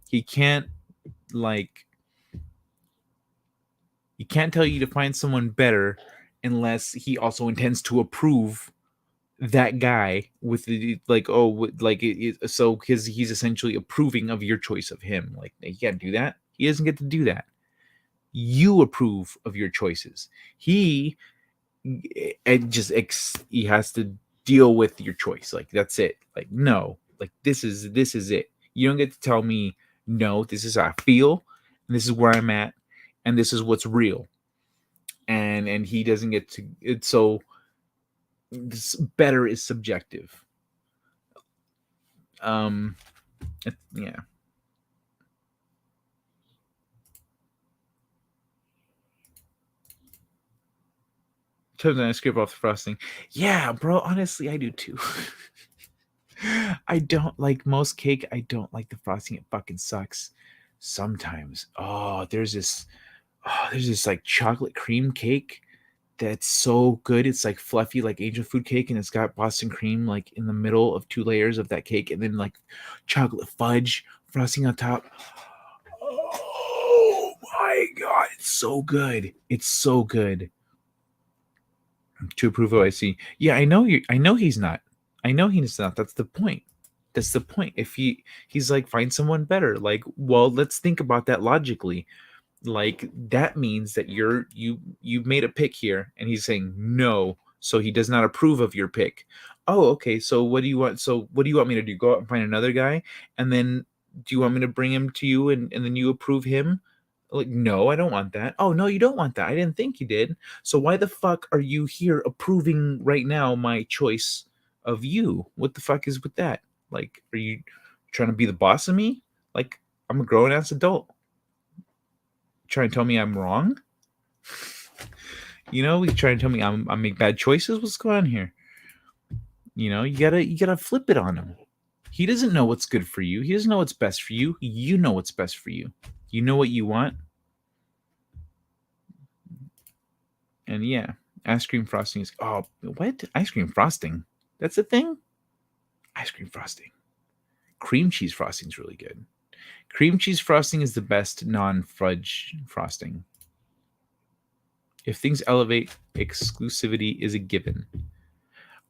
He can't tell you to find someone better unless he also intends to approve that guy with the so because he's essentially approving of your choice of him. Like, he can't do that. He doesn't get to do that. You approve of your choices. He has to deal with your choice. Like, that's it. Like, no, like this is it. You don't get to tell me, no, this is how I feel, and this is where I'm at, and this is what's real. And he doesn't get to it. So this better is subjective. Yeah. Sometimes I scrape off the frosting. Yeah, bro. Honestly, I do too. I don't like most cake. I don't like the frosting. It fucking sucks. Sometimes. There's this like chocolate cream cake that's so good. It's like fluffy, like angel food cake, and it's got Boston cream like in the middle of 2 layers of that cake, and then like chocolate fudge frosting on top. Oh my god, it's so good. It's so good. To approve of, I see. Yeah, I know you. I know he's not. I know he's not. That's the point. That's the point. If he's like, find someone better. Like, well, let's think about that logically. Like, that means that you've made a pick here, and he's saying no, so he does not approve of your pick. Oh, okay. So what do you want? So what do you want me to do? Go out and find another guy, and then do you want me to bring him to you, and then you approve him? Like, no, I don't want that. Oh, no, you don't want that. I didn't think you did. So why the fuck are you here approving right now my choice of you? What the fuck is with that? Like, are you trying to be the boss of me? Like, I'm a grown ass adult. Trying to tell me I'm wrong? You know, you trying to tell me I make bad choices? What's going on here? You know, you gotta flip it on him. He doesn't know what's good for you. He doesn't know what's best for you. You know what's best for you. You know what you want. And yeah, ice cream frosting is, oh, what? Ice cream frosting? That's a thing? Ice cream frosting. Cream cheese frosting is really good. Cream cheese frosting is the best non-fudge frosting. If things elevate, exclusivity is a given.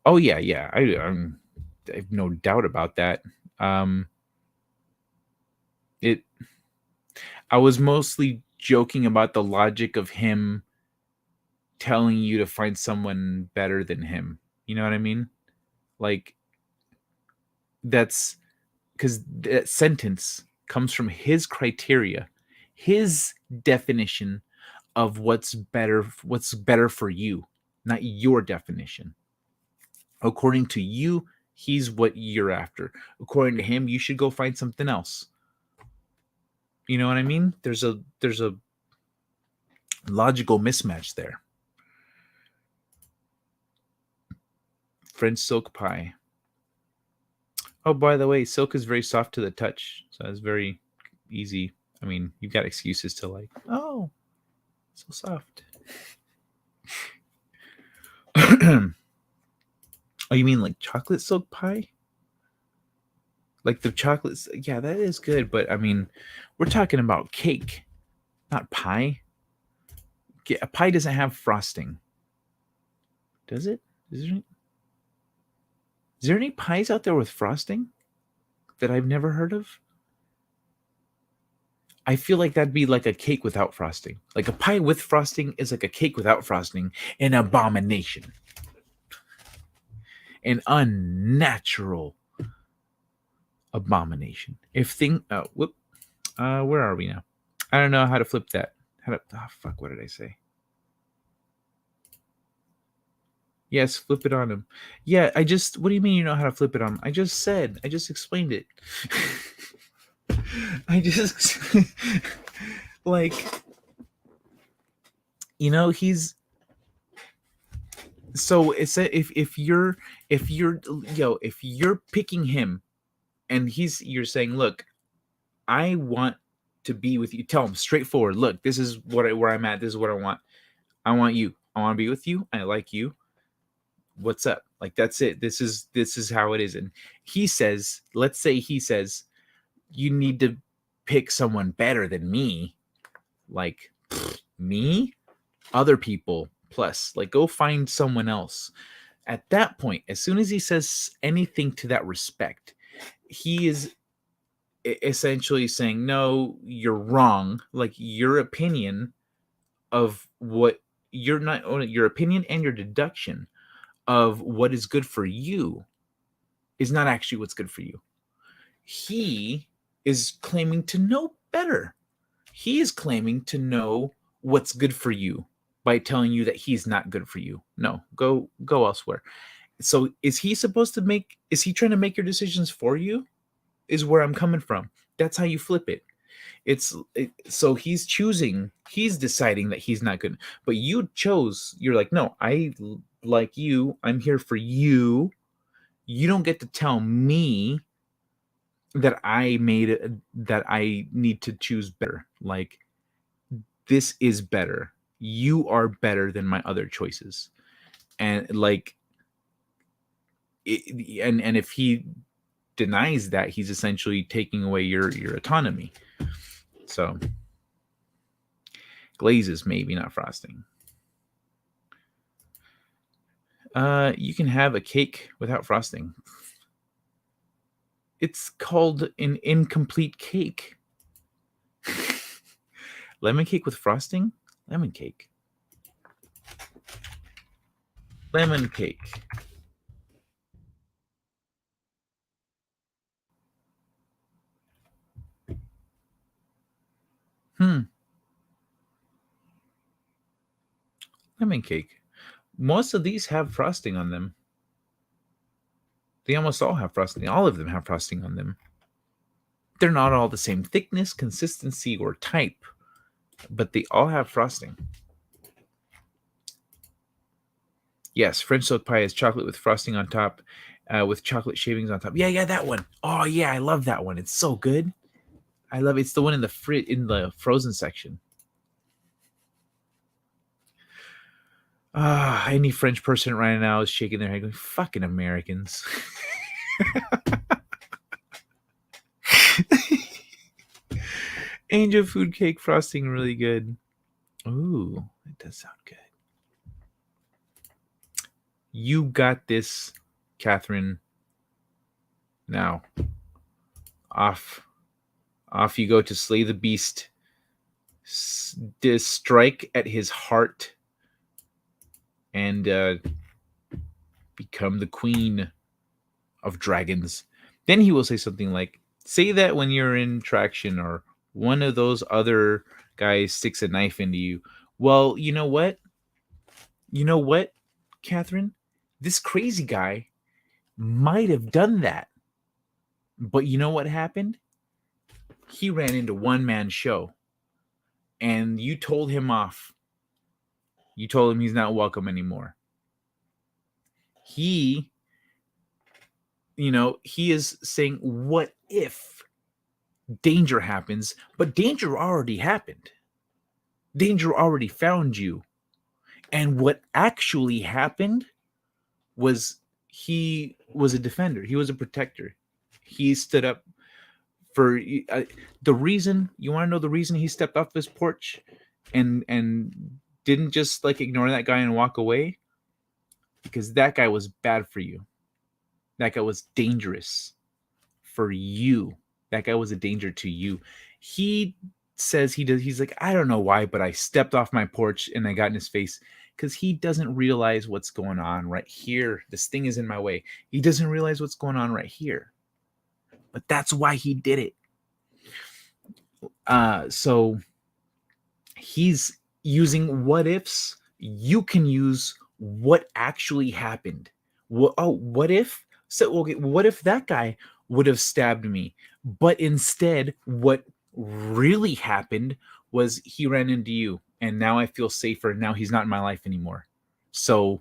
Oh yeah. I have no doubt about that. I was mostly joking about the logic of him telling you to find someone better than him. You know what I mean? Like, that's because that sentence comes from his criteria, his definition of what's better for you, not your definition. According to you, he's what you're after. According to him, you should go find something else. You know what I mean? There's a logical mismatch there. French silk pie. Oh, by the way, silk is very soft to the touch, so it's very easy. I mean, you've got excuses to like, oh, so soft. Oh, you mean like chocolate silk pie? Like the chocolates? Yeah, that is good, but I mean, we're talking about cake, not pie. A pie doesn't have frosting, does it? Is there any pies out there with frosting that I've never heard of? I feel like that'd be like a cake without frosting. Like a pie with frosting is like a cake without frosting. An abomination. An unnatural abomination. Where are we now? I don't know how to flip that. What did I say? Yes, flip it on him. Yeah, what do you mean you know how to flip it on him? I just explained it. Like, you know, he's, so it's if you're picking him and you're saying, look, I want to be with you. Tell him straightforward, look, this is where I'm at. This is what I want. I want you. I want to be with you. I like you. What's up? Like, that's it. This is how it is. And let's say he says, you need to pick someone better than me. Like, me? Other people plus. Like, go find someone else. At that point, as soon as he says anything to that respect, he is essentially saying, no, you're wrong. Like, your opinion of what you're not, your opinion and your deduction of what is good for you is not actually what's good for you. He is claiming to know better. He is claiming to know what's good for you by telling you that he's not good for you. No, go elsewhere. So is he trying to make your decisions for you? Is where I'm coming from. That's how you flip it. So he's deciding that he's not good, but you're like, no, I like you. I'm here for you. You don't get to tell me that I need to choose better. Like, this is better. you are better than my other choices. And like, and if he denies that, he's essentially taking away your autonomy. So glazes, maybe not frosting. You can have a cake without frosting. It's called an incomplete cake. Lemon cake with frosting? Lemon cake. Lemon cake. Lemon cake. Most of these have frosting on them. They almost all have frosting. All of them have frosting on them. They're not all the same thickness, consistency, or type, but they all have frosting. Yes, French silk pie is chocolate with frosting on top, with chocolate shavings on top. Yeah, that one. Oh yeah, I love that one. It's so good. I love it. It's the one in the frozen section. Any French person right now is shaking their head going, fucking Americans. Angel food cake frosting, really good. Ooh, it does sound good. You got this, Catherine. Now, off you go to slay the beast. Strike at his heart and become the queen of dragons. Then he will say something like, say that when you're in traction or one of those other guys sticks a knife into you. Well, you know what? Catherine? This crazy guy might have done that. But you know what happened? He ran into one-man show. And you told him off. You told him he's not welcome anymore. He is saying, what if danger happens? But danger already happened. Danger already found you. And what actually happened was he was a defender. He was a protector. He stood up for the reason. You want to know the reason he stepped off his porch and didn't just like ignore that guy and walk away? Because that guy was bad for you. That guy was dangerous for you. That guy was a danger to you. He says he's like, I don't know why, but I stepped off my porch and I got in his face, because he doesn't realize what's going on right here. This thing is in my way. He doesn't realize what's going on right here. But that's why he did it. So he's using what ifs. You can use what actually happened. What if? So okay, what if that guy would have stabbed me? But instead, what really happened was he ran into you, and now I feel safer. Now he's not in my life anymore. So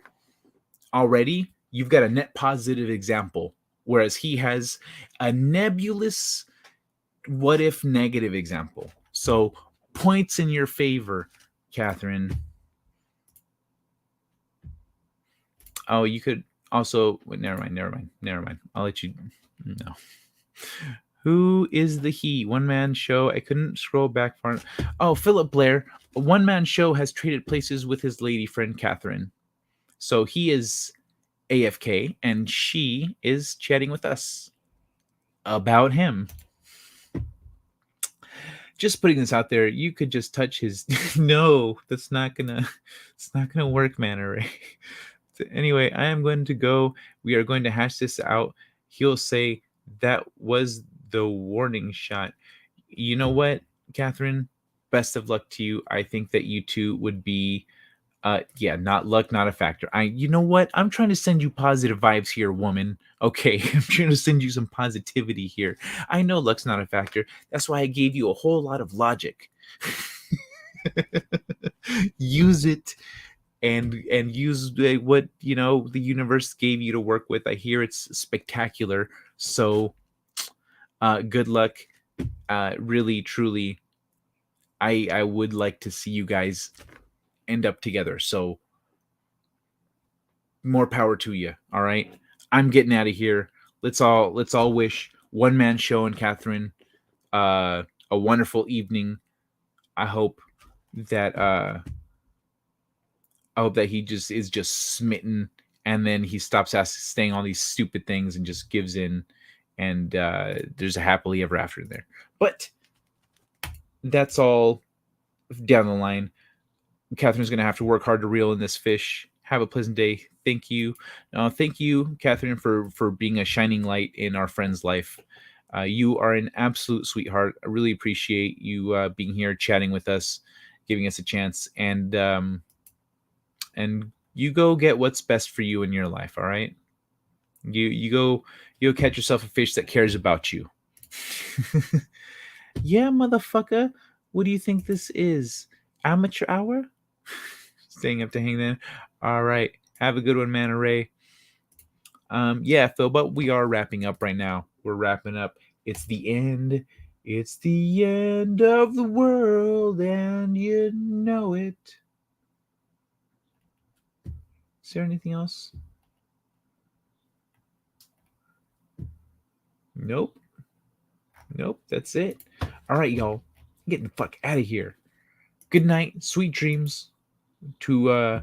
already you've got a net positive example, whereas he has a nebulous what if negative example. So points in your favor, Catherine. Oh, you could also never mind. I'll let you know. Who is the he? One-man show. I couldn't scroll back far. Oh, Philip Blair. A one-man show has traded places with his lady friend Catherine. So he is AFK and she is chatting with us about him. Just putting this out there, you could just touch his no, it's not gonna work, man. Array. Anyway, I am going to go. We are going to hash this out. He'll say that was the warning shot. You know what, Catherine? Best of luck to you. I think that you two would be not luck, not a factor. You know what? I'm trying to send you positive vibes here, woman. Okay, I'm trying to send you some positivity here. I know luck's not a factor. That's why I gave you a whole lot of logic. Use it and use what the universe gave you to work with. I hear it's spectacular. So good luck. Really, truly, I would like to see you guys end up together. So more power to you. All right. I'm getting out of here. Let's all wish One Man Show and Catherine a wonderful evening. I hope that he just is just smitten, and then he stops saying all these stupid things and just gives in, and there's a happily ever after there. But that's all down the line. Catherine's going to have to work hard to reel in this fish. Have a pleasant day. Thank you. Thank you, Catherine, for being a shining light in our friend's life. You are an absolute sweetheart. I really appreciate you being here, chatting with us, giving us a chance, and you go get what's best for you in your life. All right. You go catch yourself a fish that cares about you. Yeah, motherfucker. What do you think this is? Amateur hour? Staying up to hang then. All right. Have a good one, man. Ray. Yeah, Phil, but we are wrapping up right now. We're wrapping up. It's the end. It's the end of the world, and you know it. Is there anything else? Nope. That's it. All right, y'all. Get the fuck out of here. Good night. Sweet dreams to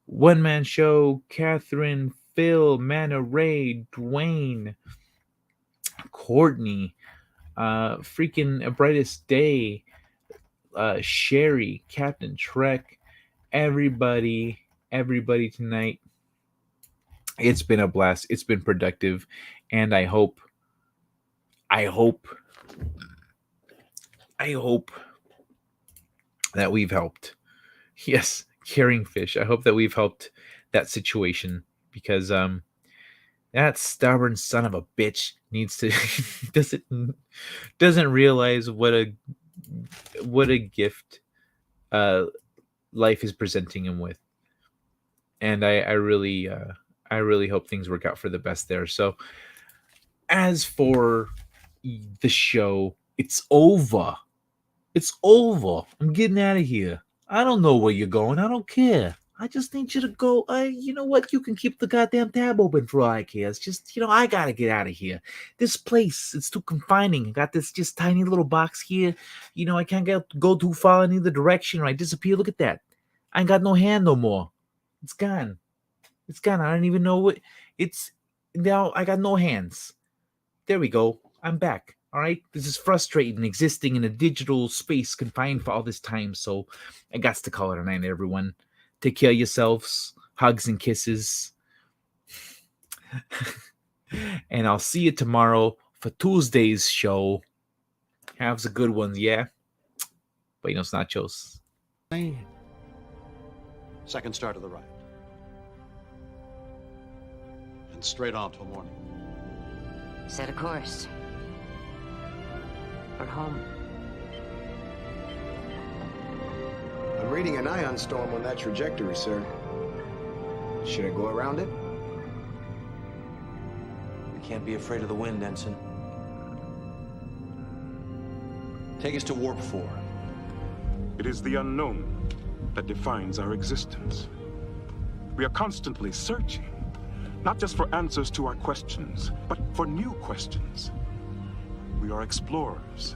One Man Show, Catherine, Phil, Mana Ray, Dwayne, Courtney, freaking Brightest Day, Sherry, Captain Trek, everybody tonight. It's been a blast. It's been productive, and I hope that we've helped. Yes, caring fish. I hope that we've helped that situation, because that stubborn son of a bitch needs to doesn't realize what a gift life is presenting him with. And I really hope things work out for the best there. So as for the show, it's over. I'm getting out of here. I don't know where you're going. I don't care. I just need you to go. You know what? You can keep the goddamn tab open for all I care. It's just, I gotta get out of here. This place, it's too confining. I got this just tiny little box here. I can't go too far in either direction, or I disappear. Look at that. I ain't got no hand no more. It's gone. I don't even know what it's now. I got no hands. There we go. I'm back. All right. This is frustrating existing in a digital space confined for all this time. So I got to call it a night, everyone. Take care of yourselves. Hugs and kisses. And I'll see you tomorrow for Tuesday's show. Have a good one, yeah? Buenos nachos. Second start to the right. And straight on till morning. Set a course. For home. I'm reading an ion storm on that trajectory, sir. Should I go around it? We can't be afraid of the wind, Ensign. Take us to Warp 4. It is the unknown that defines our existence. We are constantly searching, not just for answers to our questions, but for new questions. We are explorers.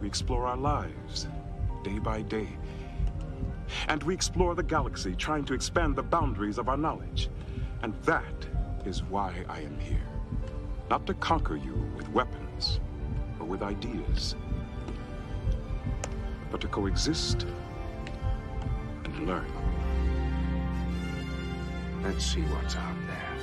We explore our lives, day by day. And we explore the galaxy, trying to expand the boundaries of our knowledge. And that is why I am here. Not to conquer you with weapons or with ideas, but to coexist and learn. Let's see what's out there.